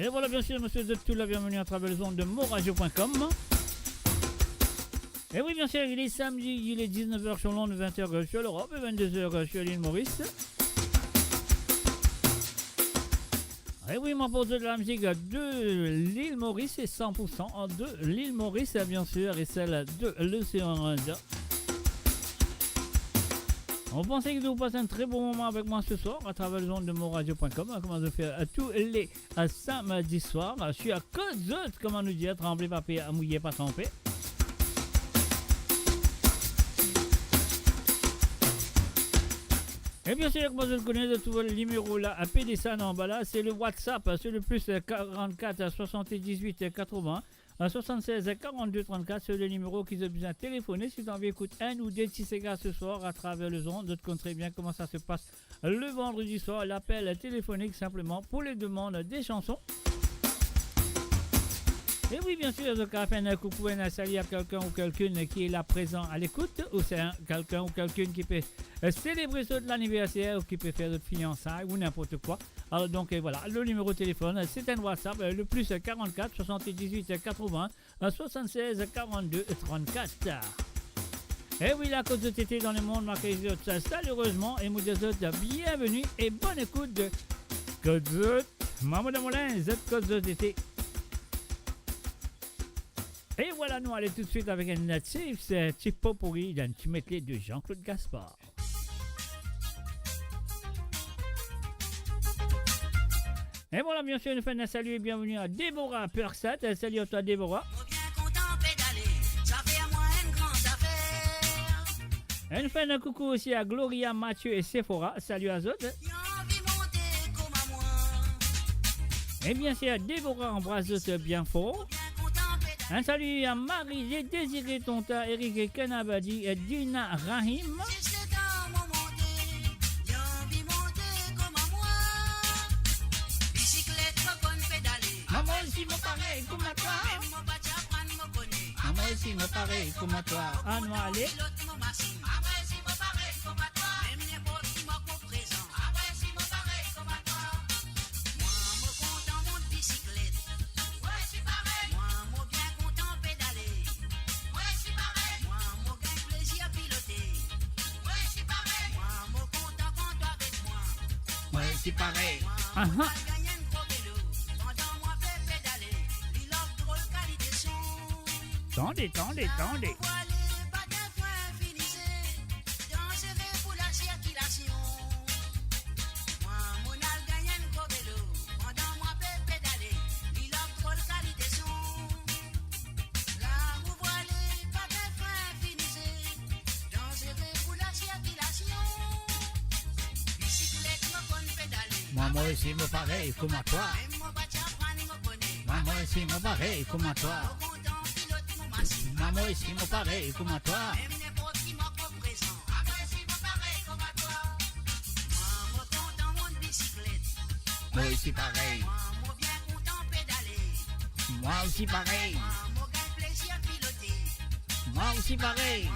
Et voilà, bien sûr, monsieur, vous êtes tous la bienvenue à travers les ondes de moradio.com. Et oui, bien sûr, il est samedi, il est 19h sur l'onde, 20h sur l'Europe et 22h sur l'île Maurice. Et oui, ma pause de la musique de l'île Maurice est 100% de l'île Maurice, bien sûr, et celle de l'océan Indien. On pensait que vous passez un très bon moment avec moi ce soir à travers les ondes de moradio.com, comme on fait tous les samedis soirs. Je suis à Côte-Zot, comment nous dire, tremblé pas à mouiller pas trempé. Et bien sûr, moi je le connais de tout le numéro là, à PDSAN en bas là, c'est le WhatsApp, c'est le plus 44 78 80 76 42 34, c'est le numéro qui a besoin de téléphoner si tu as envie d'écouter un ou deux petits ségards ce soir à travers le ondes. Tu connais très bien comment ça se passe le vendredi soir, l'appel téléphonique simplement pour les demandes des chansons. Et oui, bien sûr, je vais faire un coucou et un salut à quelqu'un ou quelqu'une qui est là présent à l'écoute, ou c'est quelqu'un ou quelqu'une qui peut célébrer de l'anniversaire ou qui peut faire de fiançailles ou n'importe quoi. Alors donc voilà, le numéro de téléphone, c'est un WhatsApp, le plus 44 78 80 76 42 34. Et oui, la cause de tété dans le monde marqué chaleureusement et nous disons bienvenue et bonne écoute de Côte-Zot, Maman de Molin, Z Côte-Zot tété. Et voilà, nous allons tout de suite avec un natif, c'est un petit pot pourri d'un petit medley de Jean-Claude Gaspard. Et voilà, bien sûr, nous faisons un salut et bienvenue à Déborah Persat. Salut à toi, Déborah. Et nous faisons un coucou aussi à Gloria, Mathieu et Sephora. Salut à eux. Et bien sûr, Déborah embrasse eux bien fort. Un salut à Marie, Désiré Tonta, Eric Kanabadi et Dina Rahim. Maman aussi me pareil comme à toi. Maman aussi me pareil comme à toi. Ah non, allez. C'est pareil. Uh-huh. Tendez. Maman aussi me pareil comme à toi. Maman aussi me pareil comme à toi. Maman aussi me pareil comme à toi. Moi aussi pareil. Moi aussi pareil. Moi aussi pareil.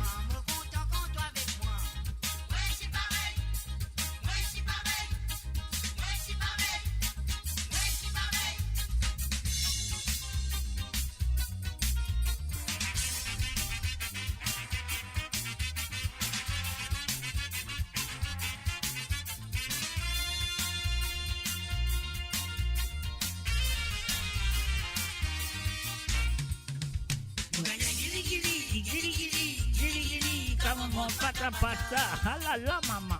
Pata, ah la la maman.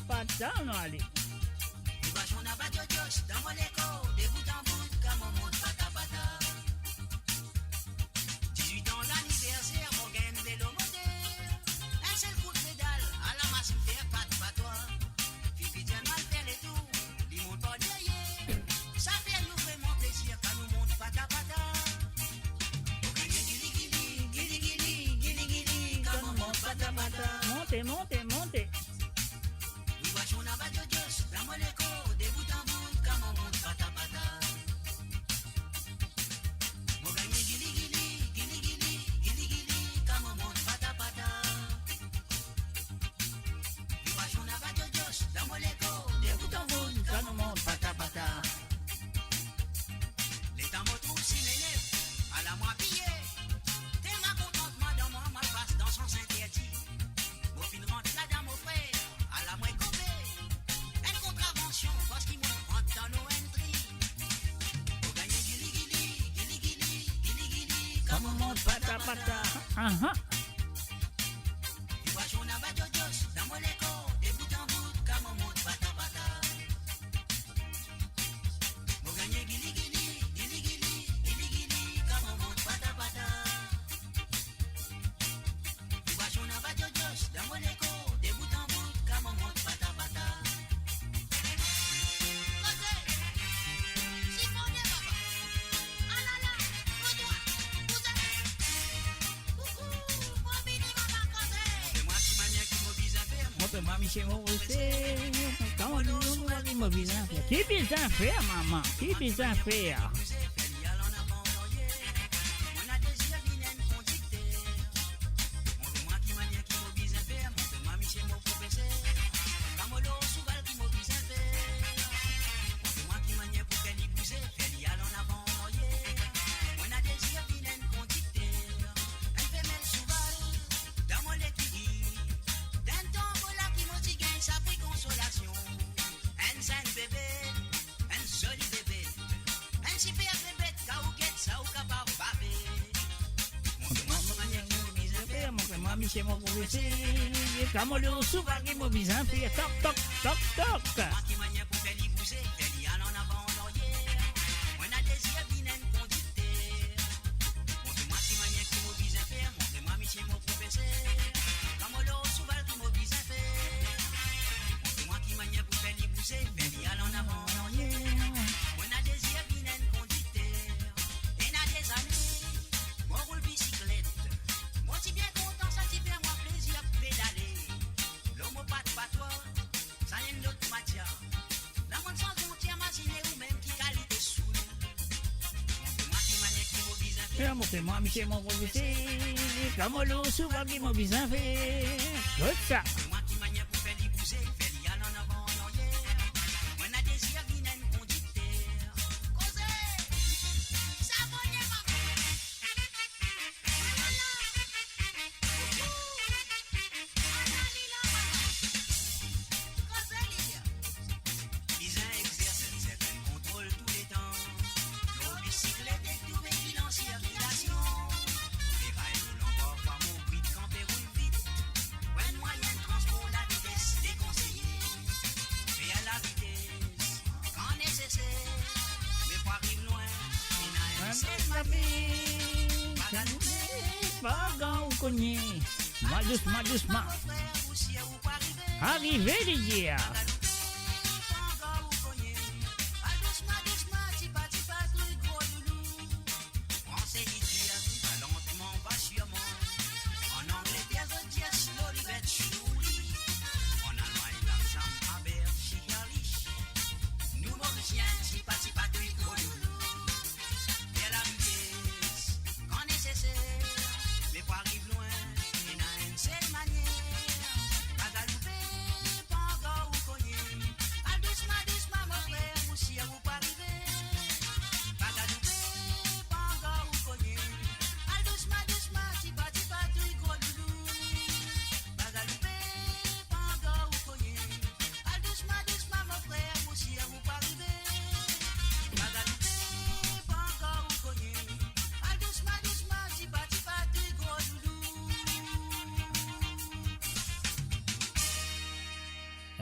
Pata, non allez. 18 ans l'anniversaire, Morgan Bello moderne. Un seul coup de pédale, à la machine faire pas de patois. Fifi tient mal faire les tours, il monte pas derrière. Ça fait nous vraiment plaisir quand nous monte pata pata. Gili, quand on monte pata pata. Montez. Nous vachons à Badios, la moléco, des bouts en bout, quand on monte pata pata. Morgan Quand on monte, pata pata. Les temps me trouvent si m'énerve, à la moi pillé. Tellement contentement dans moi, ma face dans son interdit. Mon fin rentre là dans mon frère, à la moi coupé. Une contravention, parce qu'il me rentre dans nos entries. Pour gagner guili guili, guili guili, guili guili. Quand on monte, pata pata. Tu vois, j'en ai pas de jos, dans mon écho, des bouts en bout, quand on monte, pata pata. Pour gagner guili guili, guili guili, guili guili, quand on monte, pata pata. Tu vois, j'en ai pas de jos, dans mon écho, des bouts en bout, quand on monte, pata pata. Côté, si mon est papa, ah là là, pour toi, cousin. Coucou, mon bini maman côté. C'est moi qui m'a qui m'oblige à faire, Monte mami chez moi aussi. Quand on nous va dire bizarre. Qui bizarre faire, maman? Qui bizarre faire? Mami chez moi pour essayer. Comme on le souvent qui m'a bizarre faire. Toc toc toc toc. Montrez-moi, Michel, mon professeur. Comme on le souvent qui m'a bizarre faire. Tout ça. Doucement, doucement. Arrivé l'hier.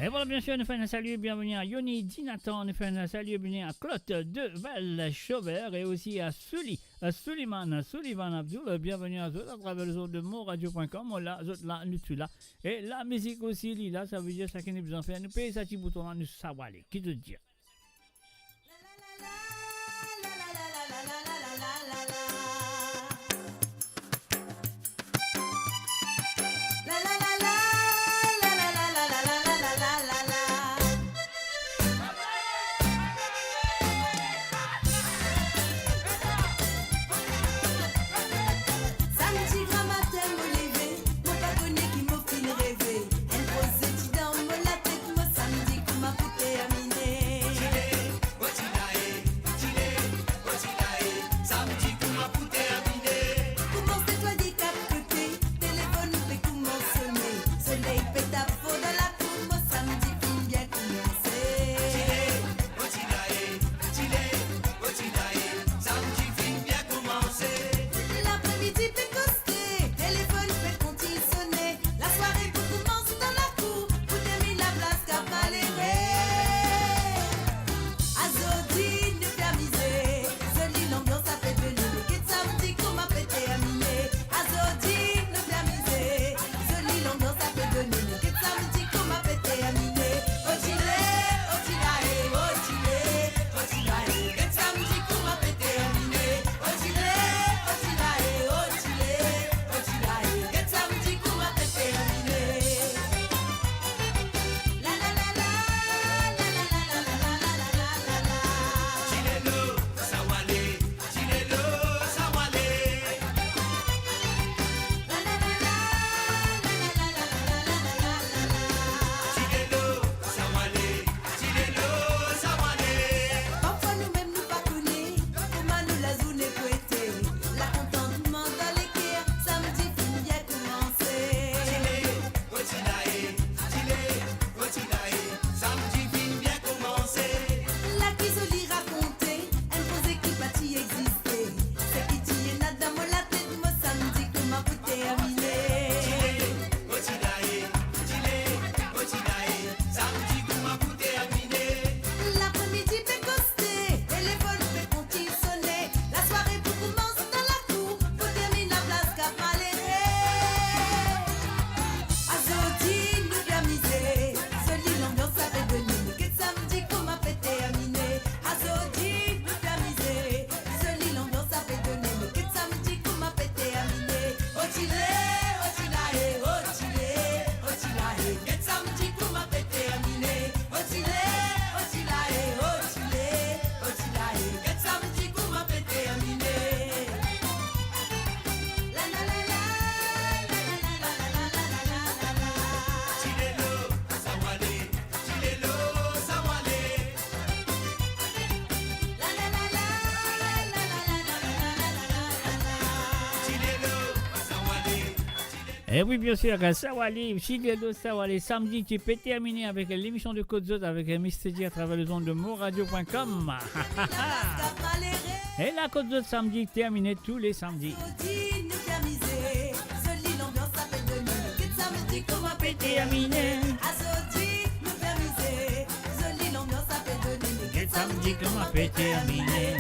Et voilà, bien sûr, nous faisons un salut, bienvenue à Yoni Dinatan, nous faisons un salut, bienvenue à Clotte de Val-Chauvert et aussi à Sullivan Abdul, bienvenue à eux à travers le zone de moradio.com, là, là, nous sommes là. Et la musique aussi, là, ça veut dire ça qu'on a besoin de faire, nous payons ça petit bouton là, nous savons aller, qui te dit? Samedi grand matin me lever, mon pas qui me fin rêver. Elle pose dans mon Et oui, bien sûr, Sawali, Chigledo Sawali, samedi, tu peux terminer avec l'émission de Côte d'Azur avec Mr. J à travers le zone de moradio.com. Et la Côte d'Azur samedi, terminé tous les samedis. Samedi, comment peut terminer? Samedi, comment peut terminer?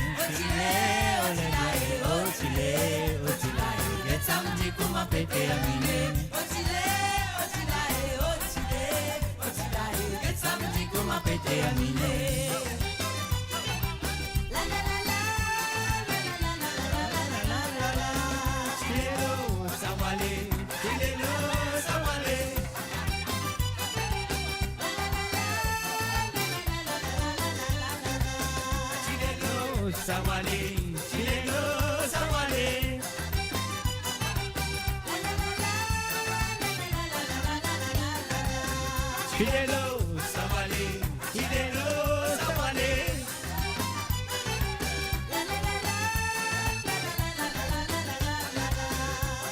Samedi, comment peut terminer? La la la la la la la la la la. Chilelo, Sawale, Chilelo, Sawale. Chilelo, Sawale, Chilelo, Sawale. Chilelo, Sawale, Chilelo, Sawale.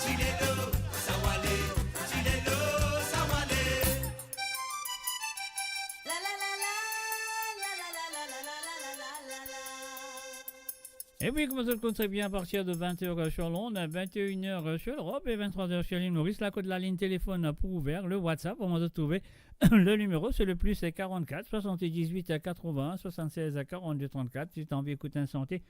Chilelo, Sawale, Chilelo, Sawale. La la la la la la la la la la la la. Et oui, comme ça le compte très bien à partir de 20h sur Londres, 21h sur l'Europe et 23h sur l'île Maurice. La code de la ligne téléphone pour ouvert, le WhatsApp, pour me retrouver. Le numéro, c'est le plus 44 78 80 76 42 34. Si tu as envie d'écouter un santé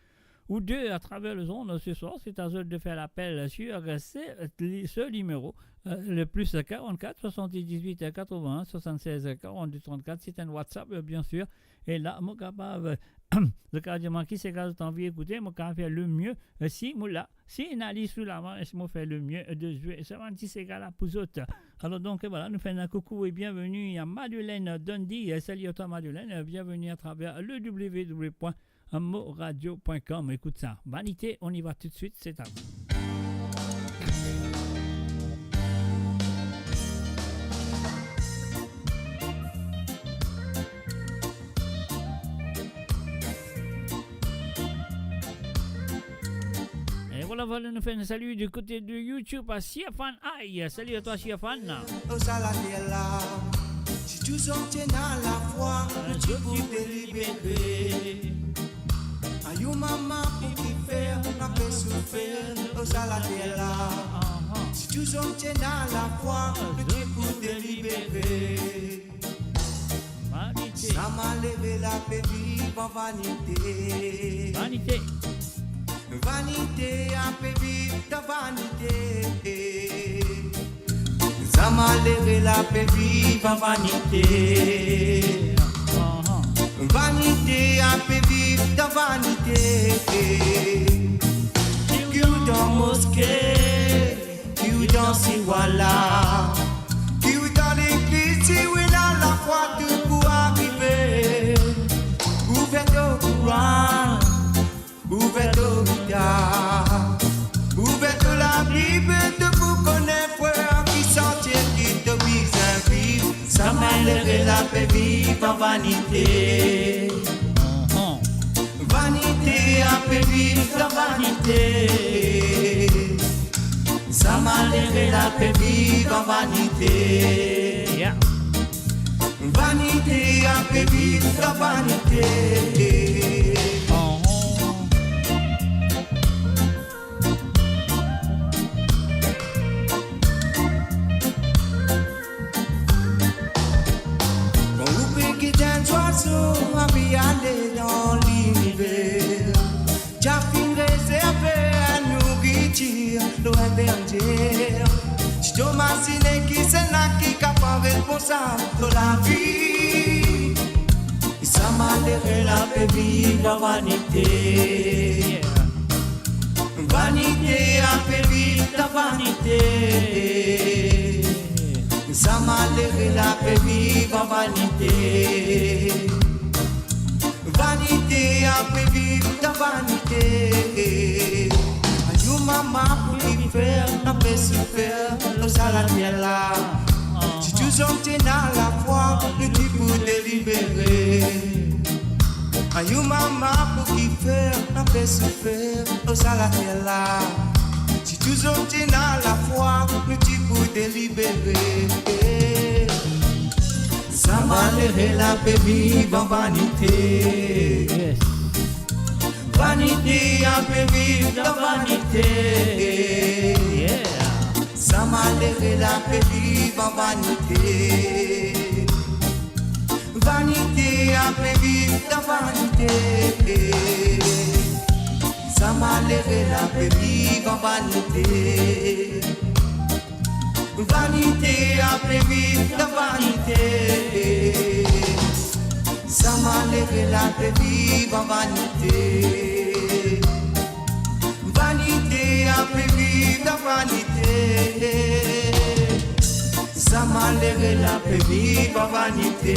ou deux à travers le zone ce soir, c'est à eux de faire l'appel sur ce numéro, le plus 44 78 80 76 42 34. C'est un WhatsApp, bien sûr. Et là, je suis capable de dire qui c'est que tu as envie d'écouter, je vais faire le mieux. Si une analyse sous la main, je vais faire le mieux de jouer. C'est un petit ségala là pour autres. Alors donc voilà, nous faisons un coucou et bienvenue à Madeleine Dundee. Salut à toi Madeleine, bienvenue à travers le www.moradio.com. Écoute ça, vanité, on y va tout de suite, c'est à vous. Voilà, nous faisons un salut du côté de YouTube à Siafan Aïe. Salut à toi Siafan. Si tu sortais dans la foi, tu peux te libérer. Ayou maman pour qui faire, n'a pas souffert, au salatella. Si tu sortais dans la foi, tu peux te libérer. Ça m'a levé la pédie en vanité. Vanité. Vanité a fait vivre ta vanité. Ça m'a levé la paix vive en vanité. Vanité a fait vivre ta vanité. Qui ou dans mosquée, qui ou dans Siwala, qui ou dans l'église, qui ou dans la foi, tout pour arriver. Ouvert au courant. Ouverte au regard, ouverte la Bible, de vous connaître, frère, qui sortir, qui te brise un vivre, ça m'a levé la paix vive en vanité. Vanité a fait vivre ta vanité. Ça m'a levé la paix vive en vanité. Vanité a fait vivre ta vanité. À aller dans l'univers, j'ai fin réservé à nourriture, loin berger. Si tu m'as qui c'est là qui est capable responsable de la vie, ça m'a levé la paix vive en vanité. Vanité a fait vivre ta vanité. Ça m'a levé la paix vive en vanité. Vanité a fait vivre ta vanité. Ayou maman pour y faire, n'a pas souffert, nous allons là. Si tu sortais dans la foi, nous tu peux te libérer. Ayou maman pour y faire, n'a pas souffert, nous allons là. Si tu Tous autres à la fois, nous t'y pour délibérer. Ça malheureux la paix vive en vanité. Yes. Vanité a peut vivre dans vanité. Yeah. Ça malheureux la paix vive en vanité. Vanité a peut vivre dans vanité. Ça malheureux la paix vive en vanité. Vanité a peut vivre dans vanité. Ça malheureux la paix vive en vanité. Vanité a peut vivre dans vanité. Ça malheureux la paix vive en vanité.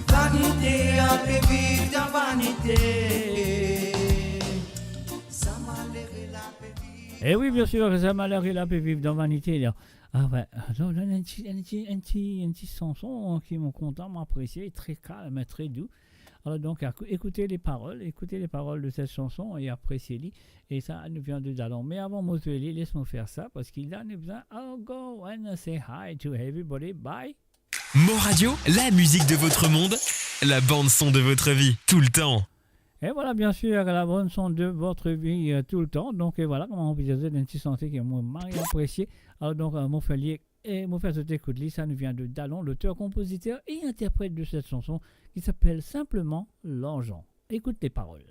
Vanité a peut vivre dans vanité. Ça malheureux la paix vive. Et oui, bien sûr, ça malheureux la peut vivre dans vanité. Là. Ah ouais, alors là, un petit chanson qui m'ont content, m'apprécié, très calme, très doux. Alors donc, écoutez les paroles de cette chanson et appréciez-les. Et ça nous vient de Dalon. Mais avant de montrer, laisse-moi faire ça parce qu'il en a besoin. I'll go and say hi to everybody. Bye. Mo Radio, la musique de votre monde, la bande son de votre vie, tout le temps. Et voilà, bien sûr, la bande son de votre vie tout le temps. Donc, et voilà, comment on peut dire, d'un petit santé qui m'a apprécié. Alors donc, mon frère et mon frère de écoute, ça nous vient de Dalon, l'auteur, compositeur et interprète de cette chanson qui s'appelle simplement L'Angeon. Écoute les paroles.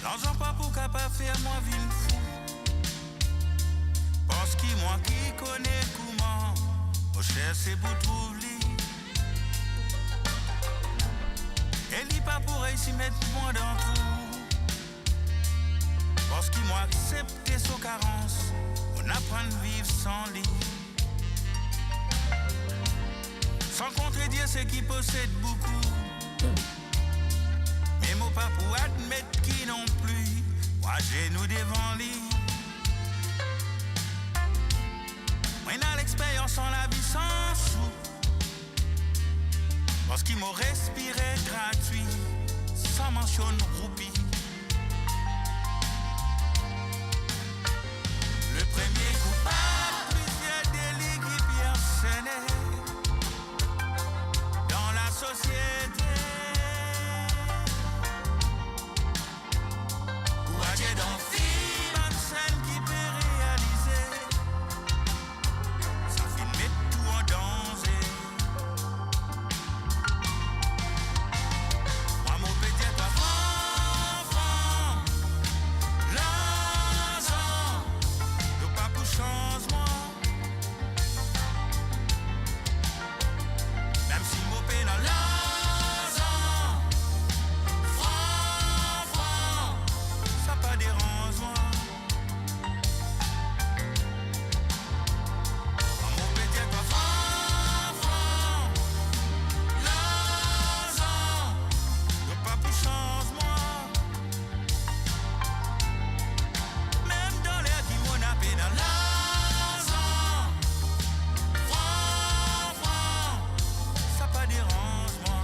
L'argent pas pour capable faire moi ville fou. Parce que moi qui connais comment, mon cher c'est pour trouver. Elle dit pas pour réussir mettre moi dans tout. Parce que moi accepter son carence, on apprend à vivre sans lit. Sans contredire ceux qui possèdent beaucoup. Mais mon pas pour admettre qui non plus. Moi j'ai nous devant lui. Moi n'a l'expérience en la vie sans sou. Parce qu'il m'a respiré gratuit. Sans mention roupie. Le premier coupable, plusieurs délits qui piercent dans la société. J'ai dans film, une scène qui peut réaliser. Ça fait mettre tout en danger. Moi, mon petit, toi, franc, l'argent, le pas pour changement. Même si mon paie dans l'argent, franc, ça pas dérange moi. Mon petit toi franc, l'argent, le pas pour changement. Même dans l'air qui m'en a peine dans l'argent, franc, ça pas dérange moi.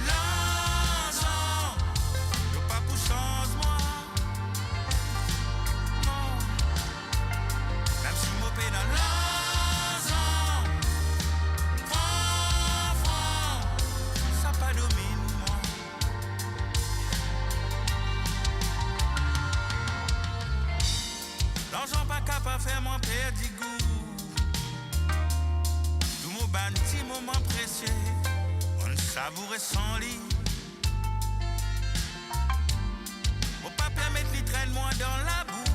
L'argent, le pas pour changement. Non, même si mon paie dans l'argent, franc, ça pas domine moi. L'argent pas capable faire mon père du goût. Tout mon ban petit moment précieux, on savourait sans lit. permettre les traîne moi dans la boue.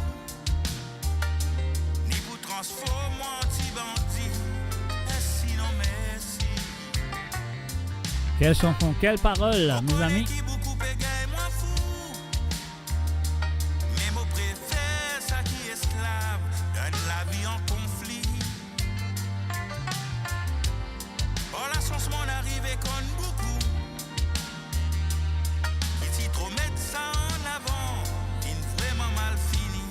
Ni pour transformer moi en petit bandit. Merci, non merci. Quelle chanson, quelle parole, mes amis. Qui beaucoup pégaye, moi fou. Mais mon préfère, ça qui est esclave, donne la vie en conflit. Oh, la chance m'en arrive et qu'on beaucoup. Qui s'y trop mettre ça en avant, il vraiment mal fini.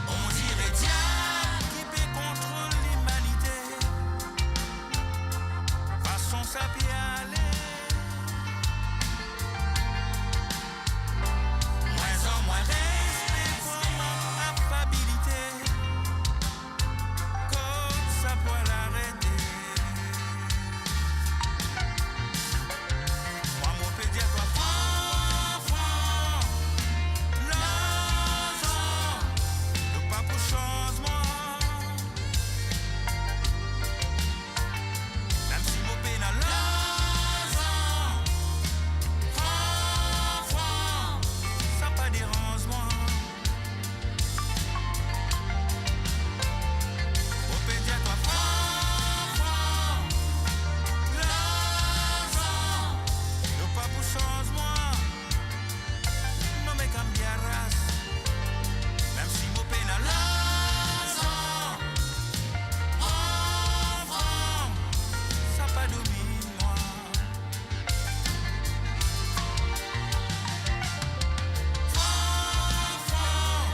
On dirait diable qui peut contrôler l'humanité. Façon ça peut aller. Moins en moins respect pour mon affabilité. Comme ça pour l'arrêter. Moi mon pédiatre toi franc, l'argent, le pas pour changement. Même si mon peine à l'argent, franc, ça pas dérange moi. Mon pédiatre toi franc, l'argent, le pas pour changement. Non mais comme bien race, même si mon peine à l'argent, franc, ça pas domine moi. Franc,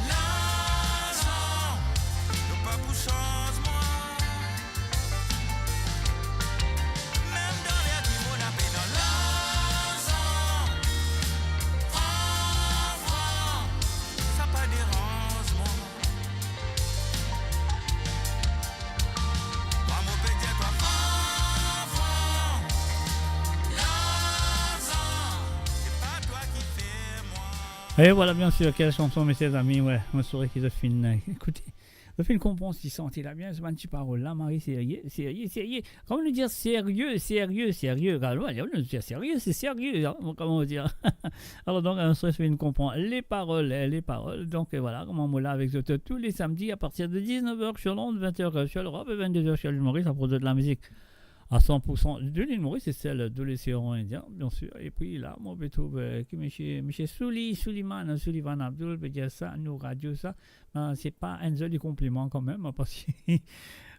l'argent, le pas pour changement. Même dans les qui m'ont appelé dans l'argent. Franc, ça pas dérange moi. Moi mon pédiatre toi franc, l'argent, c'est pas toi qui fais moi. Et voilà, bien sûr, quelle chanson, mes chers amis. Ouais, on saurait qu'ils ont fini. Écoutez, le film comprend si sentit la bien, ce petit parole là, Marie, sérieux. Comment nous dire sérieux. Alors, on nous dire sérieux, c'est sérieux. Hein, comment dire. Alors, donc, on saurait film comprend les paroles. Donc, voilà, comment on l'a avec tous les samedis à partir de 19h sur l'onde, 20h sur l'Europe et 22h sur l'île Maurice, à produire de la musique. À 100% de l'île Maurice, c'est celle de l'océan Indien, bien sûr. Et puis là, mon béto, qui M. Sullivan Abdul, peut dire ça, nous radio ça, c'est pas un joli compliment quand même,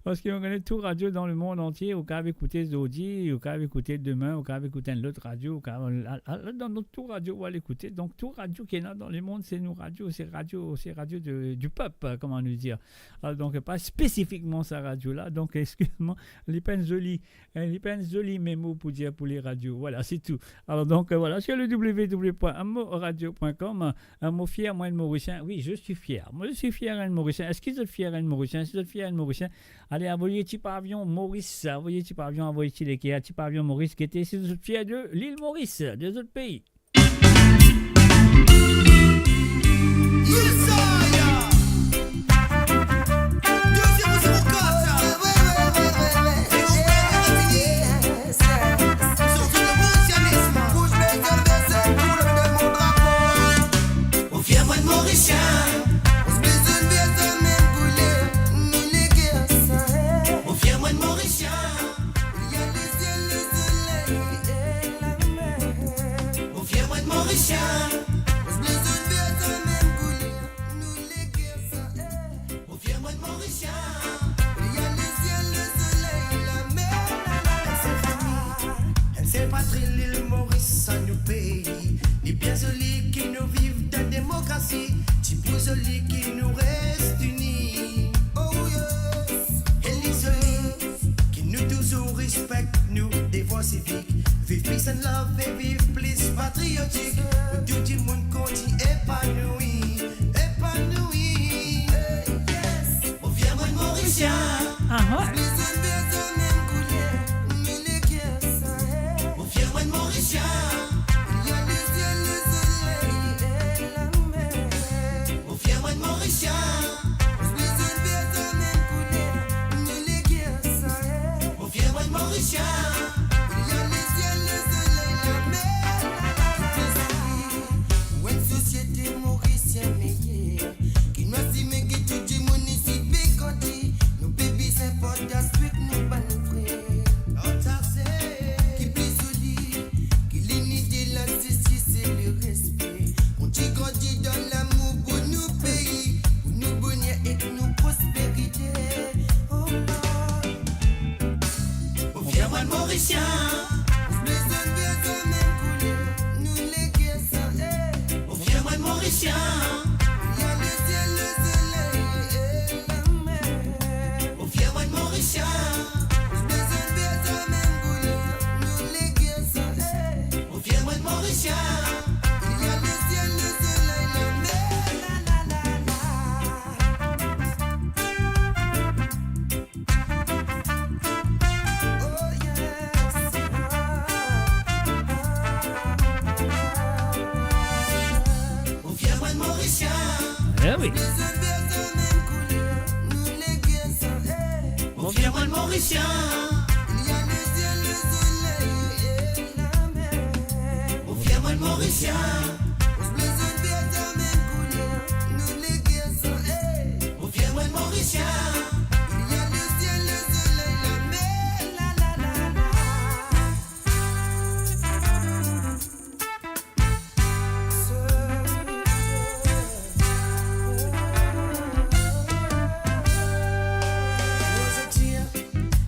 parce qu'on connaît tout radio dans le monde entier, au cas d'écouter Zodi, au cas d'écouter demain, au cas d'écouter l'autre radio, dans notre tout radio, on va l'écouter. Donc tout radio qui est là dans le monde, c'est nous radio, c'est radio du peuple, comment nous dire. Alors, donc pas spécifiquement sa radio là, donc excuse-moi, les peines jolies mes mots pour dire pour les radios, voilà, c'est tout. Alors donc voilà, sur le www.amoradio.com, un mot fier, moi, le Mauricien, oui, je suis fier, un Mauricien. Est-ce qu'ils sont fiers, un Mauricien? Si vous êtes fiers, un Mauricien, allez, envoyez petit avion Maurice, envoyez les qui a petit avion Maurice qui était si vous êtes fiers de l'île Maurice, des autres pays. Fier-moi de Mauricien. Mauricien. Mauricien. Il y a le ciel, le soleil et la mer. Au fier de Mauricien. Au fier de Mauricien. Il y a le ciel, le soleil, la mer. La la la la. Oh yes. Au fier de Mauricien. Eh oui. Les autres verres ont même couleur, nous les guessons. Au fier de Mauricien. Il y a le ciel, le soleil et la mer. Au fier de Mauricien. Les autres verres ont même couleur, nous les guessons. Au fier de Mauricien. Il y a le ciel, le soleil, la mer. La la la la.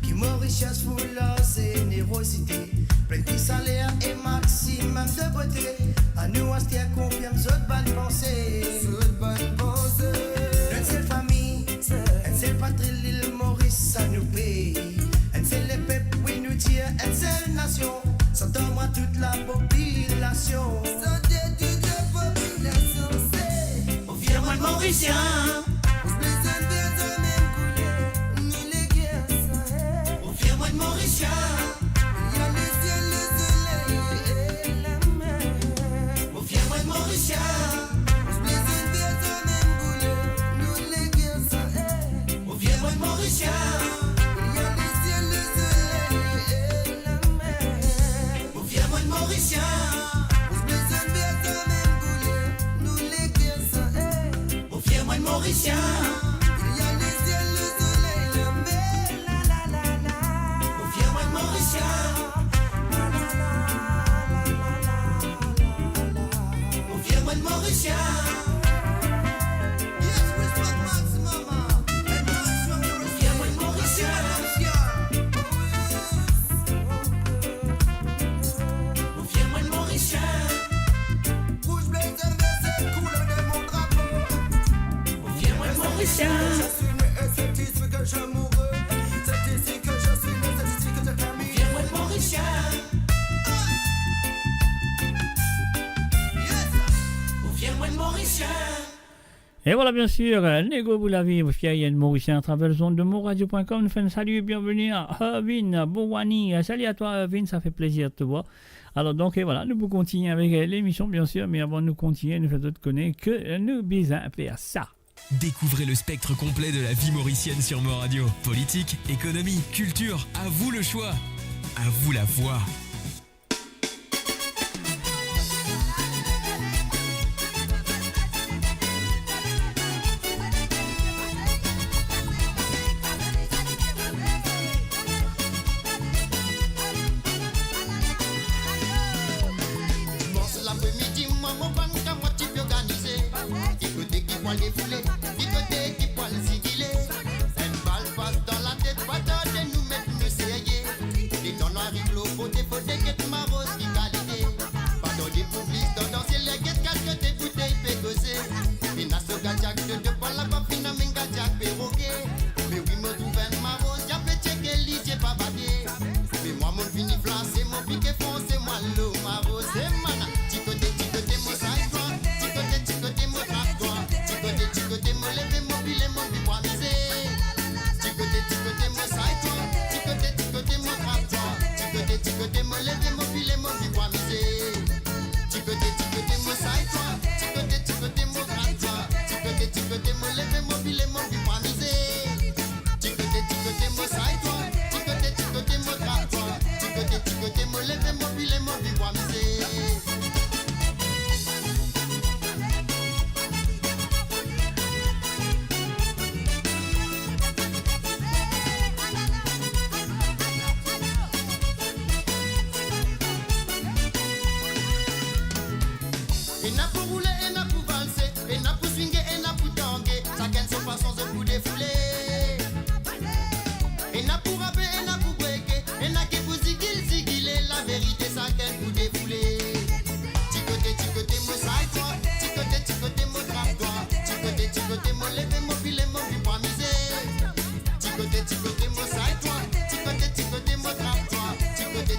Qui Mauritius full of générosité, plein de salaire et maximum de beauté. À nous, on se tient confirme, cette bonne pensée. Cette bonne pensée. Une seule famille, une seule patrie, l'île Maurice, ça nous paye. Une seule les peuples, oui, nous tient, une seule nation. S'entend-moi toute la population. S'entend toute la population, c'est. Au fier moi le Mauricien. Mauricien, il y a le ciel, le soleil et la mer. Au fier de Mauricien, les autres verres ont même couleur, nous les guessons. Au fier de Mauricien, il y a le ciel, le soleil et la mer. Au fier de Mauricien, les autres verres ont même couleur, nous les guessons. Au fier de Mauricien. Mauricien. Yes, respect maximum. And Mauricien, Mauricien. Au fier moi Mauricien. Rouge, bleu, vert, couleur de mon drapeau. Au fier moi Mauricien. Je suis né et c'est ici que je mourrai. C'est ici que je suis né, c'est ici que je termine. Au fier moi Mauricien. Et voilà, bien sûr, Nego Boulavi, Fiayen Mauricien, à travers le zone de moradio.com. Nous faisons salut et bienvenue à Irvin Bouwani. Salut à toi, Irvin, ça fait plaisir de te voir. Alors, donc, et voilà, nous pouvons continuer avec l'émission, bien sûr, mais avant de nous continuer, nous faisons connaître que nous bisons faire ça. Découvrez le spectre complet de la vie mauricienne sur Moradio. Politique, économie, culture, à vous le choix. À vous la voix. Les foulées, du côté qui poil sigilé. Une balle passe dans la tête, pas de nous mettre une serrée. Les temps noirs arrivent l'eau, faut des quêtes marrons qui qualité. Pas dans des publics, dans danser les guettes, quatre des bouteilles pégosées. Et n'a ce gadiac de deux pas là-bas, fina minga diac perroquet. Mais oui, me trouve un marron, y'a pété qu'elle lit, j'ai pas bagué. Mais moi, mon fini flan, c'est mon piqué fond, c'est moi l'eau marron, c'est mana. Ticoté, mon saïd, ticoté, mon tractoire. Ticoté, mon levé, mon filet, mon bibois misé. Ticoté, mon saïd, ticoté, mon tractoire. Ticoté, mon levé, mon filet, mon bibois misé. Ticoté, mon saïd, ticoté, mon tractoire. Ticoté, mon levé, mon filet, mon bibois misé. Ticoté, mon saïd, ticoté, mon tractoire. Ticoté, mon levé, mon filet, mon bibois misé. Et n'a pour rouler, et n'a pour avancer, et n'a pour swinguer, et n'a pour tanguer. Chacun son façon de coup défouler. Et n'a pour rapper, et n'a pour breaker, et n'a qui pour ziguiller. La vérité, chacun coup défouler. Ticoté, mon side, ticoté, Ticoté, mon levé, mon filet, mon vie pour amuser. Ticoté, mon saille, toi. Ticoté, mon trappe, toi.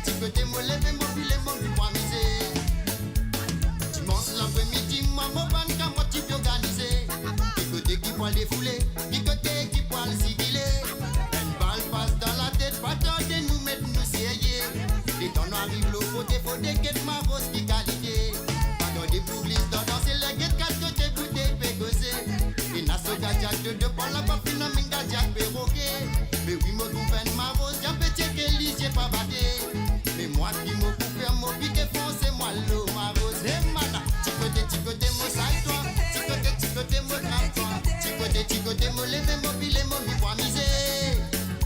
Ticoté, mon levé, mon filet, mon vie pour amuser. Dimanche l'après-midi, maman, ban, qu'à moi, tu peux organiser. Ticoté qui poil défoulé, ticoté qui poil sigilé. Une balle passe dans la tête, pas tarder, nous mettre nous serrer. Les temps arrivent, l'eau, faut des guettes, ma rose qui qualité. Pas des bouclistes, dans danser les guettes, quatre côtés, bouteilles, pégosées. Et n'a so gadiac de deux par la papine, n'a min gadiac perroquet. Mais oui, mon gouverne, ma rose, y'a petit que lisse, j'ai pas batté. Mais moi qui m'en coupe, mon pique foncé, moi l'eau, ma rose, et mana. Ticoté, mon saille, toi. Ticoté, mon trappe, toi. Ticoté, mon levé, mon filet, mon vie pour amuser.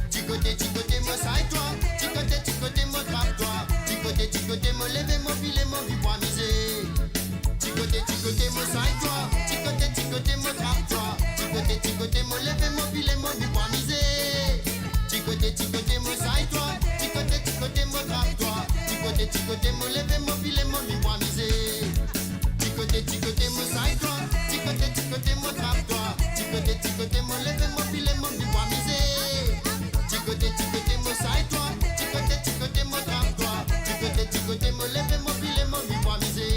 Ticoté, mon saille, toi. Ticoté, mon trappe, toi. Ticoté, mon levé, mon filet, mon vie pour amuser. Ticoté, mon saille, toi. Ticoté, mon trappe, toi. Ticoté, mon levé, mon filet, mon vie pour amuser. Ticoté, mon saille, toi. Ticoté, mon trappe, toi. Ticoté, mon levé, mon filet, mon vie pour amuser. Ticoté, mon saille, toi. Ticoté, mon trappe, toi. Ticoté, mon levé, mon filet, mon vie pour amuser. Ticoté, mon saille, toi. Ticoté, mon trappe, toi. Ticoté, mon levé, mon filet, mon vie pour amuser.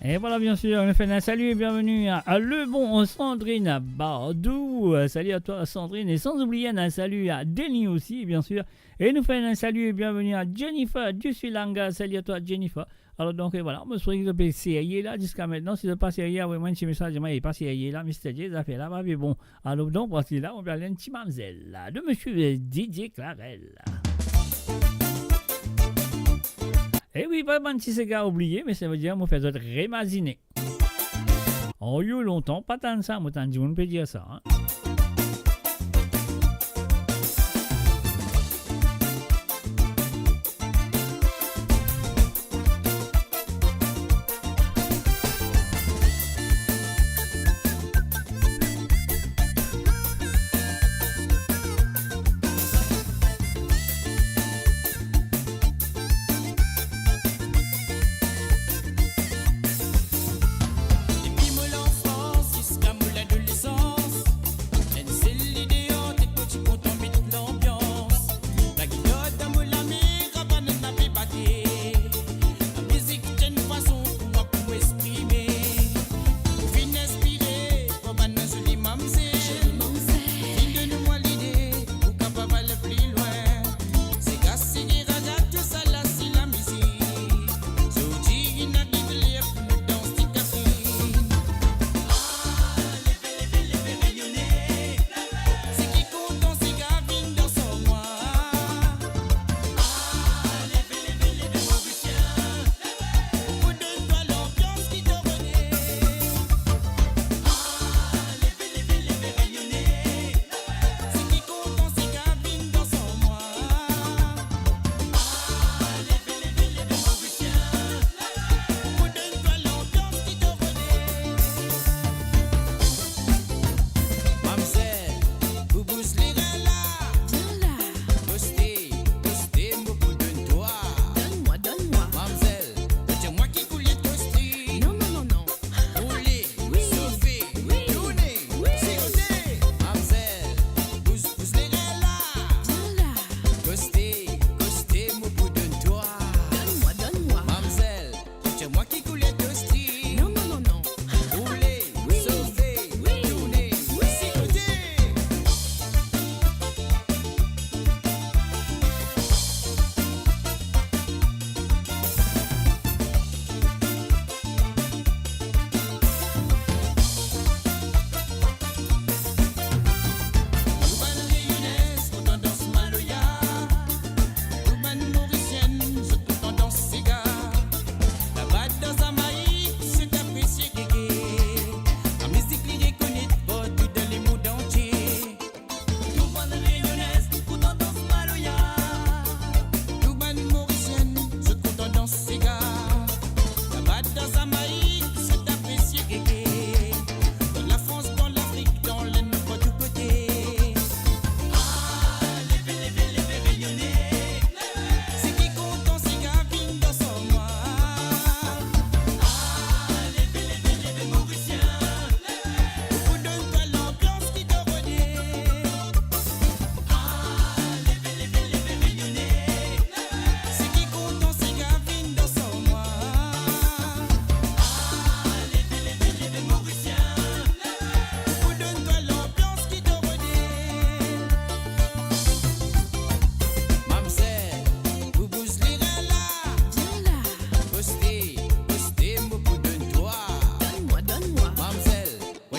Et voilà, bien sûr, on fait un salut et bienvenue à Le Bon Sandrine Bardou. Salut à toi, Sandrine. Et sans oublier un salut à Denis aussi, bien sûr. Et nous faisons un salut et bienvenue à Jennifer du Sri Lanka. Salut à toi, Jennifer. Alors, donc, voilà, on me souhaite que vous seriez là jusqu'à maintenant. Si vous pas seriez, oui, moi, un petit message, je pas seriez là, Mr. J, ça fait là, mais bon. Alors, donc, voici là, on va aller un petit mamzelle de monsieur Didier Clarel. Eh oui, pas un petit cigare oublié, mais ça veut dire qu'on fait d'autres rémasiner. On y a eu longtemps, pas tant de ça, moi t'en dis, on peut dire ça. Hein. Depuis mon enfance jusqu'à mon adolescence,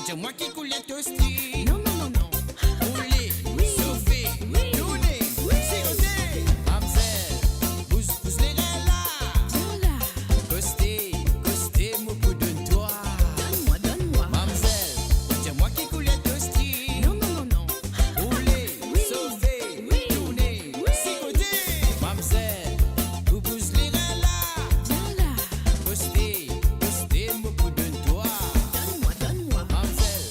c'est moi qui coule les toasties. Non, non, non, non. Rouler, sauver, tourner, siroter. Mamselle, pousse les reins là. Viens là. Costé, mon coup de toi. Donne-moi. Mamselle, c'est moi qui coule les toasties. Non, non, non, non. Rouler, sauver, tourner, siroter. Mamselle, pousse les reins là. Viens là. Costé, mon coup de toi. Donne-moi. Mamselle,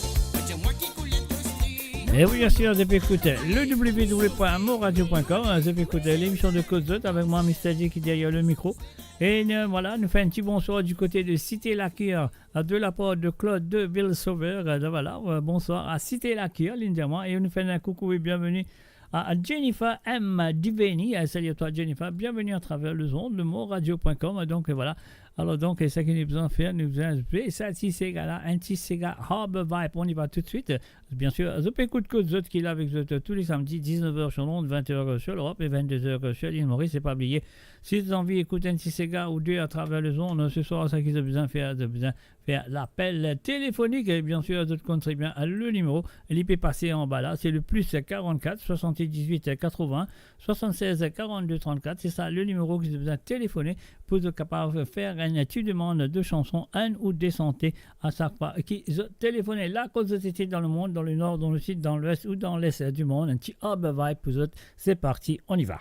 c'est moi qui coule les toasties. Et oui, bien sûr, vous avez écouté le www.moradio.com. Vous avez écouté l'émission de Code Zot avec moi, Mr. D, qui est derrière le micro. Et voilà, nous fait un petit bonsoir du côté de Cité-la-Cure, de la part de Claude de Ville-Sauveur. Voilà, bonsoir à Cité-la-Cure, évidemment. Et on nous fait un coucou et bienvenue à Jennifer M. Diveni. Salut à toi, Jennifer. Bienvenue à travers le ondes de moradio.com. Donc voilà. Alors donc, c'est ça qu'il nous a besoin de faire. Nous avons ça, petit Sega là, un petit Sega Harbor Vibe. On y va tout de suite. Bien sûr, Zop écoute Code Zot qui est là avec Zot tous les samedis, 19h sur Londres, 20h sur l'Europe et 22h sur l'île Maurice. C'est pas oublié. Si vous avez envie d'écouter un petit Sega ou deux à travers le zone, ce soir, ça qu'ils ont besoin de faire, l'appel téléphonique. Et bien sûr, Zot contribue à le numéro. L'IP passé en bas là, c'est le plus 44 78 80 76 42 34. C'est ça le numéro que vous avez besoin de téléphoner pour être capable de faire tu demandes de chansons, un ou des santé à chaque fois qui téléphonent là, cause de c'était dans le monde, dans le nord, dans le sud, dans l'ouest ou dans l'est du monde. Un petit hub vibe pour eux. C'est parti, on y va.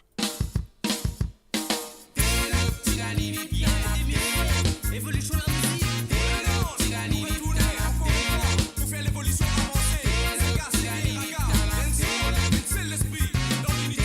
Évolution la musique. Pour faire l'évolution avancée. C'est l'esprit dans l'unité.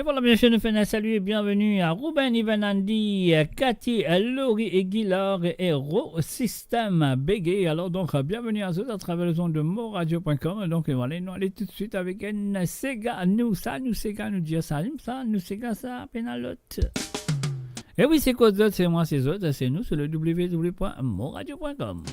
voilà, bien sûr, nous faisons un salut et bienvenue à Ruben, Ivan Andy, Cathy, Laurie et Guillard et Ro System Bégué. Alors, donc, bienvenue à eux à travers le son de moradio.com. Donc, voilà, nous allons tout de suite avec un Sega. Nous, Sega, nous dire ça, nous, Sega, ça, pénalote. Et oui, c'est quoi d'autres, c'est moi, c'est autres, c'est nous, c'est le www.moradio.com.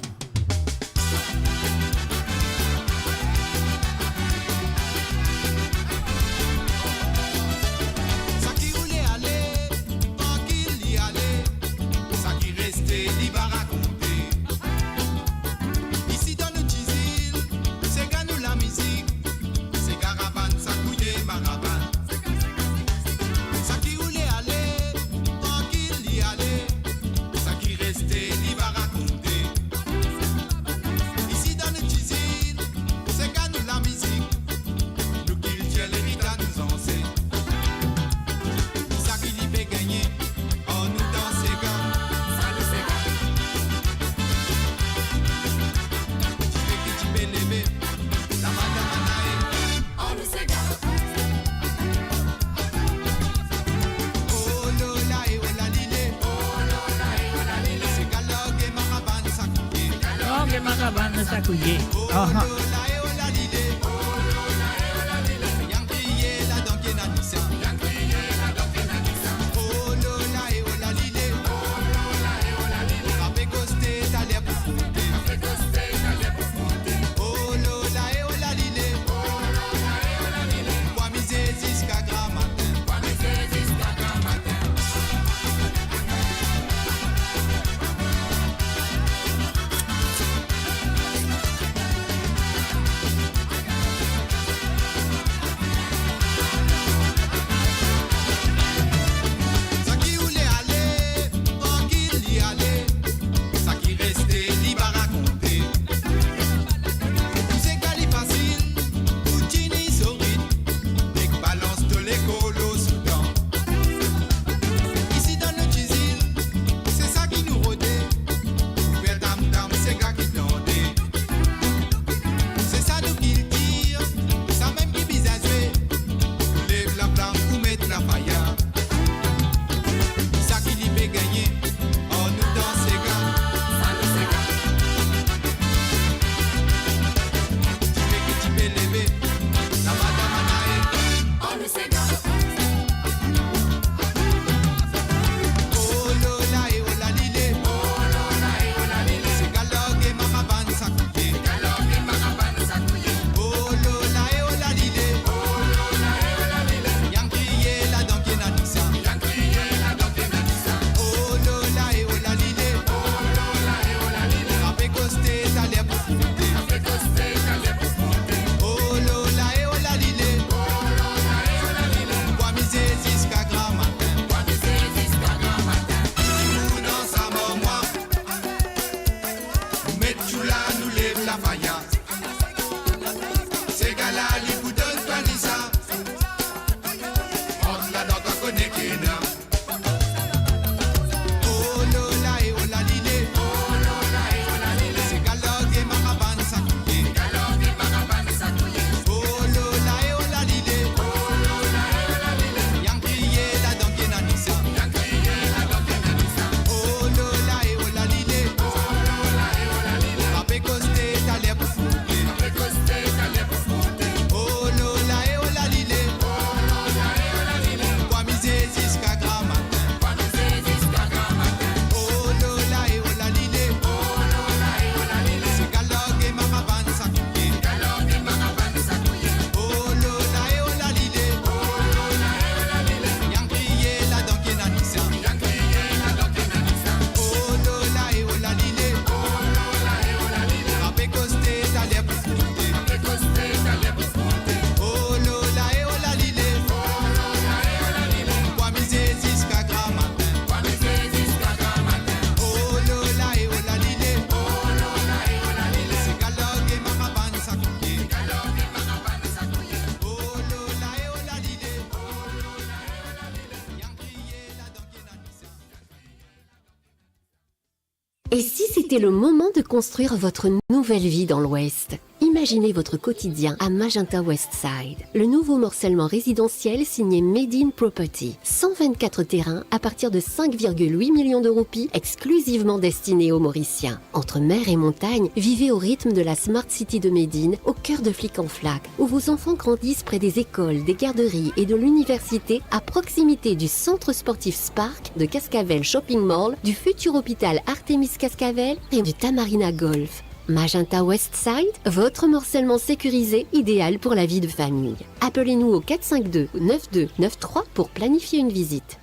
Et si c'était le moment de construire votre nouvelle vie dans l'Ouest? Imaginez Imaginez votre quotidien à Magenta Westside. Le nouveau morcellement résidentiel signé Made in Property. 124 terrains à partir de 5,8 millions de roupies exclusivement destinés aux Mauriciens. Entre mer et montagne, vivez au rythme de la Smart City de Médine, au cœur de Flic-en-Flac, où vos enfants grandissent près des écoles, des garderies et de l'université, à proximité du centre sportif Spark, de Cascavel Shopping Mall, du futur hôpital Artemis Cascavel et du Tamarina Golf. Magenta Westside, votre morcellement sécurisé, idéal pour la vie de famille. Appelez-nous au 452 9293 pour planifier une visite.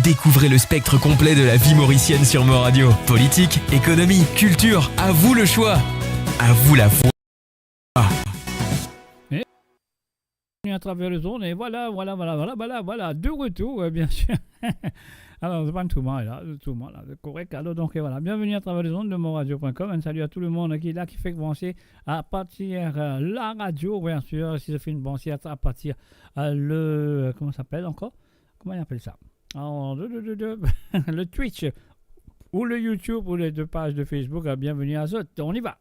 Découvrez le spectre complet de la vie mauricienne sur Mo Radio. Politique, économie, culture, à vous le choix. À vous la foi. À travers le zone, et voilà, de retour, bien sûr. Alors, c'est pas tout le monde là, c'est correct. Alors, donc, voilà, bienvenue à travers les ondes de monradio.com. Un salut à tout le monde qui est là, qui fait brancher à partir la radio, bien sûr, si je fais une branchée à partir comment ça s'appelle encore? Comment on appelle ça? Alors, le Twitch ou le YouTube ou les deux pages de Facebook. Bienvenue à Zot, on y va.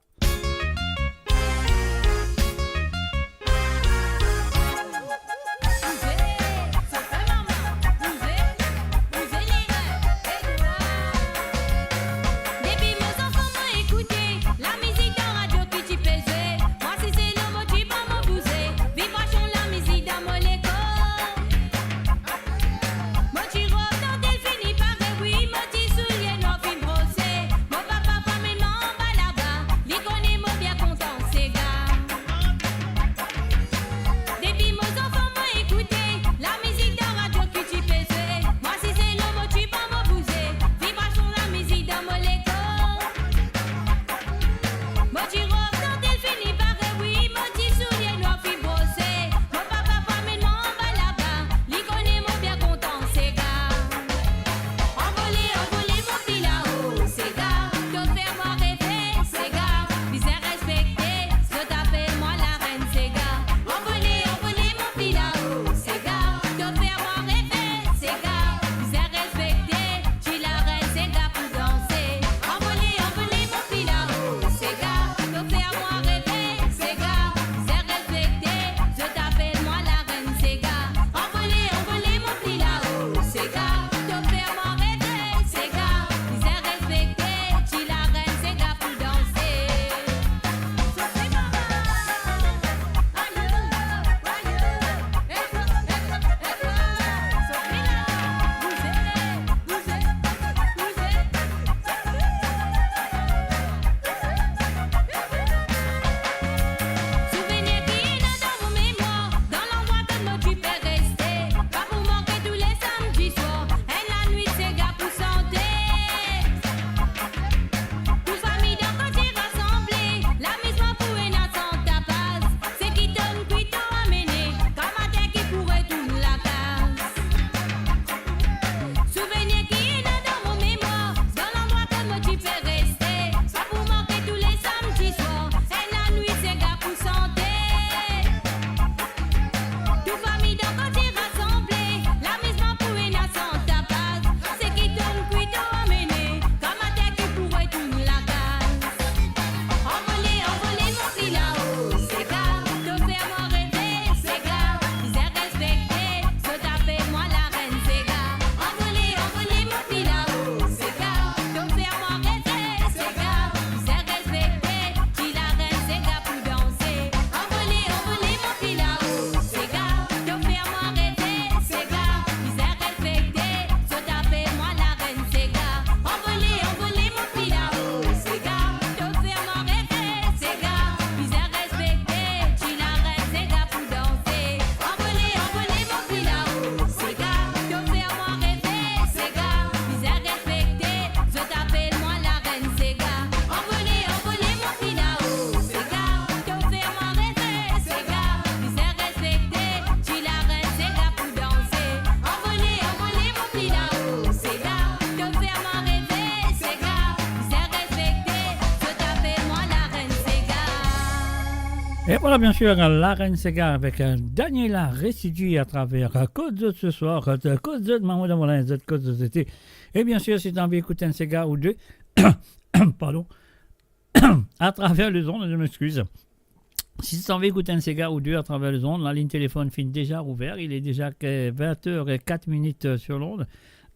Et voilà, bien sûr, la Reine Sega avec Daniela Résidu à travers Côte d'Azur ce soir, Côte d'Azur, maman de mon Côte d'Azur été. Et bien sûr, si tu as envie d'écouter un Sega ou deux, pardon, à travers les ondes, je m'excuse. Si tu as envie d'écouter un cigare ou deux à travers les ondes, la ligne téléphone finit déjà ouverte. Il est déjà 20h04 sur l'onde,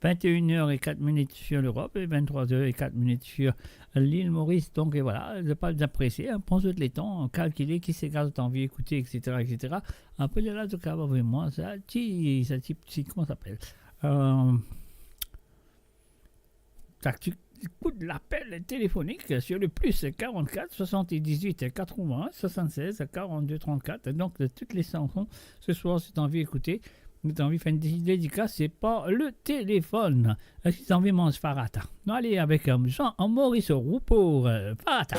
21h04 sur l'Europe et 23h04 sur l'île Maurice. Donc et voilà, je ne vais pas les apprécier. Hein. Prends les temps, calculer qui cigare tu as envie d'écouter, etc., etc. Après, là, tu as vraiment ça, comment ça s'appelle tu écoutes l'appel téléphonique sur le plus 44 78 80 76 42 34. Donc, de toutes les chansons, ce soir, si tu as envie d'écouter, si tu as envie de faire une dédicace, c'est pas le téléphone. Si tu as envie de manger Farata. Allez, avec Jean-Maurice Roux pour Farata.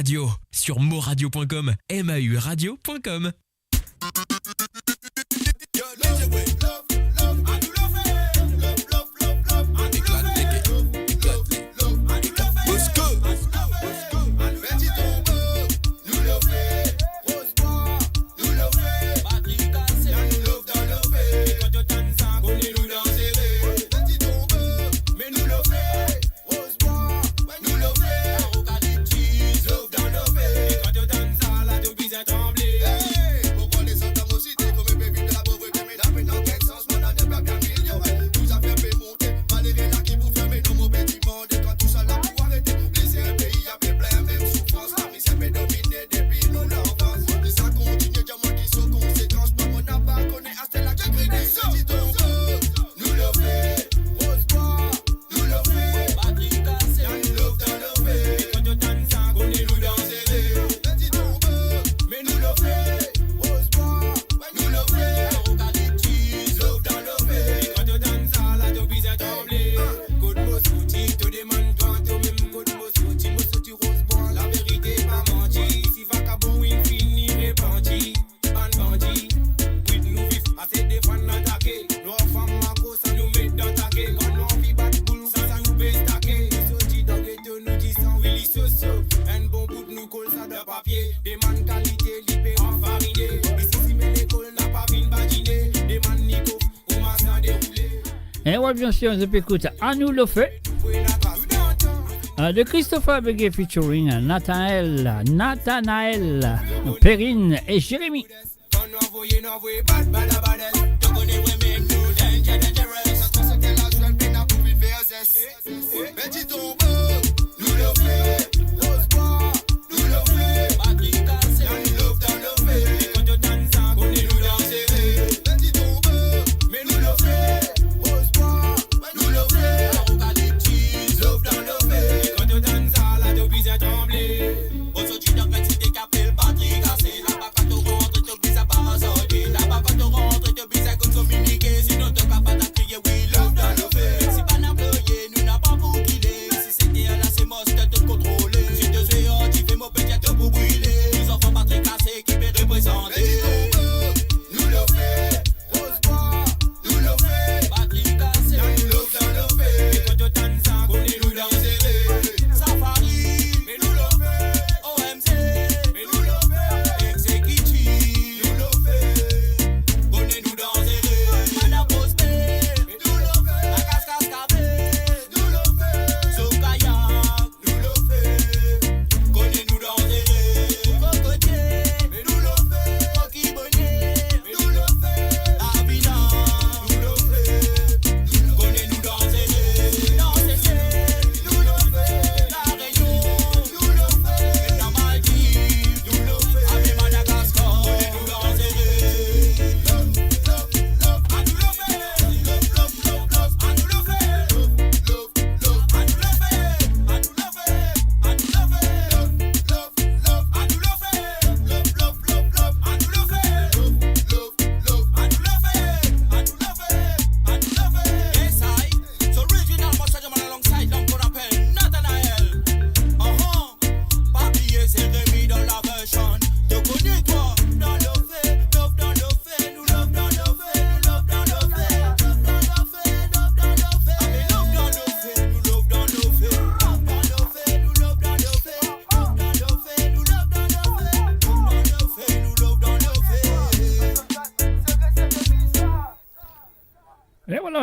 Radio sur moradio.com, mauradio.com. Hey! fois, bien sûr, je peux écouter À nous le fait. De Christopher Beguet featuring Nathanaël, Perrine et Jérémy.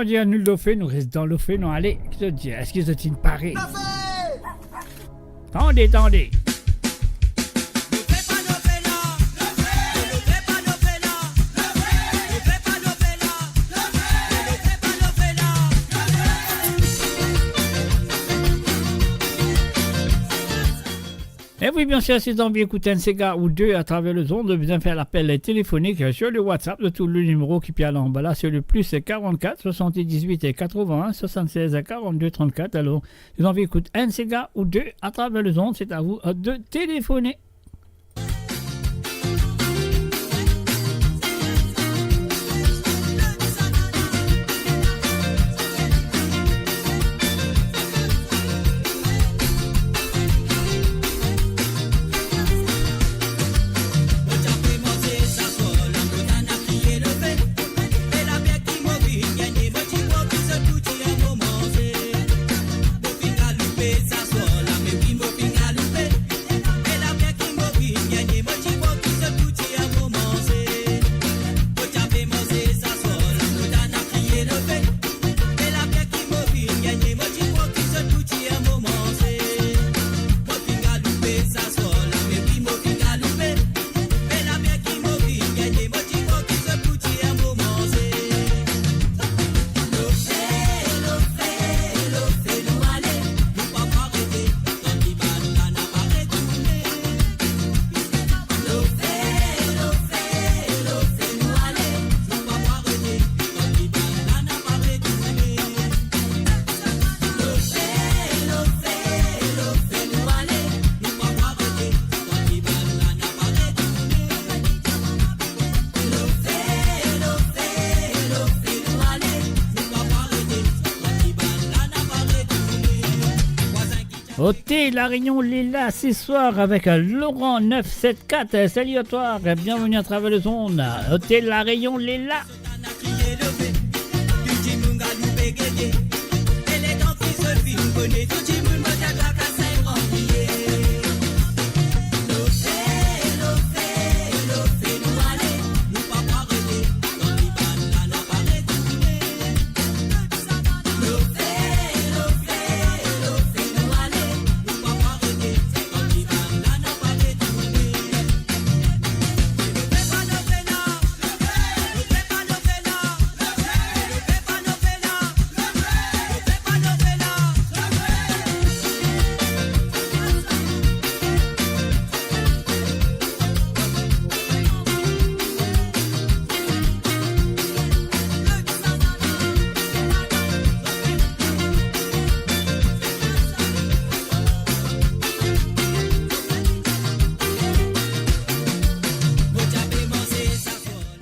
On dit nul de fait, nous restons dans le fait, non, allez, qu'est-ce que tu dis? Est-ce que c'est une parée? Tendez. Et oui, bien sûr, si vous avez écouté un Sega ou deux à travers le zone, vous avez fait l'appel téléphonique sur le WhatsApp de tout le numéro qui est en bas là, sur le plus 44 78 et 81 76 42 34. Alors, si vous avez écouté un Sega ou deux à travers le zone, c'est à vous de téléphoner. Hôtel La Réunion Lila ce soir avec Laurent 974. Salut à toi, bienvenue à travers le zone. Hôtel La Réunion Lila.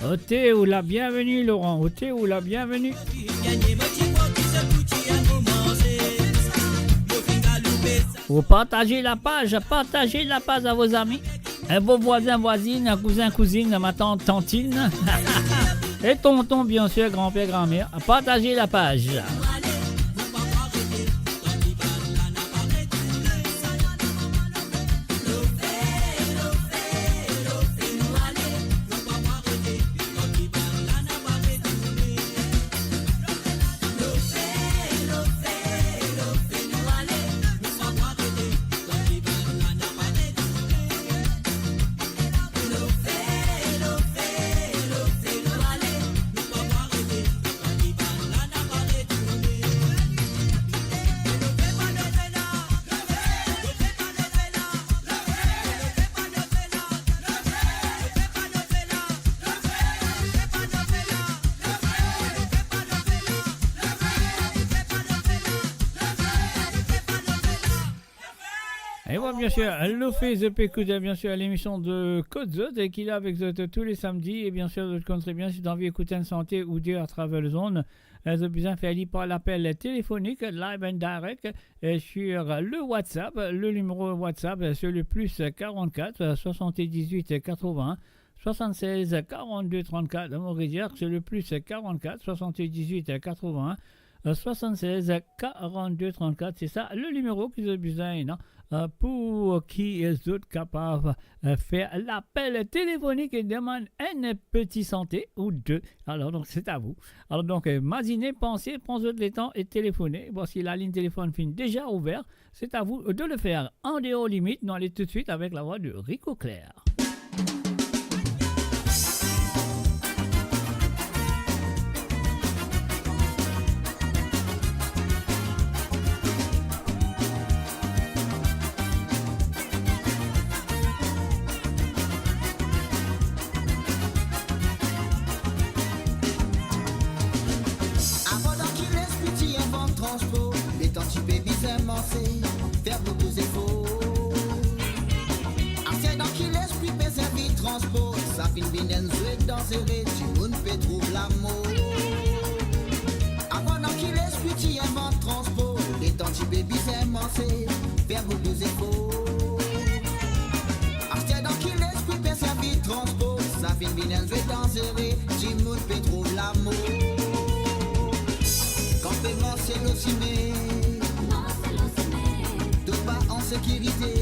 Au thé ou la bienvenue, Laurent. Au thé ou la bienvenue. Vous partagez la page à vos amis, vos voisins, voisines, cousins, cousines, ma tante, tantine, et tonton, bien sûr, grand-père, grand-mère. Partagez la page. Et voilà, bien sûr, l'Office de Pécoute, bien sûr, l'émission de Côte Zod et qu'il est avec vous tous les samedis. Et bien sûr, vous connaissez bien, si vous avez envie d'écouter une santé ou dire à travers le zone, vous avez besoin de faire par l'appel téléphonique, live and direct, sur le WhatsApp. Le numéro WhatsApp, c'est le plus 44 78 80 76 42 34. On va dire que c'est le plus 44 78 80 76 42 34. C'est ça le numéro qu'ils ont besoin, non? Pour qui est autres capables de faire l'appel téléphonique et demande une petite santé ou deux. Alors donc c'est à vous. Alors donc imaginez, pensez, prenez les temps et téléphonez. Voici la ligne téléphone fin déjà ouverte. C'est à vous de le faire en dehors limite. Nous allons tout de suite avec la voix de Rico Claire. Faire beaucoup d'efforts. Ancien dans qui l'esprit peut servir transport. Ça finit bien jouer dans ses rêves. Tu ne peux trouver l'amour. Avant dans qui l'esprit tu inventes transport. Les temps tu peux s'émancer. Faire beaucoup d'efforts. Ancien dans qui l'esprit peut servir transport. Ça finit bien jouer dans ses rêves. Tu ne peux trouver l'amour. Campement c'est l'ocimé. En sécurité,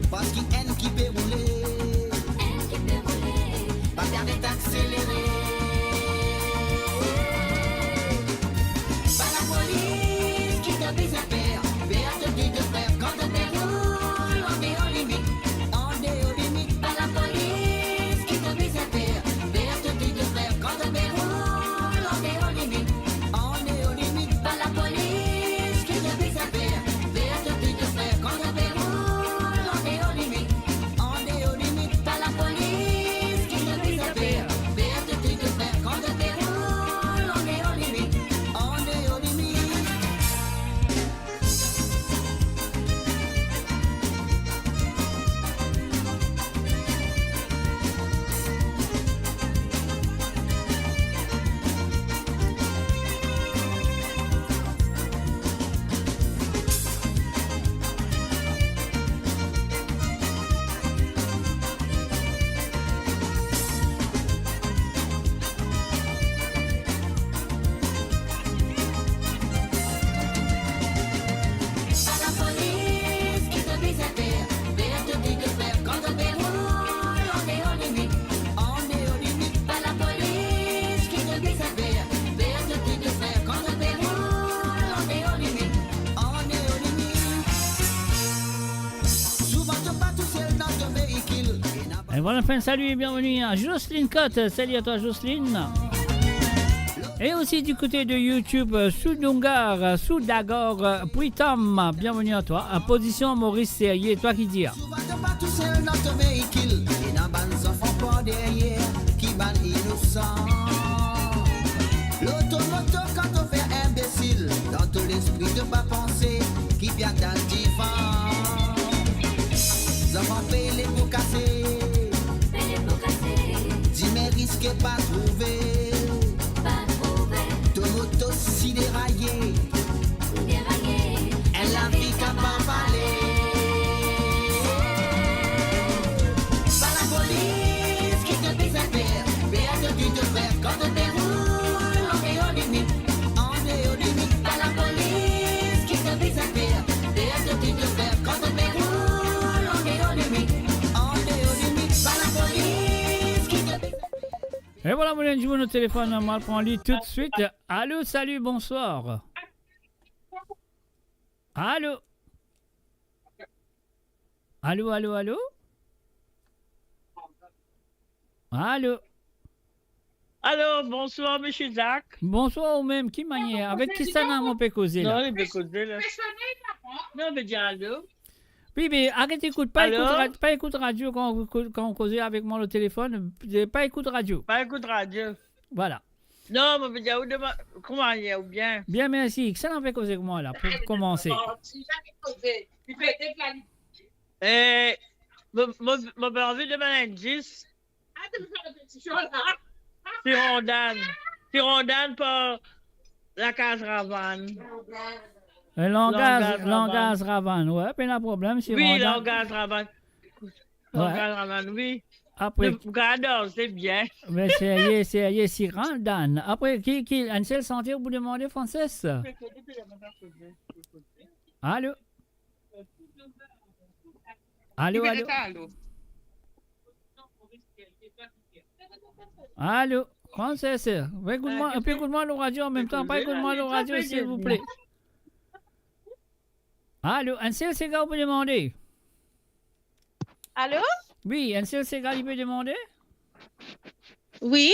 parce qu'il y a qui peut rouler, pas faire d'accélérer. Pas la police qui te bise à faire, perte de deux frères quand on déroule, on est au limite, on est au limite. Pas la police qui te bise à faire, perte de deux frères quand on déroule, on est au limite, on est au limite. Pas la police. Et voilà, enfin, salut et bienvenue à Jocelyne Cotte. Salut à toi, Jocelyne. Et aussi du côté de YouTube, Soudungar, Soudagor, Pritam. Bienvenue à toi. À position Maurice Serrier, toi qui dis. Souvent, tu pas tout seul dans ton véhicule. Et dans les enfants pas derrière, qui ban innocent. L'automoto, quand on fait imbécile, dans tout l'esprit de pas penser, qui vient dans le divan. Les enfants payent les pots cassés. risqué pas trouvé. Ton moto si déraillé. Elle la vie qu'à pas parler. Pas la police qui te pisse à terre. Béate tu te fais quand on déroule. On est au limite. On est au limite. Pas la police qui te pisse à terre. Béate tu te fais quand on déroule. On est au limite. On est au limite. Pas la police qui te pisse à terre. Et voilà, mon jouer notre téléphone, on va le prendre en ligne tout de suite. Allô, salut, bonsoir. Allô. Allô, allô, allô. Allô. Allô, bonsoir, monsieur Jacques. Bonsoir, ou même, qui manière? Avec qui ça n'a pas causé là? Non, il peut causer là. Non, mais dis allô. Oui, mais arrêtez, écoute, pas Alors? écoute radio quand on causait avec moi le téléphone. Pas écoute radio. Pas écoute radio. Voilà. Non, mais dis comment il est ou bien? Bien, merci. Ça n'a pas causé avec moi là, pour commencer. Mon envie de l'indice. Tirondane pour la case Ravane. Langaz Ravane, ouais, pas de problème. Oui, Langaz Ravane. Langaz Ravane, oui. Après, J'adore, c'est bien. mais c'est Sirandane. Après, qui un seul sentir vous demandez, Frances? Allô? Allô, allô? Allô? Frances, écoute-moi le radio en même temps, pas écoute-moi le radio, s'il vous plaît. Allô, un seul cigare vous demander? Allô? Oui, un seul cigare il peut demander? Oui.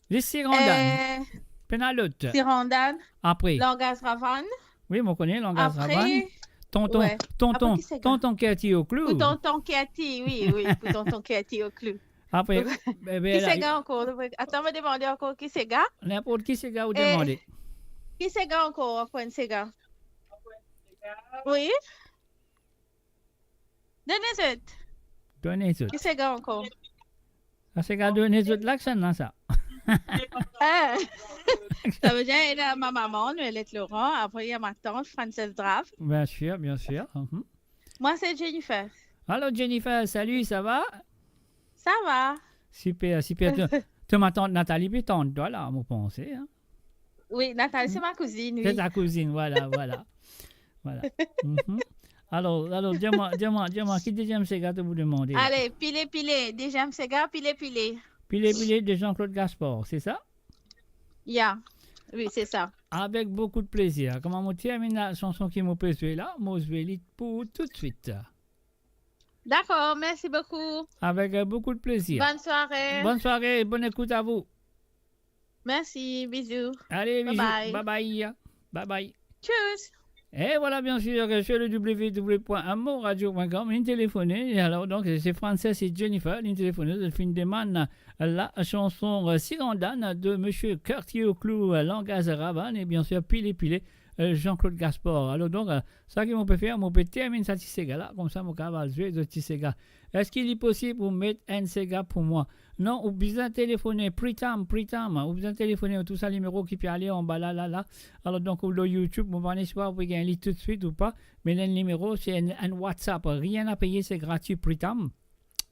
Les Sirandane. Pénalote. Sirandane. Après. Langaz Ravane. Oui, on connaît Langaz Après, Ravane. Tonton, ouais. tonton, Après, qui c'est, tonton Cathy au clou. Pour tonton Cathy, oui, pour tonton Cathy au clou. Après, Qui c'est gars encore? Attends, me demander encore qui c'est gars? N'importe qui c'est gars vous demander. Qui c'est gars encore? Après, c'est gars? Oui. Donnez-le. Donnez-le. Qui c'est gars encore? Ça c'est gars donnez-le l'accent dans ça. Ah. Ça veut dire, il y a ma maman, Noëllette Laurent. Après, il y a ma tante, Frances Drave. Bien sûr, bien sûr. Moi, c'est Jennifer. Allô Jennifer, salut, ça va? Ça va? Super, super. Tu ma tante Nathalie Pétante, toi là, vous pensez. Hein? Oui, Nathalie, c'est ma cousine. Oui. C'est ta cousine, voilà. Alors, dis-moi, qui deuxième cigare vous demandez? Allez, pilé. Deuxième cigare, pilé. Pilé de Jean-Claude Gaspard, c'est ça? Yeah. Oui, c'est ça. Avec beaucoup de plaisir. Comment on termine la chanson qui m'a jouer là? Moi, je vais pour tout de suite. D'accord, merci beaucoup. Avec beaucoup de plaisir. Bonne soirée. Bonne soirée, bonne écoute à vous. Merci, bisous. Allez, bisous. Bye. Bye. Tchuss. Et voilà, bien sûr, sur le www.amoradio.com, une téléphonée. Alors, donc, c'est Frances et Jennifer, une téléphonée de film de man, la chanson Sirandane de M. Curtier au clou, Langaz Ravane, et bien sûr, Pilé, Jean-Claude Gaspard. Alors, donc, ça qui m'on peut faire, on peut terminer cette Sega là, comme ça, mon cas va jouer de petit Sega. Est-ce qu'il est possible pour mettre un Sega pour moi? Non, ou besoin de téléphoner, Pritam, ou besoin de téléphoner, tout ça, le numéro qui peut aller en bas là. Alors, donc, le YouTube, on va pas vous pouvez gagner tout de suite ou pas, mais le numéro, c'est un WhatsApp, rien à payer, c'est gratuit, Pritam.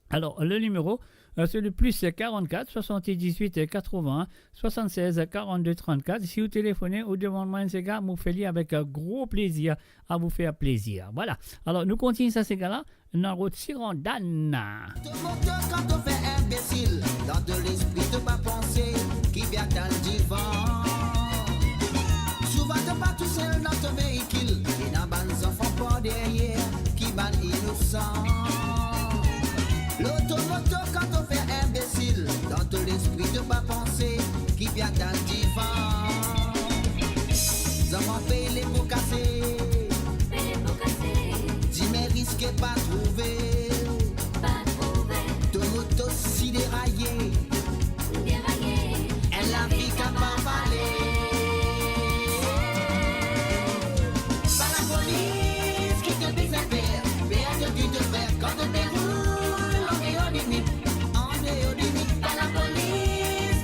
Alors, le numéro, c'est le plus 44 78 81 76 42 34. Si vous téléphonez ou demandez ces gars, vous faites avec gros plaisir à vous faire plaisir. Voilà. Alors, nous continuons ça, ces gars-là. Dans route Sirandane. Quand on fait imbécile, dans de l'esprit de pas penser, qui vient dans le divan. Souvent t'es pas tout seul dans ton véhicule, et dans les enfants pas derrière, qui ban innocent. L'automoto quand on fait imbécile, dans de l'esprit de pas penser, qui vient dans le divan. Enfants paye les pots cassés, dis mais risquez pas trouver. Moto si déraillé, elle a vie qu'à pas parler. Pas la police qui te bise la paire, béate tu te fais quand on déroule. On est au limite, Pas la police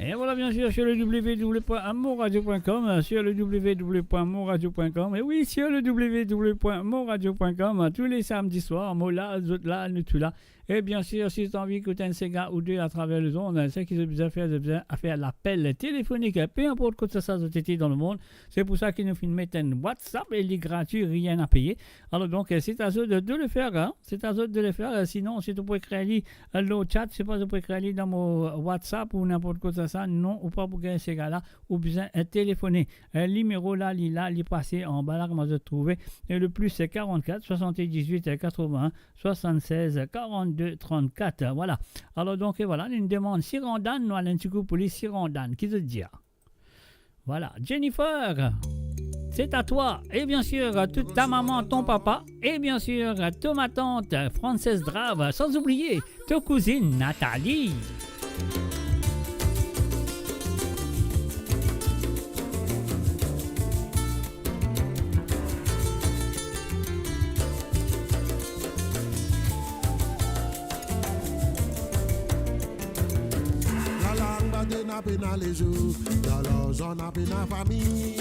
Et voilà, bien sûr, sur le www.monradio.com, sur le www.monradio.com, et oui, sur le www.monradio.com, tous les samedis soirs, Mola, Zotla, Nutula. Et bien sûr, si tu as envie d'écouter un Sega ou deux à travers le zone, c'est qu'ils ont besoin de faire l'appel téléphonique, peu importe quoi ça soit dans le monde. C'est pour ça qu'ils nous filment un WhatsApp, et il est gratuit, rien à payer. Alors donc, c'est à eux de le faire, hein? C'est à eux de le faire. Sinon, si tu peux créer le chat, je sais pas, tu peux créer dans mon WhatsApp ou n'importe quoi ça, non, ou pas pour gagner ces gars-là, ou besoin de téléphoner. Le numéro là, il est passé en bas là, comment je trouve. Et le plus, c'est 44 78 81 76 42 34. Voilà. Alors donc, voilà, une demande Sirandan, nous allons un petit coup pour les Sirandan. Qui te dit? Voilà. Jennifer, c'est à toi. Et bien sûr, toute ta maman, ton papa. Et bien sûr, toute ma tante, Frances Drave. Sans oublier, ta cousine, Nathalie. N'a pas dans les jours, dans l'argent n'a pas dans la famille.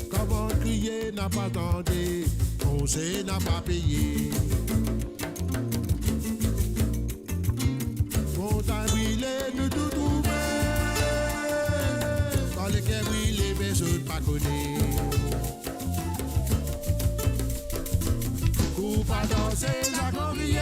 Comment crier n'a pas tenté, on sait n'a pas payé. Mon temps brûlé, nous tout trouver. Dans les quais brûlés, mais je ne pas connaître. Ou pas danser, ça crier.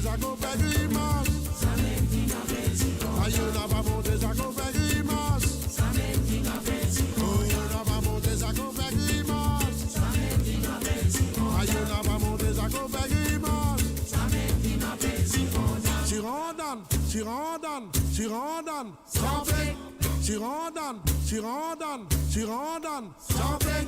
Ça go faire grimace. Ça même qui n'a fait si bon. Aïe, on n'a pas monté, ça go faire grimace. Ça même qui n'a fait si bon. Oh, on n'a pas monté, ça go faire grimace. Ça même qui n'a fait si bon. Aïe, on n'a pas monté, ça go faire grimace. Ça même qui n'a fait si bon. Sirandan, Sirandan, Sirandan, sans fait. Sirandan, Sirandan, Sirandan, sans fait.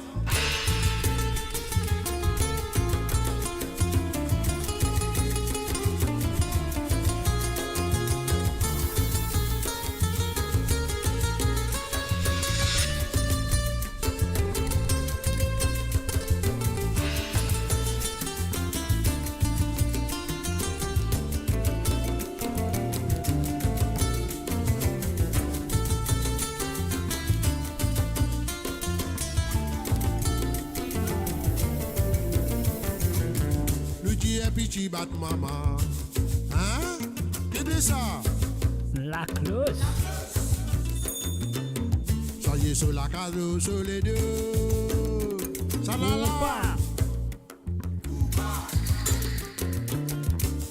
Pichi bat maman. Hein? Qu'est-ce ça? La cloche. Ça y est, sur la case, sur les deux. Ça la la.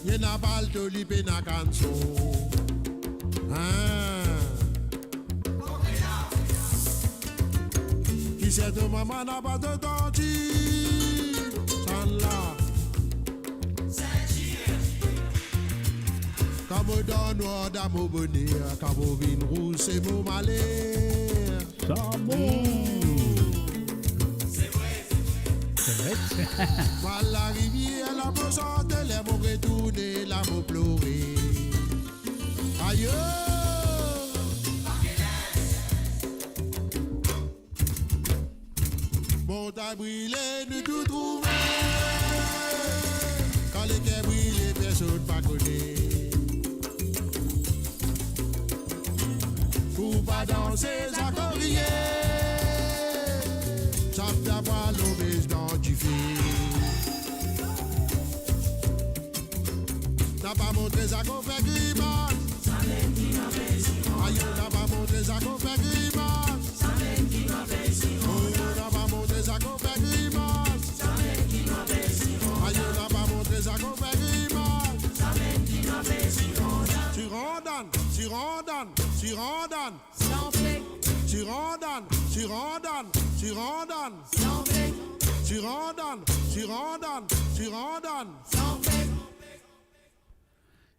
Y'en a pas le tolipé na canson. Hein? Qui sait de maman n'a pas de denti. Ça la. Comme dans noir d'amour bonheur, comme au vin rouge, c'est mon malheur. Ça bon. C'est vrai. Mal la rivière, la peau sorte, les mots retournés, la peau pleurer. Aïe! Bon, t'as brûlé, nous tout trouver. Quand les quais brûlent, personne pas connaît. Pour pas danser, ça corrier. Ça t'a pas l'obèse dans du fil. T'as pas montré ça qu'on fait grimace. Ça même qui n'a fait si bon. Aïe, t'as pas montré ça qu'on fait grimace. Ça même qui n'a fait si bon. Oh, t'as pas montré ça qu'on fait grimace. Ça même qui n'a fait si bon. Aïe, t'as pas montré ça qu'on fait grimace. Ça même qui n'a fait si bon. Sirandan, Sirandan, Sirandan, Sirandan, Sirandan, Sirandan, Sirandan, Sirandan, Sirandan,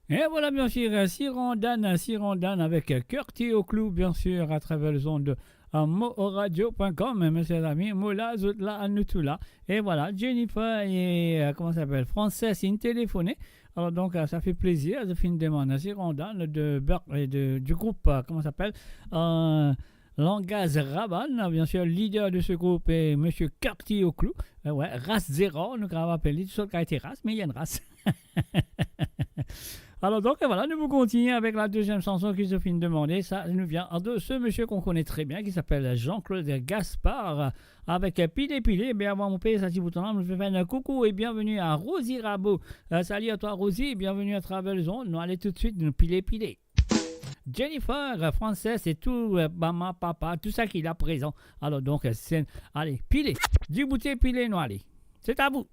Et voilà bien sûr Sirandan avec Curti au clou bien sûr à travers les ondes de moradio.com, mes chers amis, Mola, Zotla, Anutula. Et voilà, Jennifer et comment ça s'appelle, Frances, une téléphonée. Alors donc ça fait plaisir, ça fait une demande à Sirandan du groupe, comment ça s'appelle, Langaz Raban, bien sûr, leader de ce groupe est M. Curti au clou. Ouais, race zéro, nous avons appelé, tout ce qui a été race, mais il y a une race. Alors donc voilà, nous continuons avec la deuxième chanson qui se finit de demander. Ça nous vient de ce monsieur qu'on connaît très bien, qui s'appelle Jean-Claude Gaspard, avec Pilé Pilé. Et bien avant mon pays, ça dit bouton là, je vais faire un coucou et bienvenue à Rosie Rabot. Salut à toi Rosie, bienvenue à travers le zone. Nous allons tout de suite nous Pilé Pilé. Jennifer, française et tout, maman, papa, tout ça qui est là présent. Alors donc, c'est... Allez, Pilé, du bouté Pilé, nous allez. C'est à vous.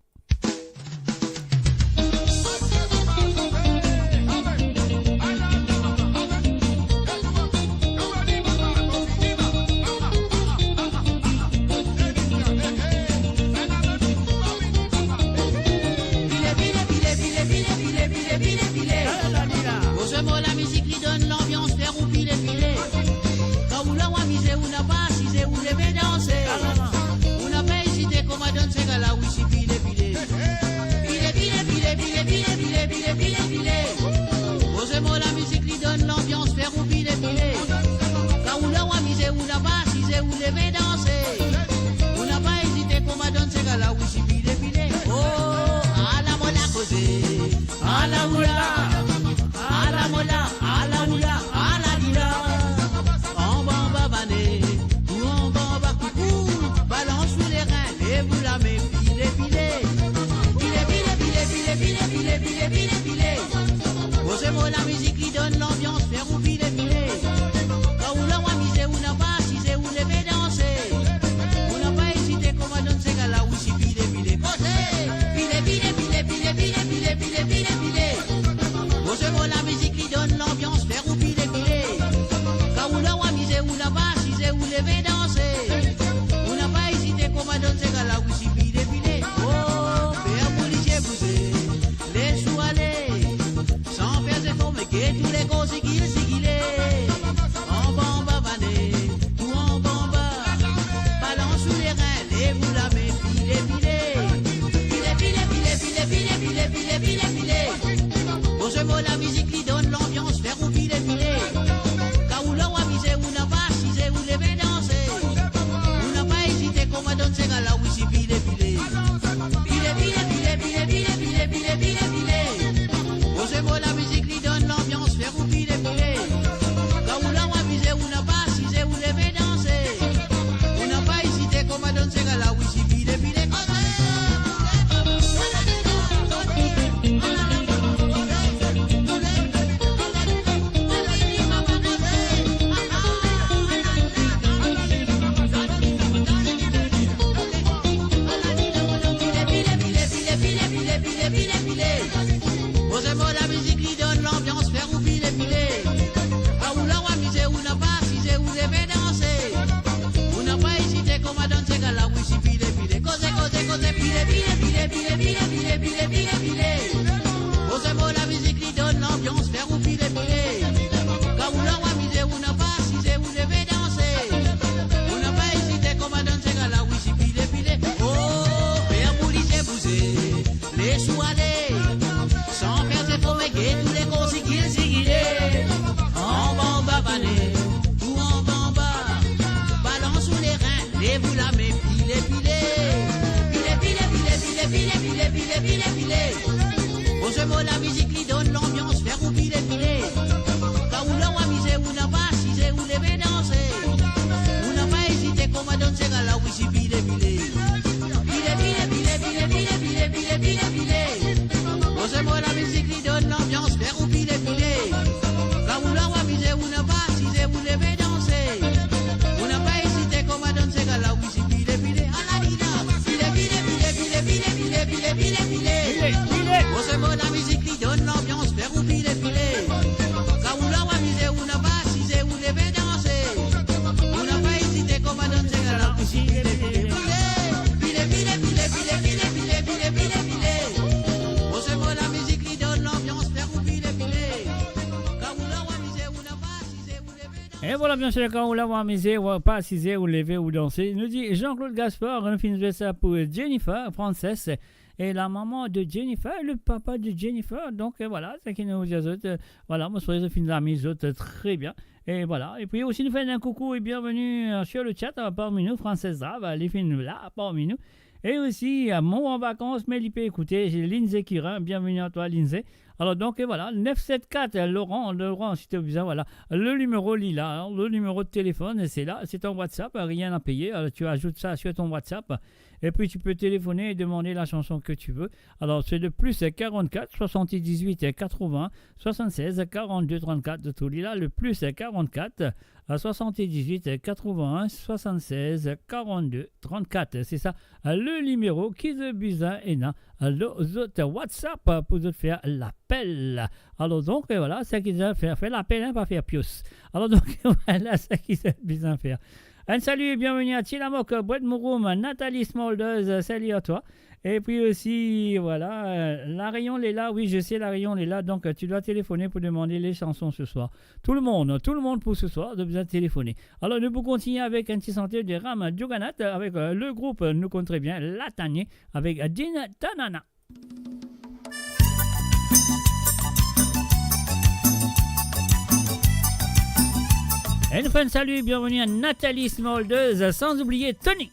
La musique lui donne l'ambiance, faire ou pile filer. Quand vous l'avez misé, vous n'avez pas assisé, vous devez danser. Vous n'avez pas hésité, comme à donner ces gars-là, oui, si pile pile. Pile, pile, pile, pile, pile, pile, pile, pile, pile. Posez-moi la musique lui donne l'ambiance, faire ou pile filer. Quand vous l'avez misé, vous n'avez pas assisé, vous devez danser. Vous n'avez pas hésité, comme à donner ces gars-là, oui, si pile pile. Oh, à la mola causée, à la mola. À la mola, à la moula, à la lila. En bamba bané, ou en bamba coucou. Balance sous les reins, et vous la met pile, pile. Pile, pile, pile, pile, pile, pile, pile, pile, pile. Posez-moi la musique qui donne l'ambiance, faire ou pile, pile. Quand vous l'avez misé, vous n'avez pas assisé, vous devez danser. Vous n'avez pas hésité, comme à donner ces gars-là, oui, si pile, pile. Posez, pile, pile, pile, pile, pile, pile, pile, pile, pile. Posez-moi la musique qui donne l'ambiance, faire ou pile pile. Quand vous l'avez misé, vous n'avez pas assisé, vous devez danser. Vous n'avez pas hésité, comme à donner ces gars-là, oui, si pile pile. Oh, père policier bousé, les sous aller, sans faire ses formes, que tous les gros s'y en bamba bané, ou en bamba, balance sous les reins, les vous la met pile pile. Pile, pile, pile, pile, pile, pile, pile, pile, pile. Posez-moi la musique qui donne l'ambiance, faire ou pile pile. Quand vous l'avez misé, vous n'avez pas assisé, vous devez danser. Vous n'avez pas hésité, comme à donner ces gars-là, oui, si pile pile. Pile, pile, pile, pile, pile, pile, pile, pile, pile. Posez-moi la musique qui donne l'ambiance, faire ou pile pile. Quand vous l'avez misé, vous n'avez pas assisé, vous devez danser. Vous n'avez pas hésité, comme à donner ces gars-là, oui, si pile pile. Posez-moi la musique qui donne l'ambiance, faire ou pile pile. Quand vous l'avez misé, vous n'avez pas assisé, vous devez danser. Vous n'avez pas hésité, comme à donner ces gars-là, oui, si pile pile. Causez, causez, causez, pile pile, pile, pile, pile, pile, pile, pile. Posez-moi la musique qui donne l'ambiance, faire ou pile pile. Quand vous l'avez misé, vous n'avez pas assisé, vous devez danser. Vous n'avez pas hésité, comme à donner ces gars-là, oui, si pile pile. Oh, père policier bousé, les sous aller. Sans faire ses faux mecs et tous les gros s'y en bamba bané, ou en bamba, balance sous les reins, les vous la met pile pile. Pile, pile, pile, pile, pile, pile, pile, pile, pile. Posez-moi la musique qui donne l'ambiance, faire ou pile pile. Quand vous l'avez misé, vous n'avez pas assisé, vous devez danser. Vous n'avez pas hésité, comme à donner ces gars-là, oui, si pile pile. Pile, pile, pile, pile, pile, pile, pile, pile, pile. Posez-moi la musique qui donne l'ambiance, faire ou pile pile. Quand vous l'avez misé, vous n'avez pas assisé, vous devez danser. Vous n'avez pas hésité, comme à donner ces gars-là, oui, si pile pile. À la lina, pile, pile, pile, pile, pile, pile, pile, pile. Posez-moi la musique qui donne l'ambiance, faire ou pile pile. Quand vous l'avez misé, vous n'avez pas assisé, vous devez danser. Vous n'avez pas hésité, comme à donner ces gars-là, oui, si pile pile. Pile, pile, pile, pile, pile, pile, pile, pile, pile. Posez-moi la musique qui donne l'ambiance, faire ou pile pile. Quand vous l'avez misé, vous n'avez pas assisé, vous devez. Et voilà, bien sûr, quand vous l'avez amusé, ou pas assisé, ou lever, ou danser, nous dit Jean-Claude Gaspard, on finit ça pour Jennifer, Frances et la maman de Jennifer, le papa de Jennifer. Donc voilà, c'est qui nous dit voilà, moi soyez fin de la mise très bien. Et voilà, et puis aussi nous faisons un coucou et bienvenue sur le chat parmi nous, Française Drave, les filles là parmi nous. Et aussi, mon en vacances, mais il peut écouter, j'ai Lindsay Kirin, bienvenue à toi Lindsay. Alors donc, et voilà, 974, Laurent, si tu as besoin, voilà, le numéro Lila, le numéro de téléphone, c'est là, c'est ton WhatsApp, rien à payer, alors, tu ajoutes ça sur ton WhatsApp, et puis tu peux téléphoner et demander la chanson que tu veux. Alors c'est le plus 44, 78, 80, 76, 42, 34 de tout Lila, le plus 44, 78, 81, 76, 42, 34. C'est ça, le numéro qui est besoin et là, le WhatsApp pour te faire l'appel. Alors donc, voilà, c'est qui doit faire l'appel, hein, pas faire pius. Alors donc, voilà, c'est qui doit besoin faire. Un salut et bienvenue à Tilamok, Brett Mouroum, Nathalie Smolders, salut à toi. Et puis aussi, voilà, la Rayon Léla, oui, je sais, la Rayon Léla, donc tu dois téléphoner pour demander les chansons ce soir. Tout le monde pour ce soir, de besoin de téléphoner. Alors, nous pouvons continuer avec un petit santé de Ram Djoganat, avec le groupe, nous compte très bien, La Tannée, avec Din Tanana. Et nous faisons un salut, bienvenue à Nathalie Smolders, sans oublier Tony.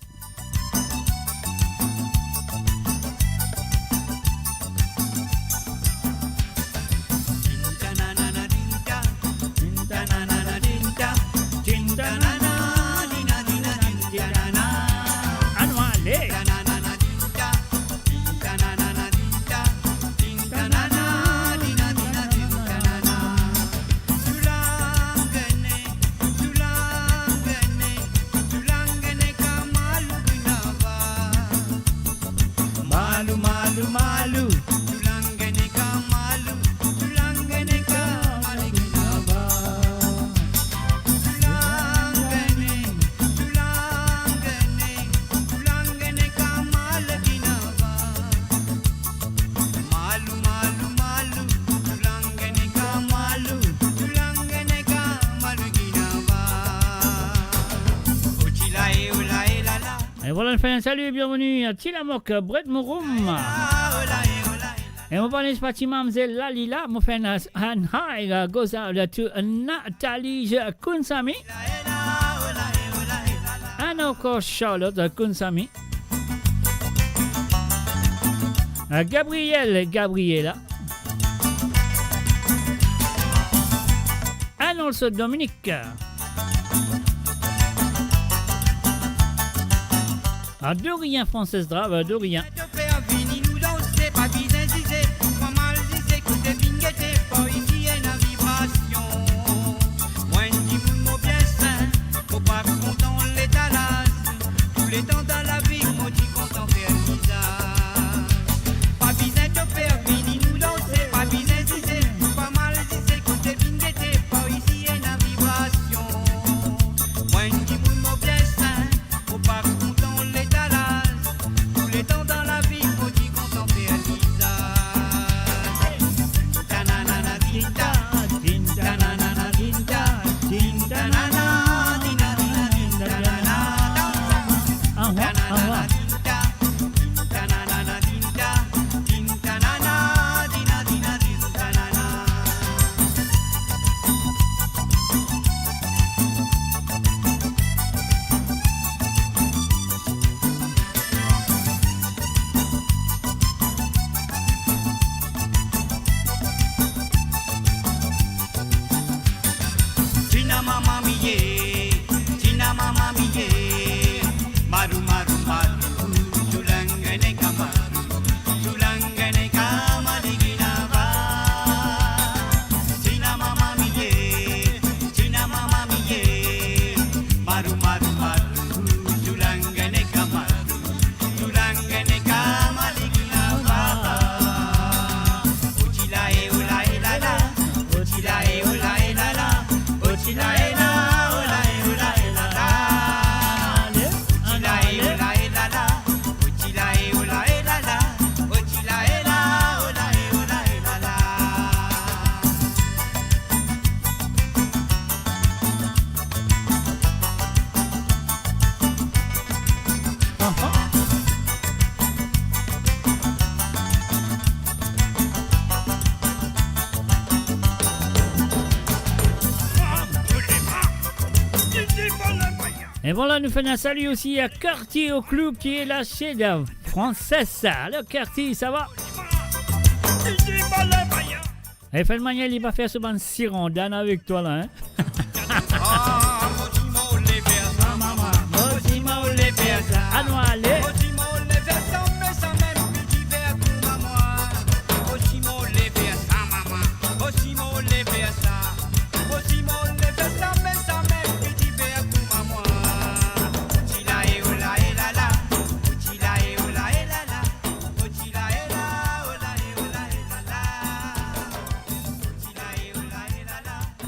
Salut et bienvenue à Tilamok, Brett Mouroum. Et on va aller partir Mamzelle Lalila, mon frère Han Hai goes out to Nathalie Kunsami. And of course Charlotte Kunsami. Gabriela. And also Dominique. De rien, Française Drave, de rien. Dans la Et voilà, nous faisons un salut aussi à Cartier au clou qui est là chez la Française. Alors Cartier, ça va? Et fait le manière, il va faire ce ban sirandane avec toi là, hein? Allons, allez.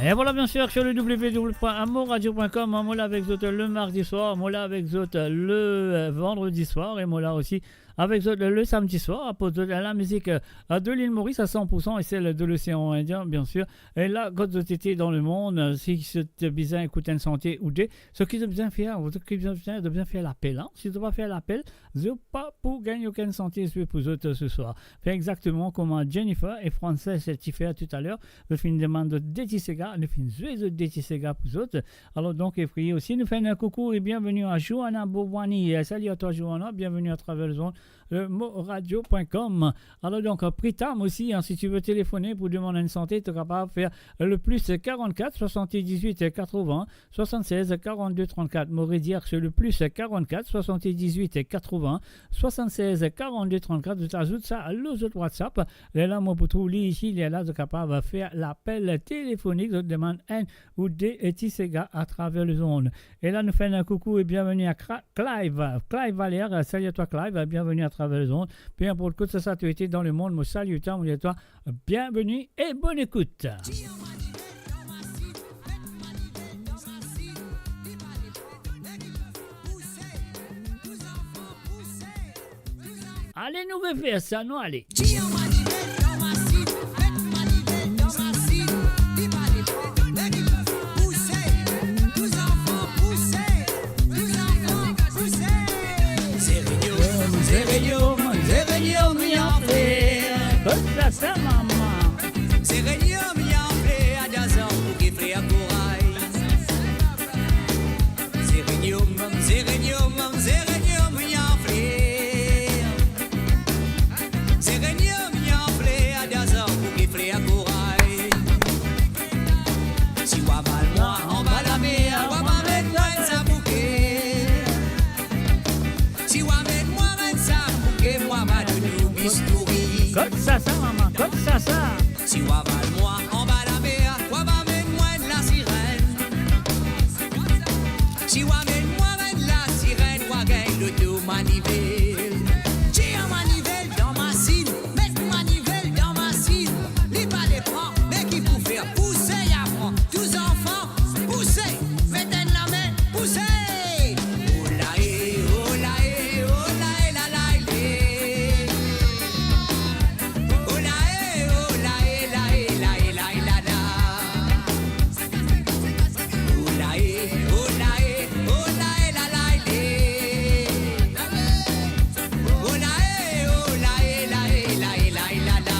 Et voilà, bien sûr, sur le www.amourradio.com, moi là avec vous le mardi soir, moi là avec vous le vendredi soir, et moi là aussi avec vous le samedi soir, à cause de la musique de l'île Maurice à 100% et celle de l'océan Indien, bien sûr. Et là, quand vous étiez dans le monde, si vous avez besoin d'écouter une santé ou des, ce qui est bien faire, vous avez besoin de bien faire l'appel. Hein? Si vous n'avez pas fait l'appel, vous n'avez pas pour gagner aucune santé pour vous autres ce soir. Fait exactement comme Jennifer et Frances qui fait tout à l'heure. Vous faites une demande de Détisséga, nous faites une Détisséga pour vous autres. Alors donc, effrayé aussi, nous faisons un coucou et bienvenue à Johanna Bobwani. Salut à toi, Johanna, bienvenue à travers le zone. Le motradio.com. Alors donc Pritam aussi, hein, si tu veux téléphoner pour demander une santé, tu es capable de faire le plus 44 78 80 76 42 34. M'aurait dire que c'est le plus 44 78 80 76 42 34. Tu ajoutes ça à l'autre WhatsApp. Et là, moi pour trouver ici, il est là, tu es capable de faire l'appel téléphonique. Je te demande un ou des Tisséga à travers le zone. Et là, nous faisons un coucou et bienvenue à Clive. Clive Valère, salut à toi Clive, bienvenue à travers les ondes. Peu importe que ça tu étais dans le monde, moi salut toi, bienvenue et bonne écoute. Allez, nous vais faire ça, nous allez. Zérenium, yamplé. Comme ça, maman. Zérenium, yamplé, à Dazan, pour qu'il flie à courail. Zérenium, yamplé. Zérenium, yamplé, à Dazan, pour qu'il flie à courail. Si wa mal moi, en bas la mer, wa ma mettre moi, ça bouquet. Si wa mettre moi, ça bouquet, moi, ma de nous, bistouri. Comme ça, maman, comme ça. Si wa mal moi, en bas la mer, wa ma mettre moi, la sirène. Si wa mettre moi, la sirène, wa gagne le tout manivelle. J'ai un manivelle dans ma cine, mettre manivelle dans ma cine. Les pas les prend, mais qui pour faire pousser, y'a moi. Tous enfants, pousser, mettez la main, pousser. Oh là, oh là, oh là, la la, oh là, oh là, la la, la la la. Oh là, oh là, oh là, la la, oh là, oh là, la la, la la.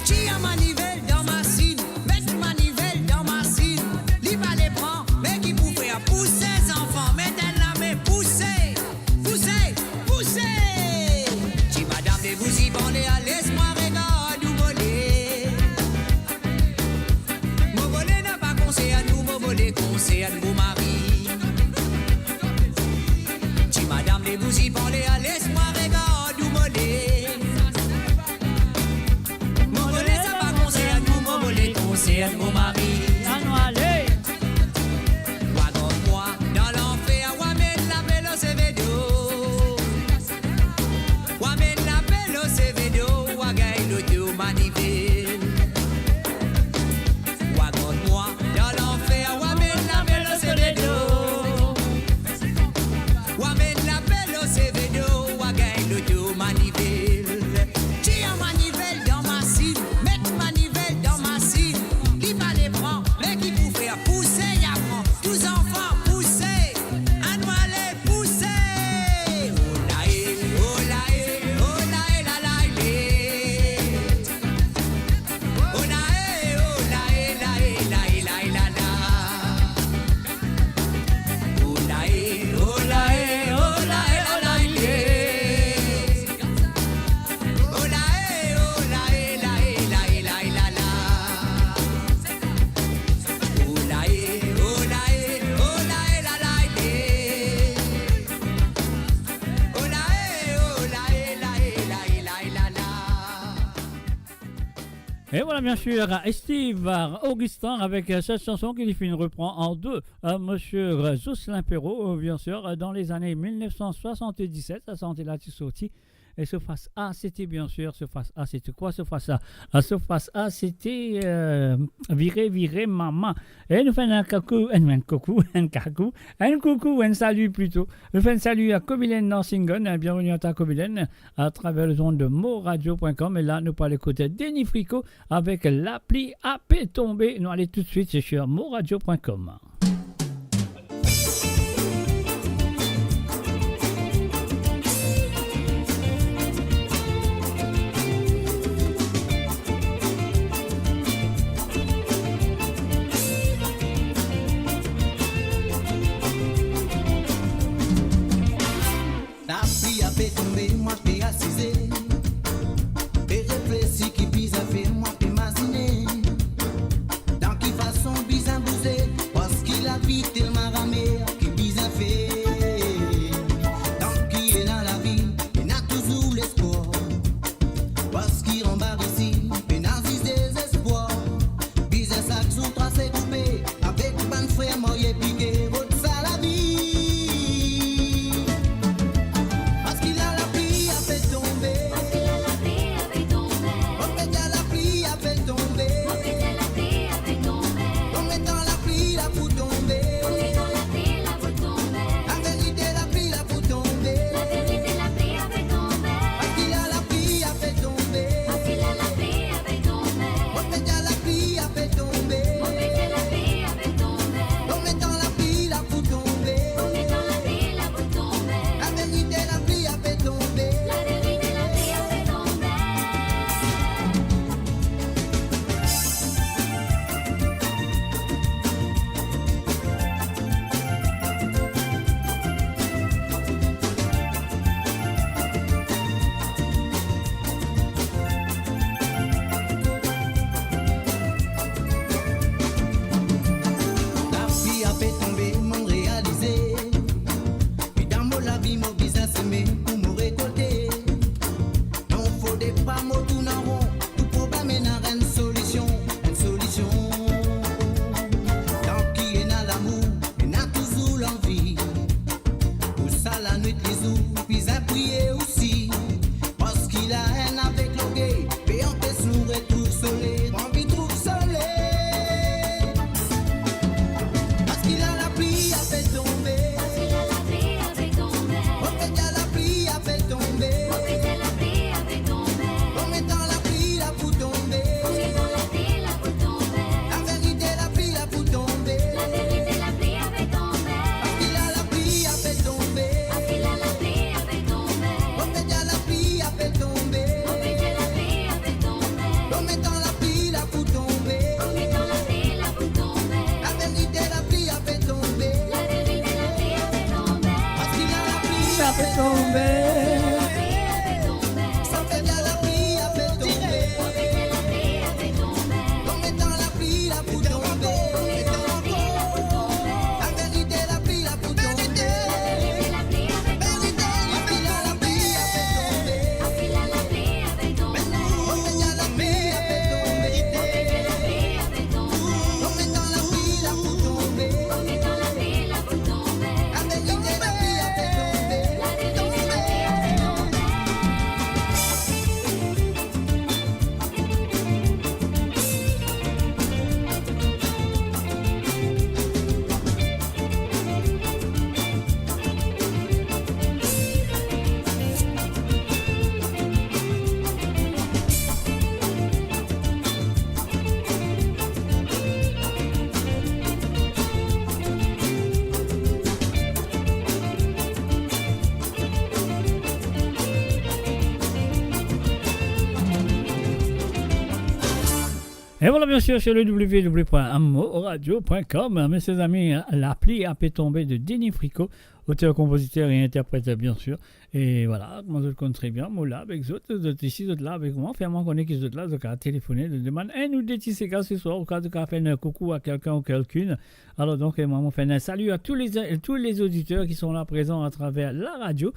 J'ai un manivelle dans ma cine, mettre manivelle dans ma cine. Li pas les prend, mais qui pour faire pousser les enfants, mettez la main, pousser, pousser, pousser. Si madame de vous y bandez, laisse-moi regarder nous voler. Mon voler n'a pas conseil à nous, mon voler conseil à nous mari. Si madame de vous y bandez, laisse-moi regarder nous voler. Mon volet, ça pas conseil à nous, mon volet, conseil à mon mari. Allez. Moi, dans l'enfer, Wamen la pelle au Cévedo. Wamen la pelle au Cévedo, Wagaï le tout manivelle. Wagon-moi, dans l'enfer, Wamen la pelle au Cévedo. Wamen la pelle au Cévedo. Et voilà bien sûr Steve Augustin avec cette chanson qu'il reprend en deux. Monsieur Jocelyn Perrault, bien sûr, dans les années 1977, ça sentait là tu sorti. Et ce face A, c'était bien sûr, ce face A, c'était quoi ce face A? Ce face A, c'était virer maman. Et nous faisons un coucou, un salut plutôt. Nous faisons un salut à Kobilen Nansingon, bienvenue à ta Kobilen, à travers le ondes de moradio.com. Et là, nous parlons écouter Denis Fricot avec l'appli AP tombé. Nous allons tout de suite sur moradio.com. La pluie a fait tomber, moi je t'ai assisé. Et réfléchi qui bise a fait, moi je t'ai imaginé. Dans qui façon bise a bousé, parce qu'il a vite tellement ramé, qui bise a fait. Tant qu'il est dans la vie, il a toujours l'espoir. Parce qu'il rembarre ici, il n'a pas désespoir. Bise a sac sous tracé coupé, avec ban frère moi y piqué, votre ça la vie. Et voilà bien sûr sur le www.amoradio.com, mes chers amis, l'appli AP tombé de Denis Fricot auteur, compositeur et interprète, bien sûr. Et voilà, moi je le connais très bien. Moi là, avec eux autres, ici, d'autres là, avec moi. Enfin, moi, je connais qu'ils autres là, donc à téléphoner, de demander, nous détissez ce soir, au cas de faire un coucou à quelqu'un ou quelqu'une. Alors, donc, moi, on fait un salut à tous les auditeurs qui sont là présents à travers la radio.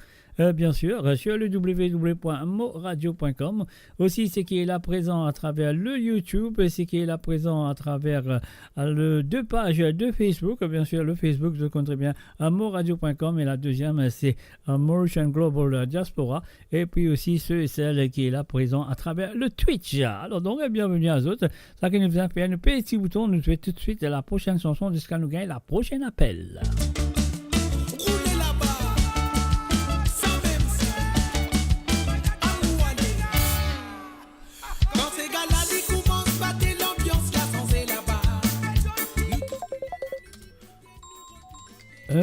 Bien sûr, sur le www.moradio.com. Aussi, c'est qui est là présent à travers le YouTube, c'est qui est là présent à travers les 2 pages de Facebook. Bien sûr, le Facebook, je compte très bien, moradio.com, et la deuxième, c'est Mauritian Global Diaspora. Et puis aussi, ceux et celles qui est là présent à travers le Twitch. Alors, donc, bienvenue à eux. Ça qui nous vient faire un petit bouton, nous fait tout de suite la prochaine chanson jusqu'à nous gagner la prochaine appel.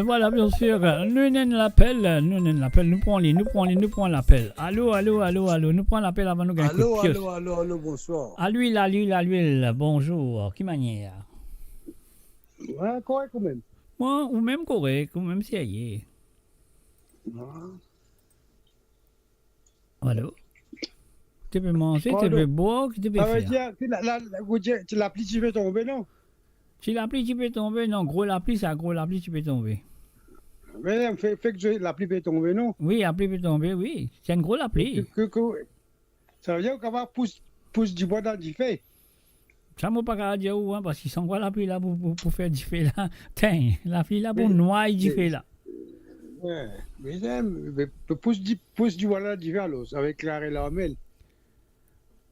Voilà, bien sûr, nous l'appel, nous prenons l'appel. Allô, nous prenons l'appel avant nous gagner. Allô, bonsoir. À l'huile, bonjour, qui manière? Ouais, correct quand même. Moi, ou même correct, ou même sérieux. Allô? Tu peux manger, tu peux boire, tu peux faire. Ça veut dire que l'appli, tu peux tomber, non? Si l'appli, tu peux tomber, non, gros l'appli, c'est un gros l'appli, tu peux tomber. Mais fait que l'appli peut tomber, non? Oui, l'appli peut tomber, oui. C'est un gros l'appli. Ça veut dire qu'on va pousser du bois dans du fait. Ça ne m'a pas dire où, hein, parce qu'ils sont quoi l'appli là pour faire du fait là. Tiens, l'appli là pour noyer du fait là. Ouais, mais pousse du bois dans du fait alors, avec Clarel Armel.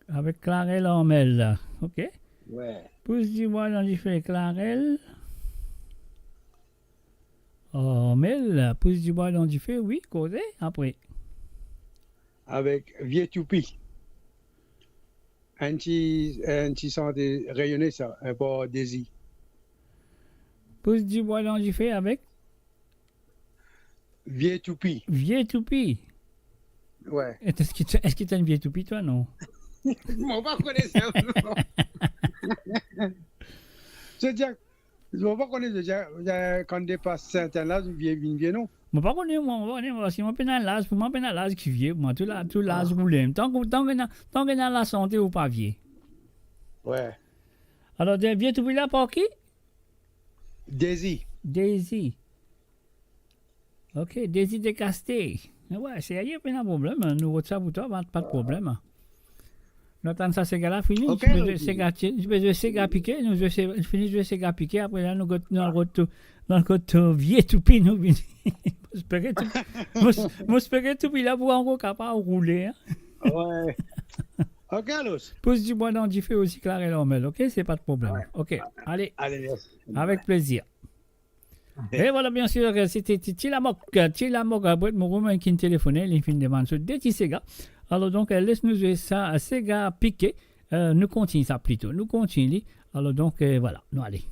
Avec Clarel Armel, là, ok? Ouais. Pousse du bois dans du fait Clarel. Armel, pousse du bois dans du fait, oui, causé, après. Avec Vieux Toupi. Un petit sent rayonner ça, un peu désir. Pousse du bois dans du fait avec Vieux Toupi. Vieux Toupi. Ouais. Est-ce que tu as une vieille toupie, toi, non? Moi, pas connaître ça. C'est-à-dire, je ne pas connaître quand on dépasse certains âges, vieux non? Je ne pas connaître, si je peux dans l'âge, pour moi, dans l'âge qui vient, moi, tout l'âge roulé. Tant que dans la santé ou pas vieux. Ouais. Alors, vieux toupie là, par qui? Daisy. Ok, Daisy de Casté. Ouais, c'est rien, pas de problème. Nous, ça, pas de problème. Nous attendons ça, ces gars-là, fini. Ok. Je vais Sega piquer. Nous, je vais Sega piquer. Après, là, nous, dans le côté vieux toupie, nous, j'espère tout là pour encore capable de rouler. Hein? Ouais. Ok, alors. Pousse du bois dans du feu aussi, Claire et l'Ormel. Ok, c'est pas de problème. Ouais. Ok, allez. Merci. Avec plaisir. Et voilà, bien sûr, c'était Tilamok, mon romain qui me téléphonait, il finit de demander sur des petits Sega. Alors donc, laisse-nous jouer ça, Sega piqué. Nous continuons ça plutôt. Nous continuons. Alors donc, voilà, nous allez.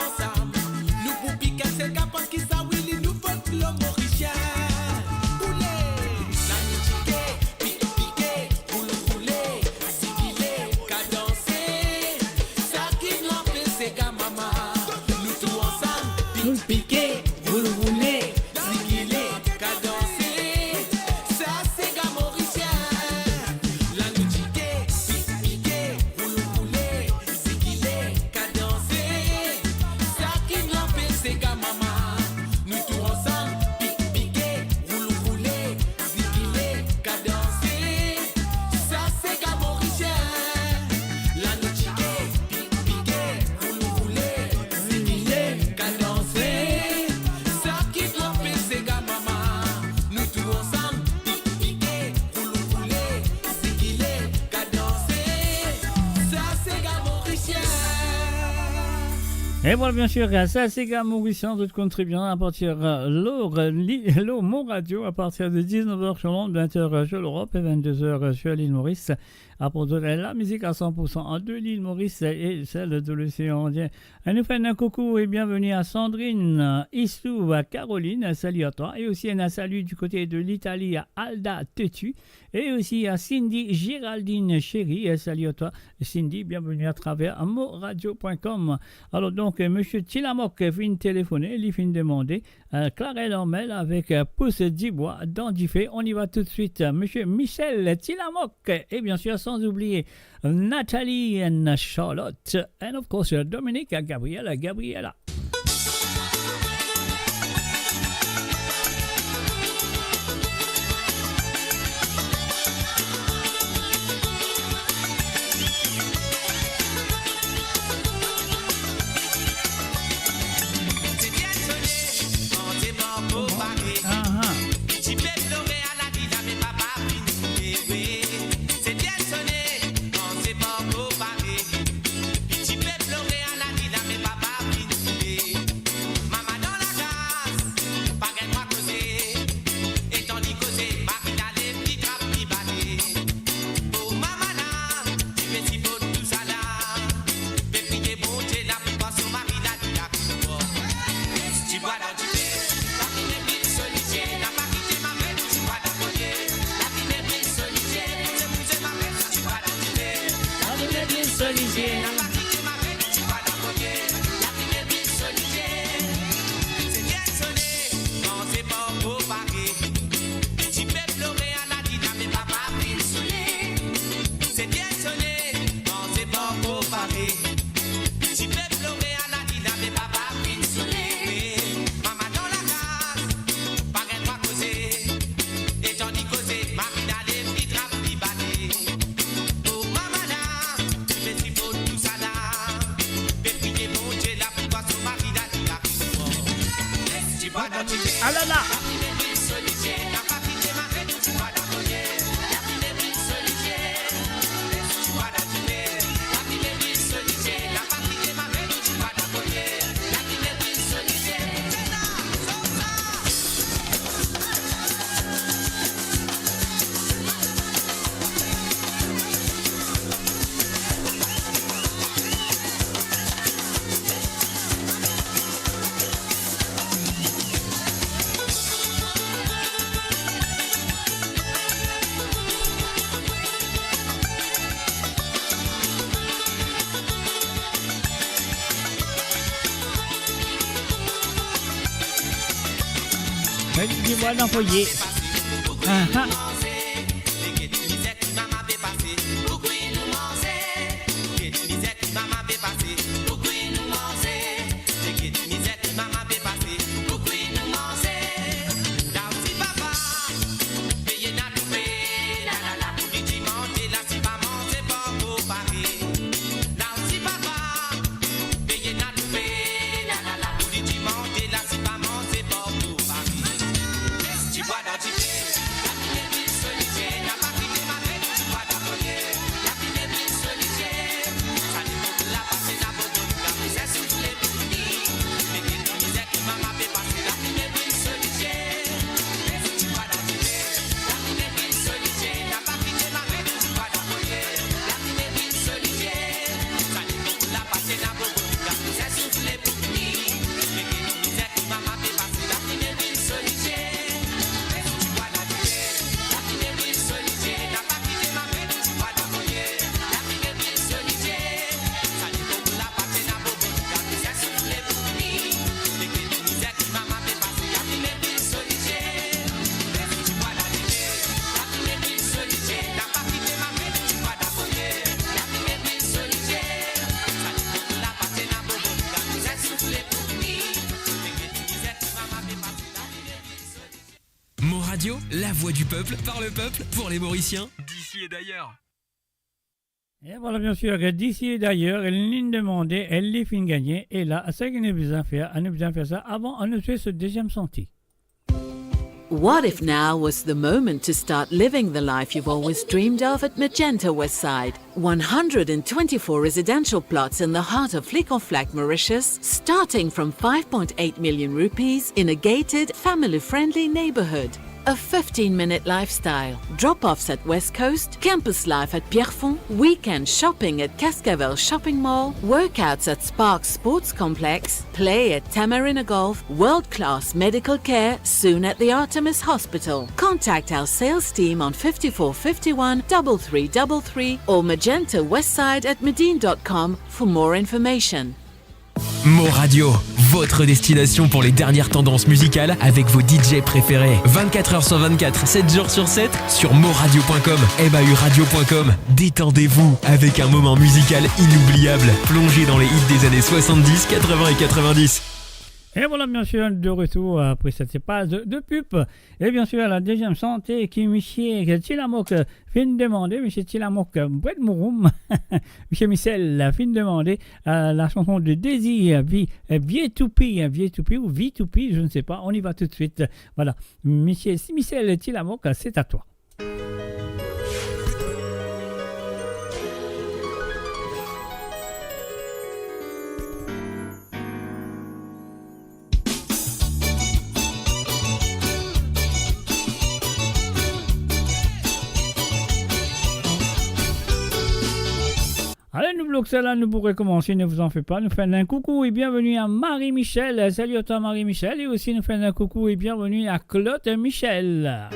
ensemble. Nous pour piquer ces gars parce qu'ils savent Willy nous faut l'homme mauricien. Rouler, la musique, piquer, rouler, sigiler, cadencer. Ça qui nous fait ces gars maman. Nous tous ensemble, piquer, rouler, sigiler, cadencer. Ça c'est gars mauricien. La musique, piquer, rouler, sigiler, cadencer. Ça qui nous fait ces gars maman. Nous tous ensemble, piquer, rouler, sigiler, cadencer. Ça c'est gars mauricien. La musique, piquer, rouler, sigiler, cadencer. Ça qui nous fait ces gars maman. Nous tous ensemble, piquer, rouler, sigiler, cadencer. Ça c'est gars mauricien. Et voilà, bien sûr, ça c'est Gars Mauricien, tout contribuant à partir l'eau Mon Radio, à partir de 19h sur l'onde, 20h sur l'Europe et 22h sur l'île Maurice. À propos de la musique à 100% de l'île Maurice et celle de l'océan Indien. Elle nous fait un coucou et bienvenue à Sandrine, Issou, à Caroline, salut à toi. Et aussi un salut du côté de l'Italie à Alda Tetu. Et aussi à Cindy Géraldine Chéri, salut à toi. Cindy, bienvenue à travers moradio.com. Alors donc, monsieur Tilamok vient téléphoner, il vient demander Clarel Ormel avec Pouce Dibois dans du fait. On y va tout de suite. Monsieur Michel Tilamok et bien sûr sans oublier Nathalie and Charlotte and of course Dominique Gabriella. Dis-moi l'envoyer. Radio, la voix du peuple, par le peuple, pour les Mauriciens, d'ici et d'ailleurs. Et voilà, bien sûr, que d'ici et d'ailleurs, elle ligne demandée, elle les fin gagner. Et là, ce qu'on a besoin de faire, on a besoin de faire ça avant on ne fait ce deuxième senti. What if now was the moment to start living the life you've always dreamed of at Magenta Westside? 124 residential plots in the heart of Flic-en-Flac, Mauritius, starting from 5.8 million rupees in a gated, family-friendly neighborhood. A 15-minute lifestyle, drop-offs at West Coast, campus life at Pierrefonds, weekend shopping at Cascavel Shopping Mall, workouts at Sparks Sports Complex, play at Tamarina Golf, world-class medical care soon at the Artemis Hospital. Contact our sales team on 5451 3333 or magentawestside@medine.com for more information. Mo Radio, votre destination pour les dernières tendances musicales avec vos DJ préférés. 24h sur 24, 7 jours sur 7 sur moradio.com, mahuradio.com. Détendez-vous avec un moment musical inoubliable. Plongez dans les hits des années 70, 80 et 90. Et voilà, bien sûr, de retour après cette phase de pub. Et bien sûr, la deuxième santé qui M. Tilamok fin demander, M. Tilamok, près de Mouroum, M. Michel fin demander la chanson de Désir, Vietoupi ou Vitoupi, je ne sais pas, on y va tout de suite. Voilà, Michel Tilamok, c'est à toi. Allez, nous bloquons ça là, nous pourrons commencer, ne vous en faites pas. Nous faisons un coucou et bienvenue à Marie-Michel. Salut à toi Marie-Michel. Et aussi nous faisons un coucou et bienvenue à Claude Michel.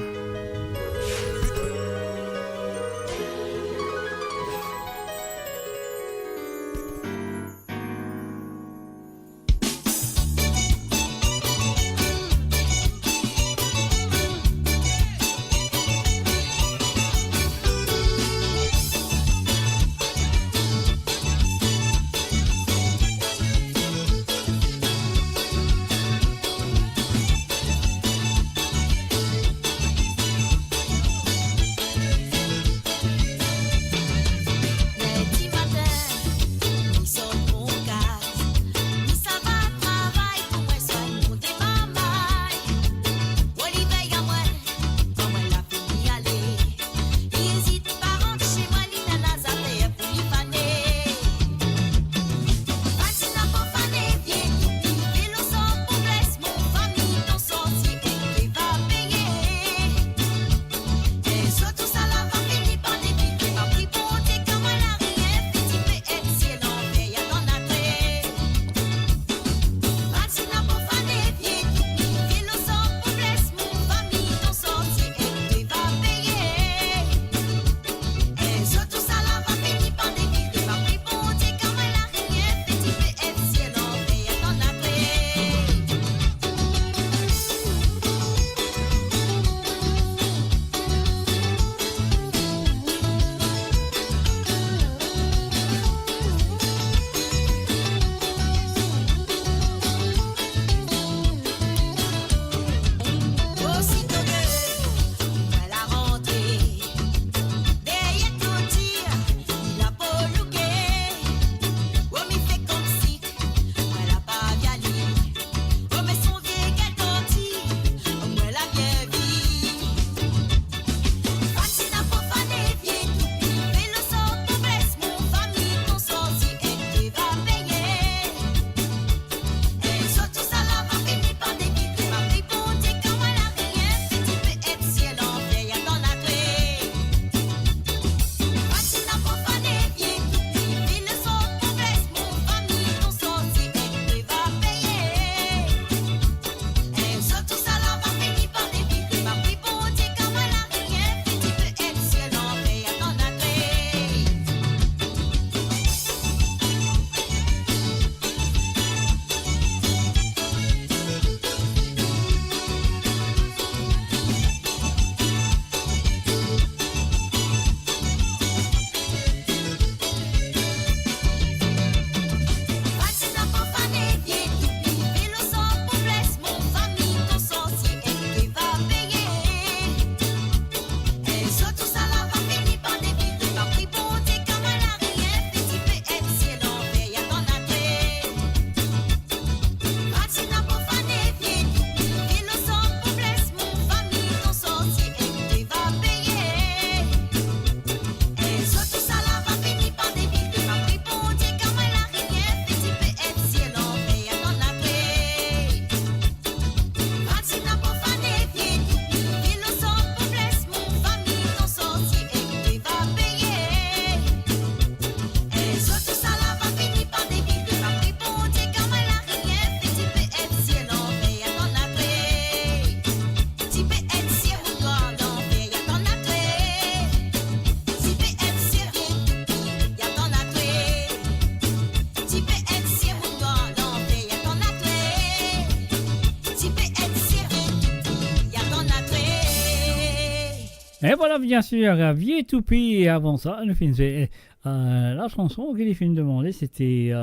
Et voilà, bien sûr, Vieux Toupie. Et avant ça, nous finissons. La chanson qu'il finit de demander, c'était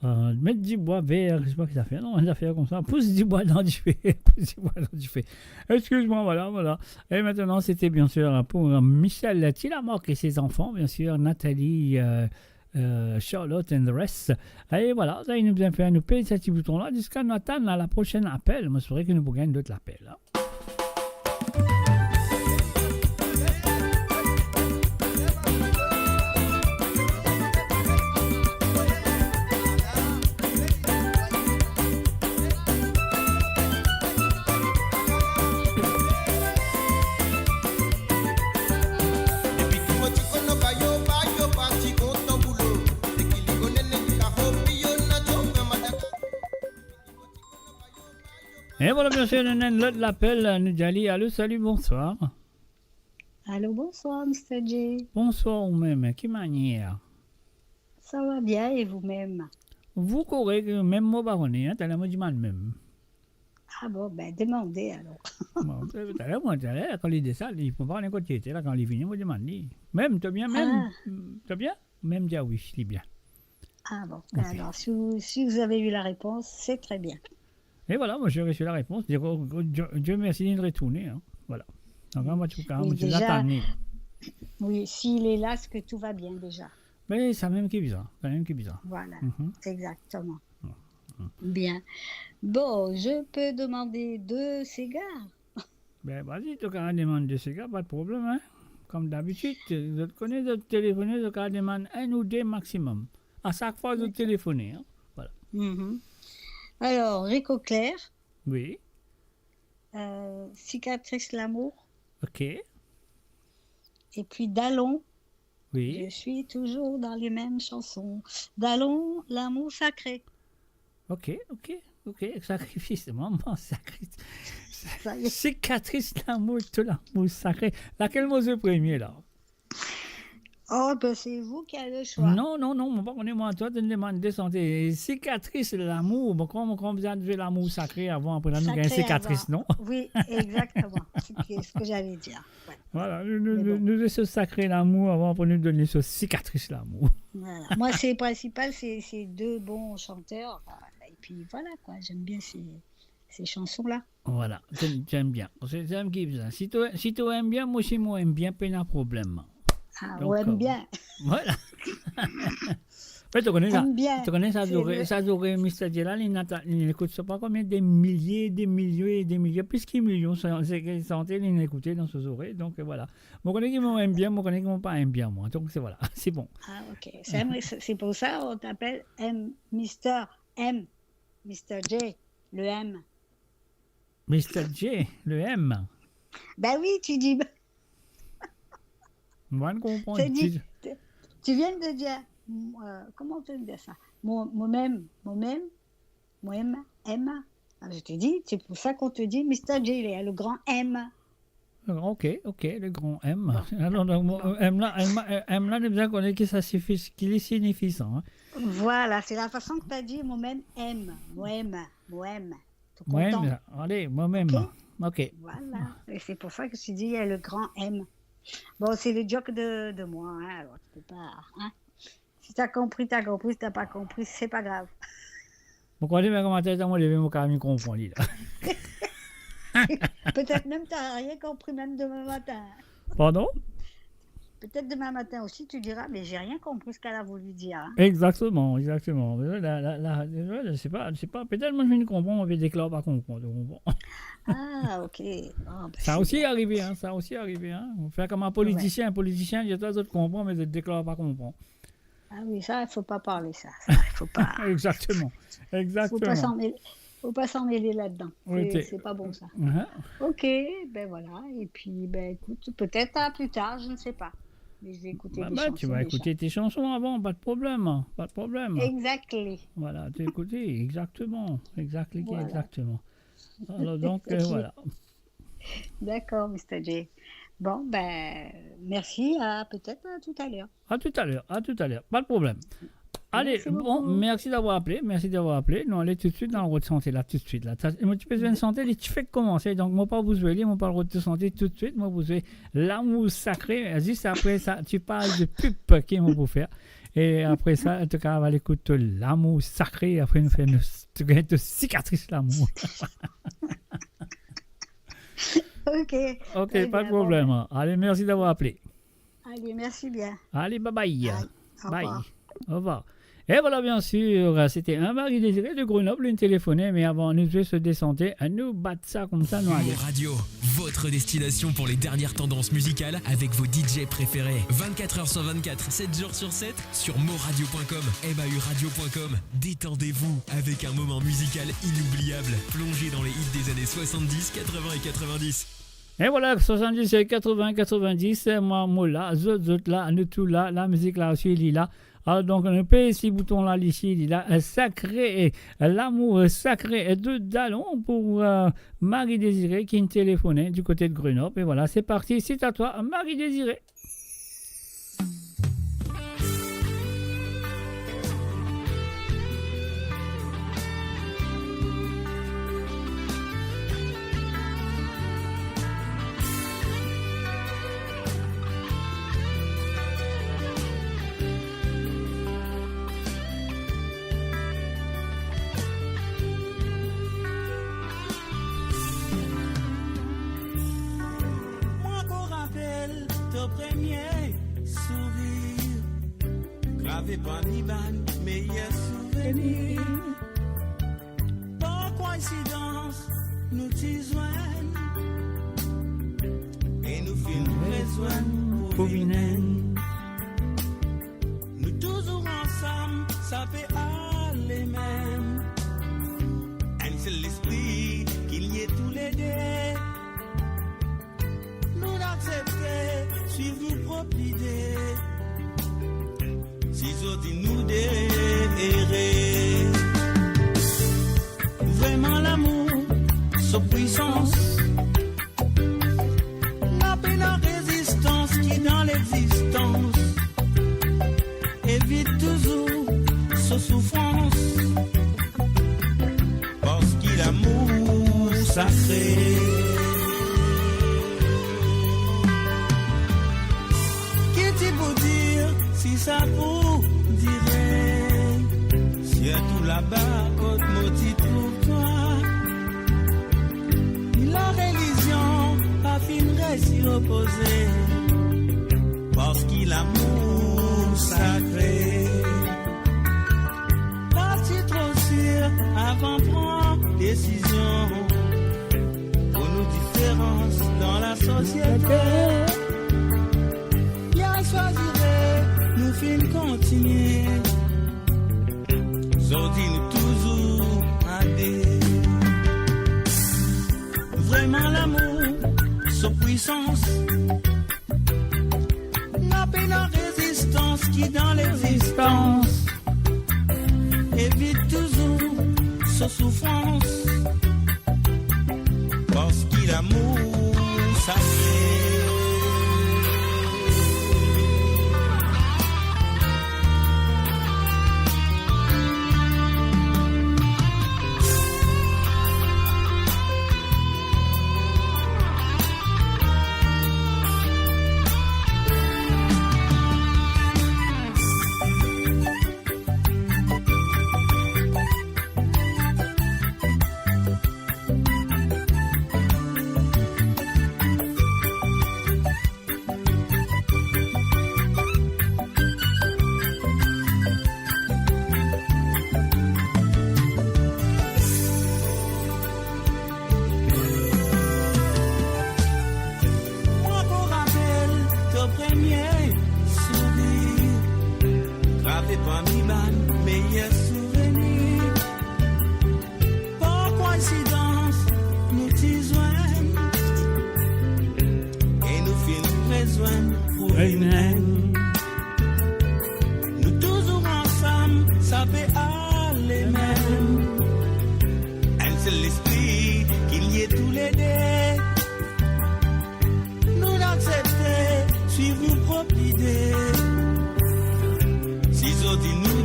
mettre du bois vers, je sais pas ce que ça fait, non, une affaire comme ça, pousse du bois dans du feu, pousse du bois dans du feu. Excuse-moi, voilà. Et maintenant, c'était bien sûr pour Michel Tillamook et ses enfants, bien sûr, Nathalie, Charlotte and the rest. Et voilà, ça, il nous a fait nous payer ce petit bouton-là jusqu'à nous attendre à la prochaine appel. Moi, c'est vrai que nous pourrons gagner d'autres appels. Hein. Et voilà, bien sûr, l'autre l'appel, nous dit allô, salut, bonsoir. Allô, bonsoir, Mr. J. Bonsoir, vous-même, qui manière? Ça va bien, et vous-même? Vous courez, même moi, baronné, hein, t'as l'air du mal même. Ah bon, ben, demandez alors. Bon, t'as l'air, quand il dit ça, il faut pas n'importe qui était là, quand il finit, moi, demande. Même, t'as bien, même, t'as bien? Même, dire oui, je dis bien. Ah bon, ben okay. Alors, si vous avez eu la réponse, c'est très bien. Et voilà, moi j'ai reçu la réponse. Dieu merci de retourner. Hein. Voilà. Donc, moi, tout cas, oui, déjà, oui, s'il est là, c'est que tout va bien déjà. Mais c'est même qui est bizarre. Voilà, exactement. Bien. Bon, je peux demander 2 cigares. Ben, vas-y, tu as demandé 2 cigares, pas de problème. Hein. Comme d'habitude, je te connais de téléphoner, je te demande 1 ou 2 maximum. À chaque fois, de téléphoner. Hein. Voilà. Alors, Rico Clair. Oui. Cicatrice l'amour. Ok. Et puis Dallon. Oui. Je suis toujours dans les mêmes chansons. Dallon, l'amour sacré. Ok. Sacrifice, maman, sacrifice. Cicatrice l'amour, tout l'amour sacré. Laquelle mot est premier là? Oh, ben c'est vous qui avez le choix. Non, moi, toi, tu me demandes de santé. Cicatrice, l'amour, comme vous avez l'amour sacré avant, après, nous avons cicatrice, non? Oui, exactement. C'est ce que j'allais dire. Ouais. Voilà, nous avons sacré l'amour avant, après, nous donner ce cicatrice, l'amour. Voilà. Moi, c'est principal, c'est 2 bons chanteurs. Et puis voilà, quoi, j'aime bien ces chansons-là. Voilà, j'aime bien. J'aime bien. Si tu aimes bien, moi aussi, moi, j'aime bien, pas de problème. Ah, on aime bien. Voilà. Mais tu connais ça, Zoré, Mr. Djelal, il n'écoute pas combien des milliers, plus qu'il millions, c'est santé, il n'écoutait dans ce Zoré, donc voilà. Moi, je connais qui m'aime bien, moi, je connais qui m'aime pas aime bien, moi, donc c'est voilà, c'est bon. Ah, ok. C'est pour ça qu'on t'appelle Mr. J, le M. Mr. J, le M. Ben oui, tu dis... Moi, je comprends. Tu viens de dire, comment tu veux dire ça? Moi-même, M. Alors, je te dis, c'est pour ça qu'on te dit Mr. J, il y a le grand M. Ok, le grand M. Alors, M là, nous avons connaître qu'il est signifiant. Hein. Voilà, c'est la façon que tu as dit, moi-même, M. Moi-même. Allez, moi-même. Ok. Voilà, et c'est pour ça que je dis, il y a le grand M. Bon, c'est le joke de moi, hein, alors tu peux pas... Hein? Si t'as compris, si t'as pas compris, c'est pas grave. Pourquoi les commentaires, moi, je vais me confondre, là. Peut-être même t'as rien compris, même demain matin. Pardon? Peut-être demain matin aussi, tu diras, mais j'ai rien compris ce qu'elle a voulu dire. Hein? Exactement. Je sais pas, peut-être moi, je ne comprends, on va déclarer pas comprendre. Ah, ok. Oh, ça a aussi arrivé, hein. On fait comme un politicien. Ouais. Un politicien, il y a toi, tu comprends, mais tu ne déclares pas comprendre. Ah oui, ça, il ne faut pas parler, ça. Il faut pas... Exactement. Il ne faut pas s'en mêler là-dedans. C'est pas bon, ça. Ok, ben voilà. Et puis, ben écoute, peut-être plus tard, je ne sais pas. Mais je vais écouter des chansons. Tu vas écouter tes chansons avant, pas de problème. Exactement. Voilà, tu écoutes, exactement. Exactement. Alors donc, voilà. D'accord, Mr. J. Bon, ben, merci, peut-être à tout à l'heure. À tout à l'heure, pas de problème. Allez, merci d'avoir appelé. Nous allons tout de suite dans le route de santé, là, tout de suite. Là. Moi, tu peux besoin de santé, tu fais commencer. Donc, moi, pas vous jouer, moi, pas le route de santé tout de suite. Moi, vous jouez l'amour sacré. Juste après ça, tu parles de pub qui m'a pour faire. Et après ça, en tout cas, on va l'écouter l'amour sacré. Après, nous faisons une cicatrice l'amour. Ok, pas de problème. Bon. Allez, merci d'avoir appelé. Allez, merci bien. Allez, bye. Bye. Au revoir. Et voilà, bien sûr, c'était un Marie Désiré de Grenoble, une téléphonée, mais avant, nous devons se descendre, nous battre ça comme ça, nous allons. Radio, votre destination pour les dernières tendances musicales avec vos DJ préférés. 24h sur 24, 7 jours sur 7, sur moradio.com, mauradio.com. Détendez-vous avec un moment musical inoubliable, plongé dans les hits des années 70, 80 et 90. Et voilà, 70 et 80, 90, moi là, zot là, nous tout là, la musique là aussi, il est là. Alors donc, on paye ces boutons-là, ici, il est là, sacré, l'amour sacré de Dallon pour Marie Désiré qui me téléphonait du côté de Grenoble. Et voilà, c'est parti, c'est à toi, Marie Désiré. Gravé par Liban, meilleur souvenir. Par coïncidence, nous t'y joignent. Et nous filons besoin pour venir. Nous toujours ensemble, ça fait aller même. Un seul esprit, qu'il y ait tous les deux. Nous accepter, suivre nos propres idées. Si autres nous déhérer, vraiment l'amour, sa puissance, la peine en résistance qui dans l'existence, évite toujours sa souffrance, parce qu'il a l'amour sacré. Qu'est-il pour dire si ça vous tout là-bas, côté motif pour toi. La religion a fini s'y opposer, parce qu'il a l'amour sacré. Parti trop sûr avant prendre décision pour nos différences dans la société. Bien choisirait, nous fin continuer. Nous toujours adé. Vraiment l'amour, sa puissance, la peine en résistance qui dans l'existence évite toujours sa souffrance, parce qu'il a l'amour sacré. Nous toujours ensemble, ça fait aller même. Un seul esprit, qu'il y ait tous les deux. Nous accepter, suivre nos propres idées. Si autres nous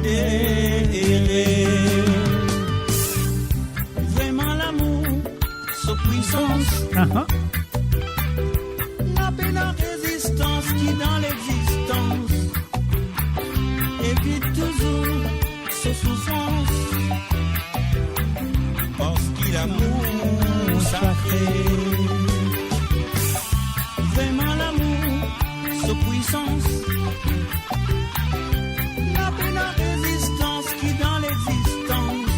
Vraiment l'amour, sa puissance. La paix, la résistance qui dans l'existence évite toujours sa souffrance. Parce qu'il a l'amour sacré. Vraiment l'amour, sa puissance. La paix, la résistance qui dans l'existence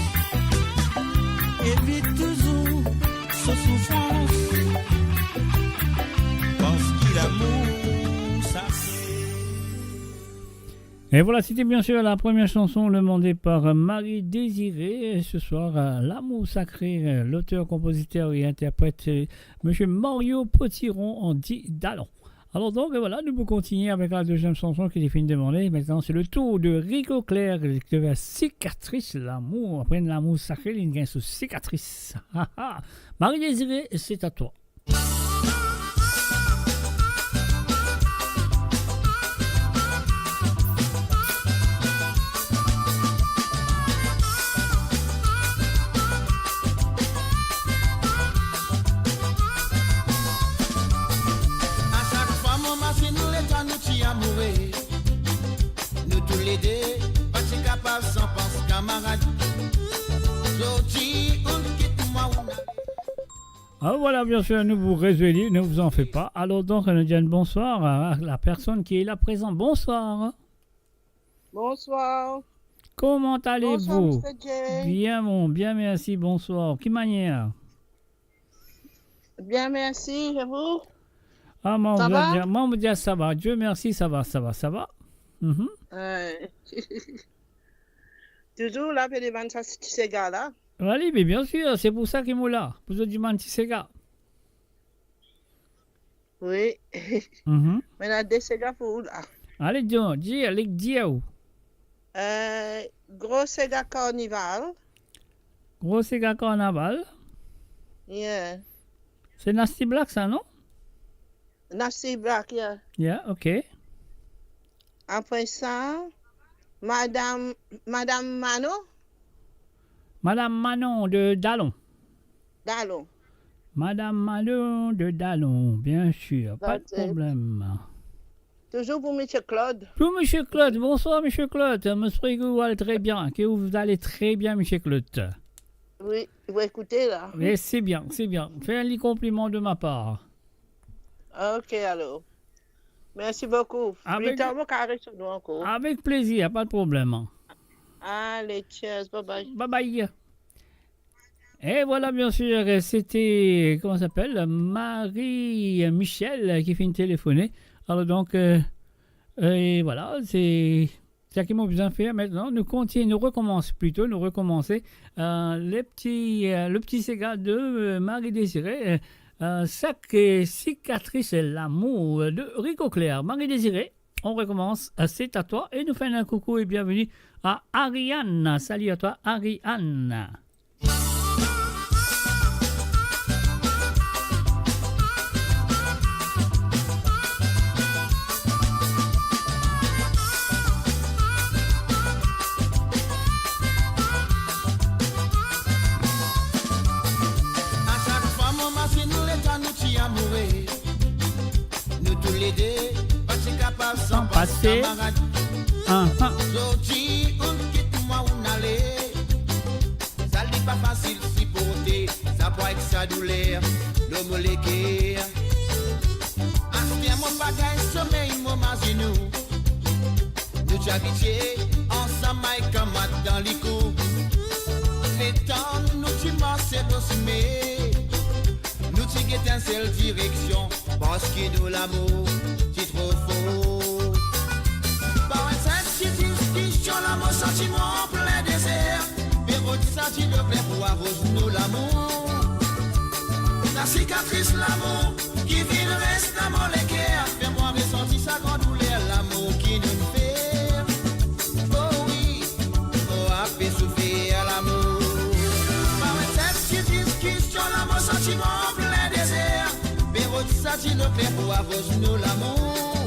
évite toujours sa souffrance. Parce qu'il a l'amour sacré. Et voilà, c'était bien sûr la première chanson demandée par Marie Désirée. Et ce soir, L'amour sacré, l'auteur, compositeur et interprète, M. Mario Potiron en dit Dallon. Alors donc, voilà, nous pouvons continuer avec la deuxième chanson qui est fini de demander. Maintenant, c'est le tour de Rico Clair, qui va cicatrice, l'amour. Après l'amour sacré, il gagne sous cicatrice. Marie Désirée, c'est à toi. Nous tous les deux, pas si capables sans pense camarade. Alors voilà, bien sûr, nous vous réjouissons, ne vous en faites pas. Alors donc, nous disons bonsoir à la personne qui est là présente. Bonsoir. Bonsoir. Comment allez-vous? Bonsoir, Mr. J. Bien, merci, bonsoir. Qui manière? Bien, merci, et vous? Ah, Ça va? moi, on me dit ça va. Dieu merci, ça va. Mhm. Toujours là, pour les vendre ça, ces gars-là. Oui, mais bien sûr, c'est pour ça qu'ils m'ont là. Pour vous demander ces gars. Oui. Mhm. Maintenant, des Sega pour où là? Allez, dis où? Gros Sega Carnival. Gros Sega Carnaval. Yeah. C'est Nasty Black, ça, non? Nasty Black, yeah. Yeah, ok. Après ça, Madame Mano. Madame Manon de Dallon. Dallon. Madame Manon de Dallon, bien sûr, pas de That's it. problème. Toujours pour M. Claude. Pour M. Claude, bonsoir M. Claude. Monsieur que vous allez très bien, que vous allez très bien M. Claude. Oui, vous écoutez là. Oui, c'est bien. Fais un compliment de ma part. Ok, alors. Merci beaucoup. Avec- Plus tard, moi, carré sur nous encore. Avec plaisir, pas de problème. Allez, cheers, bye bye. Bye bye. Et voilà, bien sûr, c'était, comment ça s'appelle, Marie-Michel qui finit de téléphoner. Alors donc, et voilà, c'est ça qui m'a besoin de faire maintenant. Nous recommencer le petit Sega de Marie Désirée, Sac et cicatrice et l'amour de Rico Clair. Marie Désirée, on recommence, c'est à toi et nous faisons un coucou et bienvenue à Ariane. Salut à toi, Ariane. À chaque fois, mon machine, nous les temps, nous t'y amoureux. Nous tous les deux, pas si capables sans passer. camarade. Aujourd'hui, on quitte moi, on allait. Ça n'est pas facile supporter, ça peut être sa douleur, l'homme légué. Aspire mon bagage, sommeil, mon machine, nous t'habitués, ensemble, et camarades dans les coups. Les temps, nous t'y marchons mais nous t'y guettons une seule direction, parce que nous l'amour, c'est trop faux. Par une cette discussion, l'amour sentiment en plein désert, mais votre sentiment plein pour arroser nous l'amour. La cicatrice, l'amour, qui vient reste dans mon équerre, fais-moi ressentir sa grande douleur, l'amour qui nous fait. Oh oui, oh, a fait souffrir l'amour. Par une cette discussion, l'amour sentiment en plein désert, mais votre sentiment plein pour arroser nous l'amour.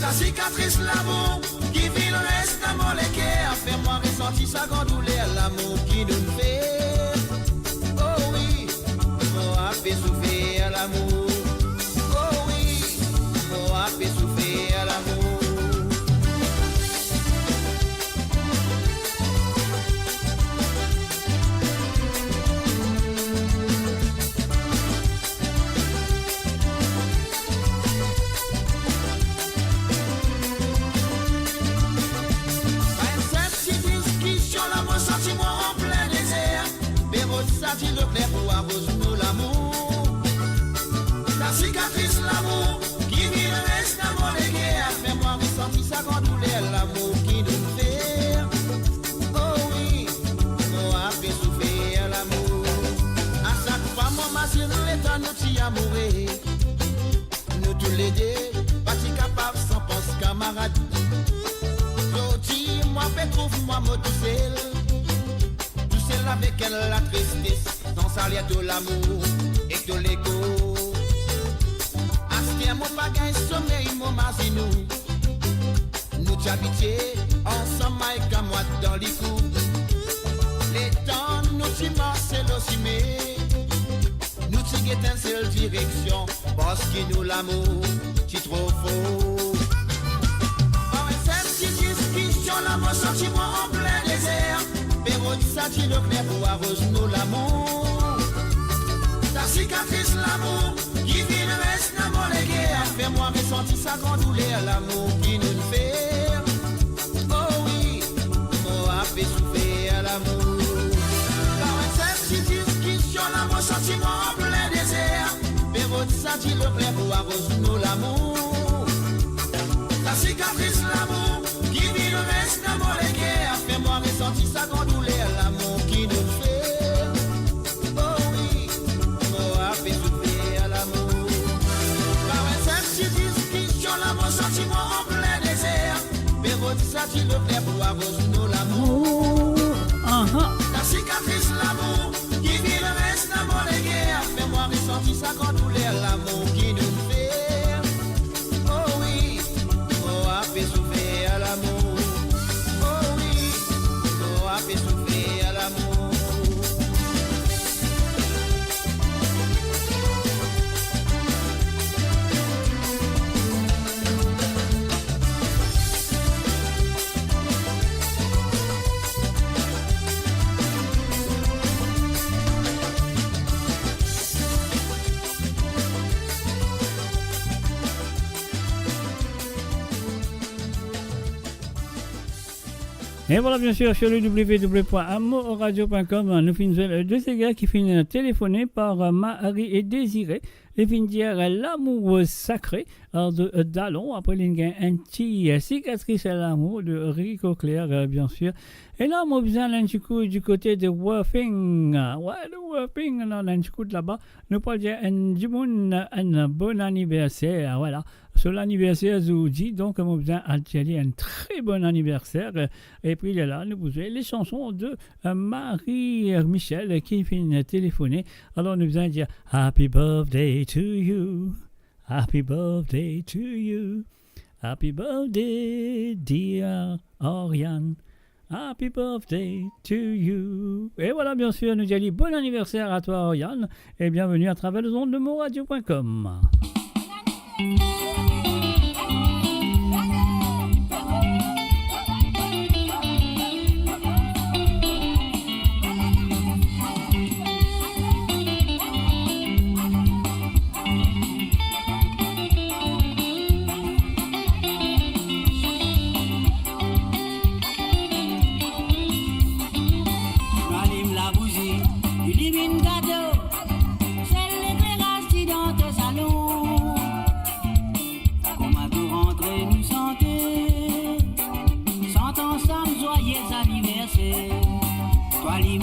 La Ta cicatrice l'amour qui vit le reste dans mon équerre. Fais-moi ressentir sa grande douleur, l'amour qui nous fait. Oh oui, moi fait souffrir l'amour. Oh oui, moi fait souffrir l'amour. Dit le clair pour arrose-nous l'amour. Ta cicatrice l'amour qui vit le reste dans mon équerre. Fais-moi ressentir sa grande douleur, l'amour qui nous fait. Oh oui, moi fait souffrir l'amour. À chaque fois mon machine l'état nous t'y amouré. Nous tous les deux, pas si capables sans pense camarade. Jodi, moi fait trouve-moi moi tout seul. Avec elle la tristesse, dans sa liette de l'amour et de l'ego. Astien mon bagage sommeil, mon masinou. Nous t'habitiez ensemble avec un mois dans les coups. Les temps nous t'y marcent aussi, mais nous t'y guettons seule direction. Parce que nous l'amour, t'y trop faux. Oh, cette petite question, l'amour sentiment en plein désert. Ça dit le clair pour arrose-nous l'amour. Ta cicatrice l'amour qui vit le reste dans mon équerre. Fais-moi ressentir sa grande douleur, l'amour qui nous fait. Oh oui, moi fait souffrir l'amour. Car cette petite discussion, l'amour sentiment en plein désert. Ça dit le clair pour arrose-nous l'amour. Ta cicatrice l'amour qui vit le reste dans mon équerre. Fais-moi ressentir sa grande douleur. Ça dit le clair pour arrose-nous l'amour. Ta cicatrice l'amour qui vit le reste dans mon équerre. Fais-moi ressentir sa grande douleur, l'amour qui nous fait. Oh oui, moi fait souffrir l'amour. Oh oui, moi fait souffrir l'amour. Et voilà, bien sûr, sur le www.amoradio.com, nous finissons deux gars qui finissent téléphoner par Marie et Désiré. Les finissent dire l'amour sacré de Dallon. Après, il y a un petit cicatrice à l'amour de Rico Claire, bien sûr. Et là, moi, besoin d'un petit coup du côté de Worthing. Ouais, de Worthing, là, un petit coup de là-bas. Nous parlons un bon anniversaire. Voilà. Sur l'anniversaire Zoudi, donc on besoin d'attirer un très bon anniversaire. Et puis là, nous vous avez les chansons de Marie-Michel qui finit téléphoner. Alors nous besoin de dire Happy birthday to you, Happy birthday to you, Happy birthday dear Oriane, Happy birthday to you. Et voilà, bien sûr, nous disons bon anniversaire à toi Oriane et bienvenue à travers les ondes de moradio.com.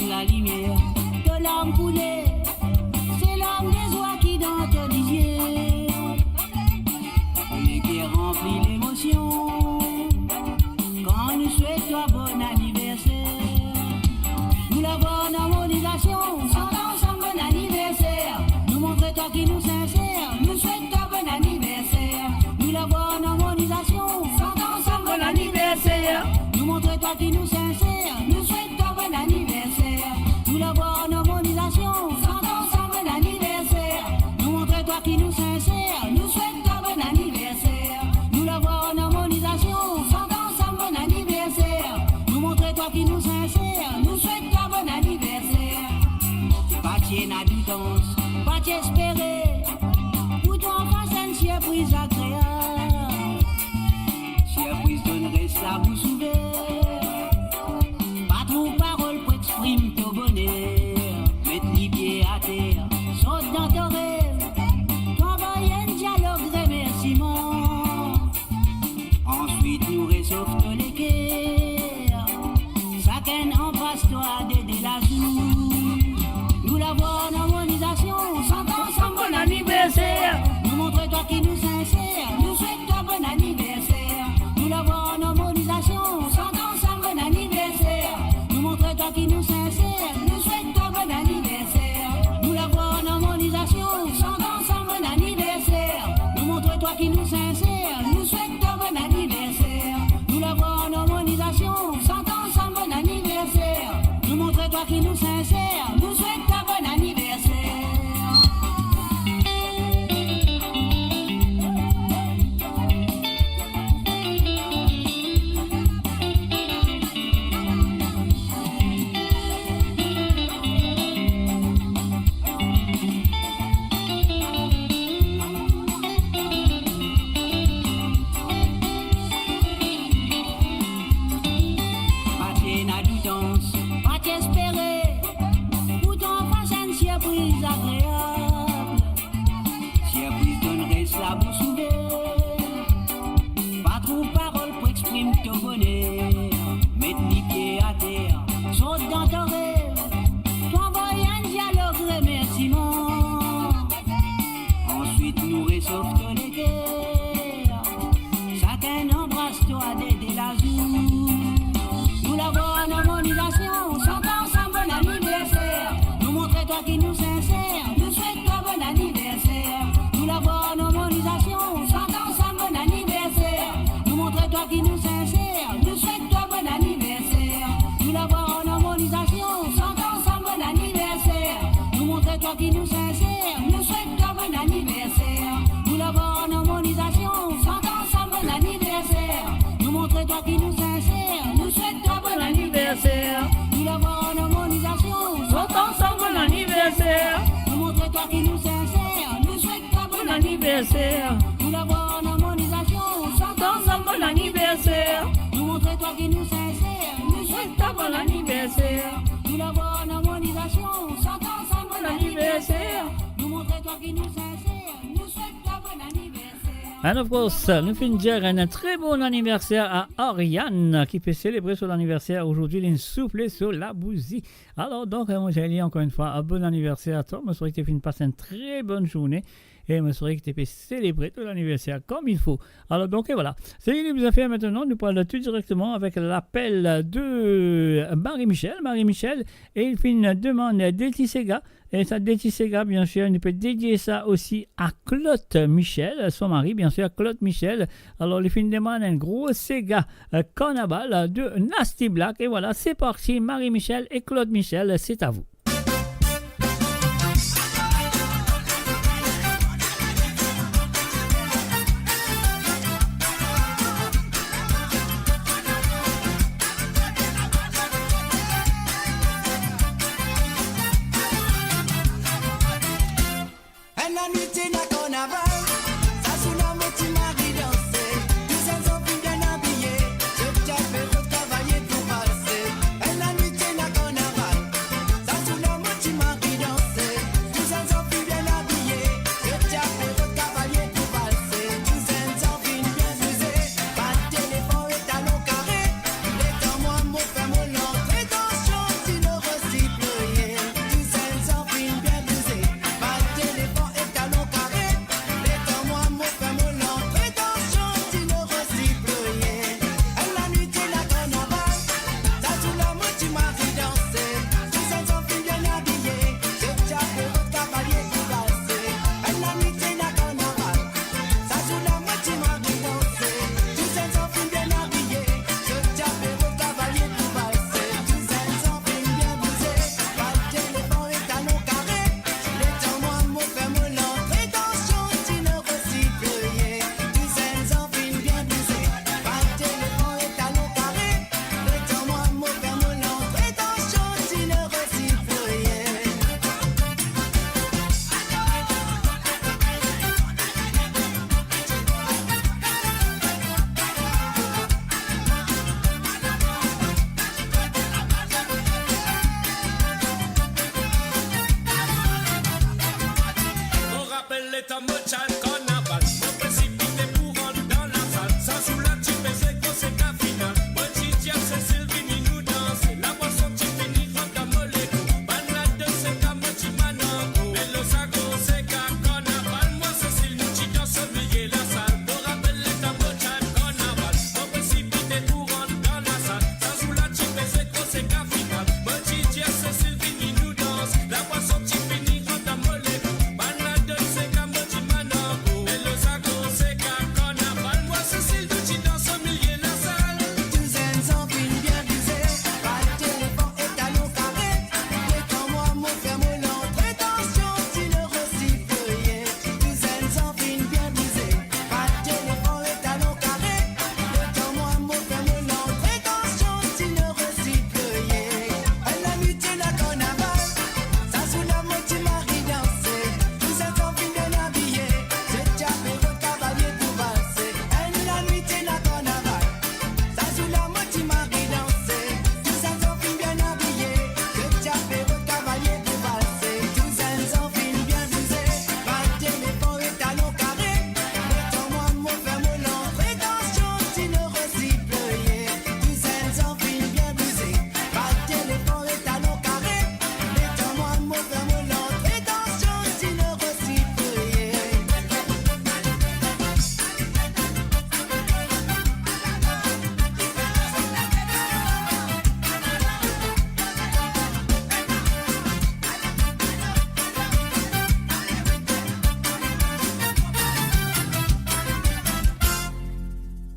La lumière de l'âme coulée, c'est l'âme des oies qui dans ton lisier, et qui remplit l'émotion quand nous souhaitons bon anniversaire. Nous l'avons en harmonisation, chantons ensemble bon anniversaire. Nous montrons toi qui nous sincère, nous souhaitons bon anniversaire. Nous l'avons en harmonisation. toi qui nous sincère, nous souhaitons bon anniversaire. Nous la voir en harmonisation, chantons sans bon anniversaire. Nous montre toi qui nous sincère, nous souhaitons bon anniversaire. Nous la voir en harmonisation, chantons sans bon anniversaire. Nous montre toi qui nous sincère, nous souhaitons bon anniversaire. Pas tiens à distance, pas t'espérer, pour toi en face une surprise agréable. Surprise donnerait ça vous souvenir. Pas trop parole pour exprimer ton bonheur. Mettre les pieds à terre, saute dans ton rêve. T'envoyer un dialogue remerciement. Ensuite nous réchauffe tous les cœurs. Chacun embrasse-toi de la joue. Nous la voix en harmonisation, chantons ensemble bon anniversaire. Nous montre toi qui nous sincère, nous souhaitons bon anniversaire. Nous la voix en harmonisation, chantons ensemble bon anniversaire. Nous montre toi qui nous sincère, nous souhaitons bon anniversaire. Nous la voix en harmonisation, chantons ensemble bon anniversaire. Nous montre toi qui nous sincère, nous souhaitons bon anniversaire. Nous la voix en harmonisation, chantons ensemble bon anniversaire. Nous montre toi qui nous sincère, nous souhaitons bon anniversaire. Pas tiens à distance, pas t'espérer, pour ton face une surprise agréable. Surprise donnerait ça vous souvenir. Pas trop parole pour exprimer ton bonheur. Mettre les pieds à terre, saute dans ton rêve. T'envoyer un dialogue remerciement. Ensuite nous réchauffe tous les cœurs. Chacun embrasse-toi de la joue. Nous la voix en harmonisation, chantons ensemble bon anniversaire. Nous montre toi qui nous sincère, nous souhaitons bon anniversaire. Nous la voix en harmonisation, chantons ensemble bon anniversaire. Nous montre toi qui nous sincère, nous souhaitons bon anniversaire. Nous la voix en harmonisation, chantons ensemble bon anniversaire. Nous montre toi qui nous sincère, nous souhaitons bon anniversaire. Nous la voix en harmonisation, chantons ensemble bon anniversaire. Nous montre toi qui nous sincère, nous souhaitons bon anniversaire. Nous la voix en harmonisation, chantons ensemble bon anniversaire. Nous montre toi qui nous sincère, nous souhaitons bon anniversaire. Nous la voix en harmonisation, chantons ensemble bon anniversaire. Nous montre toi qui nous sincère, nous souhaitons bon anniversaire. Nous la voix en harmonisation, chantons ensemble bon anniversaire. Nous montre toi qui nous sincère, nous souhaitons bon anniversaire. And of course, nous finissons dire un très bon anniversaire à Ariane qui peut célébrer son anniversaire aujourd'hui, il souffle sur la bougie. Alors donc, moi j'ai dit encore une fois un bon anniversaire à toi. Je souhaite que tu passes une très bonne journée et je souhaite que tu puisses célébrer ton anniversaire comme il faut. Alors donc, et voilà. C'est ce qu'il nous a fait maintenant. Nous parlons tout directement avec l'appel de Marie-Michel. Marie-Michel, et il fait une demande d'Elti Sega. Et ça, Delty Sega, bien sûr, on peut dédier ça aussi à Claude Michel, son mari, bien sûr, Claude Michel. Alors, il fait une demande un gros Sega Carnaval de Nasty Black. Et voilà, c'est parti, Marie-Michel et Claude Michel, c'est à vous. Ça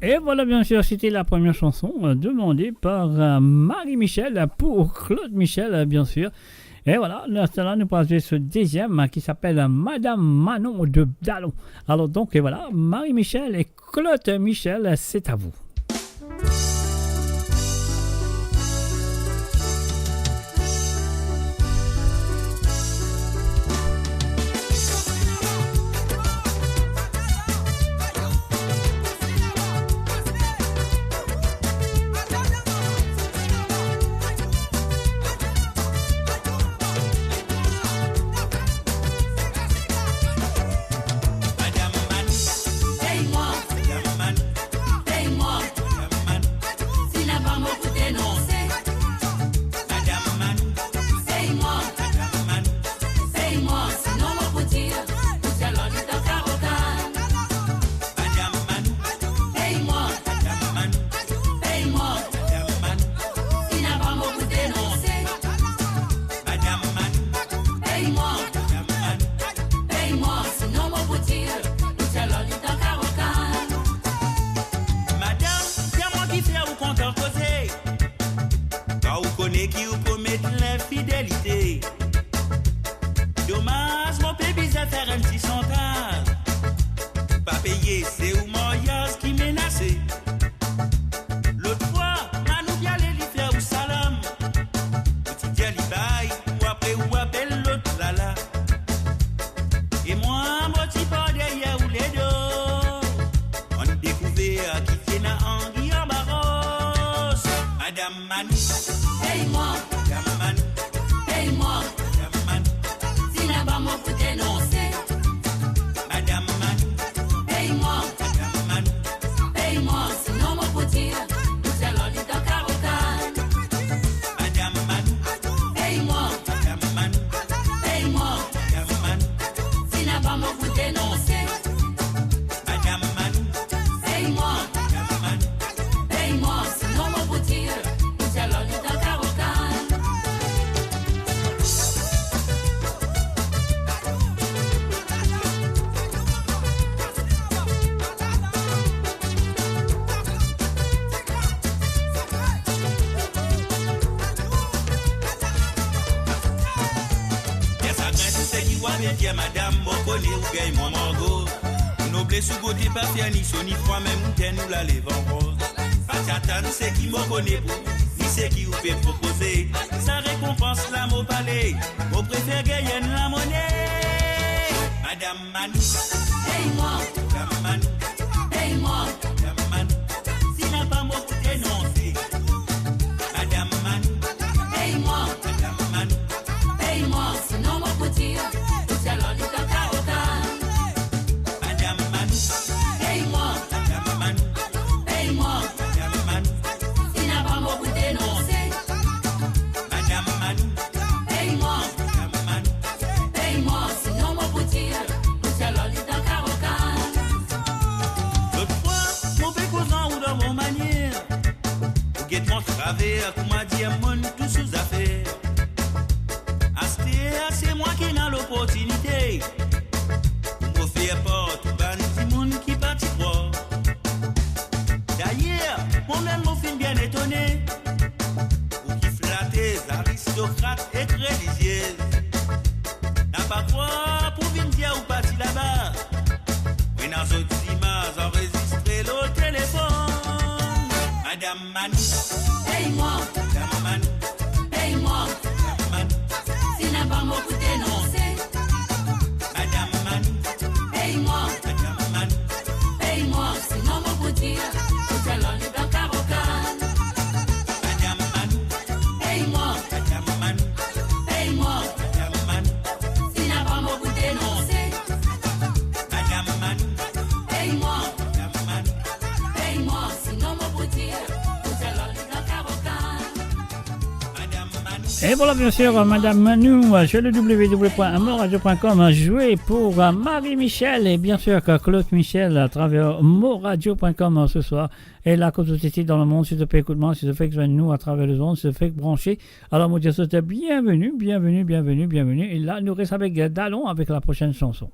Et voilà, bien sûr, c'était la première chanson demandée par Marie-Michel pour Claude Michel, bien sûr. Et voilà, là, nous passons ce deuxième qui s'appelle Madame Manon de Dallon. Alors donc, et voilà, Marie-Michel et Claude Michel, c'est à vous. Madame, Mokone ou gay, mon morgo. Noble sous côté pas faire ni chaud ni froid, même ou ten ou la lève en rose. Pas c'est qui Mokone pour, ni c'est qui vous fait proposer. Ça récompense la mot palais, au préfère gagner la monnaie. Madame Manou, hey moi, Madame Manou, hey moi, Madame Manou. Si n'a pas mot pour dénoncer. Madame Manou, hey moi, Madame Manou, hey moi, sinon mon pour dire. savez, comment dire, mon tout sous affaire. C'est moi qui n'a l'opportunité. Pour faire porte, ban monde qui partit croire. D'ailleurs, moi-même, mon film bien étonné. Pour qui flatter, aristocrates et religieuses. N'a pas croire pour venir dire où parti là-bas. Oui, dans d'autres images, enregistré le téléphone. Madame Manu, Hey moi, Madame Manu, hey moi, Madame Manu, si n'a pas beaucoup dénoncé. Madame Manu, Hey moi, Madame Manu, hey moi, sinon mon coup dire, tout à l'heure dans Carocan. Madame Manu, Hey moi, Madame Manu, hey moi, Madame Manu, si n'a pas beaucoup dénoncé. Madame Manu, Hey moi, Madame Manu. hey moi, sinon mon coup dire, tout à l'heure dans Carocan. Et voilà, bien sûr, Madame Manu, sur le www.moradio.com, joué pour Marie-Michel et bien sûr que Claude Michel à travers moradio.com ce soir. Et là, quand tu étais dans le monde, si tu fais écoutement, si tu fais que nous à travers les ondes, si tu fais brancher. Alors, mon Dieu, c'était bienvenue. Et là, nous restons avec Dallon avec la prochaine chanson.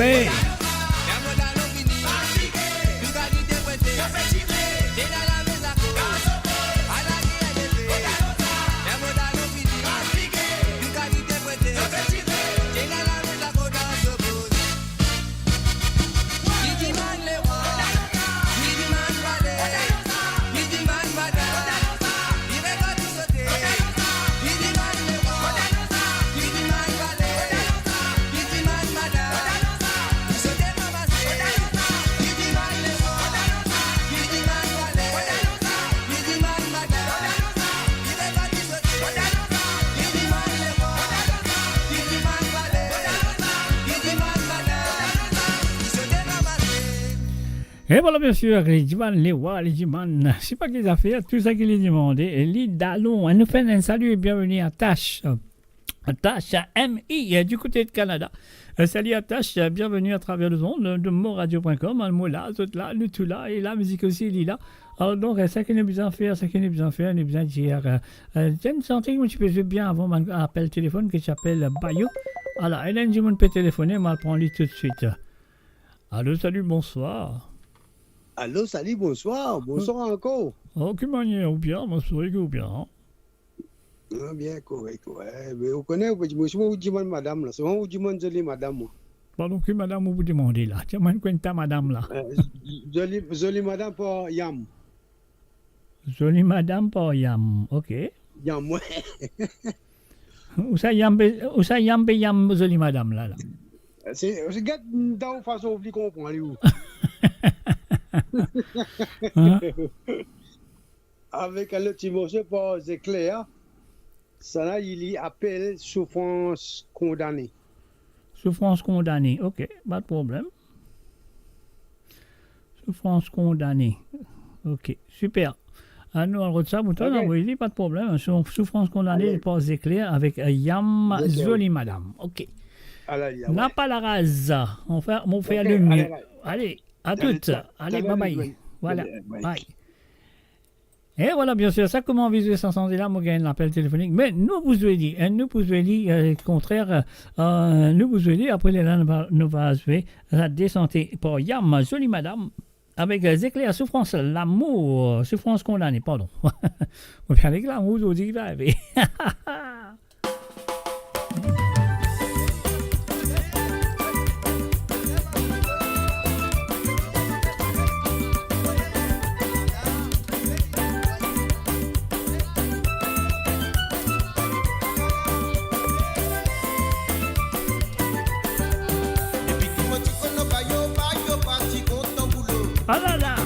Hey. Et voilà, bien sûr, les Jiman, les Wa, les Jiman, c'est pas qu'ils ont fait, tout ça qu'ils ont demandé. Et l'Idalon, elle nous fait un salut et bienvenue à Tash. Tash, M.I., du côté de Canada. Salut à Tash, bienvenue à travers le monde de moradio.com. Le mot là, le tout là, et la musique aussi, il est là. Alors donc, ça qu'on a besoin de faire, on a besoin de dire. J'ai une santé que je peux bien avant mon appel téléphone que j'appelle Bayo. Alors, elle a une monde peut téléphoner, mais elle prend lui tout de suite. Allô, salut, bonsoir. Allô, salut, bonsoir. Bonsoir encore. Oh, quelle manière, ou bien, bonsoir, ou bien. Ah, bien, correct, ouais. Mais vous connaissez, moi, je vous demande madame, là. C'est moi, vous demande jolie madame, moi. Pardon, que madame, vous demandez, là. Tu m'as dit ta madame, là. Jolie madame pour Yam. Jolie madame pour Yam, ok. Yam, ouais. Où ça Yam, jolie madame, là. C'est dans une façon de comprendre, avec un petit morceau pour Zéclair, ça là, il appelle souffrance condamnée. Souffrance condamnée, ok, pas de problème. Souffrance condamnée, ok, super. Nous, on retient ça, okay. Pas de problème. Souffrance condamnée pour Zéclair avec Yam Jolie Madame, ok. N'a pas la rase, on fait le mieux. Allez. À toutes. Allez, bye bye. Voilà. Bye. Et voilà, bien sûr, ça comment visuel sans là, moi gagne l'appel téléphonique. Mais nous vous dit, contraire, nous vous dit, après les là, nous va jouer la descente pour Yam, jolie madame, avec Zéclair, souffrance, l'amour, souffrance condamnée, pardon. On va faire avec l'amour, vous dites, ah là là.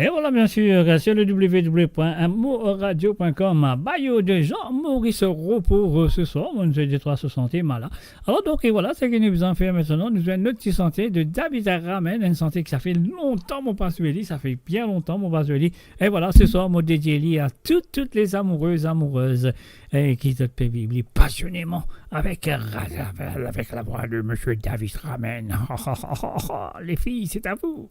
Et voilà, bien sûr, sur le www.moradio.com, Bayou de Jean-Maurice Repos ce soir, on nous a dit 360 mal. Alors, donc, et voilà, c'est ce que nous en faire maintenant. Nous avons notre petite santé de David Ramen, une santé que ça fait longtemps, mon pasteur, ça fait bien longtemps, mon pasteur. Et voilà, ce soir, mon dédié à toutes les amoureuses qui te peut vivre passionnément avec la voix de monsieur David Ramen. Les filles, c'est à vous.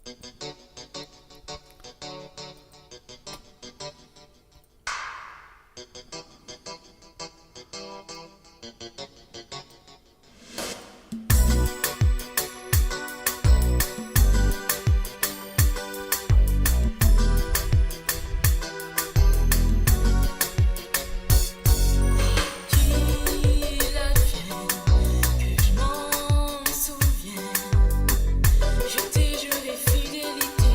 Je t'ai juré fidélité.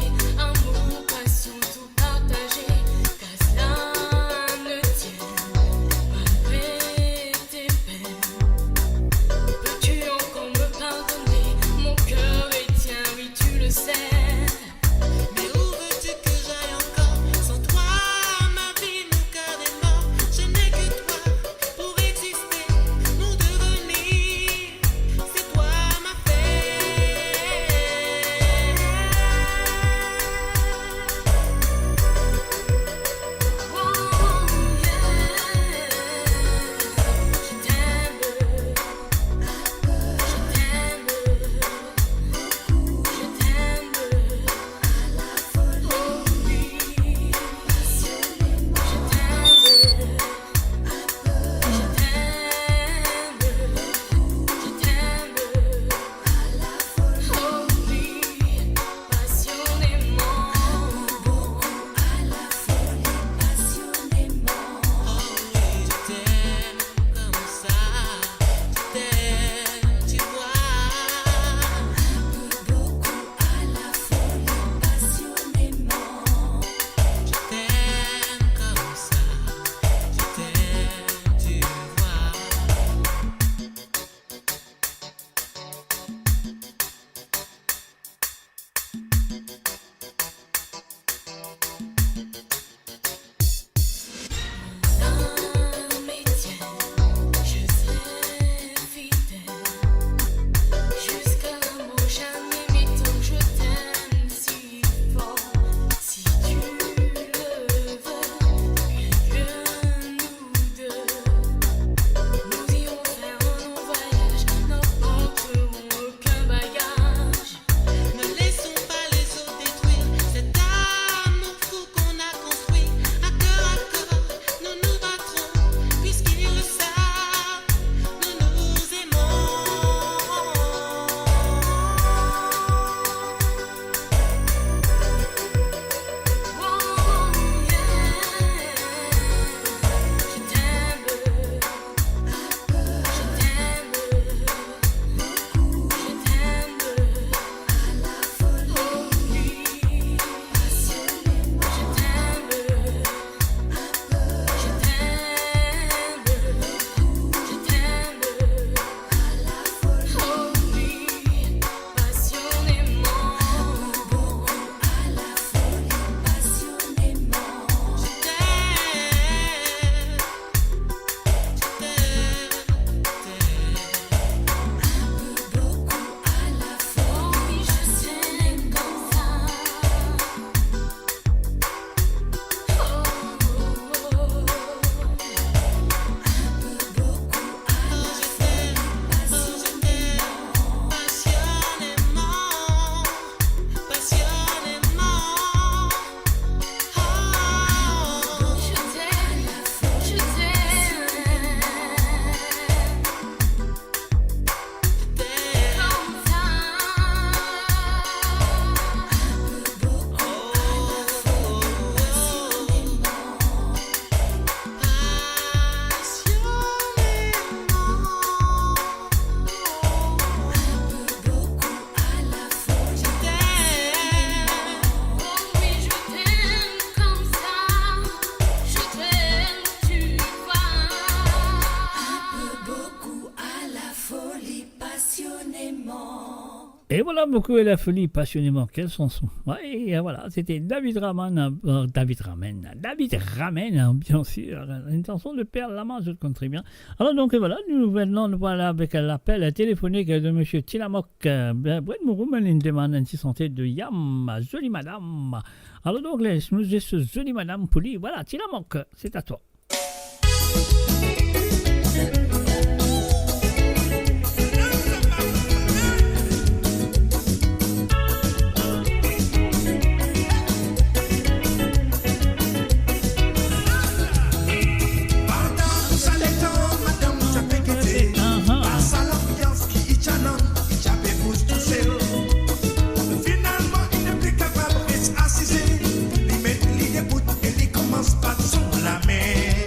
Et voilà, beaucoup et la folie, passionnément. Quelle chanson. Ouais, et voilà, c'était David Ramen, bien sûr. Une chanson de Perle Lama, je le connais très bien. Alors donc voilà, nous voilà avec l'appel téléphonique de M. Tilamok. Brett Mouroumen, une demande ainsi santé de Yam, jolie madame. Alors donc, nous j'ai ce jolie madame Pouli. Voilà, Tilamok, c'est à toi. Pas sur la mer.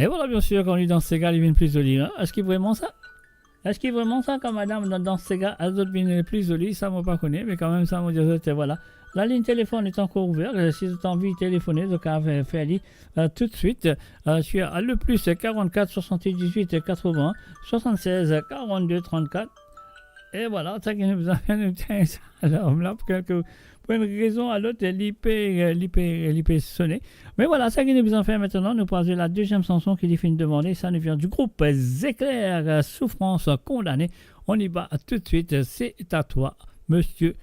Et voilà, bien sûr, quand on lui danse Sega, il vient plus joli. Hein? Est-ce qu'il est vraiment ça? Est-ce qu'il est vraiment ça quand madame danse Sega, elle autres viennent plus joli? Ça, moi, pas connaît, mais quand même, ça, moi, dire, voilà. La ligne téléphone est encore ouverte. Si vous avez envie de téléphoner, donc faire tout de suite. Je suis à le plus 44 78 80 76 42 34. Et voilà, ça qui nous a fait alors là, pour une raison à l'autre, l'IP sonné. Mais voilà, ça qui nous a fait maintenant, nous passons la deuxième chanson qui lui fait une demande. Ça nous vient du groupe Zéclair, Souffrance condamnée. On y va tout de suite. C'est à toi, monsieur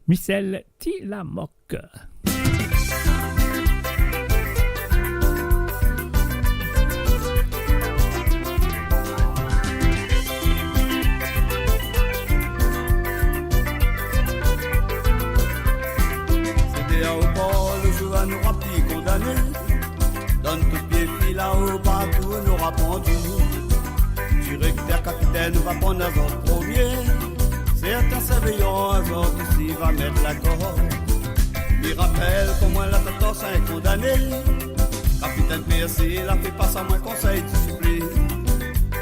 Michel Tilamok. C'était au bord, le jour à nous rempli condamné. Donne tout pied fil là-haut, partout nous rappendu. Directeur capitaine, nous va prendre un autre premier. Certains surveillants, un autre ici va mettre la corde. Il rappelle comment la torse est condamné. Capitaine PSC, la fait pas ça, moins conseil discipline.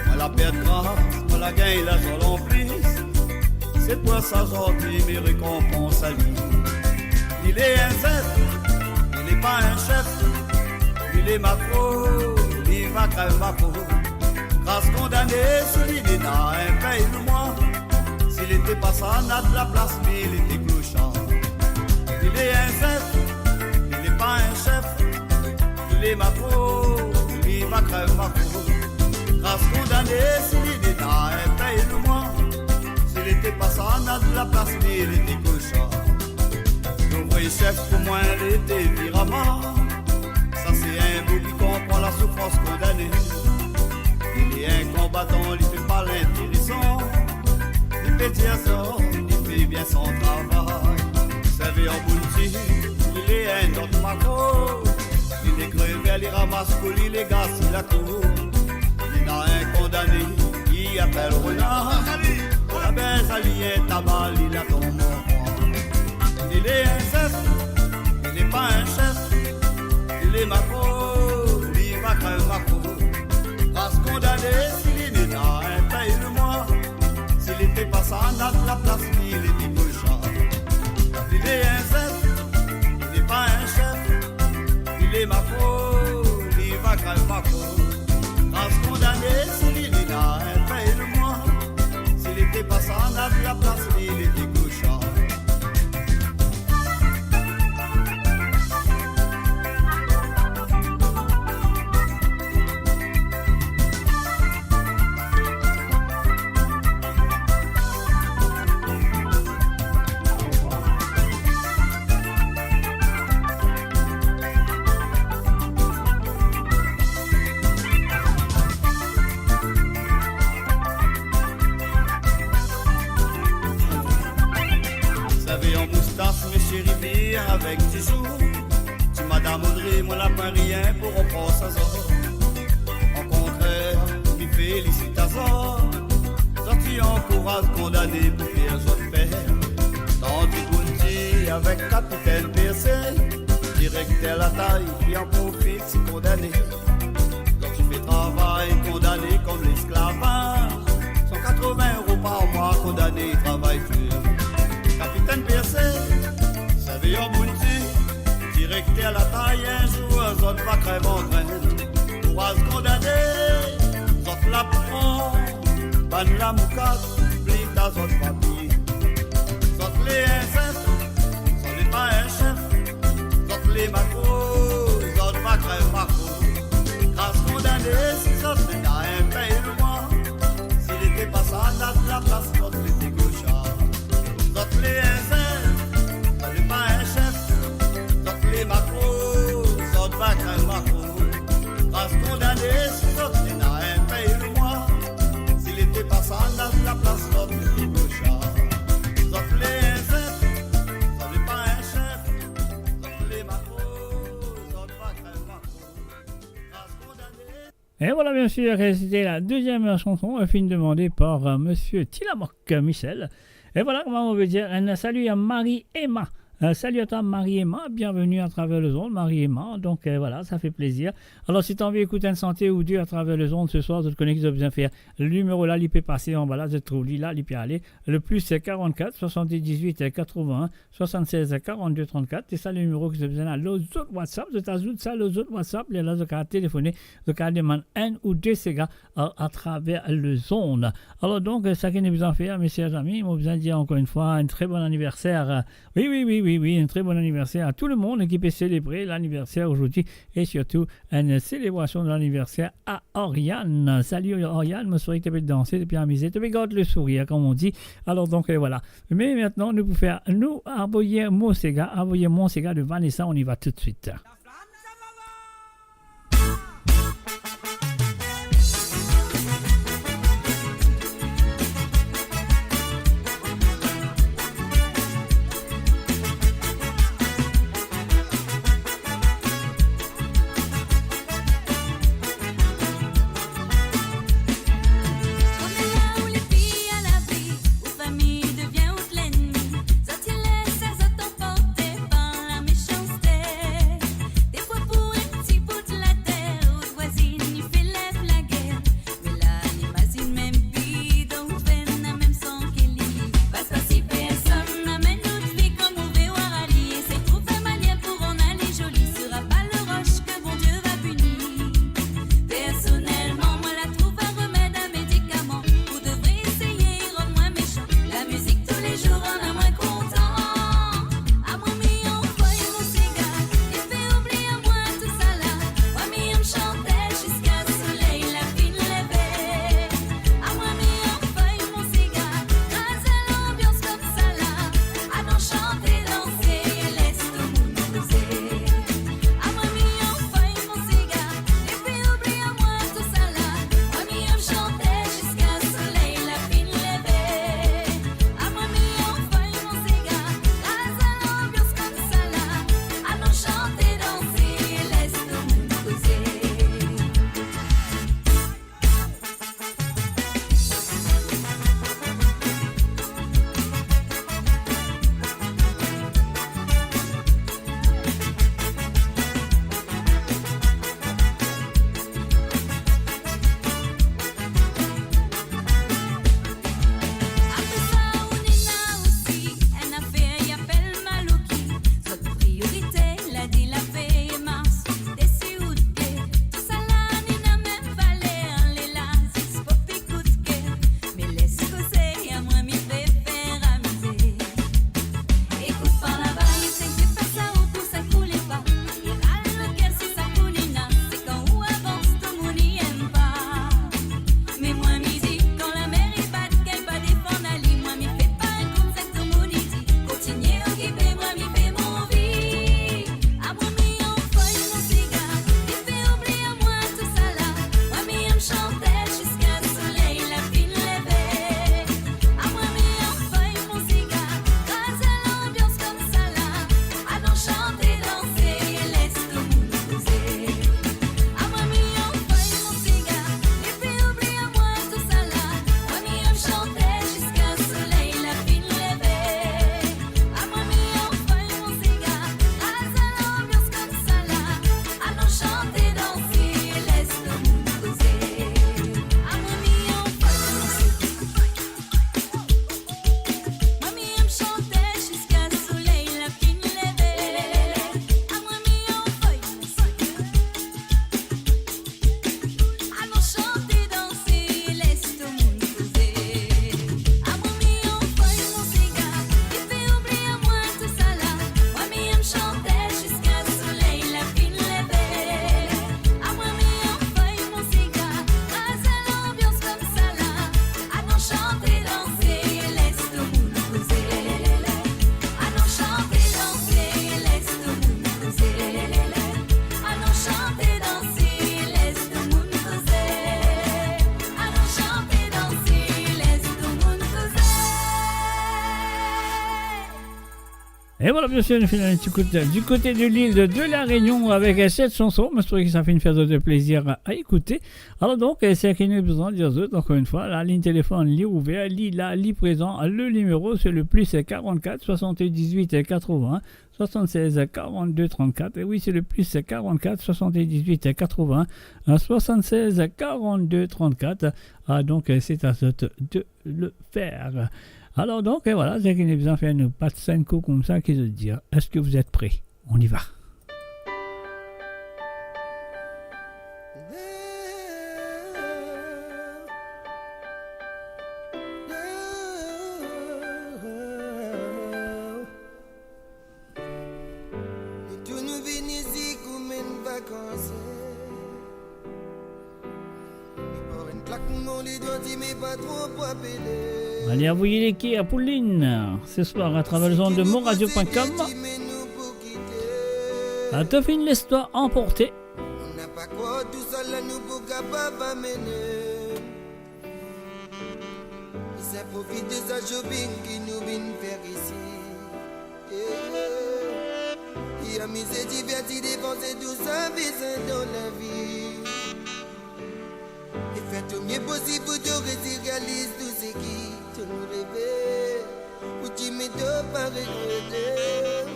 Moi la perte grâce, moi la gagne, la joie l'emprise. C'est pour ça gentil, mes récompenses à lui. Il est un chef, il n'est pas un chef. Il est macro, il va crève macro. Grâce condamné, celui-là n'a un paye le mois. S'il était pas ça, n'a de la place, mais il était clochard. Il est un chef, il n'est pas un chef. Il est macro, il va crève macro. Grâce condamné, celui-là n'a un paye le mois. S'il était pas ça, n'a de la place, mais il était clochard. Le vrai chef, pour moi, il était Virama. Ça, c'est un beau qui comprend la souffrance condamnée. Il est un combattant, il fait pas l'intéressant. Il fait dire ça, il fait bien son travail. Servé en boutique, il est un autre macro. Il est crevé, il ramasse colis, les gars, il la cour. Il a un condamné, il appelle Renard. La baisse, il est tabac, il a ton mort. Il est un chef, il n'est pas un chef. Il est macro, il va crève macro. Grâce condamné, s'il est là, un paye le mois. S'il était pas ça, n'a de la place, il était cochard. Il est un chef, il n'est pas un chef. Il est macro, il va crève macro. Grâce condamné, s'il est là, un paye le mois. S'il était pas ça, n'a de la place, il était cochard. Avec toujours, tu madame Audrey, mon lapin rien pour reprendre sa zone. En contraire, mes félicitations. Sorti en courage condamné pour faire son père. Dans du bounty avec capitaine percé. Directeur la taille, qui en profite, si condamné. Quand tu fais travail, condamné comme l'esclavage. 180 € par mois, condamné, travail dur. Capitaine percé. Servé en boutique, directeur la taille, un jour, zone va crève en graine. Courage condamné, zone la prend, ban la moucasse, plie ta zone papier. Zone les un chef, zone les pas un chef, zone les macros, zone va crève macro. Grâce condamné, si zone les n'a un paye le mois. S'il était pas ça, n'a de la place, zone les gauchard. Zone les un chef. Pas un chef, donc les macros, sont pas qu'un macro. Grâce condamné, si l'autre n'a un paye le mois. S'il était pas ça, n'a de la place, l'autre était gauchard. Donc les un chef, sont pas un chef, donc les macros, sont pas qu'un macro. Grâce condamné. Et voilà, bien sûr, c'était la deuxième chanson, un film demandé par monsieur Tilamoc Michel. Et voilà comment on veut dire un salut à Marie-Emma. Salut à toi Marie-Emma, bienvenue à travers le zone Marie-Emma, donc voilà, ça fait plaisir. Alors si tu as envie d'écouter une santé ou deux à travers le zone ce soir, tu te connais que tu as besoin de faire le numéro là, il peut passer en bas là, je trouve là, il peut aller. Le plus c'est 44 78 81 76 42 34, c'est ça le numéro que tu as besoin de l'autre WhatsApp, tu ajoutes ça l'autre WhatsApp, et là tu as téléphoné, tu as demandé un ou deux ségas à travers le zone. Alors donc, ça qu'on a besoin de faire, mes chers amis, on a besoin de dire encore une fois un très bon anniversaire. Oui, un très bon anniversaire à tout le monde qui peut célébrer l'anniversaire aujourd'hui et surtout une célébration de l'anniversaire à Oriane. Salut Oriane, je souhaite que tu peux danser, tu peux amuser, tu peux garder le sourire comme on dit. Alors donc voilà. Mais maintenant, nous pouvons faire, nous, envoyer mon Sega de Vanessa, on y va tout de suite. Famille devient out l'ennemi, ça t'y laisse, ça t'emporter par la méchanceté. Et voilà, bien sûr, nous faisons un petit coup du côté de l'île de la Réunion avec cette chanson. J'espère que ça fait une faire de plaisir à écouter. Alors donc, c'est qu'il nous a besoin de dire autres, encore une fois, la ligne téléphone lit ouvert, lit là, lit présent. Le numéro, c'est le plus 44 78 80 76 42 34. Et oui, c'est le plus 44 78 80 76 42 34. Ah, donc, c'est à ce de le faire. Alors donc, et voilà, c'est qu'il y a besoin de faire une patte 5 coups comme ça qui se dit, est-ce que vous êtes prêts? On y va. Allez, envoyez les quais à Pauline ce soir à travers le zone de moradio.com. À te fin l'histoire emportée. On n'a pas quoi, tout ça là nous pour capable amener. Ça profite de sa shopping qui nous vient faire ici. Il a mis ses divertis, dépensé tout ça, besoin dans la vie. Et faites au mieux possible pour te réaliser tout ce qui te nous rêve. Ou tu me dois pas regretter.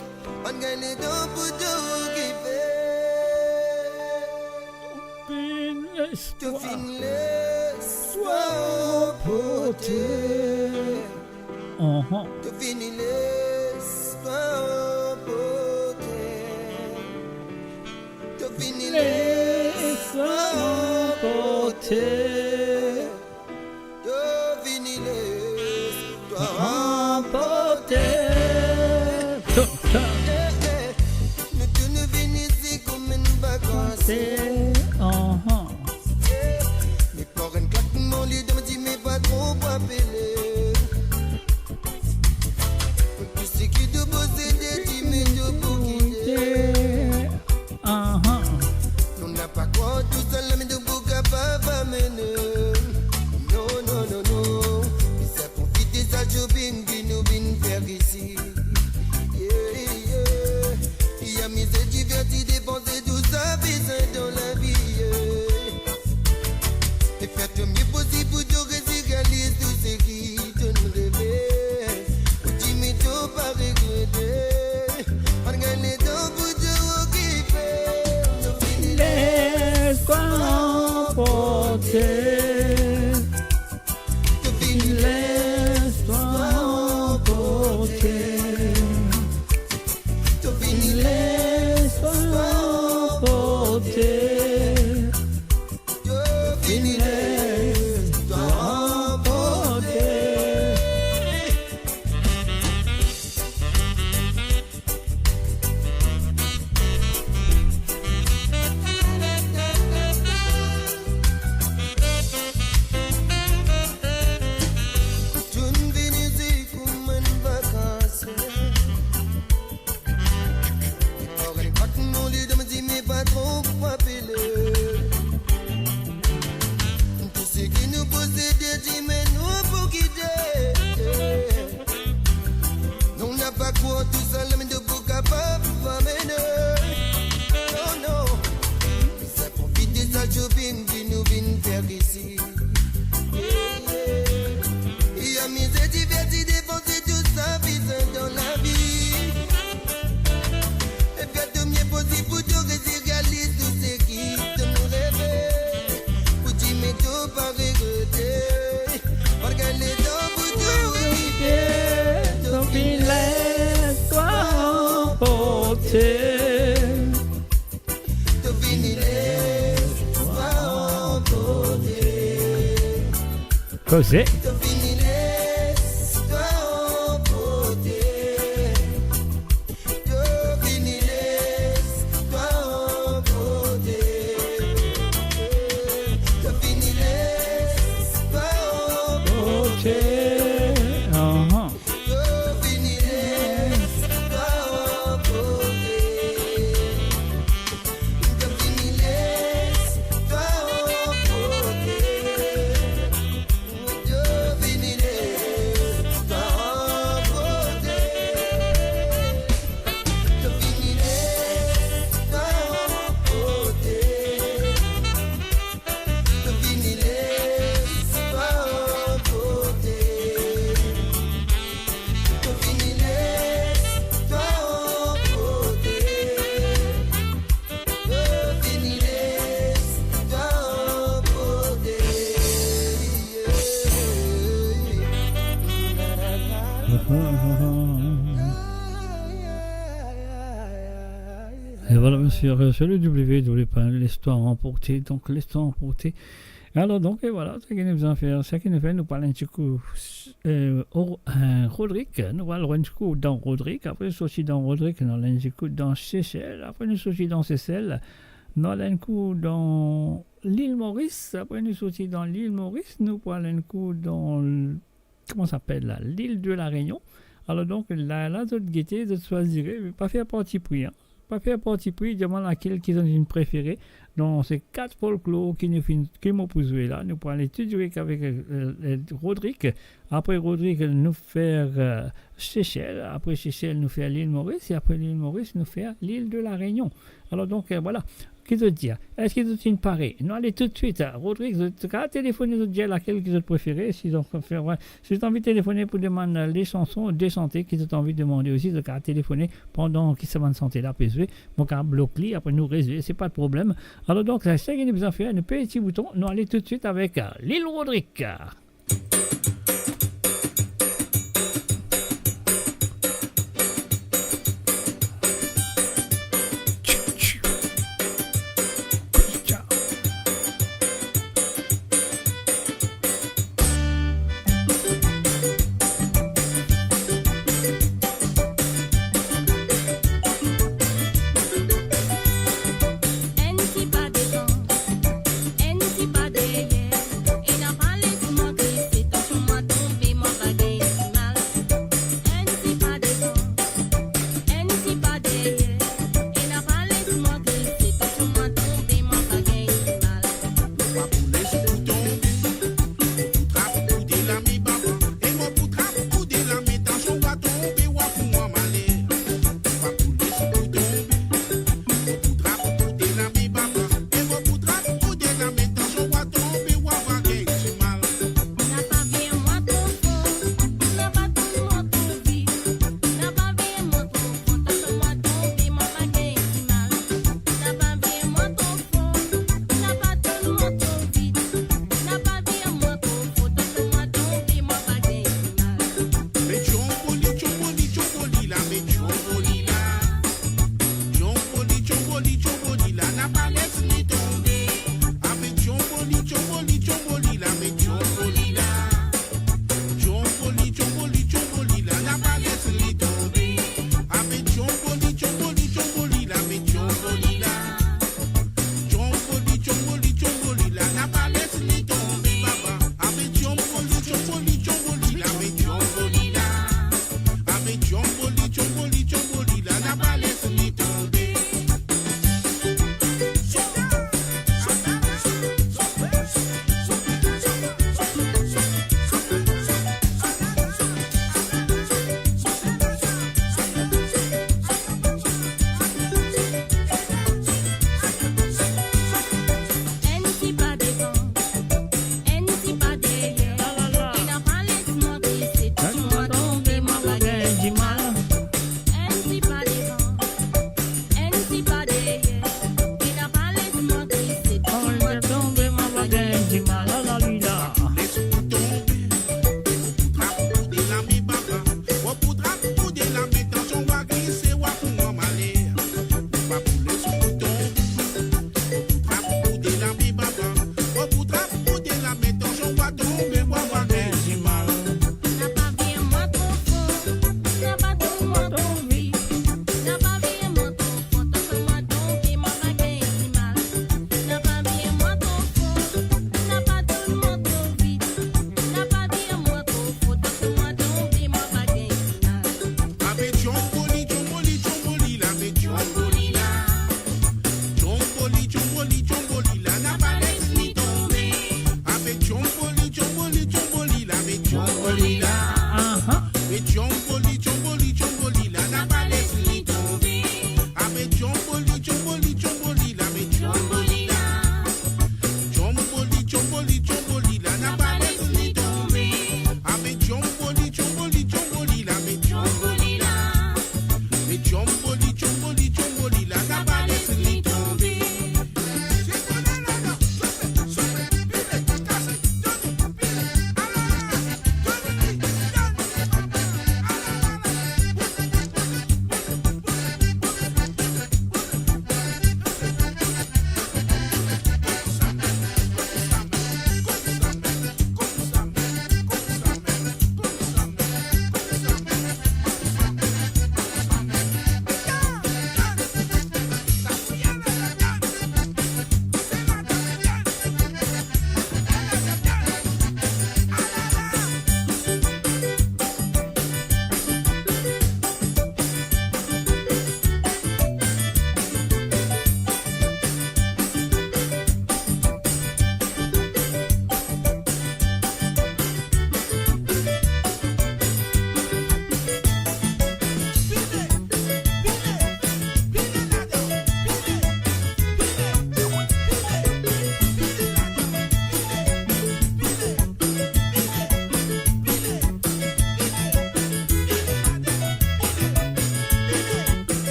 On gagne les dents pour te occuper. Tu finis l'histoire beauté. Tu finis l'histoire beauté. Tu finis l'histoire beauté. Tu finis l'histoire beauté. Nous tous nous venons ici comme une vacance. Mais pour un claquement, les dames disent mais pas trop appeler. Tout ce qui te pose des dix minutes pour quitter. Nous n'a pas quoi tout seul, mais de bouga pas va mener. Non, non, non, non. Mais ça profite de sa shopping qui nous vient faire ici. Il y a mis ses divertis, dépensé tout ça, besoin dans la vie. Et faites le mieux possible pour te réaliser tout ce qui te nous rêvait. Ou tu me dois pas regretter. On gagne les dents pour te occuper. Tu finis Laisse-toi emporter. Tu finis Laisse-toi emporter. Tu finis Laisse-toi emporter. Tu finis laisse-toi emporter. Tu ne viens ici comme une vacance. Pour une fois que mon lit de me dit mais pas trop appeler. Tout ce qui nous possède dit mais nous pour quitter. Nous n'a pas quoi tout seul mais de pour capable va mener. Non, non. Ça profite de sa shopping qui nous vient faire ici. Il y a mis ses divertis, dépensé tout ça, besoin dans la vie. Et faites le mieux possible pour te réaliser tout ce qui te nous rêvait. Pour tu me dois pas regretter. On gagne les dents pour te occuper. Sophie, laisse-toi emporter. Tu finis laisse-toi emporter. Cosé. Tu finis laisse-toi emporter. Tu finis laisse-toi emporter. Tu finis laisse-toi emporter. Tu finis laisse-toi emporter. Tu finis laisse-toi emporter. sur le l'histoire emportée. Donc, l'histoire emportée. Alors, donc, et voilà, ce qui nous a fait, nous parlons un petit coup Rodrigue, nous parlons un petit coup dans Rodrigue, après, nous aussi dans Rodrigue, nous allons un petit coup dans Seychelles, après, nous aussi dans Seychelles, nous allons un coup dans l'île Maurice, après, nous aussi dans l'île Maurice, nous parlons un coup dans, comment ça s'appelle là, l'île de la Réunion. Alors, donc, là, vous guettez, vous choisirez, pas faire parti pris, hein. Pas faire parti pris, demande laquelle qui ont une préférée. Dans ces 4 folklore qui m'ont posé là, nous pourrons aller étudier avec Rodrigue. Après Rodrigue, nous faire Seychelles. Après Seychelles, nous faire l'île Maurice. Et après l'île Maurice, nous faire l'île de la Réunion. Alors donc, voilà. Qu'est-ce que dire? Est-ce qu'ils ont une pareille? Non, allez tout de suite. Rodrigue, tu as téléphoné, vous dire laquelle qu'ils ont préféré. Si vous avez envie de téléphoner pour demander les chansons de santé, qu'ils ont envie de demander aussi, vous avez téléphoner pendant qu'ils se de santé là, PSV. Mon cas bloqué, après nous résoudre, c'est pas de problème. Alors donc, c'est ce qu'il nous a fait, un petit bouton. Nous allons tout de suite avec l'île Rodrigue. Pas derrière, et n'a pas les mots qui fait ton chemin.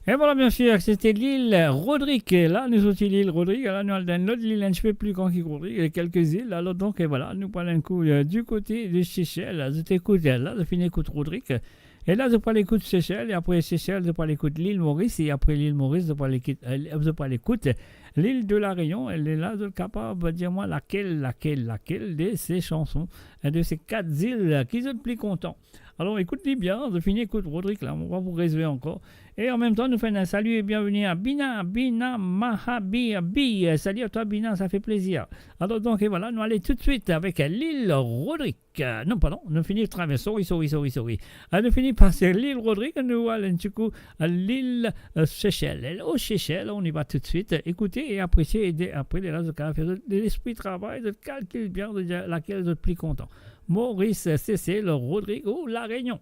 Et voilà, bien sûr, c'était l'île Rodrigue. Là, nous sommes l'île Rodrigue. Là, nous avons une autre île un petit peu plus grand que Rodrigue. Il y a quelques îles. Alors, donc, et voilà, nous parlons un coup du côté de Seychelles. Je t'écoute là, je finis écoute Rodrigue. Et là, je prends l'écoute Seychelles. Et après Seychelles, je prends l'écoute l'île Maurice. Et après l'île Maurice, je prends l'écoute l'île de la Réunion. Elle est là, je suis capable de dire moi laquelle de ces chansons, de ces 4 îles qui sont le plus contents. Alors, écoute-les bien. Je finis écoute Rodrigue là. On va vous réserver encore. Et en même temps, nous faisons un salut et bienvenue à Bina Mahabi. Salut à toi, Bina, ça fait plaisir. Alors, donc, et voilà, nous allons tout de suite avec l'île Rodrigue. Non, pardon, nous finissons très sorry. Nous finissons par l'île Rodrigue, nous allons du coup à l'île Seychelles. Au Seychelles, on y va tout de suite. Écoutez et appréciez. Et après, les races de l'esprit de travail, de calculer bien de laquelle vous êtes plus content. Maurice, Cécile, Rodrigue ou La Réunion.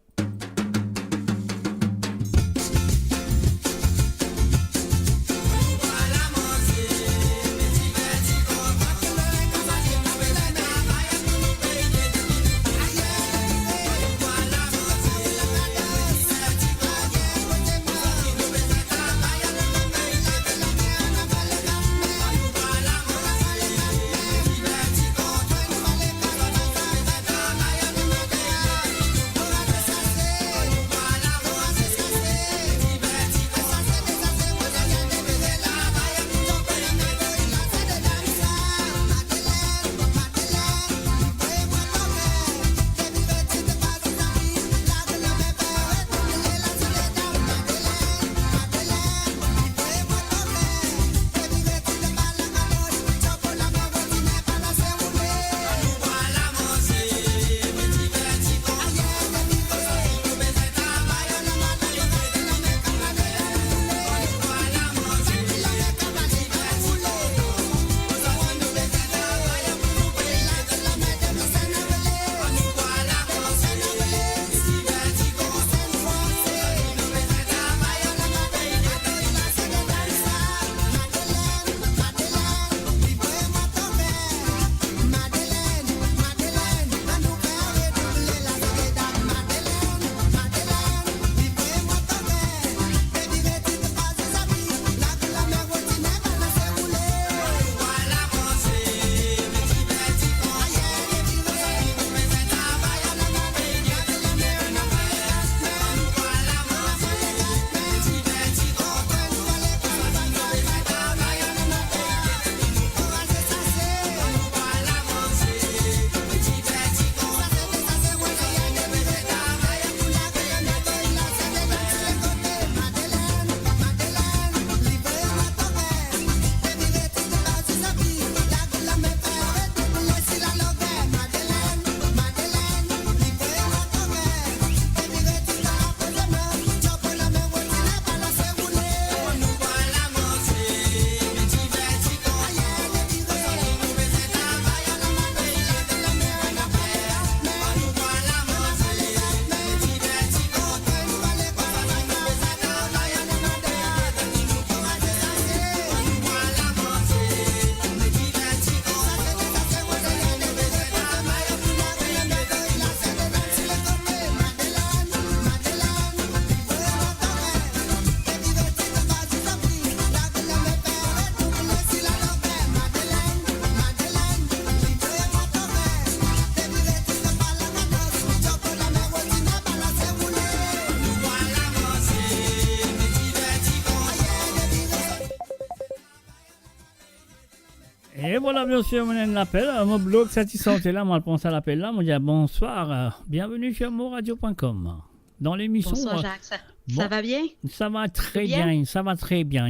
Et voilà, bien sûr, on a l'appel. Mon blog satisfait là, moi, je pense à l'appel là. Moi, je dis bonsoir, bienvenue sur moradio.com. Dans l'émission. Bonsoir, Jacques. Ça va bien? Ça va très bien. Ça va très bien.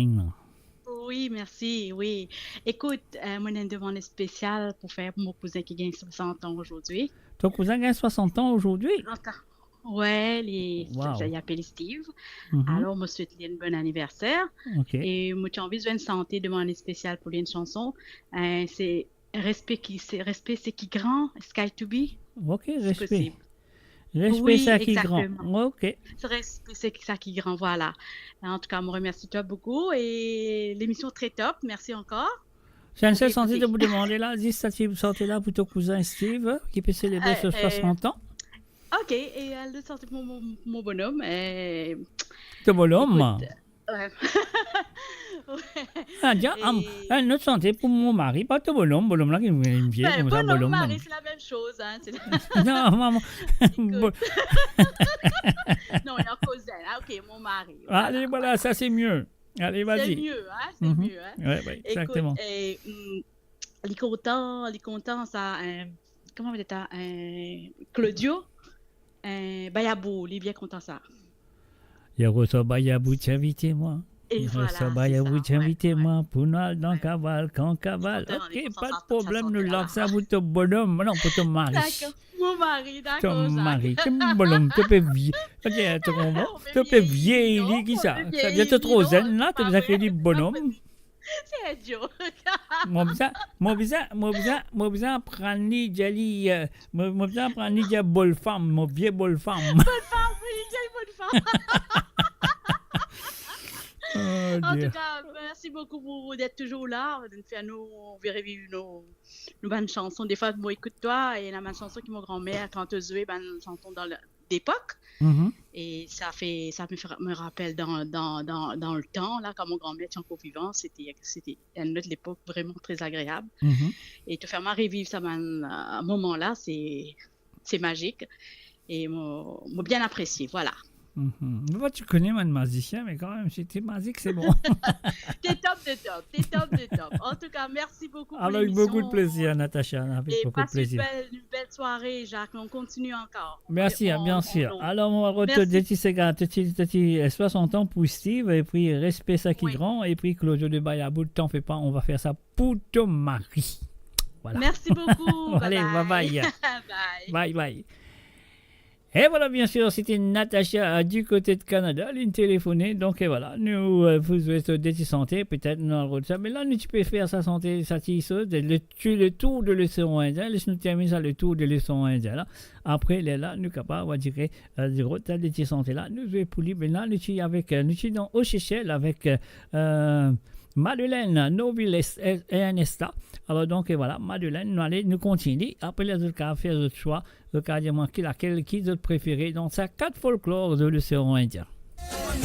Oui, merci. Oui. Écoute, moi, j'ai une demande spéciale pour faire mon cousin qui gagne 60 ans aujourd'hui. Ton cousin gagne 60 ans aujourd'hui? Ouais, il appelle Steve. Alors, moi, souhaite lui un bon anniversaire. Okay. Et moi, j'ai envie de une santé, demande spéciale pour lui une chanson. C'est Respect, c'est qui grand, Sky to be. Ok, respect. Respect, oui, c'est qui grand. Ok. Respect, c'est ça qui grand, voilà. En tout cas, je remercie toi beaucoup et l'émission est très top. Merci encore. J'ai une seule santé de vous demander là, dis ça tu sortez là pour ton cousin Steve qui peut célébrer ses 60 ans. Ok, et elle sortait pour mon bonhomme. Ton bonhomme? Ouais. Ah, tiens, notre santé pour mon mari, pas tout bonhomme là qui me vient Ben, comme ça, bonhomme, bonhomme. mari, c'est la même chose. Hein. Non, maman. Non, il y a cousin. Ah, ok, mon mari. Allez, voilà, ça c'est mieux. Allez, vas-y. C'est mieux, hein, c'est Mhm. mieux. Hein. Ouais, exactement. Il est content, ça. Comment on dit ça? Claudio. Bayabou, il est bien content, ça. Yaroso Bayabou, invitez-moi. Et voilà, Yaroso Bayabou, invitez-moi pour nous aller dans cavale, quand cavale. Ok, pas de problème, nous lançons ça pour ton bonhomme, non, pour ton mari. D'accord, mon mari, d'accord. Ton Jacques. mari, ton bonhomme, tu peux vieillir. Ok, tu comprends? Tu peux vieillir, qui ça? Ça vient de trop zen, là, tu as créé bonhomme. C'est idiot. Moi besoin prendre ni jali, moi besoin prendre ni jali bonne femme, mon vieux bonne femme. Bonne femme, oui, il une bonne femme. En tout cas, merci beaucoup pour d'être toujours là, de nous faire nous revivre nos bonnes chansons. Des fois, moi, écoute-toi, et la ma chanson qui mon grand-mère, quand tu jouais, une chanson d'époque. Mhm. Et ça me rappelle dans le temps, là, quand mon grand-mère était encore vivant, c'était une autre époque vraiment très agréable. Mhm. Et te faire revivre ça à un moment-là, c'est magique. Et moi bien apprécié, voilà. Moi, tu connais mon musicien, mais quand même, si t'es magique, c'est bon. T'es top de top. En tout cas, merci beaucoup pour Avec l'émission. beaucoup de plaisir, Natacha, avec Et beaucoup de passe plaisir. une belle soirée, Jacques. On continue encore. Merci, bien sûr. Alors, on va retourner petit 60 ans pour Steve, et puis respect ça qui grand, et puis Claudio de Bayabou, t'en fais pas, on va faire ça pour ton mari. Voilà. Merci beaucoup. Allez, bye. Bye. Bye. Et voilà, bien sûr, c'était Natacha du côté de Canada, ligne téléphonée. Donc, et voilà, nous vous souhaitons des santé, peut-être dans le road. Mais là, nous, tu peux faire sa santé, sa tisseuse, le tour de l'océan Indien. Laisse-nous terminer ça, le tour de l'océan Indien. Là. Après, là, nous sommes capables, on va dire, du road, de santé. Là, nous sommes pour libre. Là, nous sommes dans Auchichel avec Madeleine, Nobil et Ernesta. Alors, donc, et voilà, Madeleine, nous continuons. Après, les autres cas, faire d'autres choix. Le cas de moi, qui est votre préféré dans sa 4 folklore de l'océan Indien. Madeleine,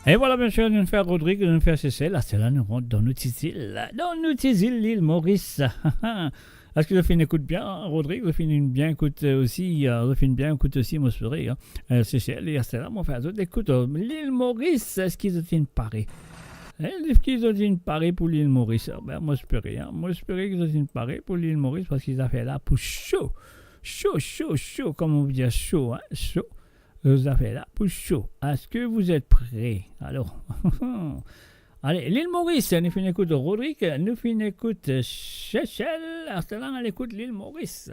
Et voilà, bien sûr, nous faire Rodrigue, nous faire Cécile. Là, c'est là, nous rentrons dans notre île. Dans notre île, l'île Maurice. Est-ce que le film écoute bien, Rodrigue? Le film bien écoute aussi, moi, je ferai. Cécile, et c'est là, mon frère. Écoute, l'île Maurice, est-ce qu'ils ont une parée? Est-ce qu'ils ont une parée pour l'île Maurice? Ben, moi, je peux rien. Moi, je peux qu'ils ont une parée pour l'île Maurice parce qu'ils ont fait là pour chaud. Chaud, comme on veut dire chaud, hein, chaud. Vous avez là pour chaud. Est-ce que vous êtes prêts? Alors, allez, l'île Maurice, nous finissons écoute Rodrigue, nous finissons écoute Chéchel, c'est là, on écoute l'île Maurice.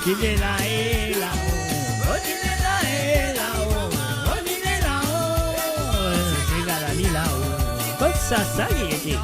Il est là et là-haut, il est là et là-haut, il est là-haut, c'est Galali là-haut. Comme ça y était.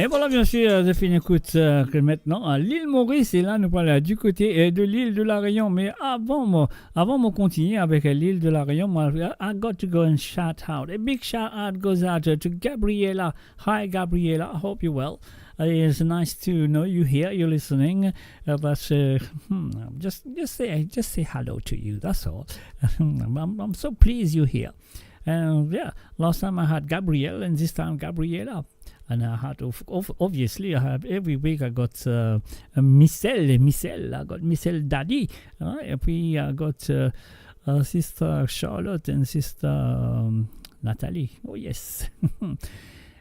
Et voilà, bien sûr, je fais une écoute que maintenant à l'île Maurice. Et là, nous parlons du côté de l'île de la Réunion. Mais avant de continuer avec l'île de la Réunion, moi, I got to go and shout out. A big shout out goes out to Gabriela. Hi, Gabriela. I hope you're well. It's nice to know you here. You're listening. Just say hello to you. That's all. I'm so pleased you're here. And yeah, last time I had Gabrielle, and this time Gabriela. And I had, obviously, I have every week I got Michelle. I got Michelle Daddy. And puis I got Sister Charlotte and Sister Nathalie. Oh yes.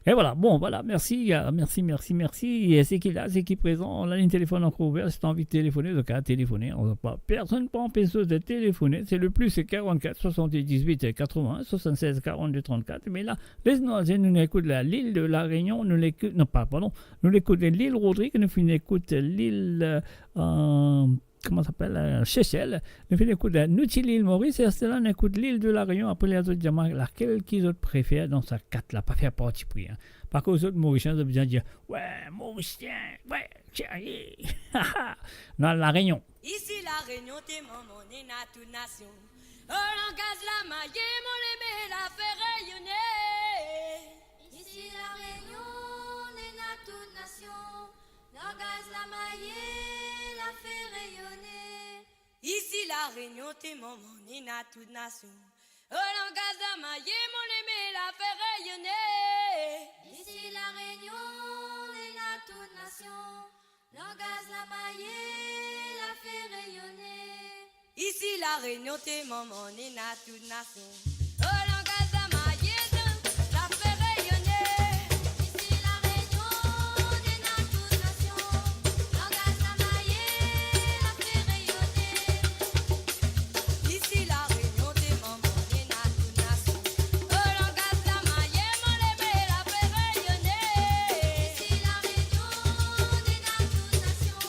Et voilà, bon, voilà, merci. Et c'est qui là, c'est qui présent. La ligne téléphone encore ouverte. Si tu as envie de téléphoner, donc à téléphoner. Personne ne prend empêcher de téléphoner. C'est le plus, c'est 44 78 80 76 42 34. Mais là, nous écoutons l'île de la Réunion, nous l'écoutons l'île Rodrigue, nous écoutons l'île. Comment ça s'appelle, Seychelles. Nous faisons écoute l'île Maurice et c'est là on écoute l'île de la Réunion. Après les autres diamants, laquelle qu'ils autres préfèrent dans sa carte là, pas faire partie pris. Hein. Par contre, les autres Mauriciens, ils ont besoin de dire ouais, Mauricien, ouais, chérie. Dans la Réunion. Ici la Réunion, t'es maman, on est à toute nation. Oh, langage la maille, mon aimé, la fait rayonner. Ici la Réunion, on est à toute nation. Langage la maille, la fait rayonner. Ici la Réunion, t'es maman, on est à toute nation. Oh, langage la maille, mon aimé, la fait rayonner. Ici la Réunion, on est à toute nation. Langage la maille, la fait rayonner. Ici la Réunion, t'es maman, on est à toute nation. Oh, langage la maille, la fait rayonner. Ici la Réunion, on est à toute nation. Langage la maille, la fait rayonner. Ici la Réunion, t'es maman, on est à toute nation. Oh, langage la maille, mon aimé, la fait rayonner. Ici la Réunion, on est à toute nation.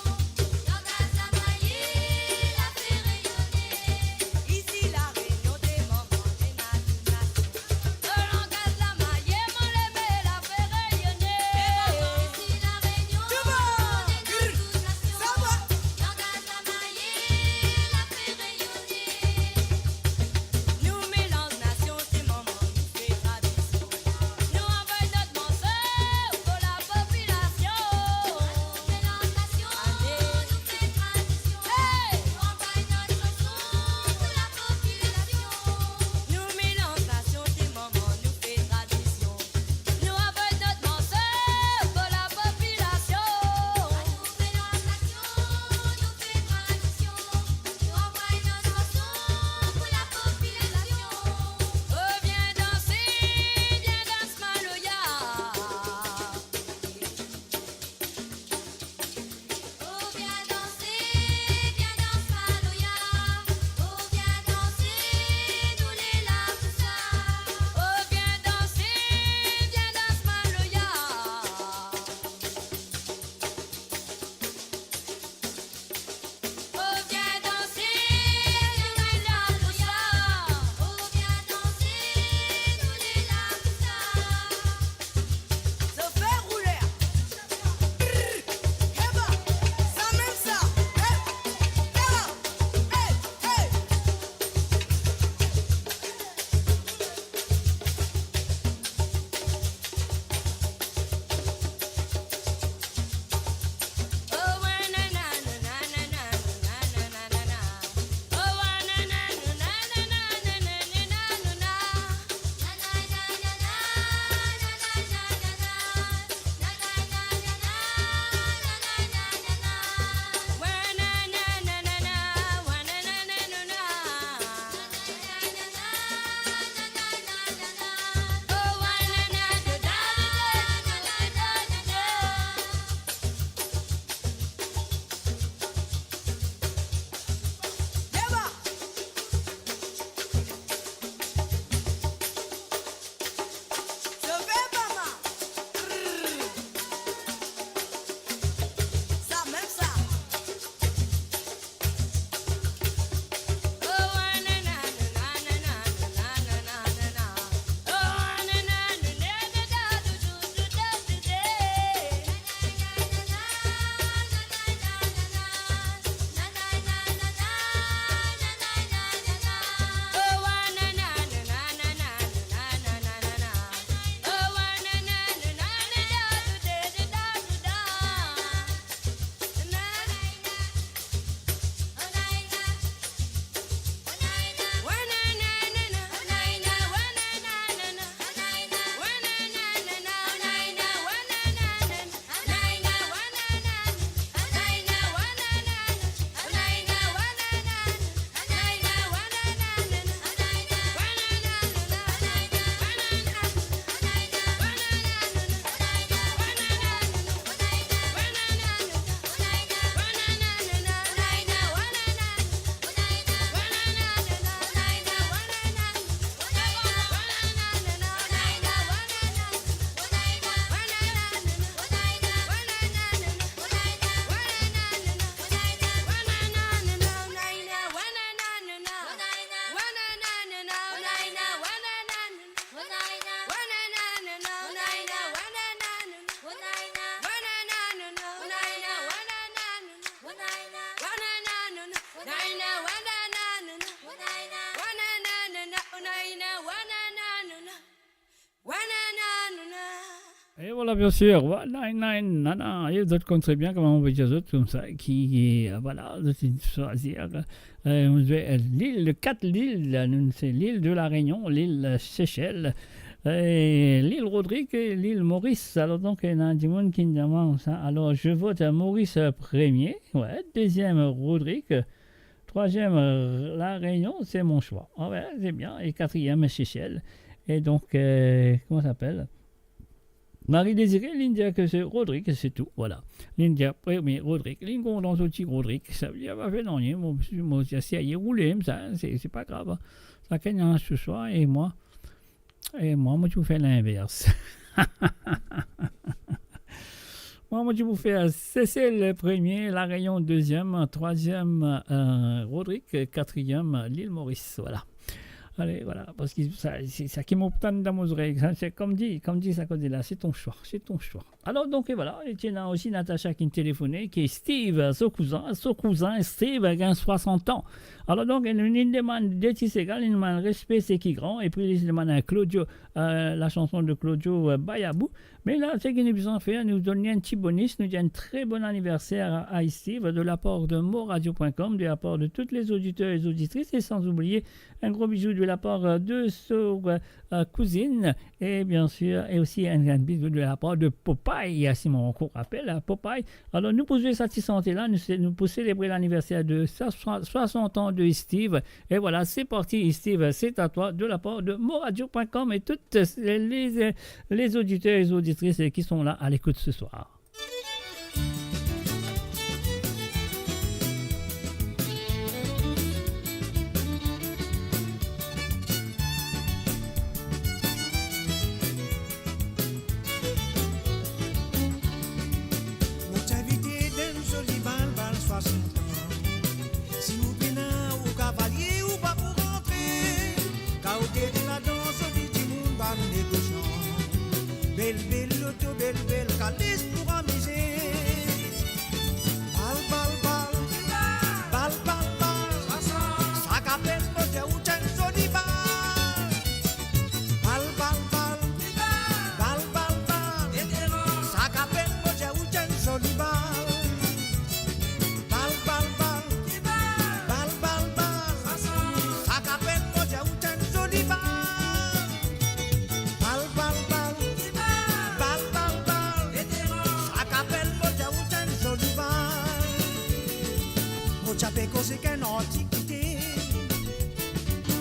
Langage la maille, la fait rayonner. Ici la Réunion, t'es maman, on est voilà, bien sûr. Voilà, nana. Et d'autres comptent très bien comment on veut dire d'autres comme ça. Qui, voilà, de choisir. L'île, 4 îles. C'est l'île de la Réunion, l'île Seychelles, l'île Rodrigue et l'île Maurice. Alors, donc, il y a du monde qui me demande ça. Alors, je vote à Maurice premier. Ouais. Deuxième, Rodrigue. Troisième, la Réunion, c'est mon choix. Ah ouais, c'est bien. Et quatrième, Seychelles. Et donc, comment ça s'appelle? Marie-Désirée, l'India, que c'est Rodrigue, c'est tout. Voilà. L'India, premier, Rodrigue. L'Ingon dans le petit Rodrigue. Ça veut dire, fait non, moi, c'est à y rouler, ça, c'est pas grave. Ça, qu'il y a ce soir, et moi, moi, tu fais l'inverse. Moi, je vous fais Cécile le premier, La Réunion deuxième, troisième, Rodrigue, quatrième, l'île Maurice. Voilà. Allez, voilà, parce que c'est ça qui m'obtient dans mes oreilles. C'est comme dit ça côté là, c'est ton choix. Alors donc et voilà, et tiens aussi Natacha qui me téléphonait, qui est Steve, son cousin Steve a 60 ans. Alors donc il demande des petits égales, il demande respect c'est qui grand, et puis il demande à Claudio, la chanson de Claudio Bayabou. Mais là, ce qu'il nous besoin de faire, nous donner un petit bonus, nous dire un très bon anniversaire à Steve de la part de moradio.com, de la part de tous les auditeurs et les auditrices, et sans oublier un gros bisou de la part de sa cousine, et bien sûr, et aussi un bisou de la part de Popeye, si mon cours rappelle, Popeye. Alors, nous pour jouer cette santé-là, nous pour célébrer l'anniversaire de 60 ans de Steve. Et voilà, c'est parti, Steve, c'est à toi, de la part de moradio.com et toutes les auditeurs et les auditrices qui sont là à l'écoute ce soir. Belle, calice pour amuser. Bal, ça qu'appelle mon Dieu ou t'es joli bal. Bal, ça qu'appelle mon Dieu ou t'es joli bal. Bal, ça qu'appelle mon Dieu ou t'es joli bal. J'avais causé qu'un antiquité.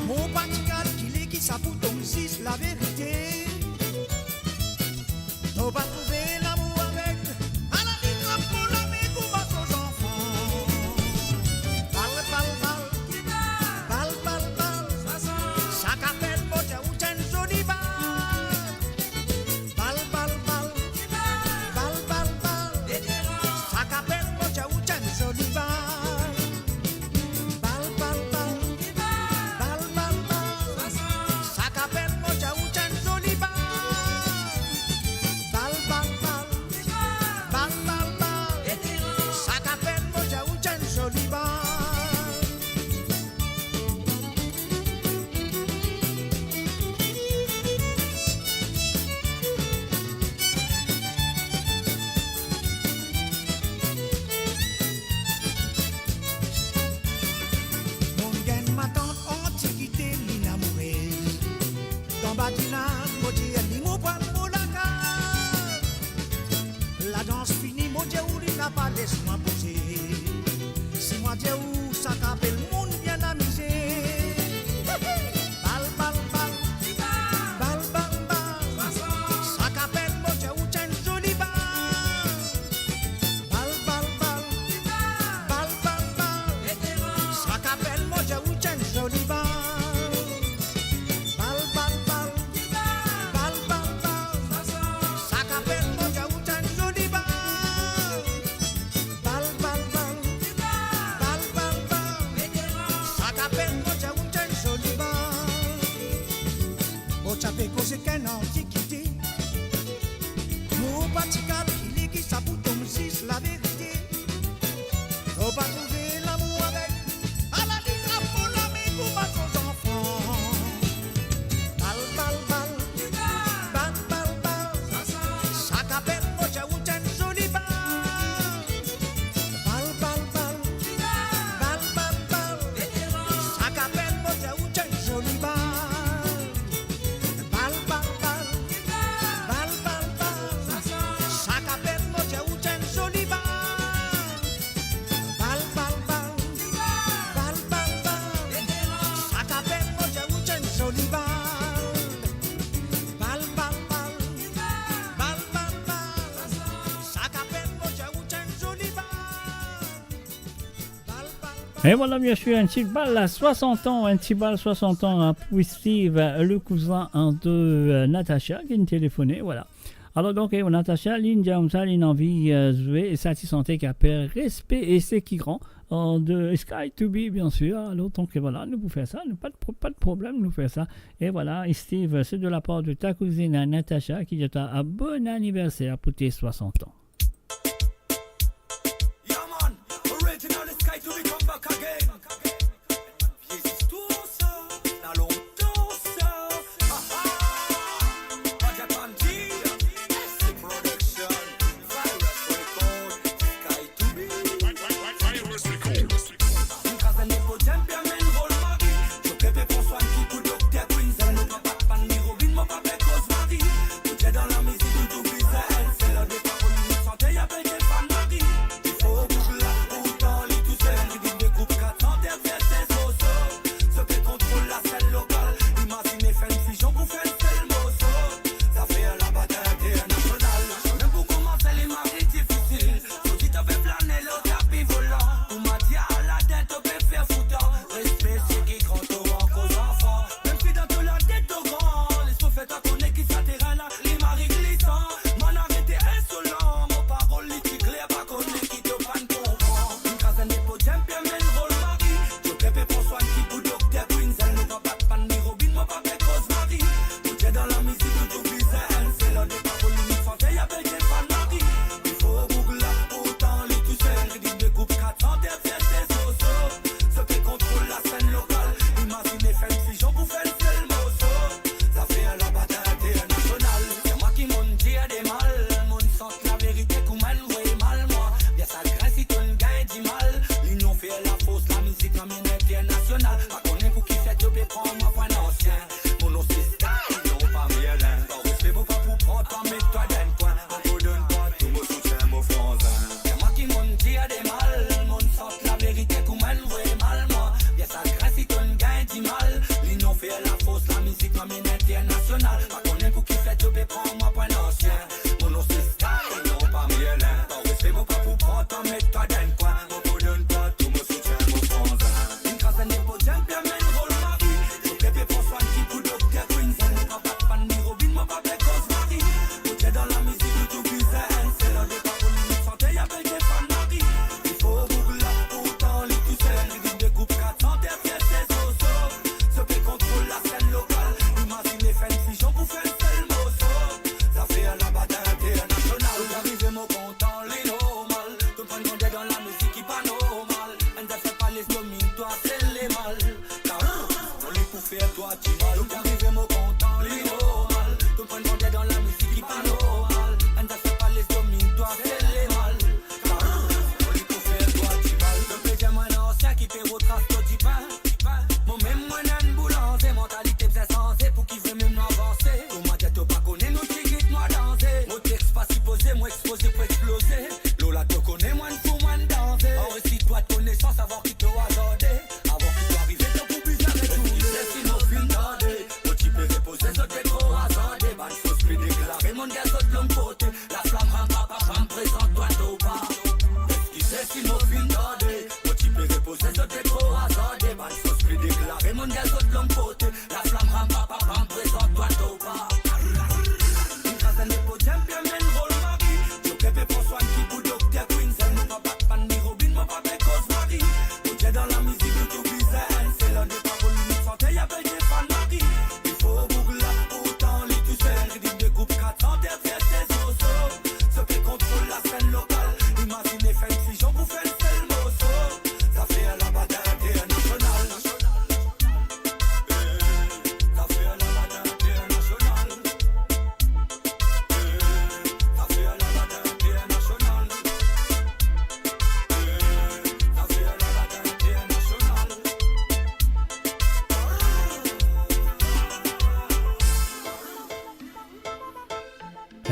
Mon patical qui ça pour ton six la vérité. On va trouver l'amour avec à la ligne pour l'ami pour vos enfants. Bal, ça qu'appelle mon Dieu ou t'es joli bal. Bal, ça qu'appelle mon Dieu ou t'es joli bal. Laisse-moi poser. Si moi Dieu ou ça qu'appelle monde bien amusé. Bal, ça qu'appelle mon Dieu ou t'es joli bal. Bal, ça qu'appelle mon Dieu ou t'es joli bal. Ça qu'appelle mon Dieu ou t'es joli bal. Et voilà, bien sûr, un petit bal à 60 ans, pour Steve, le cousin de Natacha, qui nous téléphonait, voilà. Alors donc, Natacha, ligne comme ça, ligne envie de jouer, et ça, tu sentais qu'elle perd respect, et c'est qui grand, de Sky to Be, bien sûr. Alors donc, voilà, nous vous faire ça, pas de problème, nous faire ça. Et voilà, et Steve, c'est de la part de ta cousine Natacha, qui dit un bon anniversaire pour tes 60 ans.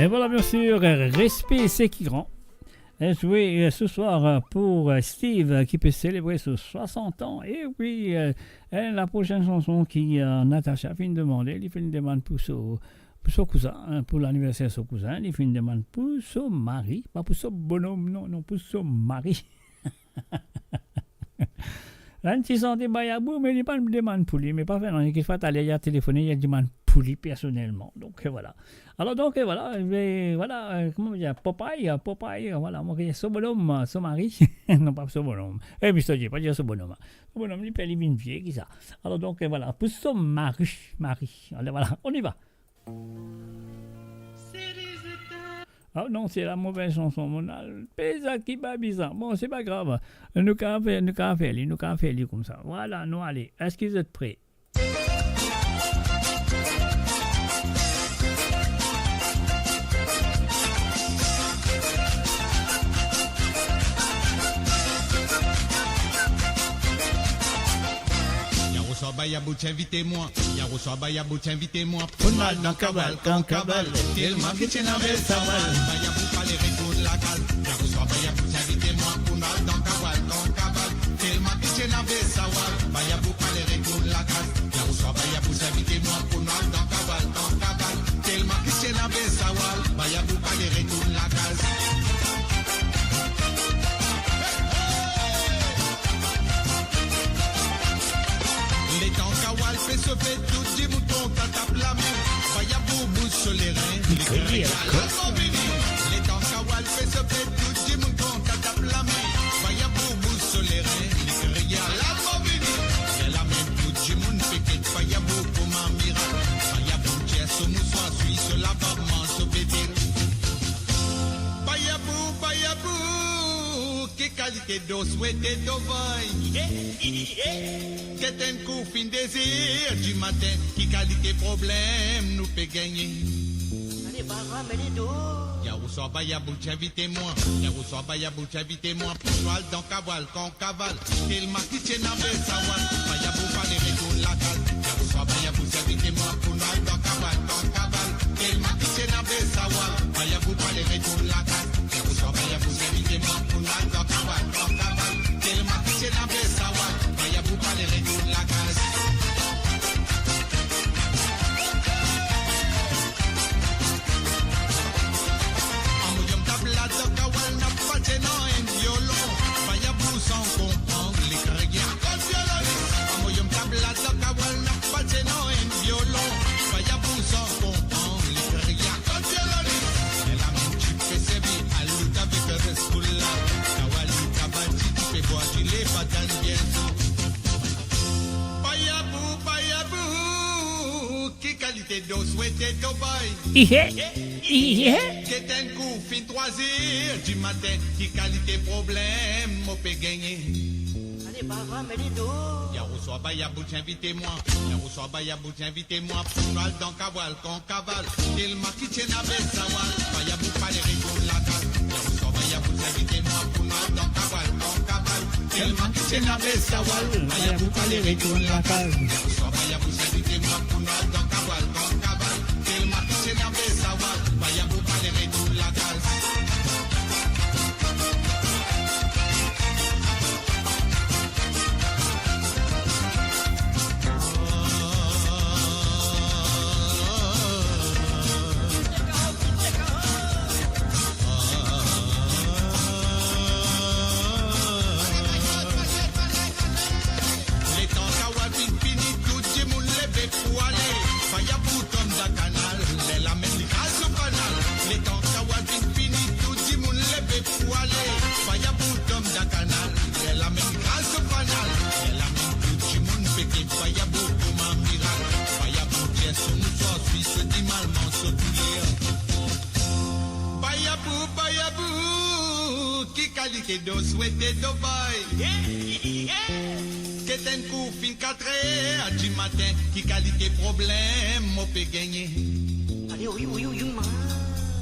Et voilà, bien sûr, respect, c'est qui grand. Joué ce soir pour Steve qui peut célébrer ses 60 ans. Et oui, la prochaine chanson qui Natacha fait une demande. Il fait une demande pour son cousin, pour l'anniversaire de son cousin. Il fait une demande pour son mari. Pas pour son bonhomme, non, pour son mari. Là, si santé Bayabou, mais il n'y a pas de demande pour lui. Mais pas faire, il faut aller y a téléphoné, il y a demande pour lui personnellement. Donc voilà. Alors donc voilà, mais, voilà, comment dire, Popeye, voilà, moi il son bonhomme, son mari, non pas son bonhomme. Eh mais ça je pas dire son bonhomme. Son bonhomme il pèle une vieille qui ça. Alors donc voilà, pour son mari. Alors voilà, on y va. Ah non, c'est la mauvaise chanson, mon pesa qui va bizarre. Bon, c'est pas grave. Nous qu'à faire comme ça. Voilà, nous allez. Est-ce que vous êtes prêts? Bayabou, invitez-moi. Yaroussois Bayabou, invitez-moi. Pour mal dans cabal, quand cabal. Tellement que tu n'avais ça mal. Bayabou, pas les retours de la cale. Yaroussois Bayabou, invitez-moi. Pour mal dans cabal, quand cabal. Tellement que tu n'avais ça mal. Bayabou, pas les retours de la cale. Yaroussois Bayabou, invitez-moi. Pour mal dans cabal, quand cabal. Tellement que tu n'avais ça mal. Bayabou, pas les retours de la cale. Fait se fait tout du mouton, t'as tape la main. Bayabou bouge sur les reins. Les crières à l'Albobini. Les Tankawal fait se fait tout du mouton, t'as tape la main. Bayabou bouge sur les reins. Les crières à l'Albobini. C'est la même tout du monde fait que Bayabou comme un miracle. Bayabou tient son moussoir, suit sur la barbe, mange au bébé. Bayabou, que qualité d'eau souhaitée d'ovaille. Qu'est un coup fin désir du matin, qui qualité problème nous fait gagner. Allez, barra, mais les dos. Yaroussois Bayabou, invitez-moi. Yaroussois Bayabou, invitez-moi. Poil dans cavale, quand cavale. Tellement qui tient à belle sawal. Bayabou, pas les retours la cale. Yaroussois Bayabou, invitez-moi. Poil dans cavale, quand cavale. Tellement qui tient à belle sawal. Bayabou, pas les retours la cale. Yaroussois Bayabou, invitez-moi. Poil dans cavale, quand cavale. Tellement qui tient à belle sawal. Bayabou, pas les retours la cale. Sans comprendre les carrières comme violoniste. Amoyom tabla d'Okawal n'a pas de nom en violon. Bayabou sans comprendre les carrières comme violoniste. Et la même tu fais servir à l'autre avec le reste là. Kawali kabati tu fais boire du lait patane bientôt. Bayabou, qui qualité d'eau souhaitée d'eau bail. C'est un coup fin 3 heures du matin, qui qualité problème m'ont fait gagner. Allez, barra, mais les dos. Yaroussois Bayabou, invitez-moi. Yaroussois Bayabou, invitez-moi. Poil dans cavale, quand cavale. Tellement qui tient à belle sawal. Bayabou, pas les retours de la cale. Yaroussois Bayabou, invitez-moi. Poil dans cavale, quand cavale. Tellement qui tient à belle sawal. Bayabou, pas les retours de la cale. Yaroussois Bayabou, invitez-moi. Poil dans cavale, quand cavale. Tellement qui tient à belle sawal. Bayabou, pas les retours de la cale. Bayabou, qui qualité d'eau souhaitée d'eau bail. Qu'est un coup fin 4 heures du matin, qui qualité problème m'ont fait gagner. Allez, oui,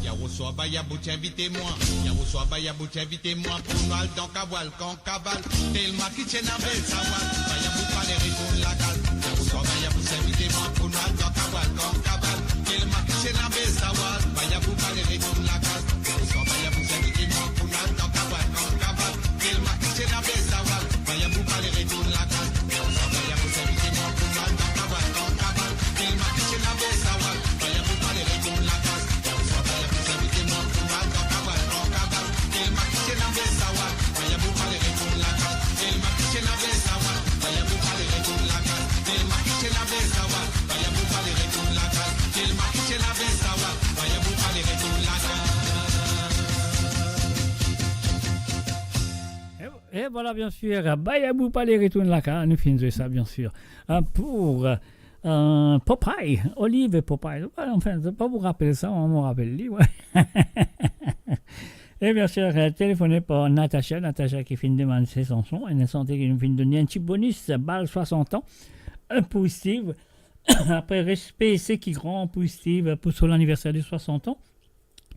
Yaroussois Bayabou, invitez-moi. Yaroussois Bayabou, invitez-moi. Poil dans cavale, quand cavale. Tellement qui tient à belle sawal. Bayabou, pas les retours de la cale. Yaroussois Bayabou, invitez-moi. Poil dans cavale, quand cavale. Tellement qui tient à belle sawal. Bayabou, pas les retours de la cale. Yaroussois Bayabou, invitez-moi. Poil dans cavale, quand cavale. Tellement qui tient à belle sawal. Bayabou, pas les retours de la cale. Yaroussois Bayabou, invitez-moi. Poil dans cavale, quand cavale. Tellement qui tient à belle sawal. Bayabou, pas les retours de la cale. Yaroussois Bayabou, invitez-moi. Poil dans cavale, quand cavale. Tellement qui tient à belle sawal. Bayabou, pas les retours de la cale. Tellement qui tient à belle sawal. Et voilà, bien sûr, Bayabou pas les retournes là, nous finissons ça, bien sûr. Pour Popeye, Olive et Popeye. Enfin, c'est pas vous rappeler ça, on me rappelle lui, ouais. Et bien sûr, téléphoné par Natacha qui finit de demander ses chansons. Elle a senti qu'il nous finit de donner un petit bonus, balle 60 ans, pour Steve. Après, respect, c'est qui grand pour Steve, pour son anniversaire de 60 ans.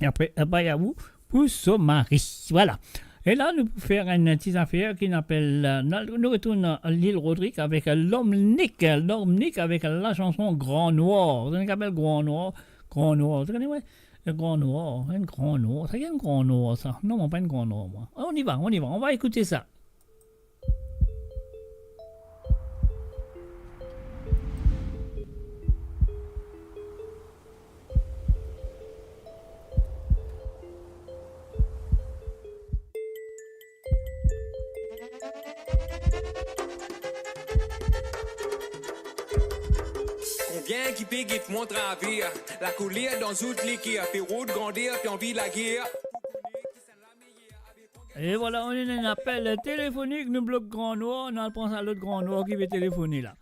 Et après, Bayabou pour son mari. Voilà. Et là, nous pouvons faire une petite affaire qui s'appelle. Nous retournons à l'île Rodrigue avec l'homme Nick. L'homme Nick avec la chanson Grand Noir. Vous savez Grand Noir. Grand Noir. Vous connaissez, le Grand Noir. Un Grand Noir. C'est un Grand Noir, ça. Non, pas un Grand Noir, moi. On y va. On va écouter ça. Combien qui pique et montre à vie, la coulée dans toute l'équipe, puis route grandir, puis envie de la guerre. Et voilà, on a un appel téléphonique, nous bloque Grand Noir, on pense à l'autre Grand Noir qui veut téléphoner là.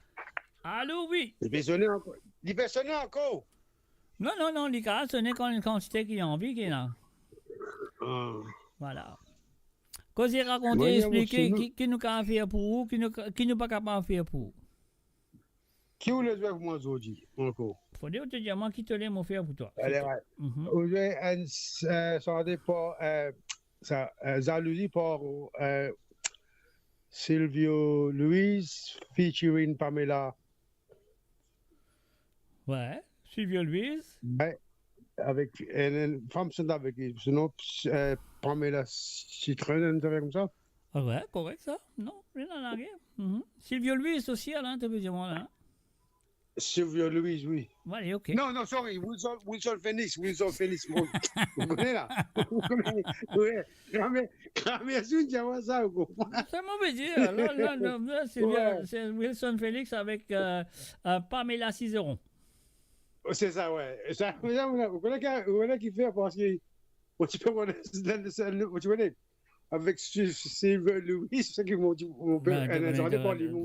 Allô, oui. Il peut sonner encore. Il peut sonner encore. Non, il peut sonner quand c'était qui a envie qu'il a. Voilà. Qu'est-ce qu'il raconter, expliquer qui nous a fait pour vous, qui nous pas capable de faire pour vous. Qui vous le doit pour moi aujourd'hui, encore? Faut dire te dire moi qui te l'ai mon faire pour toi. Allez, ouais. Aujourd'hui, ça dépend, jalousie par Silvio Luis featuring Pamela. Ouais, Silvio Luis. Ouais, avec une femme sont avec sinon Pamela Citron, un truc comme ça. Ah ouais, correct ça. Non, rien à rien. Silvio Luis aussi, là, tu peux dire moi là. Silvio Luis, oui. Ouais, ok. Non, sorry, Wilson Phoenix, vous connaissez là? Vous connaissez? Oui, mais tu vois ça ou quoi? C'est mauvais dire. Là, c'est Wilson Félix avec Pamela Cizeron. C'est ça, ouais. Vous connaissez qui fait parce que tu peux connaître avec Silvio Luis, c'est qui m'ont dit,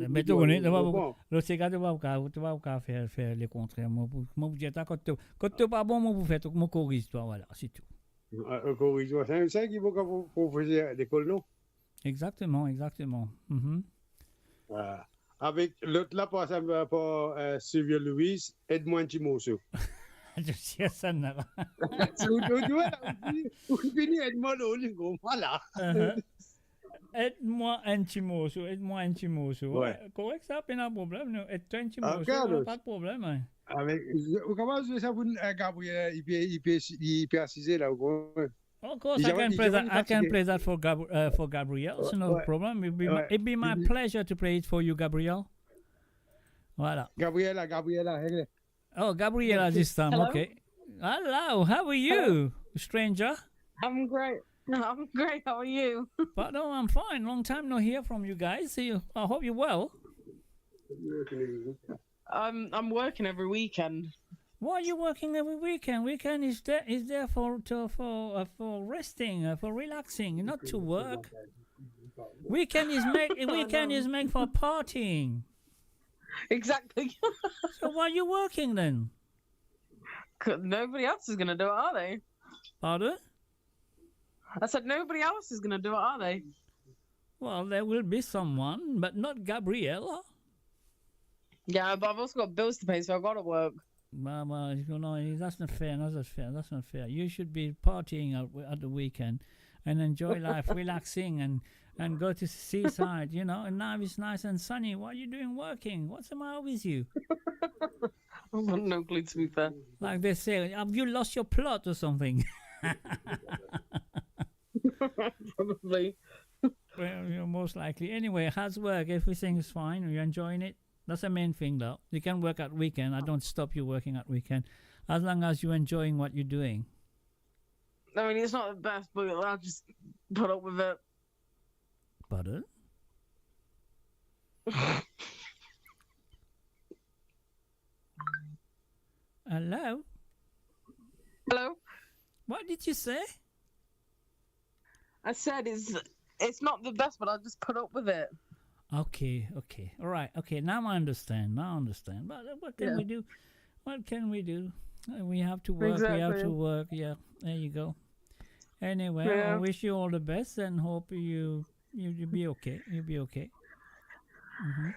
mais tu connais, tu vas faire les contraires. Moi, vous dites, quand tu n'es pas bon, moi, vous faites, moi, corrige toi, voilà, c'est tout. Corrige toi, c'est ça qui vous proposer l'école, non? Exactement. Avec l'autre là, par exemple, pour Silvio Luis, Edmond Timoso. Je sais ça, non. Vous finissez Edmond Oligo, voilà. Aide-moi un Timoso. Ouais. Correct, ça, pas de problème. Aide-toi un Timoso, pas de problème. Comment je fais ça pour Gabriel, il peut assister là? Of course, I can play that for Gabriel. It's no problem. It'd be my pleasure to play it for you, Gabriel. Voilà. Gabriela. Oh, Gabriela this time. Hello? Okay. Hello. How are you, stranger? I'm great. I'm great. How are you? But no, I'm fine. Long time no hear from you guys. I hope you're well. I'm working every weekend. Why are you working every weekend? Weekend is there for resting, for relaxing, not to work. Weekend is made for partying. Exactly. So why are you working then? Nobody else is going to do it, are they? Pardon? I said nobody else is going to do it, are they? Well, there will be someone, but not Gabriella. Yeah, but I've also got bills to pay, so I've got to work. Well, that's not fair. That's not fair. You should be partying at the weekend and enjoy life, relaxing and go to the seaside, and now it's nice and sunny. What are you doing working? What's the matter with you? I've got no clue, to be fair. Like they say, have you lost your plot or something? Probably. Well, most likely. Anyway, how's work? Everything is fine? Are you enjoying it? That's the main thing, though. You can work at weekend. I don't stop you working at weekend. As long as you're enjoying what you're doing. I mean, it's not the best, but I'll just put up with it. Pardon? Hello? Hello? What did you say? I said It's not the best, but I'll just put up with it. Okay. All right. Okay, now I understand. But what can we do? What can we do? We have to work. We have to work. Yeah, there you go. Anyway, I wish you all the best and hope you'll be okay. You'll be okay. Mm-hmm.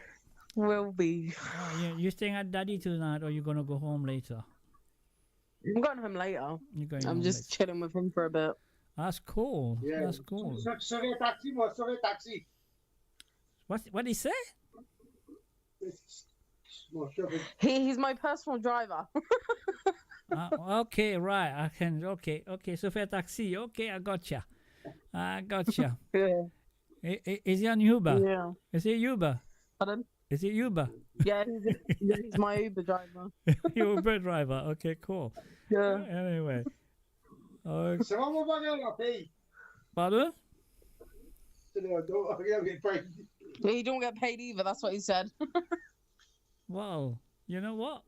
Will be. You staying at Daddy tonight, or you gonna go home later? I'm going home later. I'm just chilling with him for a bit. That's cool. Yeah. That's cool. Sorry, taxi. What did he say? He's my personal driver. Okay, right. I can. Okay. So for taxi. Okay, I gotcha. Yeah. Is he on Uber? Yeah. Is he Uber? Pardon? Is it Uber? Yeah, he's my Uber driver. Uber driver. Okay, cool. Yeah. Anyway. Ça va mon bagage là, paye. Pardon? He don't get paid either. That's what he said. Well, you know what?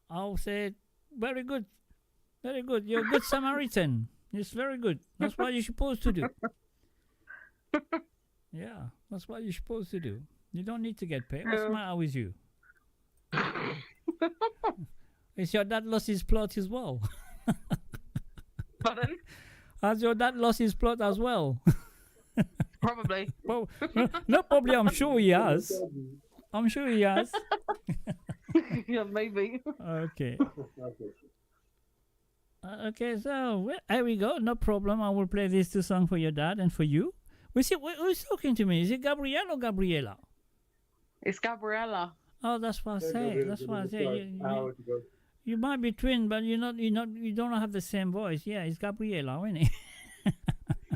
I'll say very good. Very good. You're a good Samaritan. It's very good. That's what you're supposed to do. Yeah, that's what you're supposed to do. You don't need to get paid. What's the matter with you? Is your dad lost his plot as well? Pardon? Has your dad lost his plot as well? Probably. Well, no, probably. I'm sure he has. Yeah, maybe. Okay. Okay, so there we go. No problem. I will play these two songs for your dad and for you. Who's talking to me? Is it Gabrielle or Gabriela? It's Gabriella. Oh, that's what I say. That's what I say. You might be twin, but you don't have the same voice. Yeah, it's Gabriela, isn't it?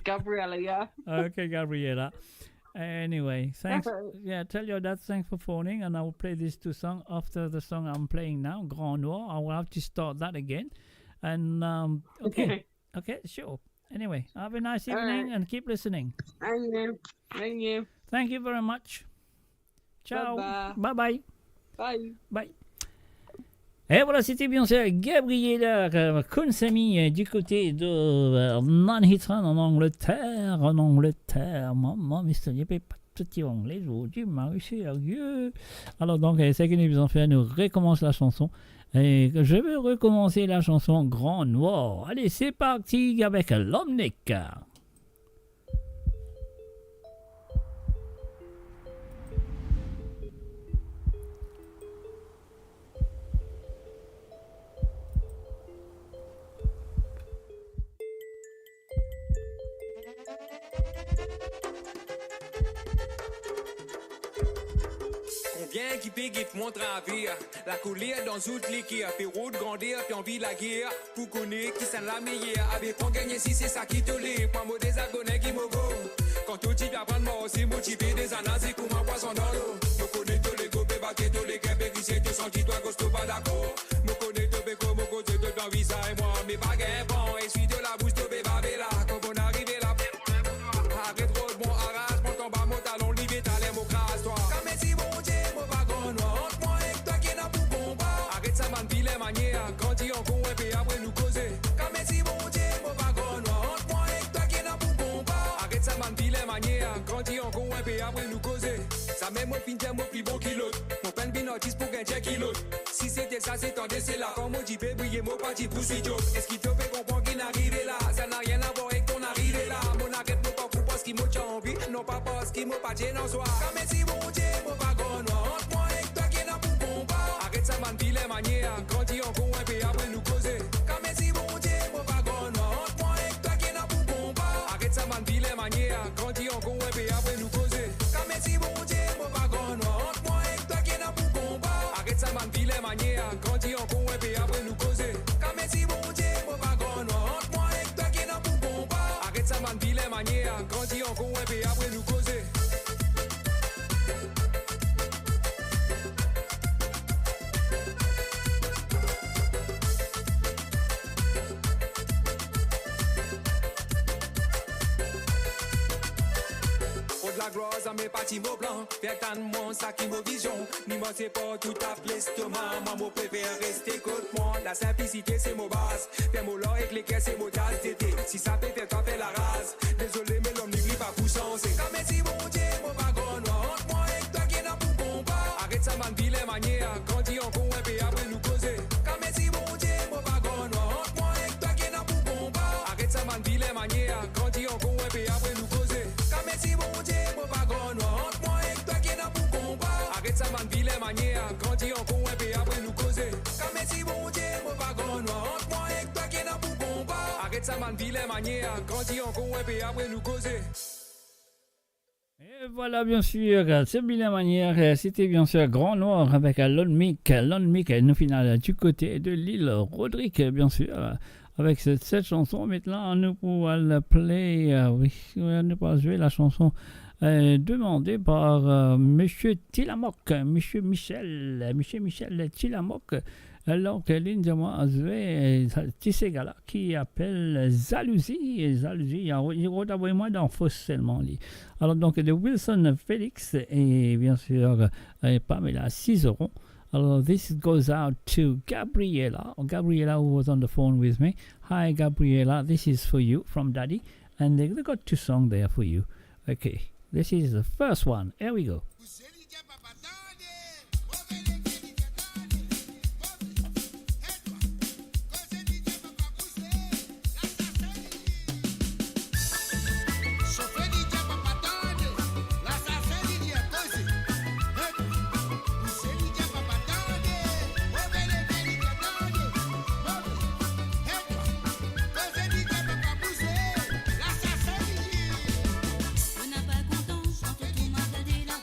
Gabriella, yeah. Okay, Gabriela. Anyway, thanks. Yeah, tell your dad thanks for phoning, and I will play these two songs after the song I'm playing now, Grand Noir. I will have to start that again. And okay, sure. Anyway, have a nice evening and keep listening. Thank you. Thank you very much. Ciao. Bye. Et voilà, c'était bien sûr Gabriela Kunsami du côté de Manhattan en Angleterre. Maman, mais ce n'est pas petit anglais aujourd'hui, Marie sérieux. Alors donc, c'est que nous avons fait, nous recommence la chanson. Et je vais recommencer la chanson Grand Noir. Allez, c'est parti avec l'Omnic. Combien qui pique mon travers, la colère dans toute l'équipe, puis route grandir, puis envie la guerre, pour connaître qui s'en la meilleure, avec ton gagner si c'est ça qui te lit, pas moi des agonais qui me go, quand tout type apprend moi aussi motivé des anazis comme un poisson dans l'eau, me connais tous les gobés, baquets, tous les guêpes, qui c'est tout senti, toi, costo pas d'accord, me connais tous les gobés, me côté de ton visa et moi, mes baguettes, bon, et suis de la bouche, de bébé, là, quand on arrive là, arrête trop bon, arrache, mon ton bas, mon talon, libre, t'as l'air, mon crasse, toi, comme si bon Dieu, ça m'a dit les manières, grandi en con et puis après nous causer. Comme si mon Dieu, mon wagon noir, entre moi et toi qui n'a pas bon pas. Arrête ça m'a dit les manières, grandi en con et puis après nous causer. Ça met mon pinter, mon plus bon qu'il l'autre. Mon peine bin artiste pour gagner qu'il l'autre. Si c'était ça, c'est tendé, c'est là. Quand mon dit briller, mon parti pour suite. Est-ce qu'il te fait comprendre qu'il n'arrive là? Ça n'a rien à voir avec ton arrivée là. Mon arrête, mon pas pour parce qu'il m'a envie. Non pas parce qu'il m'a pas dit non soir. Comme si mon Dieu, mon wagon noir, entre moi et toi qui n'a pas bon pas. Arrête ça m'a dit les manières, grandi en con et puis après nous causer. Comme si mon Dieu, mon wagon noir, entre moi et toi qui n'a pas bon pas. Arrête ça m'a dit les manières, grandi en con et puis après nous causer. Comme si mon Dieu, mon wagon noir, entre moi et toi qui n'a pas bon pas. Arrête ça m'a dit les manières, grandi en con et puis après nous causer. Comme si mon Dieu, mon wagon noir, entre moi et toi qui n'a pas bon pas. Arrête ça m'a dit les manières, grandi en con et puis après nous causer. La gloire à mes partis mots blancs, faire tant mon sac qui me vision. Ni moi c'est pas tout à l'estomac, moi mon préfère rester contre moi. La simplicité c'est mon base, faire mon l'or avec les caisses c'est mon tasse d'été. Si ça peut faire toi faire la rase, désolé mais l'homme n'oublie pas poussant. man, vilain manière. Grandi en con, et puis après nous causer. Et voilà, bien sûr, c'est bien la manière. C'était bien sûr Grand Noir avec Lon Mick. Lon Mick, nous finale du côté de l'île Rodrigue, bien sûr. Avec cette chanson, maintenant, nous pouvons la play. Oui, nous pouvons jouer la chanson demandée par Monsieur Tillamook, Monsieur Michel Tillamook. Alors que l'Indiamois a joué ce gars-là qui appelle Zalouzi. Et Zalouzi, il a moi dans Fausse seulement. Alors donc de Wilson Félix et bien sûr Pamela Cizeron. Alors this goes out to Gabriela. Gabriela who was on the phone with me. Hi Gabriela, this is for you from Daddy. And they got two songs there for you. Okay, this is the first one. Here we go. On n'a pas content, chante tout m'a gardé la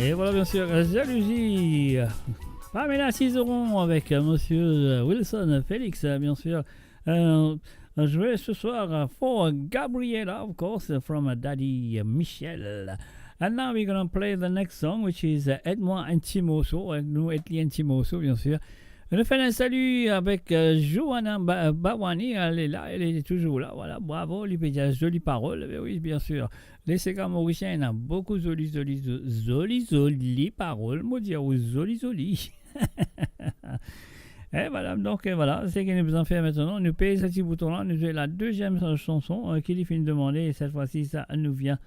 Et voilà bien sûr Jalousie. Pamela Cizeron avec monsieur Wilson Félix, bien sûr. Joué ce soir for Gabriela, of course, from Daddy Michel. And now we're going to play the next song, which is Aide-moi Intimoso. Nous, Aide-moi Intimoso, bien sûr. Nous faisons un salut avec Johanna Bawani. Elle est là, elle est toujours là. Voilà, bravo. Il y a jolies paroles. Mais oui, bien sûr. Les Ségas mauriciens, il y a beaucoup de jolies paroles. Moi, dire jolies. Et voilà, donc voilà, c'est ce que nous avons fait maintenant. Nous payons ce petit bouton-là. Nous avons la deuxième chanson qu'il finit de demander. Et cette fois-ci, ça nous vient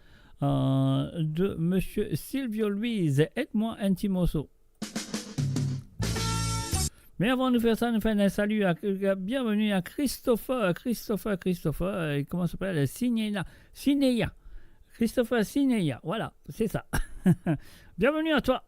de Monsieur Silvio Luis. Aide-moi Intimoso. Mais avant de faire ça, nous faisons un salut bienvenue à Christopher. Comment s'appelle? Sineya. Christopher Sineya. Voilà, c'est ça. Bienvenue à toi.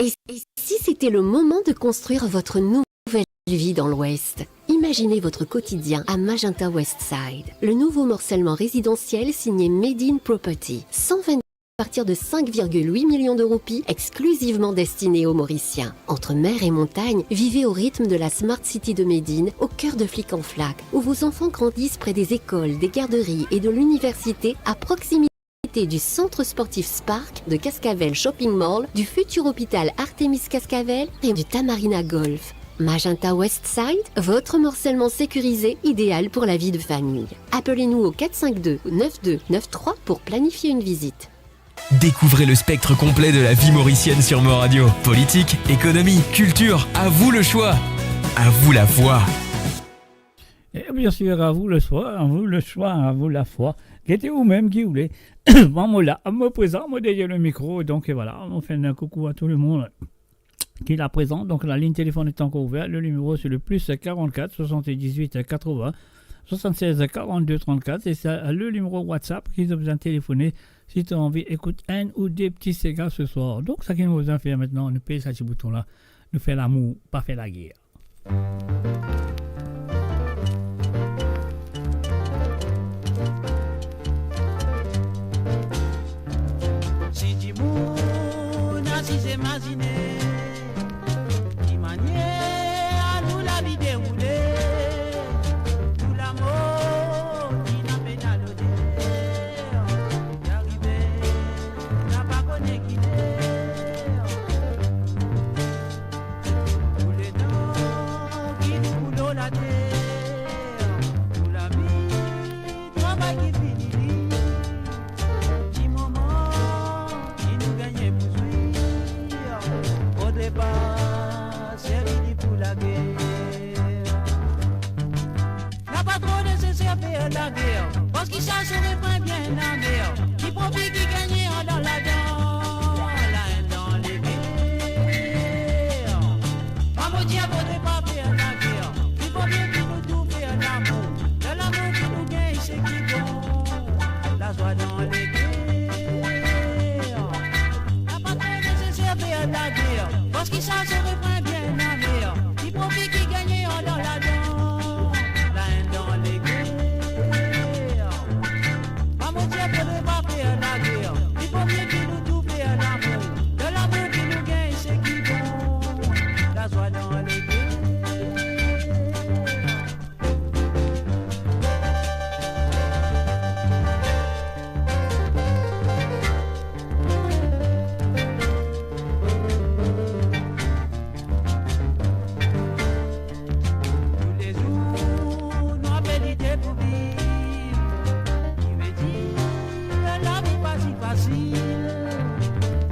Et si c'était le moment de construire votre nouvelle vie dans l'Ouest? Imaginez votre quotidien à Magenta Westside. Le nouveau morcellement résidentiel signé Medine Property. 120 à partir de 5,8 millions de roupies, exclusivement destiné aux Mauriciens. Entre mer et montagne, vivez au rythme de la Smart City de Médine, au cœur de Flic-en-Flac, où vos enfants grandissent près des écoles, des garderies et de l'université, à proximité du centre sportif Spark, de Cascavel Shopping Mall, du futur hôpital Artemis Cascavel et du Tamarina Golf. Magenta Westside, votre morcellement sécurisé, idéal pour la vie de famille. Appelez-nous au 452-9293 pour planifier une visite. Découvrez le spectre complet de la vie mauricienne sur Mo Radio. Politique, économie, culture, à vous le choix. À vous la voix. Et bien sûr, à vous le choix, à vous le choix, à vous la foi. Qui était vous-même qui voulait. Moi là, me présent, moi derrière le micro. Donc voilà, on fait un coucou à tout le monde qui est là présent. Donc la ligne téléphone est encore ouverte. Le numéro c'est le plus 44 78 80 76 42 34. Et c'est le numéro WhatsApp qui a besoin de téléphoner si tu as envie. Écoute un ou des petits Sega ce soir. Donc ça qui nous a fait maintenant, nous paye ce petit bouton là. Nous fait l'amour, pas fait la guerre. Si du monde a si s'imaginer, qui manière à nous la vie dérouler, tout l'amour qui n'a pas à l'odeur, d'arriver, n'a pas connu qui tous les temps qui nous coulent la terre, tout la vie, travail qui finit, petit moment. Au départ, c'est fini pour la guerre. N'a pas trop nécessaire faire la guerre, parce qu'il ça se reprend bien la mer. Qui profite, qui gagne dans la dent, la haine dans les guerres. Maman dit, faut pas faire la guerre. Il faut bien que nous tout faire l'amour. De l'amour qui nous gagne, c'est qui bon. La joie dans les guerres. La guerre, parce qu'il ça se reprend bien la mer. Qui profite, qui gagne dans la dent, la haine dans les guerres. Maman Dieu faudrait pas faire la guerre. Il faut mieux qu'il nous tout faire l'amour. De l'amour qui nous gagne, c'est qui bon. La joie dans les guerres.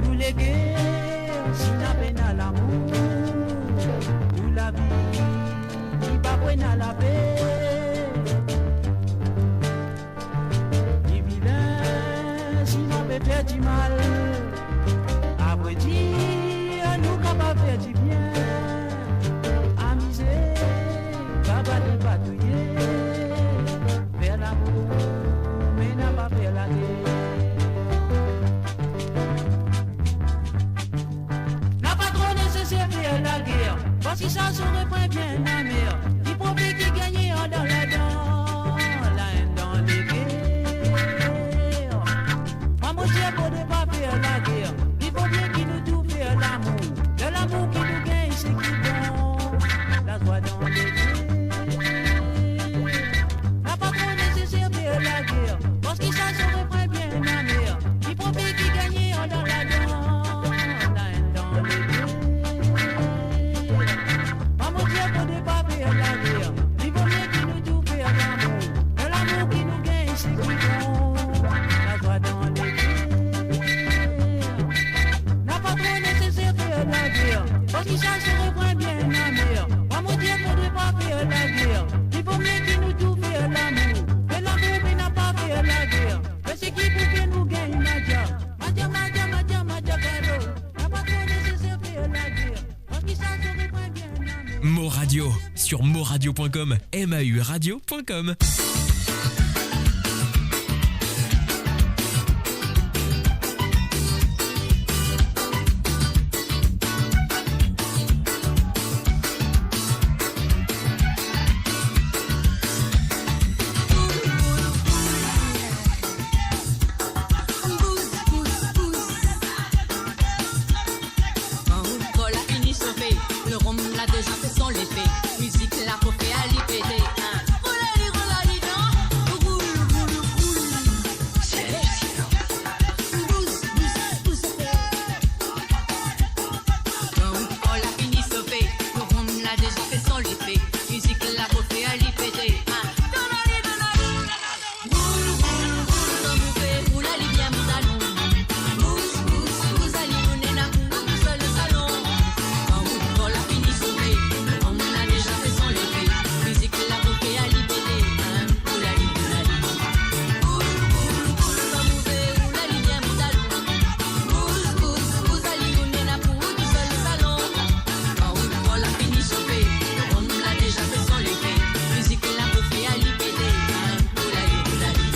Nous les guerres, si n'a peine à l'amour, nous la vie, qui pas peine à la paix. Ni vilain, si n'a pas fait du mal, après dire, nous capables faire du bien. Amuser, capable de batouiller, faire l'amour, mais n'a pas fait la guerre. La guerre, parce que ça se reprend bien la mer. Il profite qui gagne dans la dent, la haine dans les guerres. Maman Dieu pour ne pas faire la guerre. Il faut bien qu'il nous tout faire l'amour. De l'amour qui nous gagne, c'est qui bon. La joie dans les guerres. N'a pas trop nécessaire faire la guerre, parce que ça se reprend bien la mer. Il profite qui gagne dans la dent, la haine dans les guerres. La guerre, il vaut mieux qu'il nous tout faire l'amour. De l'amour qui nous gagne, c'est qui bon. La joie dans les guerres. N'a pas trop nécessaire faire la guerre, parce qu'il ça se reprend bien la mer. Maman Dieu faudrait pas faire la guerre. Il vaut mieux qu'il nous tout faire l'amour. De l'amour qui n'a pas fait la guerre. Mais c'est qui pour que nous gagne Nadia. Nadia, Caro. N'a pas trop nécessaire faire la guerre, parce qu'il ça se reprend bien la mer. Mo Radio sur moradio.com, mauradio.com. l'a déjà fait sans l'effet. Musique la refait à l'IPD. Roule, roule, roule, comme vous faites, roule, allez bien, mon talon. Pousse, pousse, pousse, allez, vous n'êtes là pour tout seul le salon. Quand vous pour la fini sauver, on l'a déjà fait sans l'effet. Musique la refait à l'IPD. Roule, allez, roule, allez. Roule, roule, roule, comme vous faites, roule, allez bien, mon talon. Pousse, pousse, pousse, allez, vous n'êtes là pour tout seul le salon. Quand vous pour la fini sauver, on l'a déjà fait sans l'effet. Musique la refait à l'IPD. Roule, allez, roule, allez.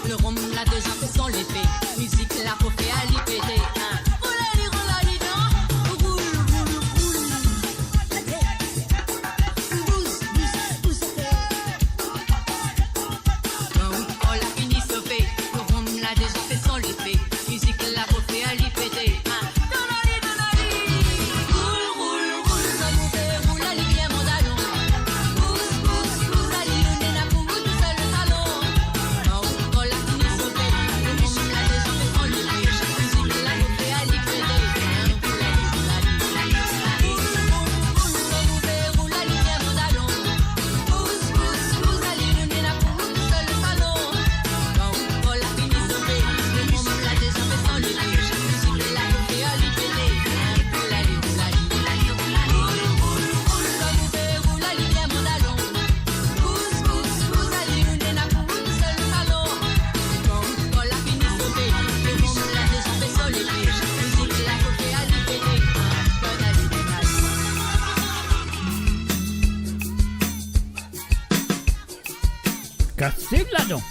Le rhum l'a déjà fait sans l'effet. Musique la refait à l'IPD. Roulali, roulali, non. Roule, roule, roule. Bouge, bouge, bouge. Quand on l'a fini sauvé, le rhum l'a déjà fait sans l'effet. Musique la refait à l'IPD. Donali, donali. Roule, roule, roule, comme vous faites, roulali, bien mon talon. Bouge, bouge, bouge, allez, on est là pour vous tout seul le salon. Quand la fini sauvé, le rhum l'a déjà fait sans l'effet. Musique la refait à l'IPD. Roulali, roulali, roulali. Roule, roule, comme vous faites, roulali, bien mon talon. Bouge, bouge, bouge, allez, on est là pour vous tout seul le salon. Quand la fini sauvé, le rhum l'a déjà fait sans l'effet. Musique la refait à l'IPD. Roulali, roulali, roulali. Roule, roule, roule, comme vous faites, roulali, bien mon talon. Bouge, bouge, bouge, allez, on est là pour vous tout seul le salon. Quand la fini sauvé, le rhum l'a déjà fait sans l'effet. Musique la refait à l'IPD. Donali, donali. Cassez là-dedans.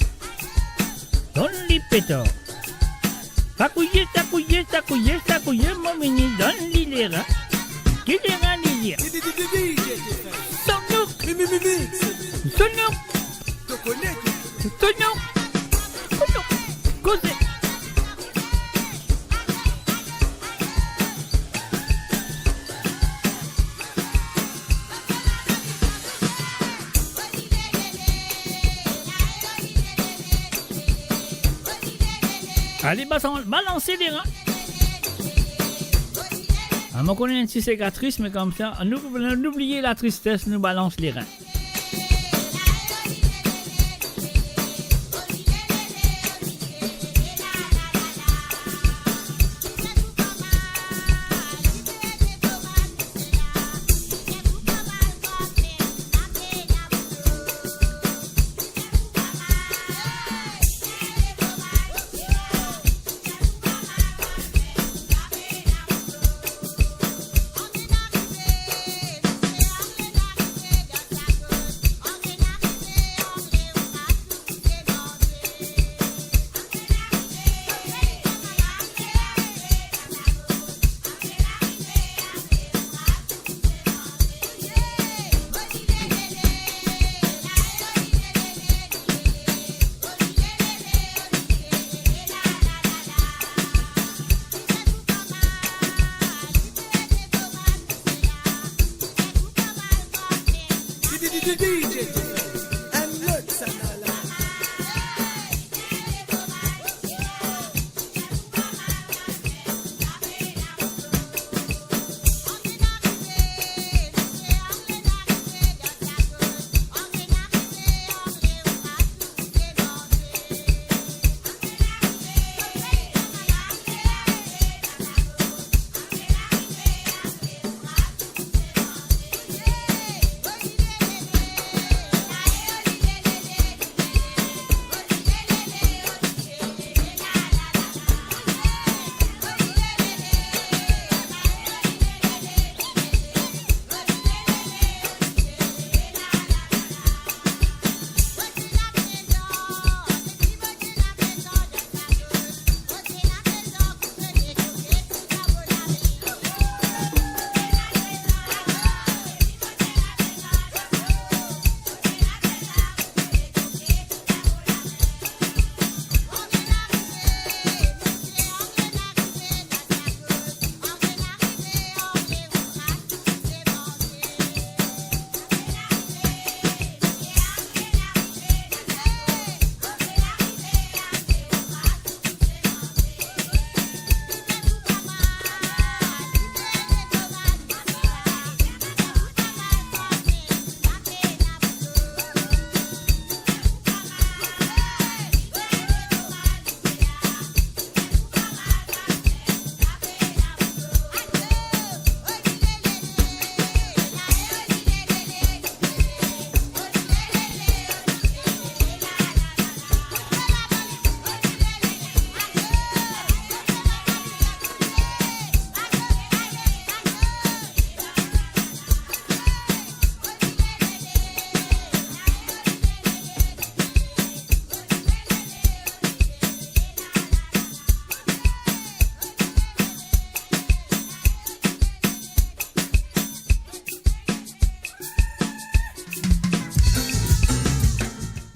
Donne les pétards. Takouye, takouye, takouye, takouye, mon mini, donne les rats. Qui les rats, les rats. Sonnouk. Sonnouk. Sonnouk. Cosé. Allez, balancez les reins. On connaît une petite cicatrice, mais comme ça, n'oubliez la tristesse, nous balance les reins.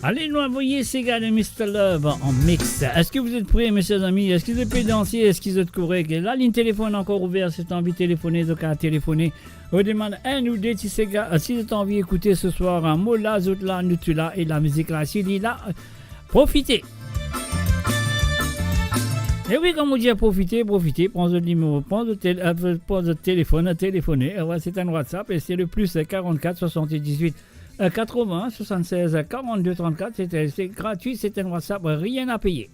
Allez nous envoyer ces gars de Mr. Love en mix. Est-ce que vous êtes prêts, mes chers amis? Est-ce que vous êtes prêts danser? Est-ce que vous êtes corrects? La ligne téléphone est encore ouverte. Si tu as envie de téléphoner, donc à téléphoner. On demande un ou deux petits gars. Si tu as envie d'écouter ce soir un mot là, zut là, nous tu là, et la musique là, s'il là, profitez. Et oui, comme on dit, profitez, prends le numéro, prends le téléphone, téléphonez. C'est un WhatsApp et c'est le plus 44 78 80 76 42 34. C'est gratuit, c'est un WhatsApp, rien à payer.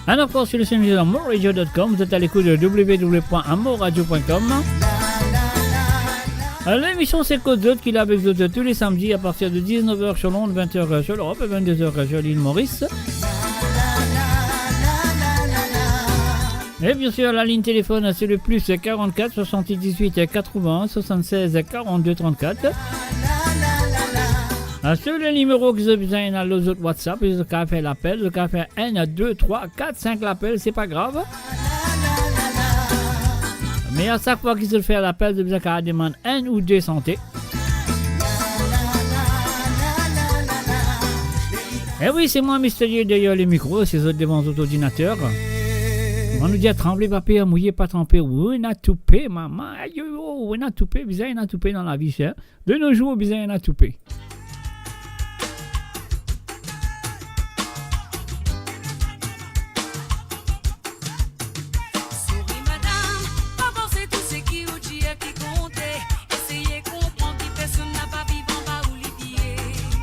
And of course, you're listening to AmourRadio.com. Vous êtes à l'écoute de www.amourradio.com. L'émission c'est Côte d'Autre qui est avec vous tous les samedis à partir de 19h sur Londres, 20h sur l'Europe et 22h sur l'île Maurice. Et bien sûr, la ligne téléphone, c'est le plus 44 78 80 76 42 34. Sur le numéro que vous avez besoin dans les autres WhatsApp, vous avez fait l'appel, vous avez fait 1, 2, 3, 4, 5 l'appel, c'est pas grave. Mais à chaque fois qu'ils se fait l'appel, vous avez demandé 1 ou 2 santé. Et oui, c'est moi, mystérieux derrière le micro, c'est eux devant votre ordinateur. On nous dit à trembler, papier, mouiller, pas tremper. Oui, on a tout payé, maman. Aïe, on a tout payé, bizarre, on a tout payé dans la vie, cher. De nos jours, bizarre, on a tout payé.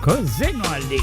Causez nous aller.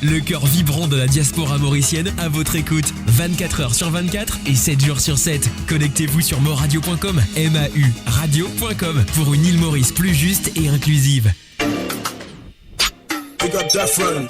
Le cœur vibrant de la diaspora mauricienne à votre écoute 24h sur 24 et 7 jours sur 7. Connectez-vous sur moradio.com, MAU radio.com pour une île Maurice plus juste et inclusive. Big up Jeffrey.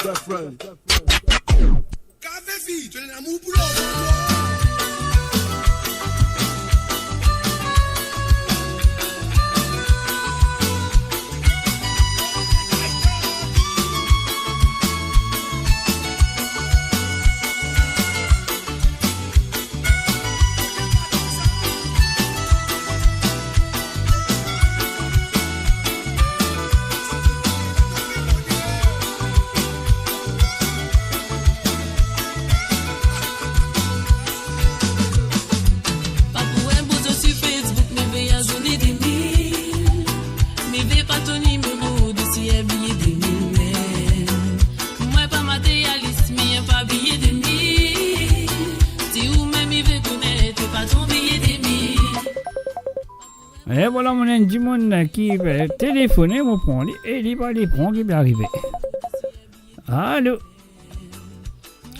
Et voilà, mon un du monde qui va téléphoner, mon prend et il va les prendre, qui va arriver. Allô?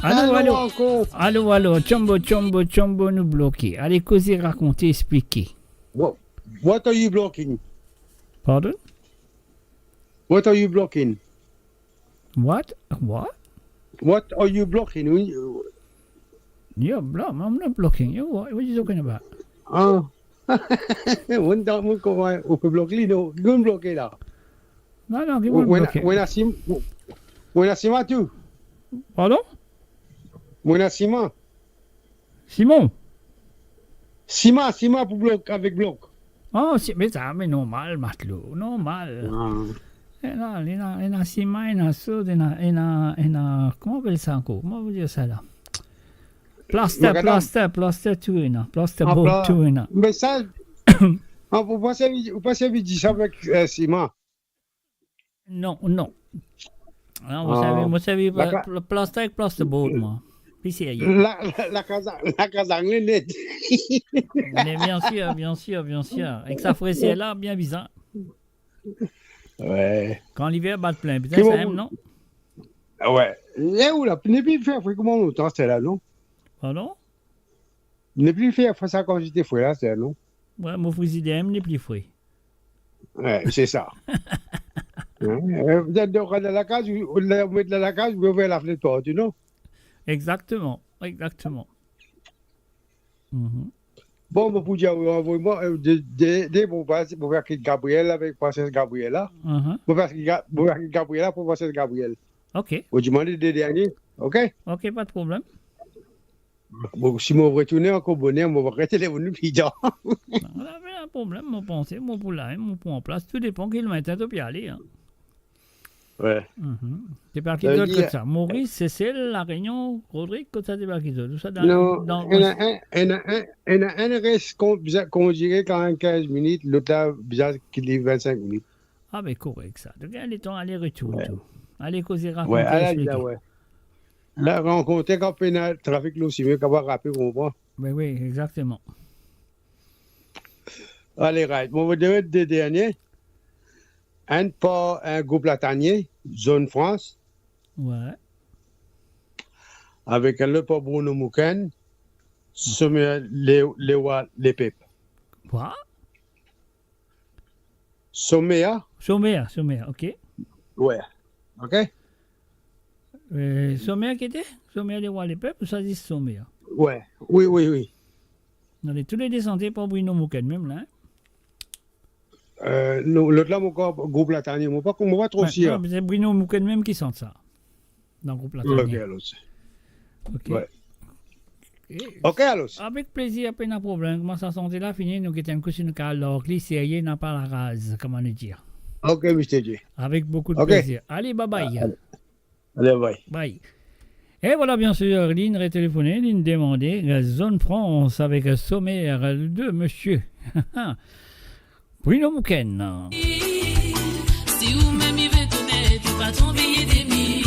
Allô, Chombo nous bloqué. Allez, causer, raconter, expliquer. What are you blocking? Pardon? What are you blocking? What? What are you blocking? You're blocking. I'm not blocking you. What are you talking about? Ah. On peut bloquer, non? On peut bloquer là. Non, qui va bloquer? Buena Simon, tu? Pardon? Buena Simon. Simon pour bloc, avec bloc. Oh, mais normal, matelot, normal. Il y a Simon, il y a Sud, il y a, comment on appelle ça encore? Comment vous dire ça là? Plaster, tout, plaster boat, tout. Mais ça, vous pensez que dit ça avec Simon? Non. Vous savez, plaster avec plaster boat, moi. Puis c'est la casa anglaise. Mais bien sûr. Avec sa fraisière là, bien bizarre. Ouais. Quand l'hiver bat plein, putain, ça aime, non? Ouais. Et où là? N'est plus faire comment longtemps, c'est là, non? Pardon? N'est plus faire ça quand j'étais fouet là, c'est là, non? Ouais, mon frigidaire n'est plus fouet. Ouais, c'est ça. Vous êtes dans la cage, vous mettez dans la cage, vous ouvrez la fenêtre, tu know? Exactement. Bon, vous pouvez envoyer-moi des bons passes pour faire Gabriel avec Princesse Gabriela. Pour faire Gabriela pour Princesse Gabriel. Ok. Vous demandez des derniers, ok? Ok, pas de problème. Bon, si je retourne encore bonheur, je vais arrêter les bonheurs plus tard. On avait un problème, mon pensée, mon poulain, mon point en place. Tout dépend quel matin tu peux aller. Hein. Ouais. T'es parti d'autre que ça. Maurice, Cécile, La Réunion, Rodrigue, quand ça t'es parti d'autre? Non, il y a un reste qu'on dirait quand 15 minutes, l'autre là, bizarre qu'il est 25 minutes. Ah, mais correct ça. Donc, il y a les temps aller-retour. Ouais. Allez, causer, raconter, ouais, expliquer. Ouais. Là, rencontrer quand on a le trafic là aussi, mieux qu'avoir rappelé, on comprend. Oui, exactement. Allez, right. On va dire des derniers. Un par un groupe latanier, Zone France. Ouais. Avec un autre par Bruno Mouken, Sommet les Pep. Quoi? Sommet, ok. Ouais. Ok? Sommet qui était? Sommet les Rois les Pep ou ça dit Sommet? Ouais. Oui. On est tous les descendés par Bruno Mouken, même là. L'autre là, mon groupe latanier, on va pas trop sûr. C'est Bruno Mouken même qui sent ça. Dans le groupe latanier. Ok. Ouais. Ok, alors. Avec plaisir, pas de problème. Comment ça sentait là, fini, nous qui un coup sur le cas, alors, sérieux n'a pas la rase, comment le dire. Ok, Mr. J. Avec beaucoup de plaisir. Allez, bye. Allez, bye. Bye. Et voilà, bien sûr, ligne rétéléphonée, ligne demandée, Zone France avec sommaire de monsieur Bruno Mouken. Si vous même y veut connaître, t'es pas ton billet d'émis.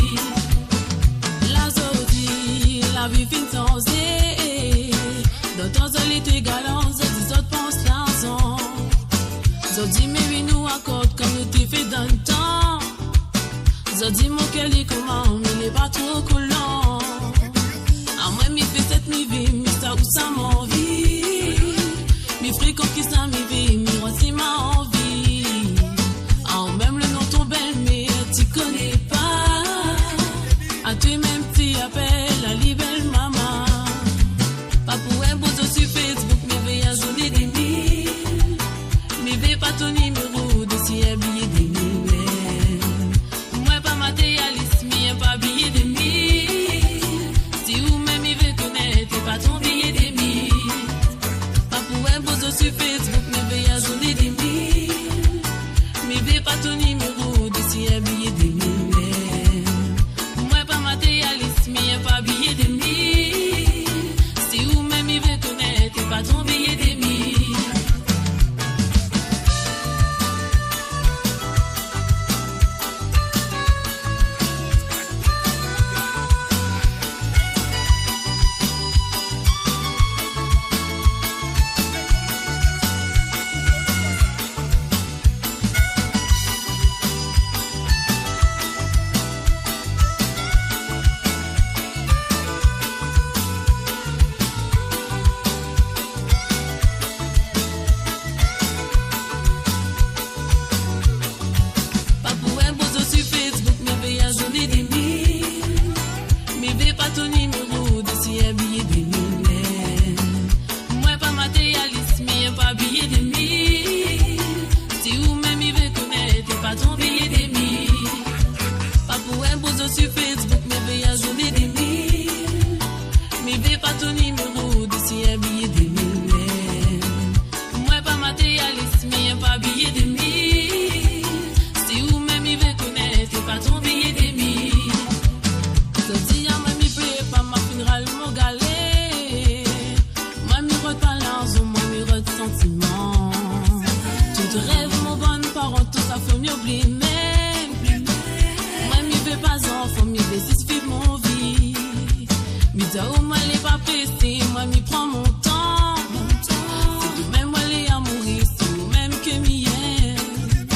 La zodi, la vie fin sans dans ton zoli t'es galant, zodi zot pense l'argent. Zodi mais nous accorde comme nous t'es fait dans le temps. Zodi mon cœur est comment, mais il est pas trop collant. À moi m'y fait cette mi vie, mais ça où ça m'envie. Mi fréquent qui ça mi vie, mi renti ma envie. En même le nom ton belle, mais tu connais pas. À toi même tu appelles la libelle maman. Pas pour un beau sur Facebook, mais veille à journée des mille. Mais veille pas ton numéro de si un billet des mille. Moi pas matérialiste, mais pas billet des mille. Si vous même il veut connaître, pas ton billet des mille. Pas pour un beau sur Facebook, mais veille à journée des mille. Mais veille pas ton numéro de si un billet des mille. Moi pas matérialiste, mais pas billet des mille. Si vous même il veut connaître, pas ton billet des mille. plus même. Moi, mi veux pas enfant, mi veux juste vivre mon vie. Mi dis au moi les pas pressé, moi mi prends mon temps. C'est de même moi les amourir, c'est au même que mi aime.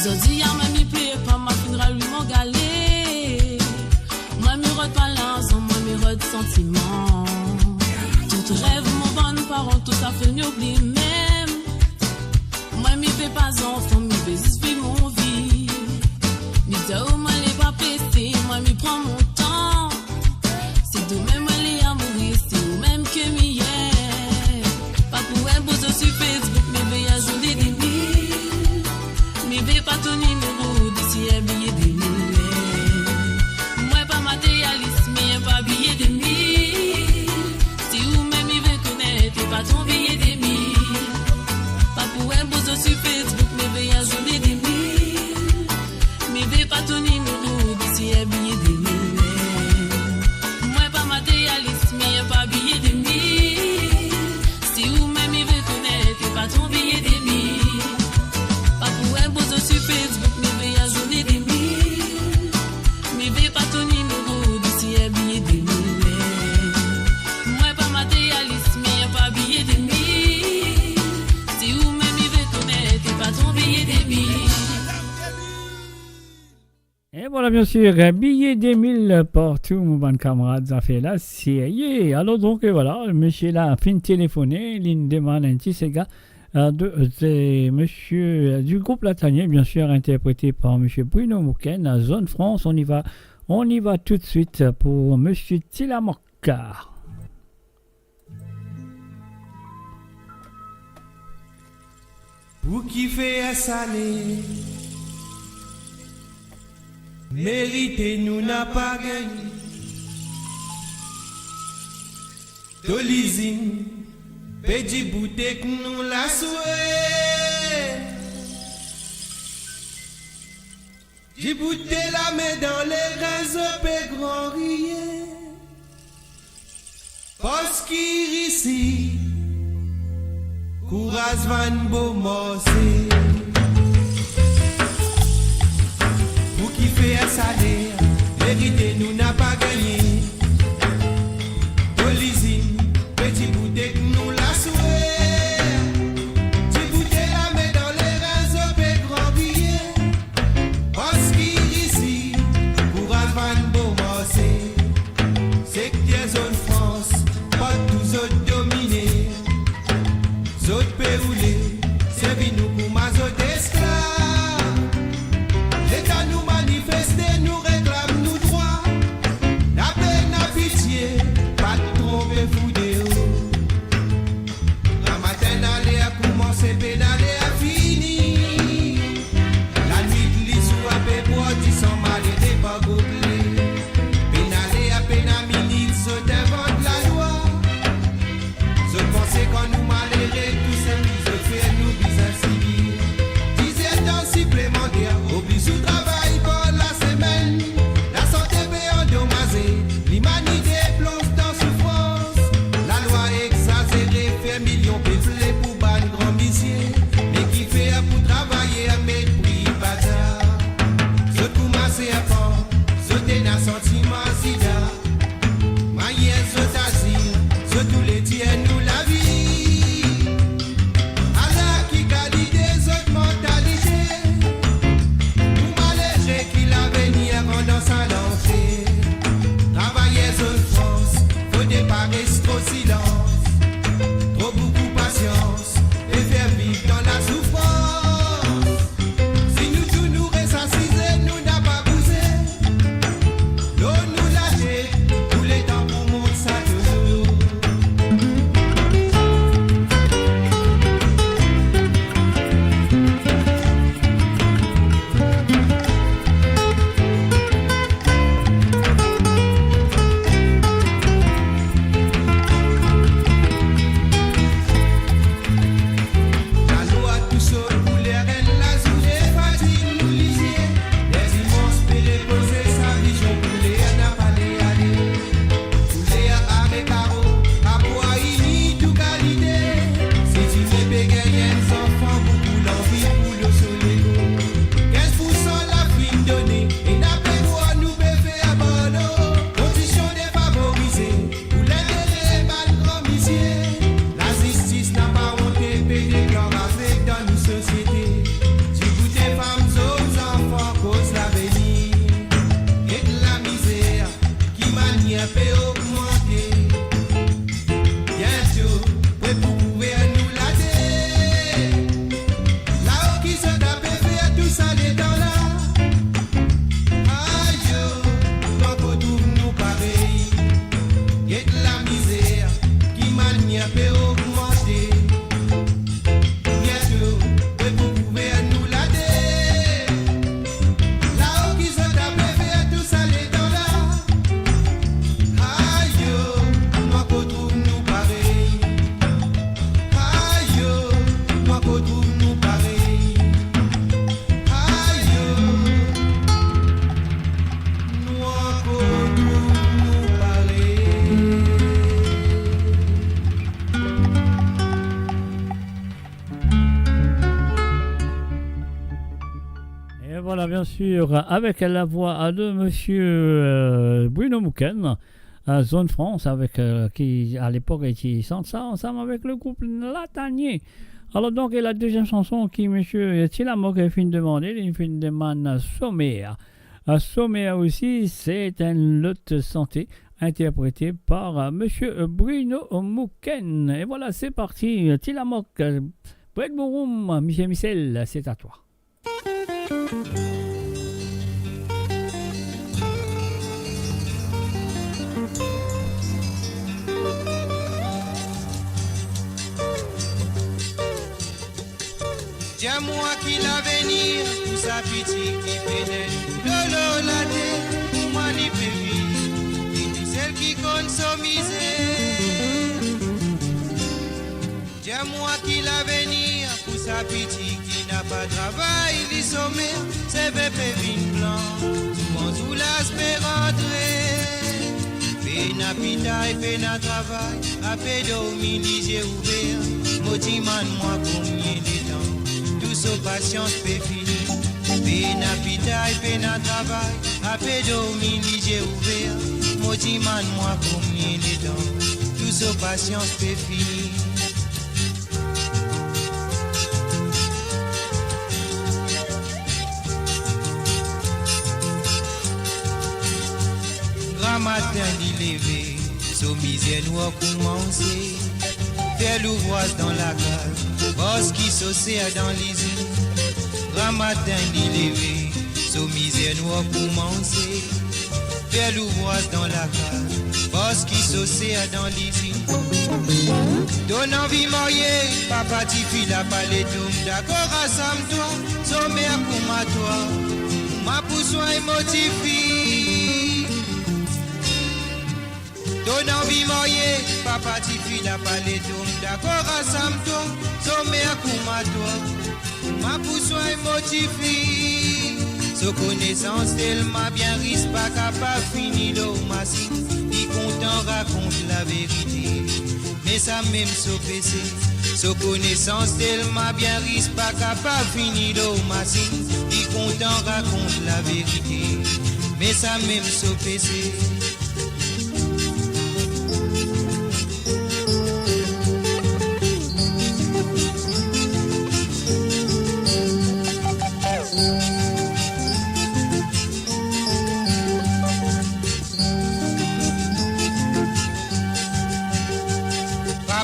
Zodi a moi mi plaît pas ma funéraille lui mon galé. Moi mi rôde pas l'ange, moi mi rôde sentiment. Tout rêve mon bonne parole, tout ça fait mi oublie même. Moi mi fais pas enfant, mi fais juste vivre mon vie. Mi dis oh moi les pas pressé, moi mi prends mon temps. C'est de même moi les amourir, c'est au même que mi est. Pas pour un beau sur Facebook, mi veille à journée des mille. Mi veille pas ton numéro, d'ici un billet des mille. Moi pas matérialiste, mi un pas billet des mille. Si ou même mi veut connaître, pas ton billet des mille. Pas pour un beau sur Facebook, mi veille à journée des mille. Mi veille pas ton numéro, d'ici un billet des mille. Moi pas matérialiste, mi un pas billet des mille. Si ou même mi veut connaître, pas ton billet des mille. Pas pour un beau sur Facebook, mi veille à journée des mille. Mi veille pas ton numéro, d'ici un billet des mille. Moi pas matérialiste, mi un pas billet des mille. Si ou même mi veut connaître, pas ton billet des mille. Et voilà, bien sûr, un billet des 1000 pour tous mes bons camarades, ça fait la série. Alors, donc, voilà, monsieur là a fin de téléphoner, il demande un petit Sega c'est monsieur du groupe Latanier, bien sûr, interprété par monsieur Bruno Mouken, à Zone France. On y va tout de suite pour monsieur Tilamokka. Pour qui fait salé, mérité nous n'a pas gagné. Tolizine, petit bouteille nous la souhait. J'ai bouté la main dans les réseaux, pe grand rier. Parce qu'il ici, courage van beau morcer. Pour qui fait un salaire, vérité nous n'a pas gagné. Tolizine, petit bouteille nous la souhait. J'ai bouté la main dans les réseaux, pe grand rier. Parce qu'il ici, courage van beau morcer. C'est que des zones France, pas tous autres dominés. Zot pe roulé, servi nous pour ma zot esclave. L'État nous manifeste, nous réclame nous droits. La peine, la pitié, pas de tromper foudé. La matinale a commencé, pédale a fini. La nuit de l'issue a fait porter sans mal et des pas gobelés. Pénale a peine à minute, zot invente la loi. Zot pensez quand nous malheureux, tout ça, nous fait nous bizarre civil. voilà, bien sûr, avec la voix de monsieur Bruno Mouken, Zone France, avec, qui à l'époque était ça ensemble avec le groupe Latanier. Alors donc, et la deuxième chanson qui monsieur Tilamok a fait demander, il fait une demande sommaire. Sommaire aussi, c'est un lot santé interprété par monsieur Bruno Mouken. Et voilà, c'est parti, Tilamok, Brett Mouroum, Michel, c'est à toi. Dis-moi qui l'avenir pour sa petite qui pénètre Lolo la terre pour manipuler et celle qui consomise. Dis-moi qui l'avenir pour sa petite qui n'a pas de travail, les sommaires, c'est bébé vin blanc, souvent sous l'aspérance. Pena pita et pena travail, à pédo mini j'ai ouvert, motiman moi combien de temps, tout sa patience peut finir. Pena pita et pena travail, à pédo mini j'ai ouvert, motiman moi combien de temps, tout sa patience peut finir. Matin d'y lever, so misère nous a commencé. Faire l'ouvrage dans la cage, boss qui s'ossère dans l'usine. Grand matin d'y lever, so misère nous a commencé. Faire l'ouvrage dans la cage, boss qui s'ossère dans l'usine. Ton envie mariée, papa t'y file à palais tout. D'accord, assemble-toi, sommaire pour ma toi. Ma poussoin est motivée. Ton envie mariée, papa t'y file à palais tout. D'accord, assemble-toi, sommaire pour ma toi. Ma poussoin est motivée. So connaissance tellement bien risque pas capable finir l'eau massif. Qui content raconte la vérité. Mais ça même so PC. So connaissance tellement bien risque pas capable finir l'eau massif. Qui content raconte la vérité. Mais ça même so PC.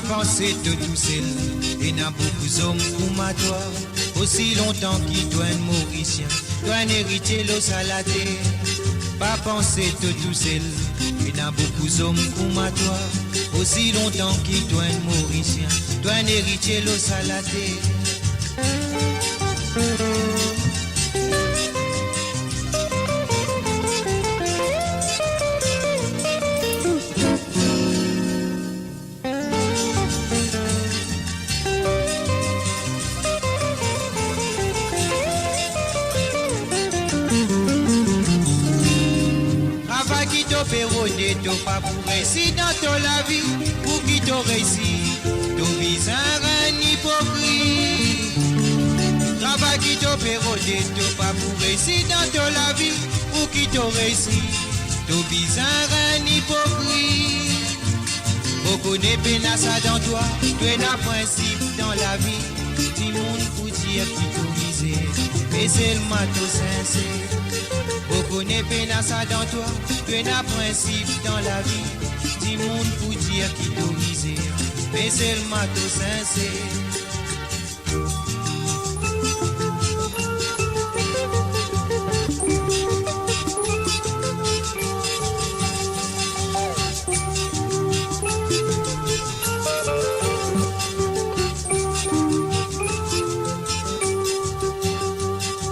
Penser de tout seul, et n'a beaucoup d'hommes pour ma toi. Aussi longtemps qu'il doit un Mauricien, doit un héritier l'eau saladé. Pas penser de tout seul, et n'a beaucoup d'hommes pour ma toi. Aussi longtemps qu'il doit un Mauricien, doit un héritier l'eau saladé. Pérodé, t'as pas pour réussir dans ton la vie, pour qui t'as réussi, t'as visé un hypocrite. Travail qui t'a pérodé, t'as pas pour réussir dans ton la vie, pour qui t'as réussi, t'as visé un hypocrite. Beaucoup de pénassa dans toi, tu es un principe dans la vie, tout le monde pour dire qui t'a visé, mais c'est le matos sincère. Beaucoup de pénassa dans toi, tu es un principe dans la vie. Dis monde pour dire qui t'a visé, mais c'est le matos sincère.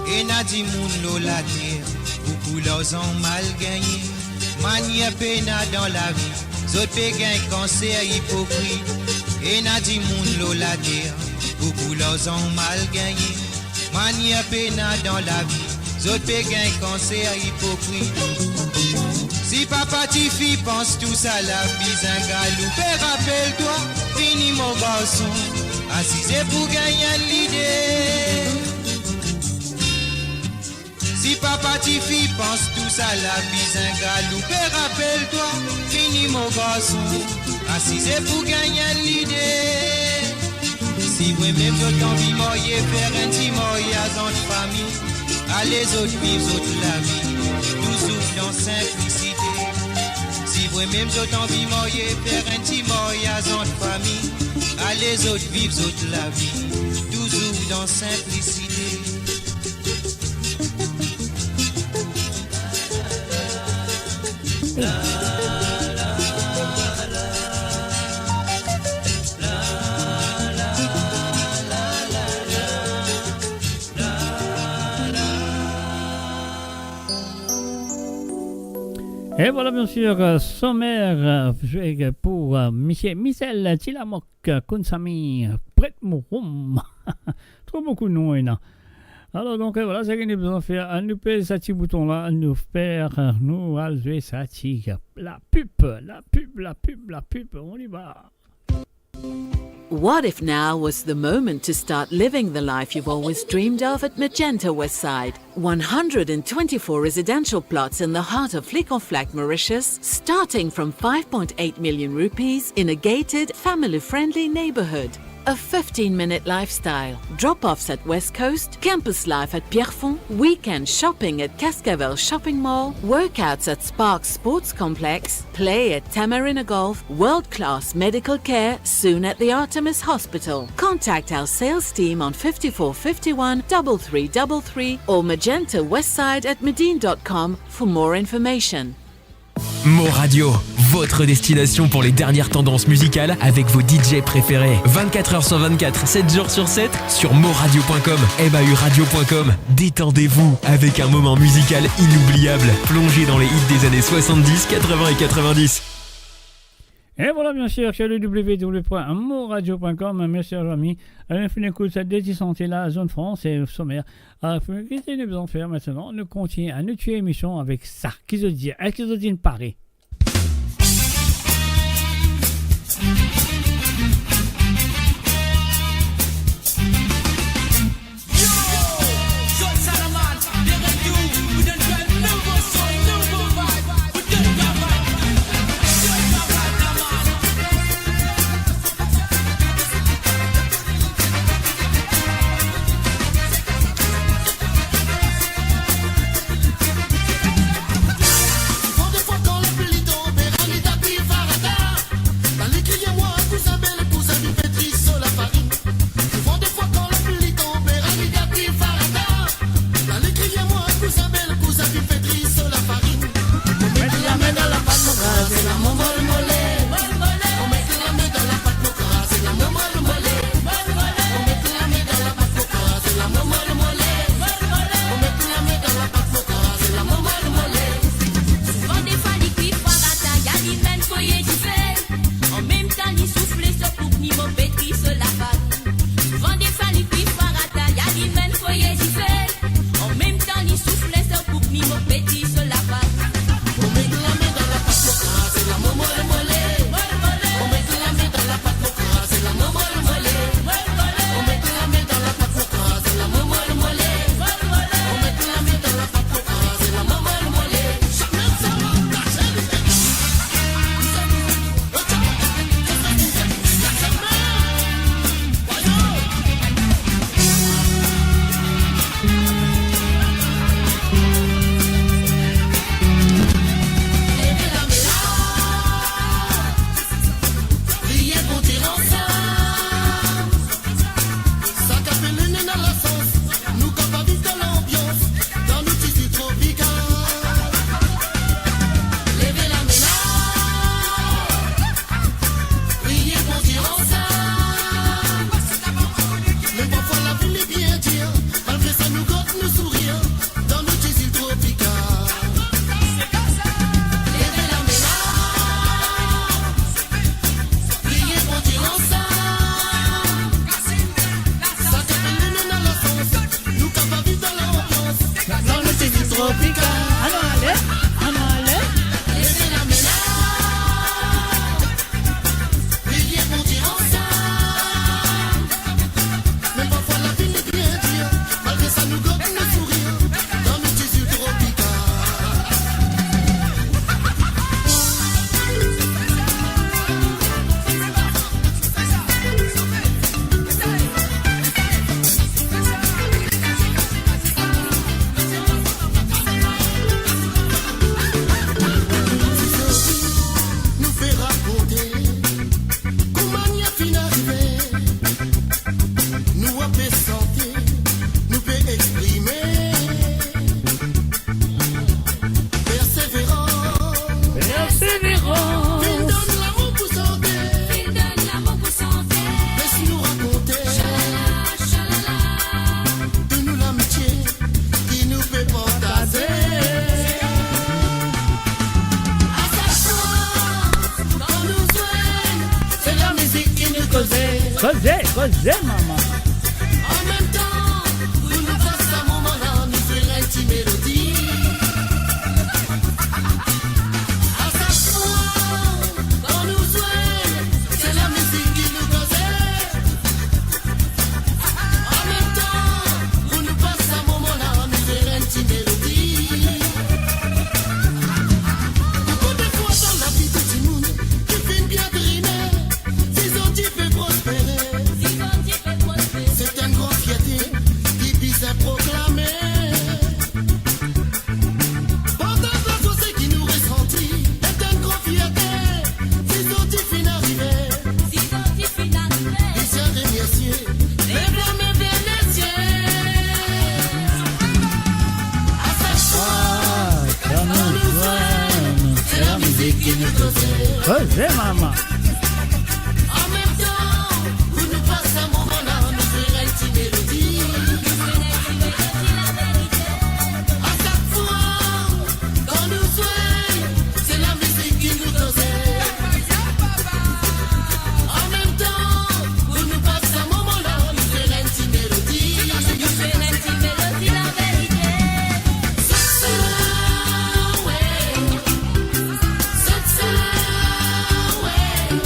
Et n'a dit moun lo la terre. Beaucoup leurs ont mal gagné, manière péna dans la vie, zot pe gain cancer hypocrite, et n'a dit moun lo la terre, beaucoup leurs ont mal gagné, manière péna dans la vie, zot pe gain cancer hypocrite. Si papa ti fi pense tout ça la vie un galou, rappelle-toi, fini mon garçon, assisé pour gagner l'idée. filles pensent tous à la bise, un galoupé, rappelle-toi, fini mon garçon, assisé pour gagner l'idée. Si vous-même vous envie moyer, faire un petit moyage en famille, allez autres vivre autres la vie, toujours dans simplicité. Si vous-même vous envie moyer, faire un petit moyage en famille, allez autres vivre autres la vie, toujours dans simplicité. Et voilà bien sûr, sommaire pour Michel Tilamok, Konsami, Prête Mouroum. Trop beaucoup de noms là. Alors donc voilà, c'est ce que nous besoin faire. À nous payer ce petit bouton là, à nous faire, nous allumer ça, la pub, on y va. What if now was the moment to start living the life you've always dreamed of at Magenta Westside? 124 residential plots in the heart of Flic-en-Flac, Mauritius, starting from 5.8 million rupees in a gated, family-friendly neighborhood. A 15-minute lifestyle, drop-offs at West Coast, campus life at Pierrefonds, weekend shopping at Cascavel Shopping Mall, workouts at Sparks Sports Complex, play at Tamarina Golf, world-class medical care soon at the Artemis Hospital. Contact our sales team on 5451 3333 or magentawestside@medine.com for more information. Mo Radio, votre destination pour les dernières tendances musicales avec vos DJ préférés. 24h sur 24, 7 jours sur 7 sur moradio.com, MAUradio.com. Détendez-vous avec un moment musical inoubliable, plongé dans les hits des années 70, 80 et 90. Et voilà bien sûr sur le www.moradio.com, mes chers amis, allez faire une écoute cette dédisanté la zone France et sommaire. Alors, qu'est-ce que nous devons faire maintenant? Nous continuons à nous tuer l'émission avec ça. Qu'est-ce que dire? Est-ce que vous dites pareil? Faut des fois qu'on le Osez, maman. En même temps, vous nous passez un moment-là, nous faisons une petite mélodie. À chaque fois, quand nous jouons, c'est la musique qui nous cause. En même temps, vous nous passez un moment-là, nous faisons une petite mélodie. Beaucoup de fois dans la vie de tout le monde, qui finit bien driné, si on dit peut prospérer. C'est une grande fierté qui puisse être proclamée. Pendant la chose qui nous ressentit est une grande fierté. Si on dit fin arrivé, il s'est remercié. Les blâmes vénétiens. À chaque fois, quand nous jouons, c'est la musique qui nous cause. Osez, maman. En même temps, vous nous passez un moment-là, nous faisons une petite mélodie. À chaque fois, quand nous jouons, c'est la musique qui nous cause. En même temps, vous nous passez un moment-là, nous faisons une petite mélodie. Nous faisons une petite mélodie, la vérité. C'est ça, ouais. C'est ça, ouais.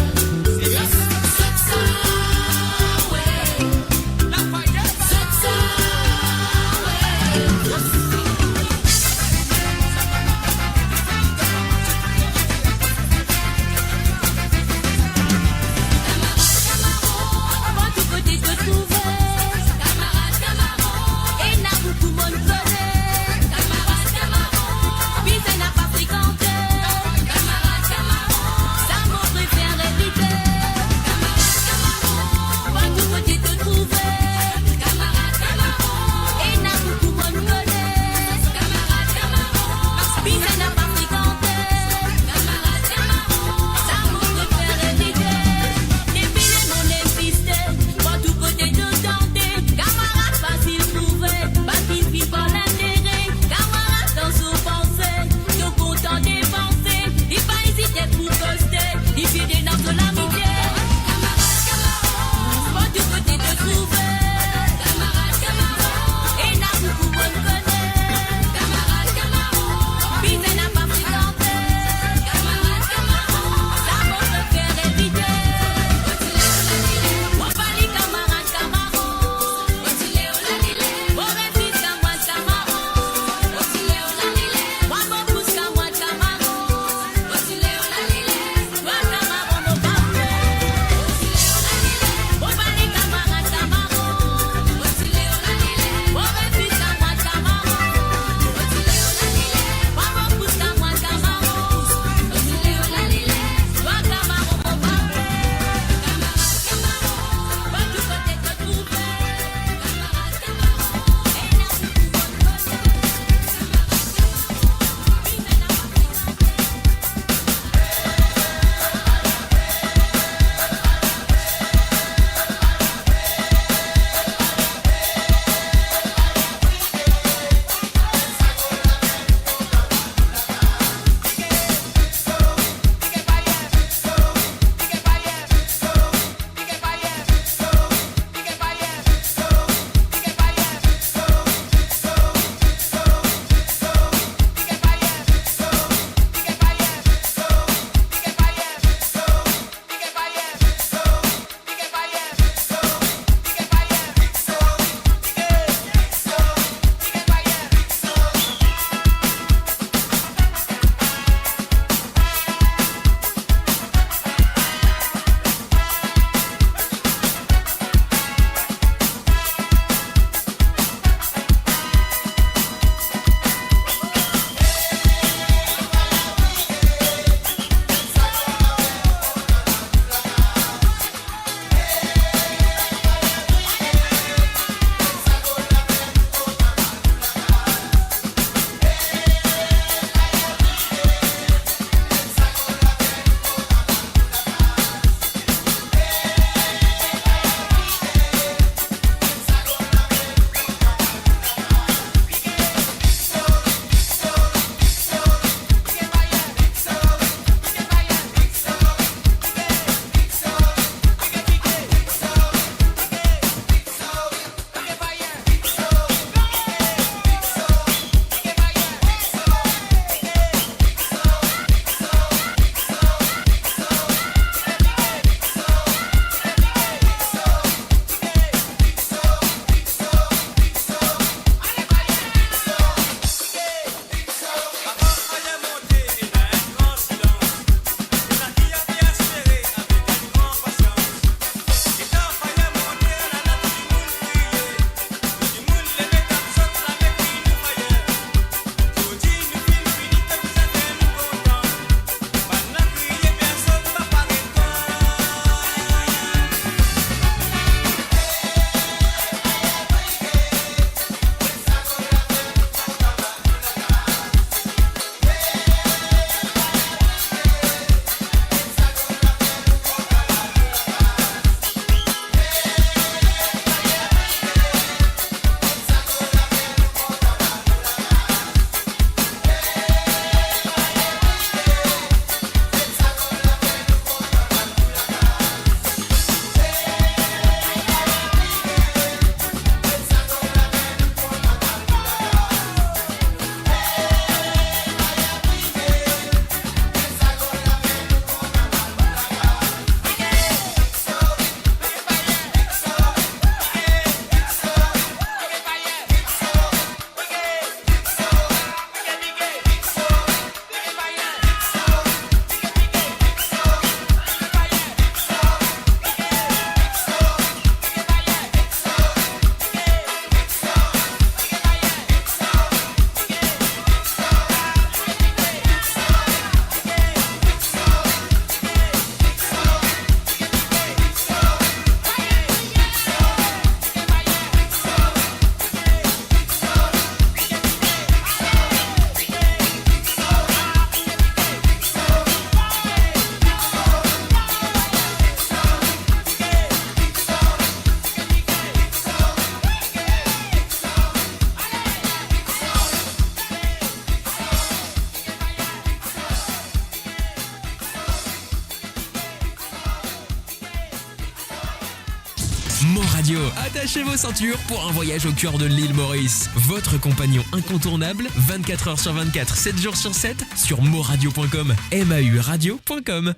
attachez vos ceintures pour un voyage au cœur de l'île Maurice. Votre compagnon incontournable, 24h sur 24, 7 jours sur 7, sur moradio.com, mauradio.com.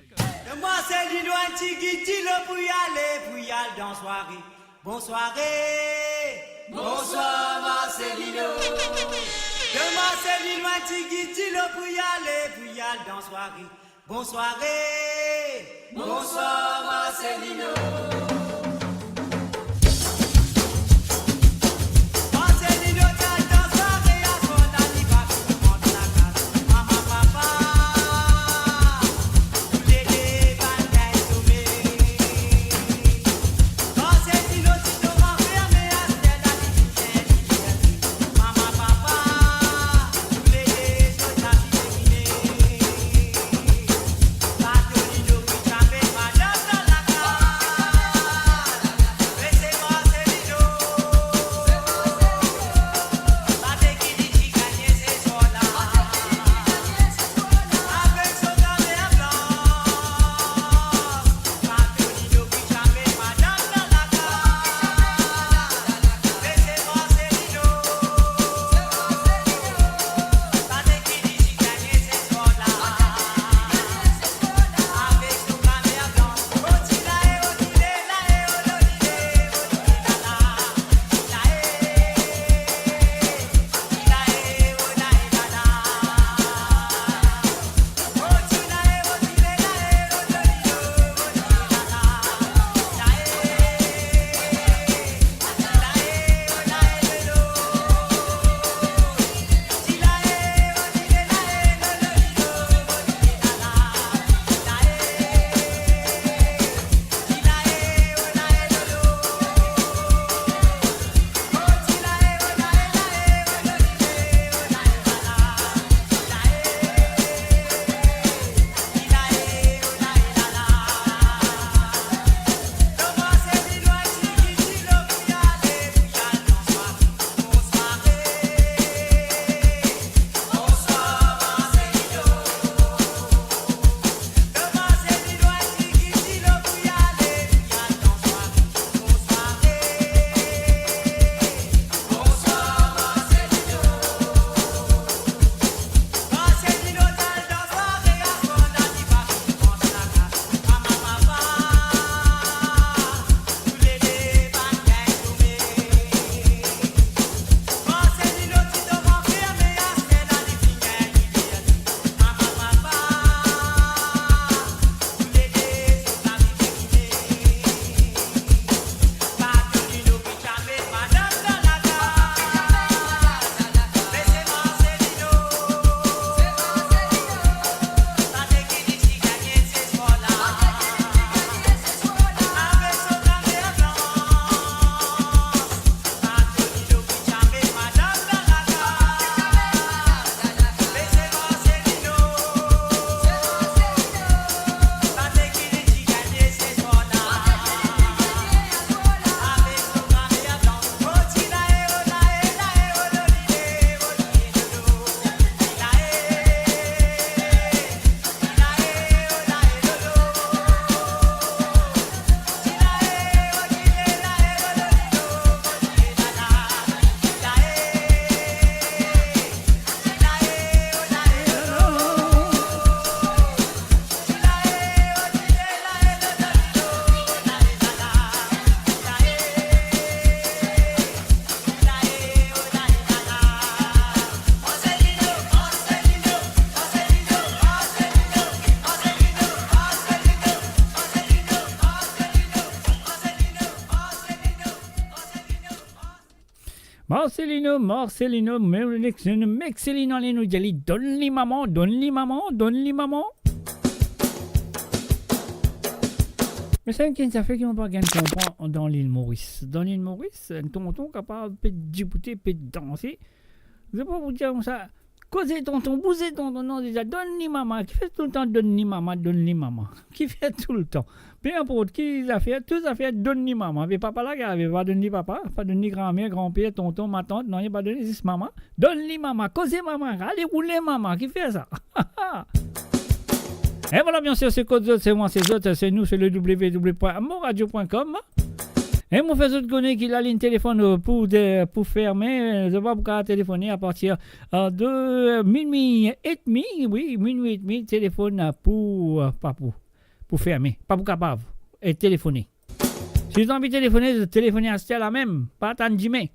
Moi c'est Lino Antigiti le pour y aller dans soirée. Bonsoir Marcelino. De Marcelino Antigiti le pour y aller dans soirée. Bonsoir Marcelino. Marcelino, Mexelino, allez-nous dire, donne-lui maman. Mais c'est un ça fait qu'on ne peut pas comprendre dans l'île Maurice. Dans l'île Maurice, un tonton capable de disputer, de danser. Je ne vais pas vous dire comme ça. Causez tonton, bousez tonton, non, déjà, donne-lui maman. Qui fait tout le temps, donne-lui maman. Qui fait tout le temps. Peu importe qui a fait, tous a fait, donne-lui maman. Mais papa là, il avait pas donné papa, pas donné grand-mère, grand-père, tonton, ma tante, non, il n'a pas donné juste maman. Donne-lui maman, causez maman, allez rouler maman. Qui fait ça? Et voilà, bien sûr, c'est quoi d'autres, c'est moi, c'est autres, c'est nous, c'est le www.moradio.com. Et moi, je connais qu'il a ligne téléphone pour fermer. Je vais pas téléphoner à partir de minuit et demi. Oui, minuit et demi, téléphone pour fermer. Pas pour capable. Et téléphoner. Si vous avez envie de téléphoner, téléphonez à Stella même. Pas attendre Jimmy.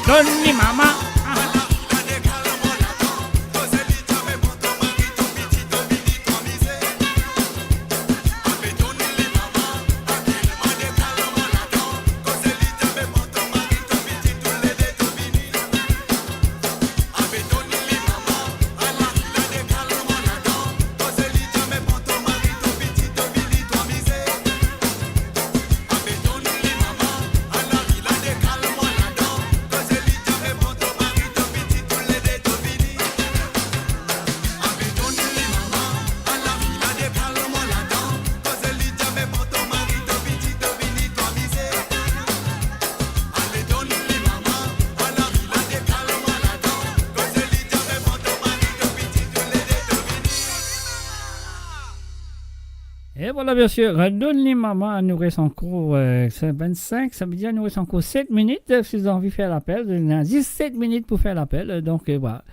Donne mama. Cause voilà, bien sûr, donne les mamans, nous reste encore 25, ça veut dire nous reste encore 7 minutes si vous avez envie de faire l'appel. Il y a 17 minutes pour faire l'appel, donc voilà.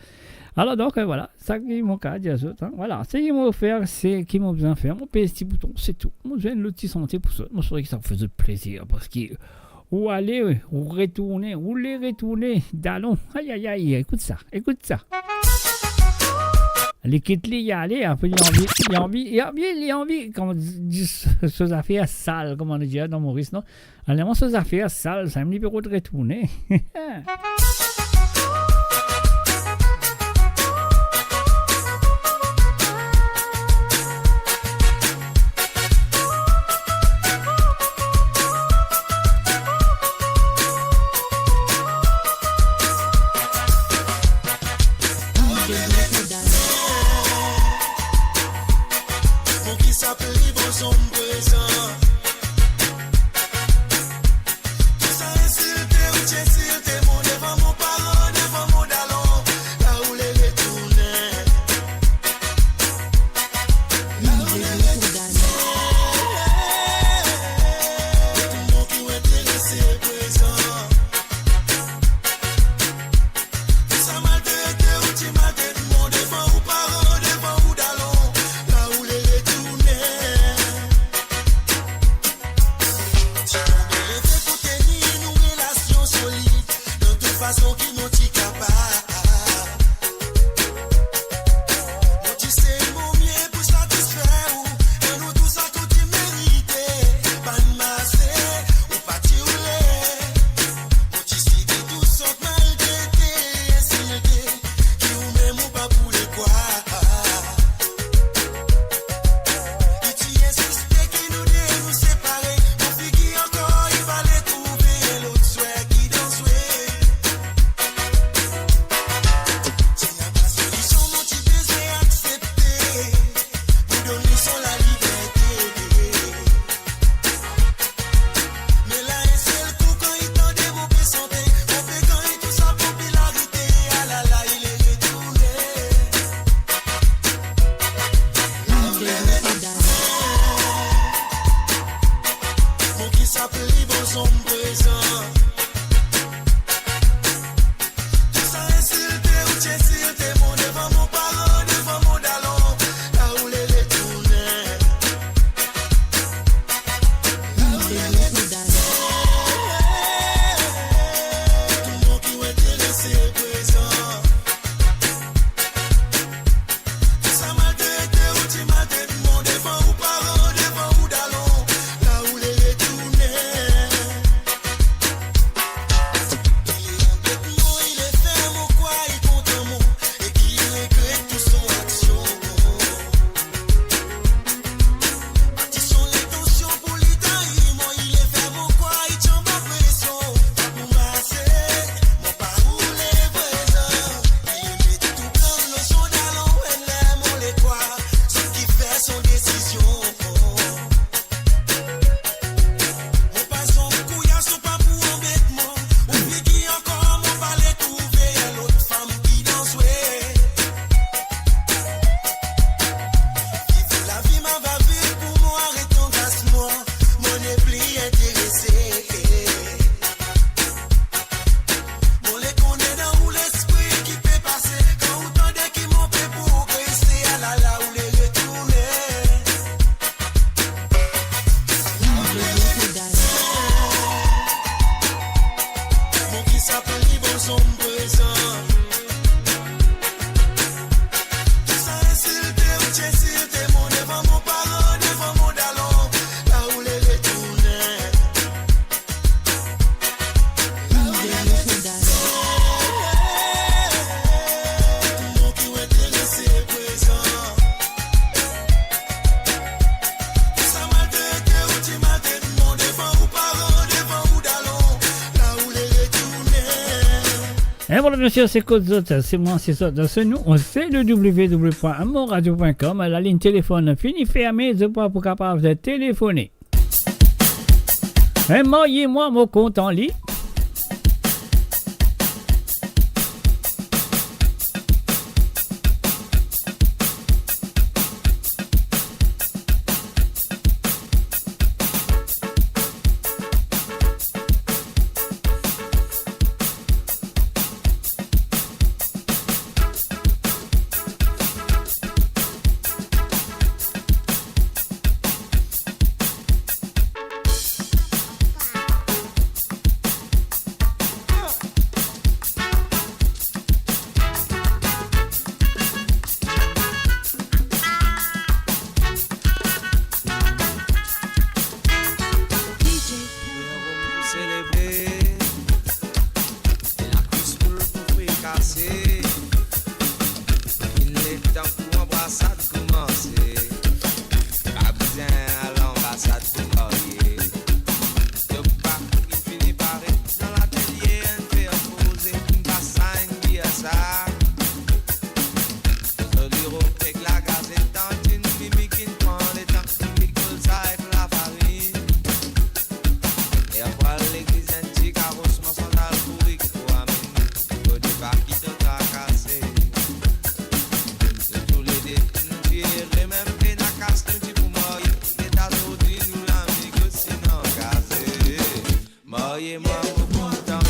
Alors donc voilà, ça qui mon cas, dire autres, hein. Voilà, c'est qui m'a offert, c'est qui m'a besoin de faire, mon petit bouton, c'est tout. Moi j'ai le petit santé pour ça, moi je que ça me faisait plaisir parce que ou aller, ou retourner, ou les retourner, d'allons, aïe aïe aïe, écoute ça. Les quittes y aller, un peu il a envie, comme on dit, ces affaires sales, comme on dit dans Maurice, non? Alors, ces affaires sales, ça me dit de retourner. Et voilà, bien sûr, c'est Côte Zot, c'est moi, c'est ça. C'est nous, c'est le www.amoradio.com. La ligne téléphone finie fermée, je ne suis pas capable de téléphoner. Et moi, mon compte en ligne. célébrer. Et la cuisse pour fricasser. Il est temps pour l'ambassade commencer. Pas besoin à l'ambassade pour marier. De pas qui finit par être dans l'atelier, un fait poser, une passe à une bière ça. Le liro avec la gazette, une mimique qui prend les temps, qui colle ça avec la farine. Et après l'église antique, carrossement sandal pourri qui faut amener. Au départ qui te tracassé. De tous les défis, nous tirer, même que n'a casse, nous dit pour mourir. Les tas d'aujourd'hui, nous l'amique, sinon casé. Mariez moi au bon temps.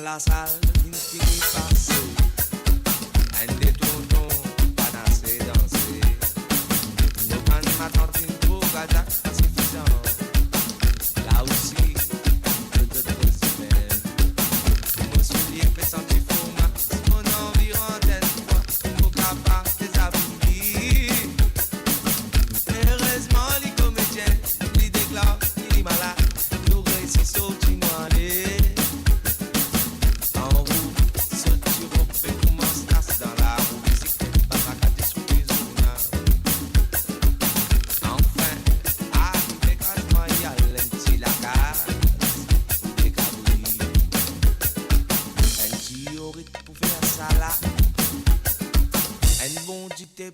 La salle, une fille passée, un des tontons, panacé, danser. Nos pannes, ma tante, une trop gata, suffisant. Là aussi, je te semaine. Mon soulier fait sentir faux, mon environ tête fois, mon capa, tes aboutis. Heureusement, les comédiens, les déclare, les malades, nous réussissons au timouané.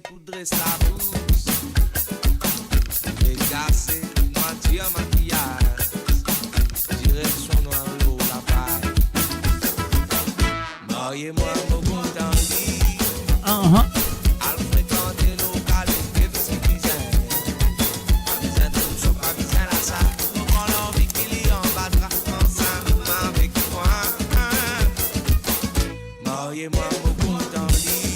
Pour dresser la bouche, dégager, moitié en maquillage, direction noir l'eau, la paille. Mariez-moi, mon bon dans le lit. Al fréquenter nos qualités civilisaires. Pas besoin de tout, pas besoin de ça. On prend l'envie qu'il y en battra ensemble avec moi. Mariez-moi, mon bon dans le lit.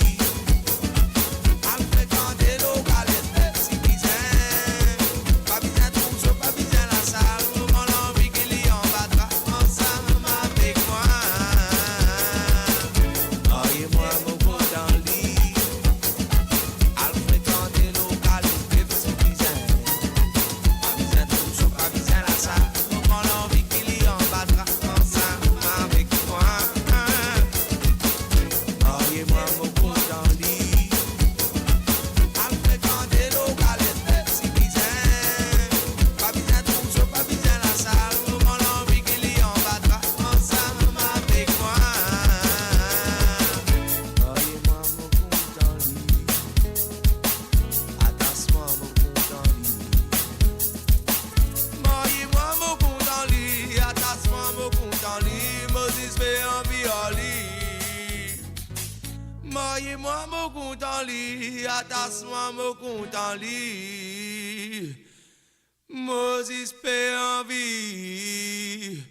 Mariez-moi mon compte en lit, attache-moi mon compte en lit. Moses paie en vie.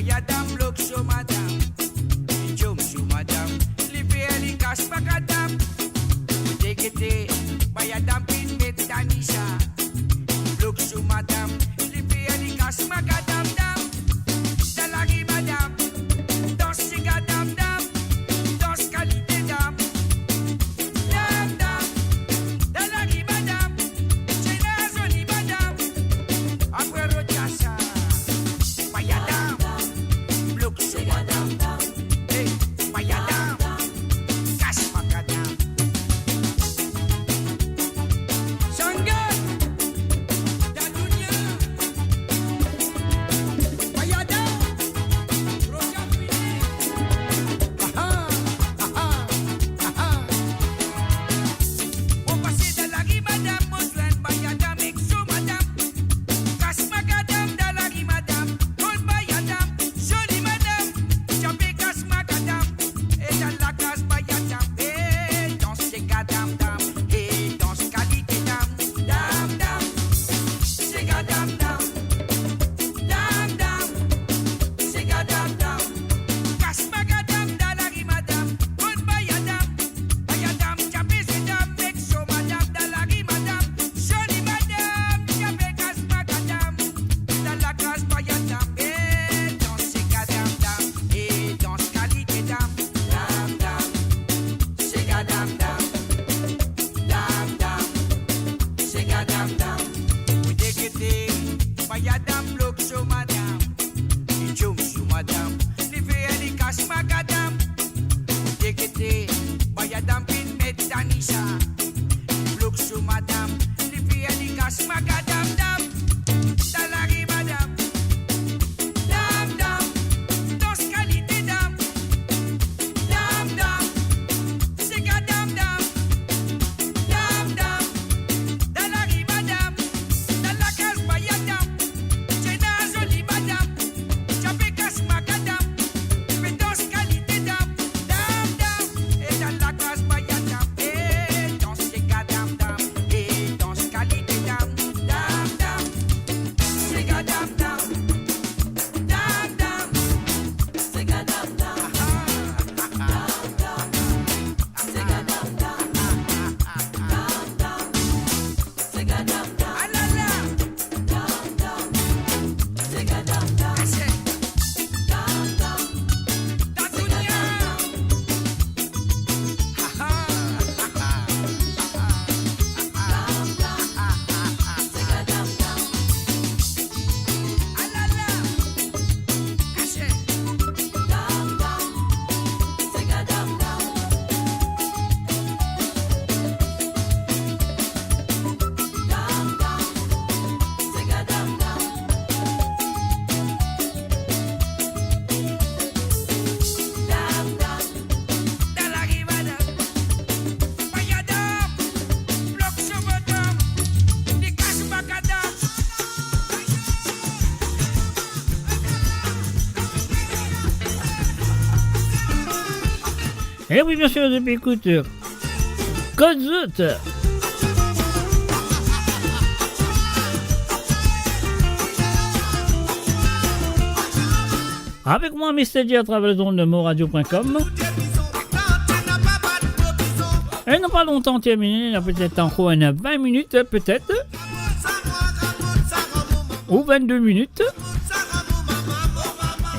Bayadam look show madam. Chum show madam. Lipe ali cash magadam. Take it, Bayadam pin met Danisha. Look show madam. Lipe ali cash magadam dam. Dalagi madam. Dos sigadam dam. Dos qualité dam. Dam dam. Dalagi madam. Chena zoli madam. Après rochasa. Bayadam. Look show madam. Hey, Bayadam. Cash magadam. Shangan. Dadunya. Bayadam. On passe de la madame, Moslan, Bayadam, Exo madame. Cash magadam, de la madame. Paul Bayadam, jolie madame. Chapé cash magadam. Et dans la case Bayadam. Et dans ces gadam dam. Et dans ce qualité dam. Dam dam. C'est gadam dam. Dam dam. C'est gadam dam. Cash magadam, de la madame. Paul Bayadam. Bayadam, chapé c'est dam. Exo madame, de la madame. Jolie madame. Chapé cash magadam. Dans la case Bayadam. Et dans ces gadam dam. Et dans ce qualité dam. Dam dam. C'est gadam dam. Dam dam. C'est gadam dam. Vous déguetez. Bayadam look show madame. Et chum show madame. Livré les cash magadam. Vous déguetez. Bayadam pin met Danisha. Look show madame. Livré les cash magadam dam. Dalari madame. Dam dam. Dos qualité dam. Dam dam. C'est gadam dam. Dam dam. Dalari madame. Dans la case Bayadam. Chena jolie madame. Chapé cash magadam. Mais dos qualité dam. Dam dam. Et dans la case Bayadam. Et dans ces gadam dam. Et dans ce qualité dam. Dam dam. C'est gadam dam. Dam dam. C'est gadam dam. C'est gadam dam. C'est gadam dam. Ah là là. C'est gadam dam. Dadunya. Ah là là. C'est gadam dam. C'est gadam dam. Dam dam. Dalari madame. Bayadam. Bloc sur madame. Des cash magadam. Et oui, bien sûr, depuis écoute, Code Zout. Avec moi, Mr. J à travers le zone de moradio.com. Et non pas longtemps terminé, il y a peut-être encore 20 minutes, peut-être. Ou 22 minutes.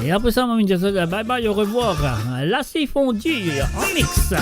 Et après ça, on va me dire bye bye, au revoir. Là, c'est fondu en mix.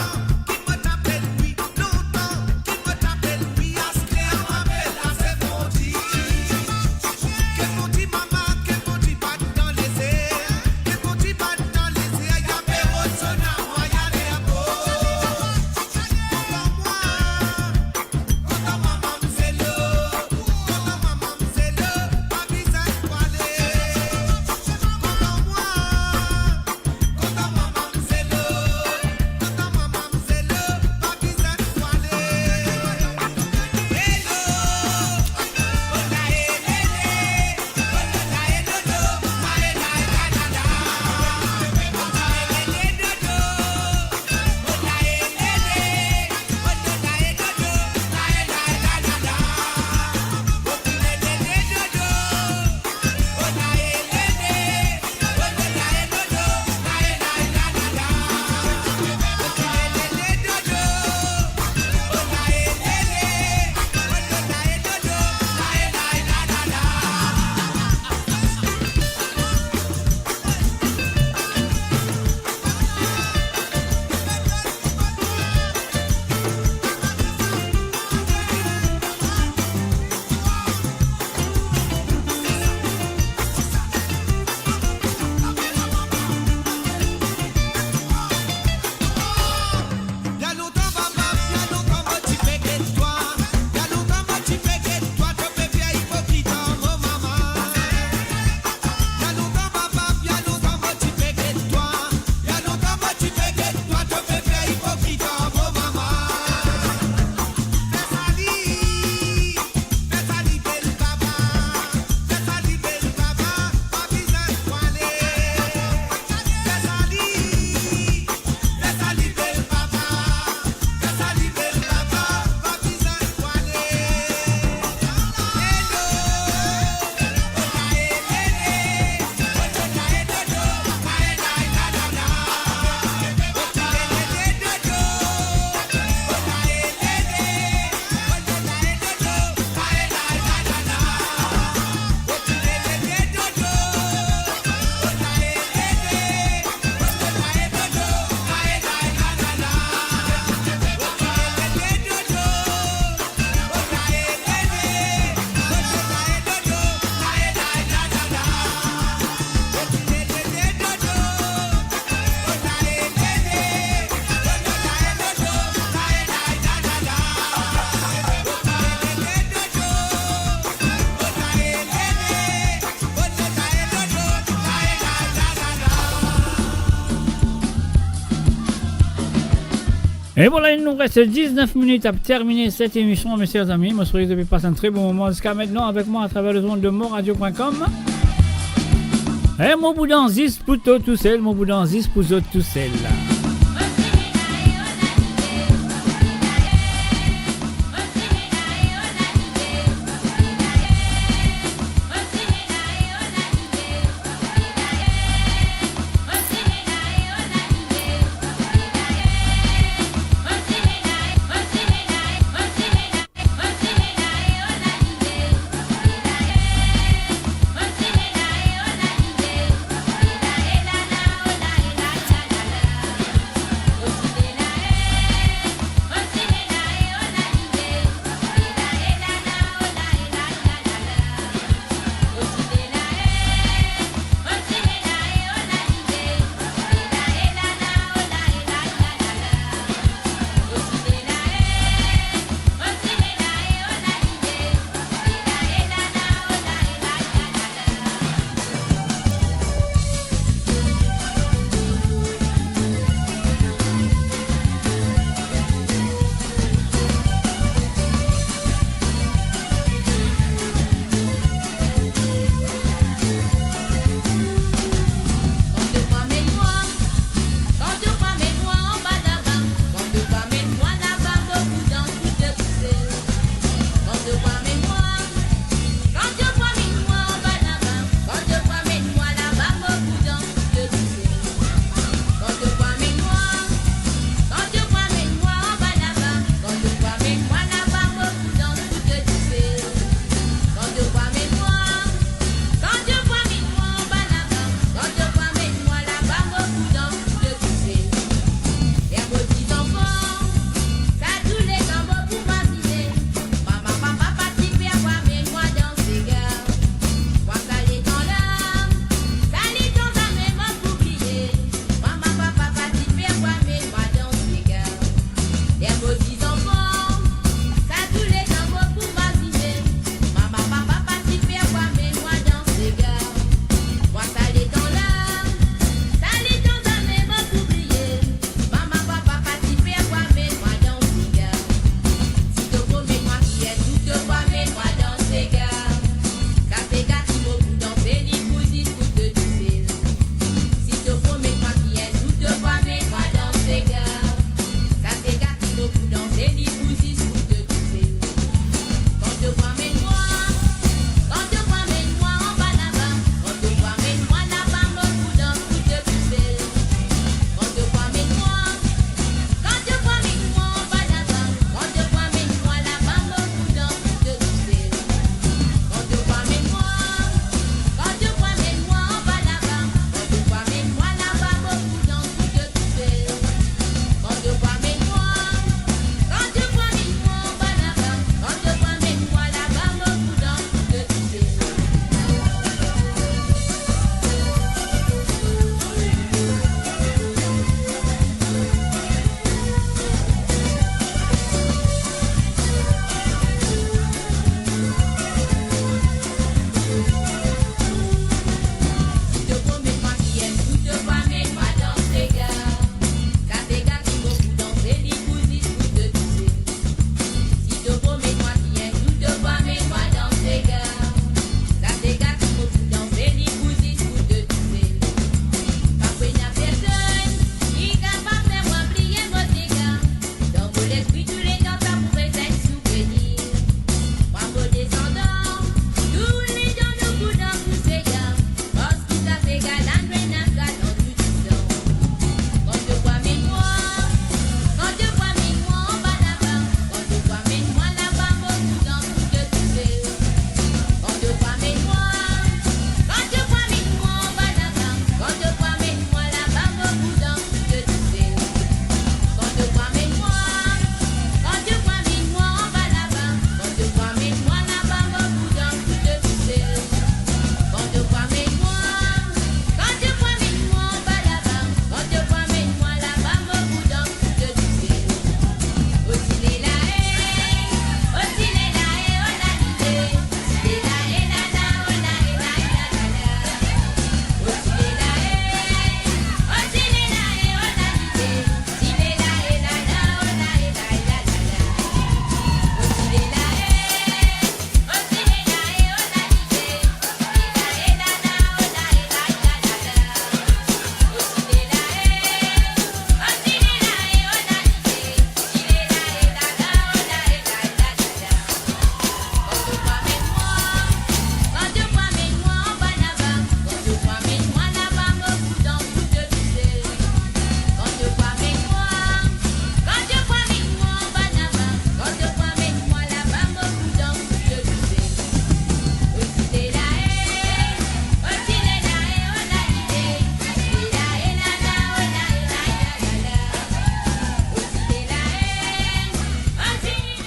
Et voilà, il nous reste 19 minutes à terminer cette émission, mes chers amis. Moi, je souhaite que vous passez un très bon moment jusqu'à maintenant avec moi à travers le son de moradio.com. Et mon boudin 10 pour tout seul, mon boudin 10 pour tout seul.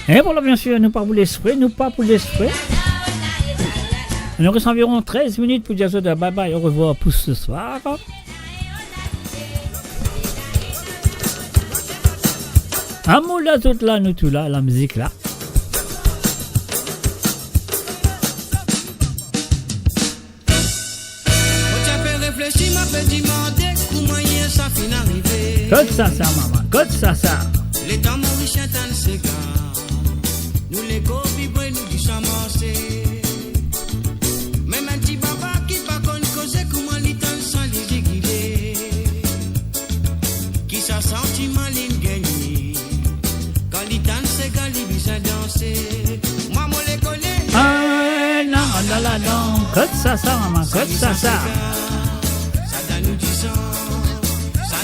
Et voilà, bien sûr, nous pas pour l'esprit, nous pas pour l'esprit. Il nous reste environ 13 minutes pour dire ça. Bye bye, au revoir pour ce soir. Amour là, tout là, nous tout là, la musique là. Code ça, maman, code ça. Les temps Maurice Chantal Sega, nous les copies pour nous du chamasser. Même un petit papa qui pas connu causer comment l'état sans les réguler. Qui sa sentiment l'in gagné. Quand l'état Sega lui bisa danser. Maman les connaît. Ah non, code ça, maman, code ça. Ça nous dit ça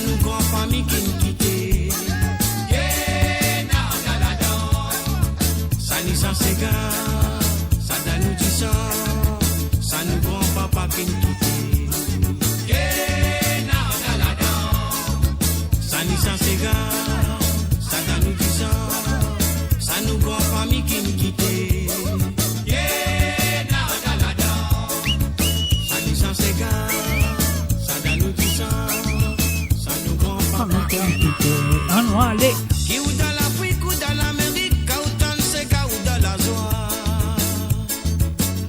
nous grand famille qui nous quitte. Ça c'est gars, ça nous dit ça nous grand papa qui nous quitte. Ça ni ça c'est gars, ça nous dit ça nous grand famille qui nous quitte. Ça ni ça c'est gars, ça nous dit ça nous grand papa qui nous quitte. On va aller. Qui ou dans l'Afrique ou dans l'Amérique.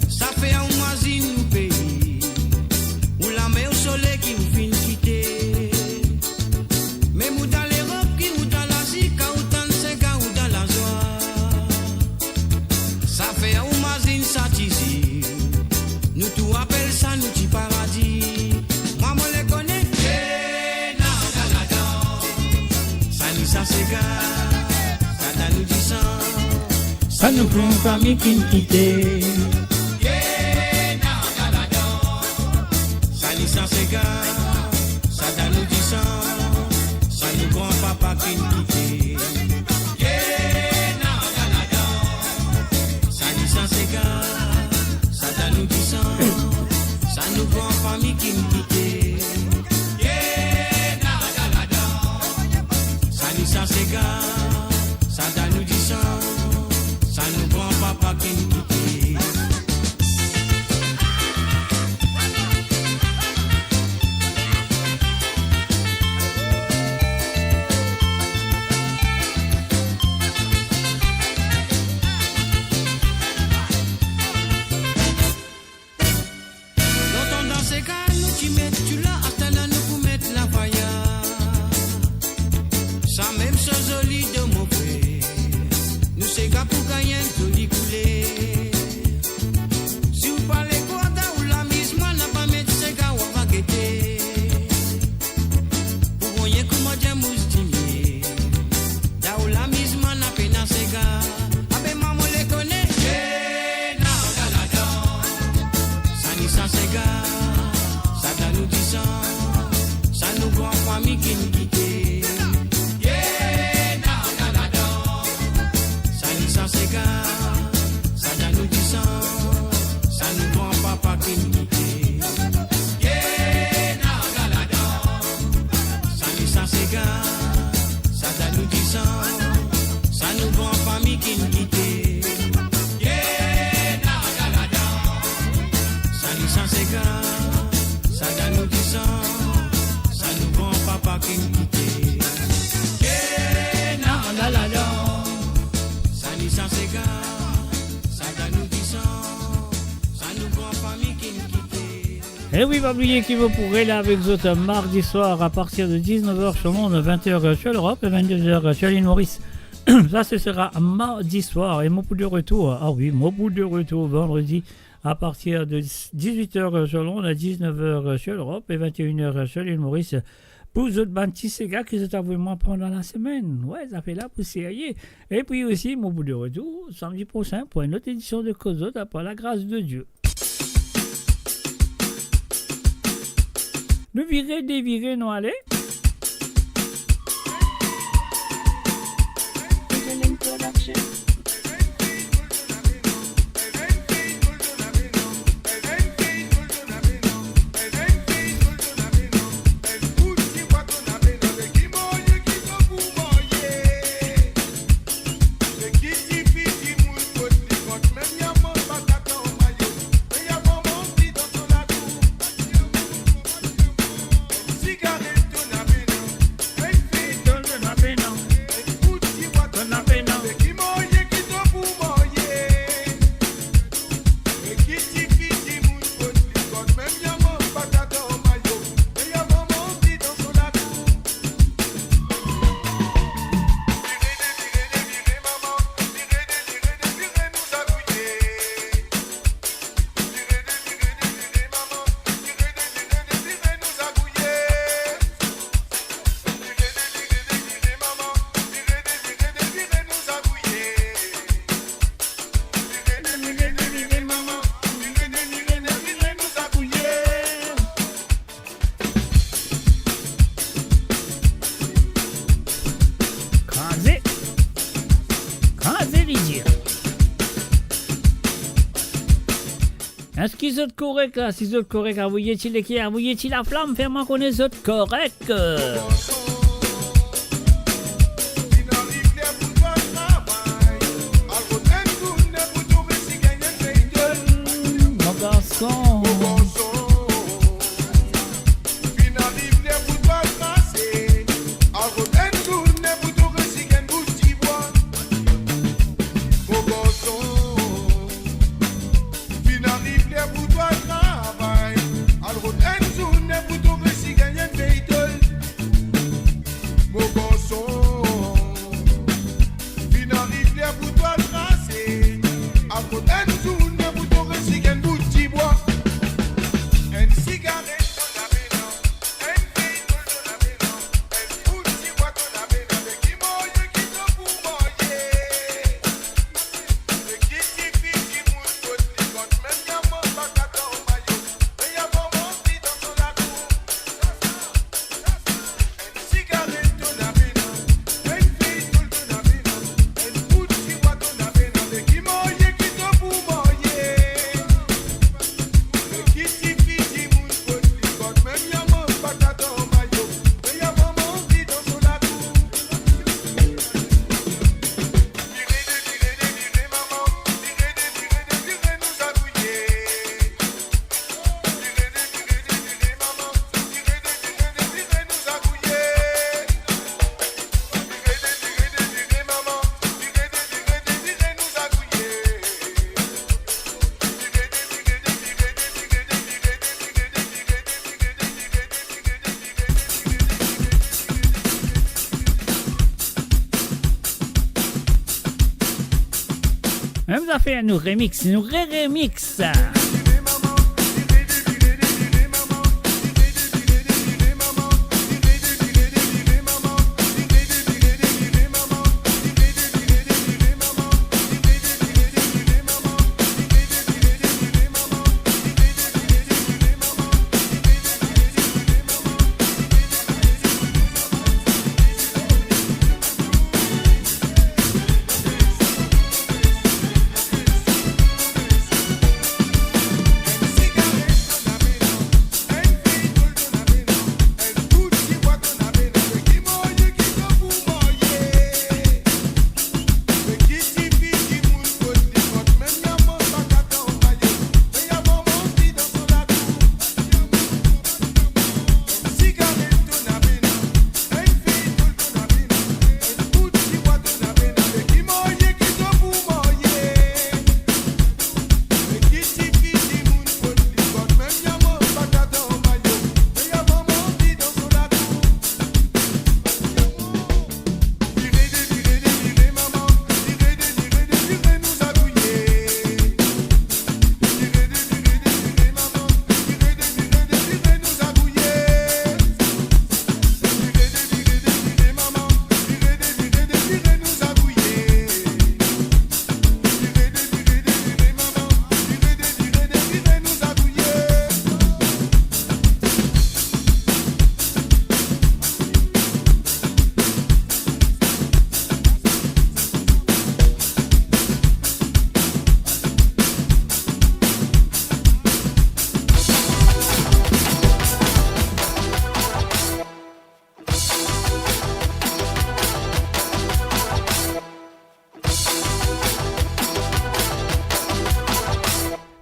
Ça fait un mois nous pays où la mer au soleil qui nous finit quitter. Même ou dans l'Europe qui ou dans l'Asie, ou dans le Séga ou dans la joie. Ça fait un mois nous satisfait. Nous tout appelle ça nous petit paradis. Maman les connaît. Ça ni ça c'est gars. Ça nous dit ça nous prend famille qui nous quitte. Ça ni ça c'est gars, ça nous dit ça nous grand papa qui nous quitte. Ça ni ça c'est gars, ça nous dit ça nous grand famille qui nous quitte. Ça ni ça c'est gars, ça nous dit ça nous grand papa qui nous quitte. Et oui, pas oublier qu'il vous pourrez là avec vous autres mardi soir à partir de 19h sur le monde, 20h sur l'Europe et 22h sur l'île Maurice. Ça, ce sera mardi soir. Et mon bout de retour, mon bout de retour vendredi à partir de 18h sur Londres, à 19h sur l'Europe et 21h sur l'île Maurice. Pour les autres petits gars qui sont avec moi pendant la semaine. Ouais, ça fait là pour sérieux. Et puis aussi, mon bout de retour, samedi prochain, pour une autre édition de Causote, après la grâce de Dieu. Nous virer, dévirer, nous aller. Kitty Est-ce qu'ils sont corrects là? Si vous êtes corrects, envoyez-il l'équerre, envoyez-il la flamme, fais-moi connaître vous êtes corrects. Mon garçon. Même ça fait nous remix, nous remix.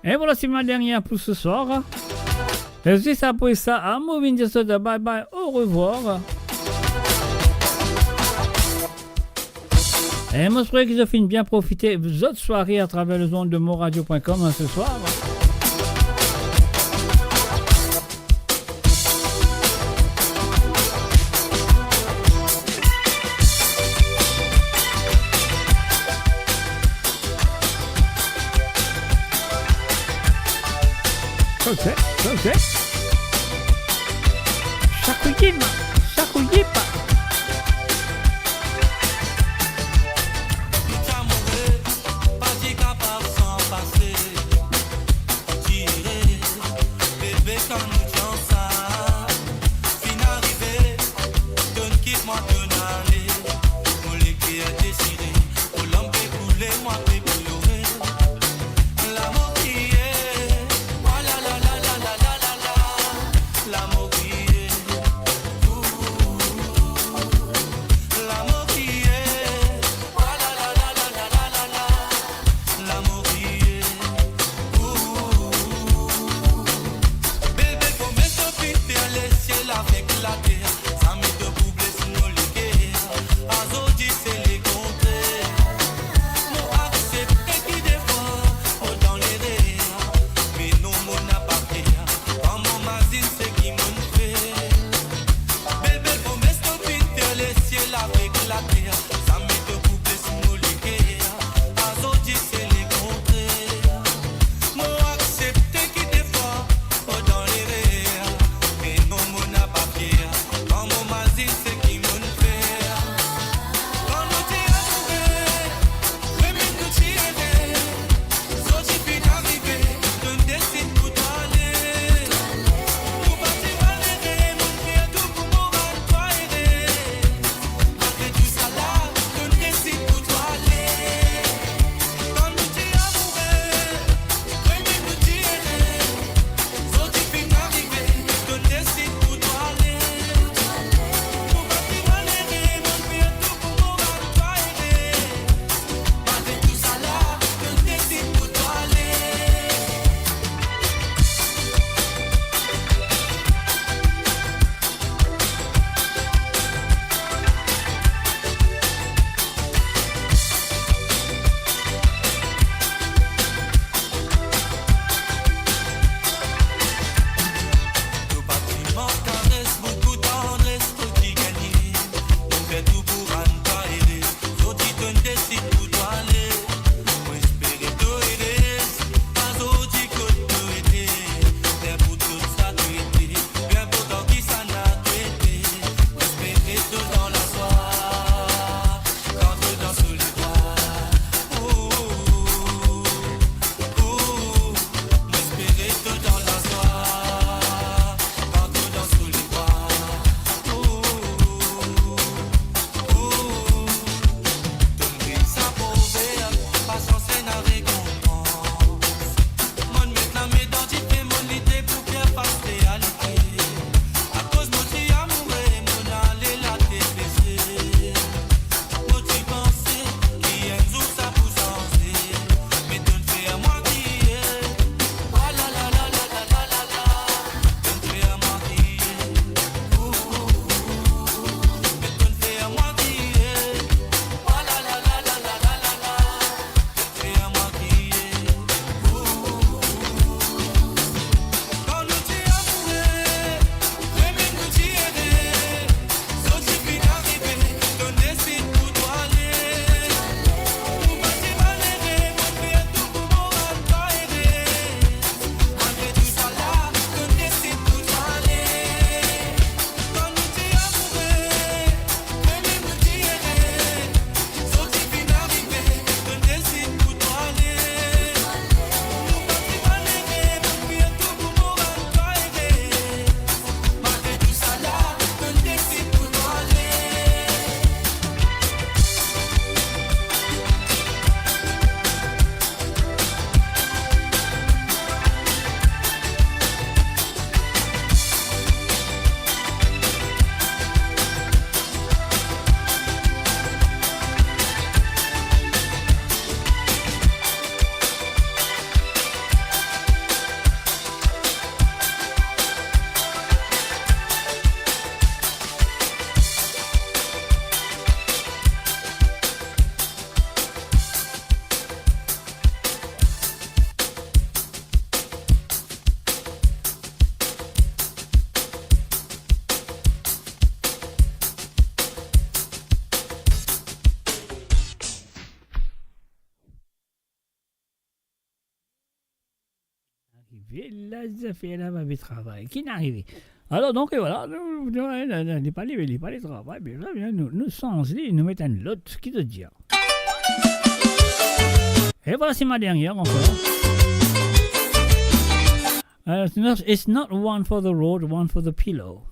Et voilà, c'est ma dernière pour ce soir. Et juste après ça, à Moving Just de bye bye, au revoir. Et moi, je souhaite que je finisse bien profiter de votre soirée à travers le zone de moradio.com ce soir. Ok. Shakuyima. fait la travail. Qui n'est arrivé? Alors donc, et voilà, n'est pas les travail, bien là, nous sommes nous mettons l'autre qui te dit. Et voici ma dernière encore. It's not one for the road, one for the pillow.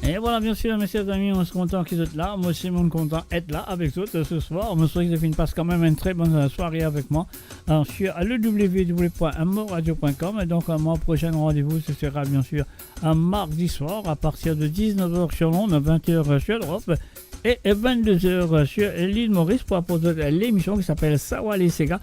Et voilà, bien sûr, mes chers amis, on se content qu'ils soient là. Moi aussi, on est content d'être là avec vous ce soir. On me souhaite que vous passez quand même une très bonne soirée avec moi. Alors, je suis à www.morradio.com et donc, mon prochain rendez-vous, ce sera bien sûr un mardi soir à partir de 19h sur Londres, 20h sur l'Europe et 22h sur l'île Maurice pour apporter l'émission qui s'appelle Savoir les Sega.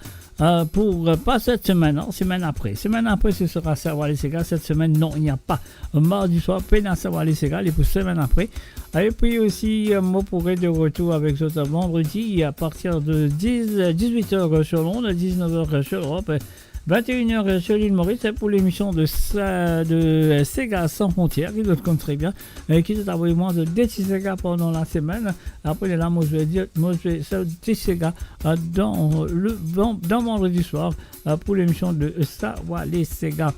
Pour pas cette semaine, non, semaine après. Semaine après, ce sera Savoir les Sega. Cette semaine, non, il n'y a pas. Mardi soir, peine à Savoir les Sega. Et pour semaine après. Et puis aussi, moi pourrai de retour avec ce vendredi à partir de 18h sur Londres, 19h sur l'Europe. 21h sur l'île Maurice pour l'émission de Sega sans frontières, qui doit très bien, qui doit avoir moins de 10 Sega pendant la semaine. Après là, moi je vais dire, Sega dans vendredi soir pour l'émission de Savoir les Sega.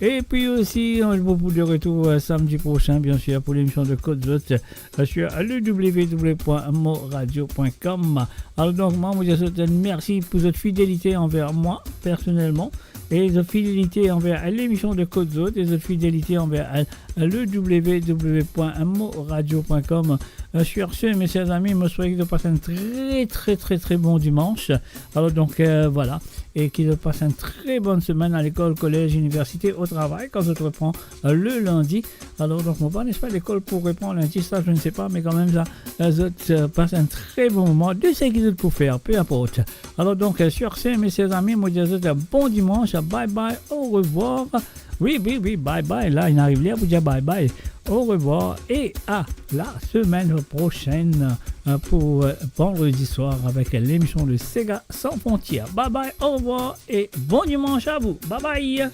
Et puis aussi, on se retrouve de retour samedi prochain, bien sûr, pour l'émission de Côte d'Azur sur le www.moradio.com. Alors donc, moi, je vous souhaite merci pour votre fidélité envers moi, personnellement, et votre fidélité envers l'émission de Côte d'Azur, et votre fidélité envers le www.moradio.com. Sur ce, mes chers amis, je me souhaite de passer un très bon dimanche. Alors donc, voilà. Et qu'ils passent une très bonne semaine à l'école, collège, université, au travail, quand je te reprends le lundi. Alors donc, mon pas, n'est-ce pas, l'école pour reprendre lundi, ça je ne sais pas, mais quand même, ça, je passe un très bon moment de ce qu'ils pour faire, peu importe. Alors donc, sur ce, mes chers amis, moi je vous souhaite un bon dimanche, bye bye, au revoir. Oui, bye bye, là, il arrive là pour dire bye bye. Au revoir et à la semaine prochaine pour vendredi soir avec l'émission de Sega sans frontières. Bye bye, au revoir et bon dimanche à vous. Bye bye.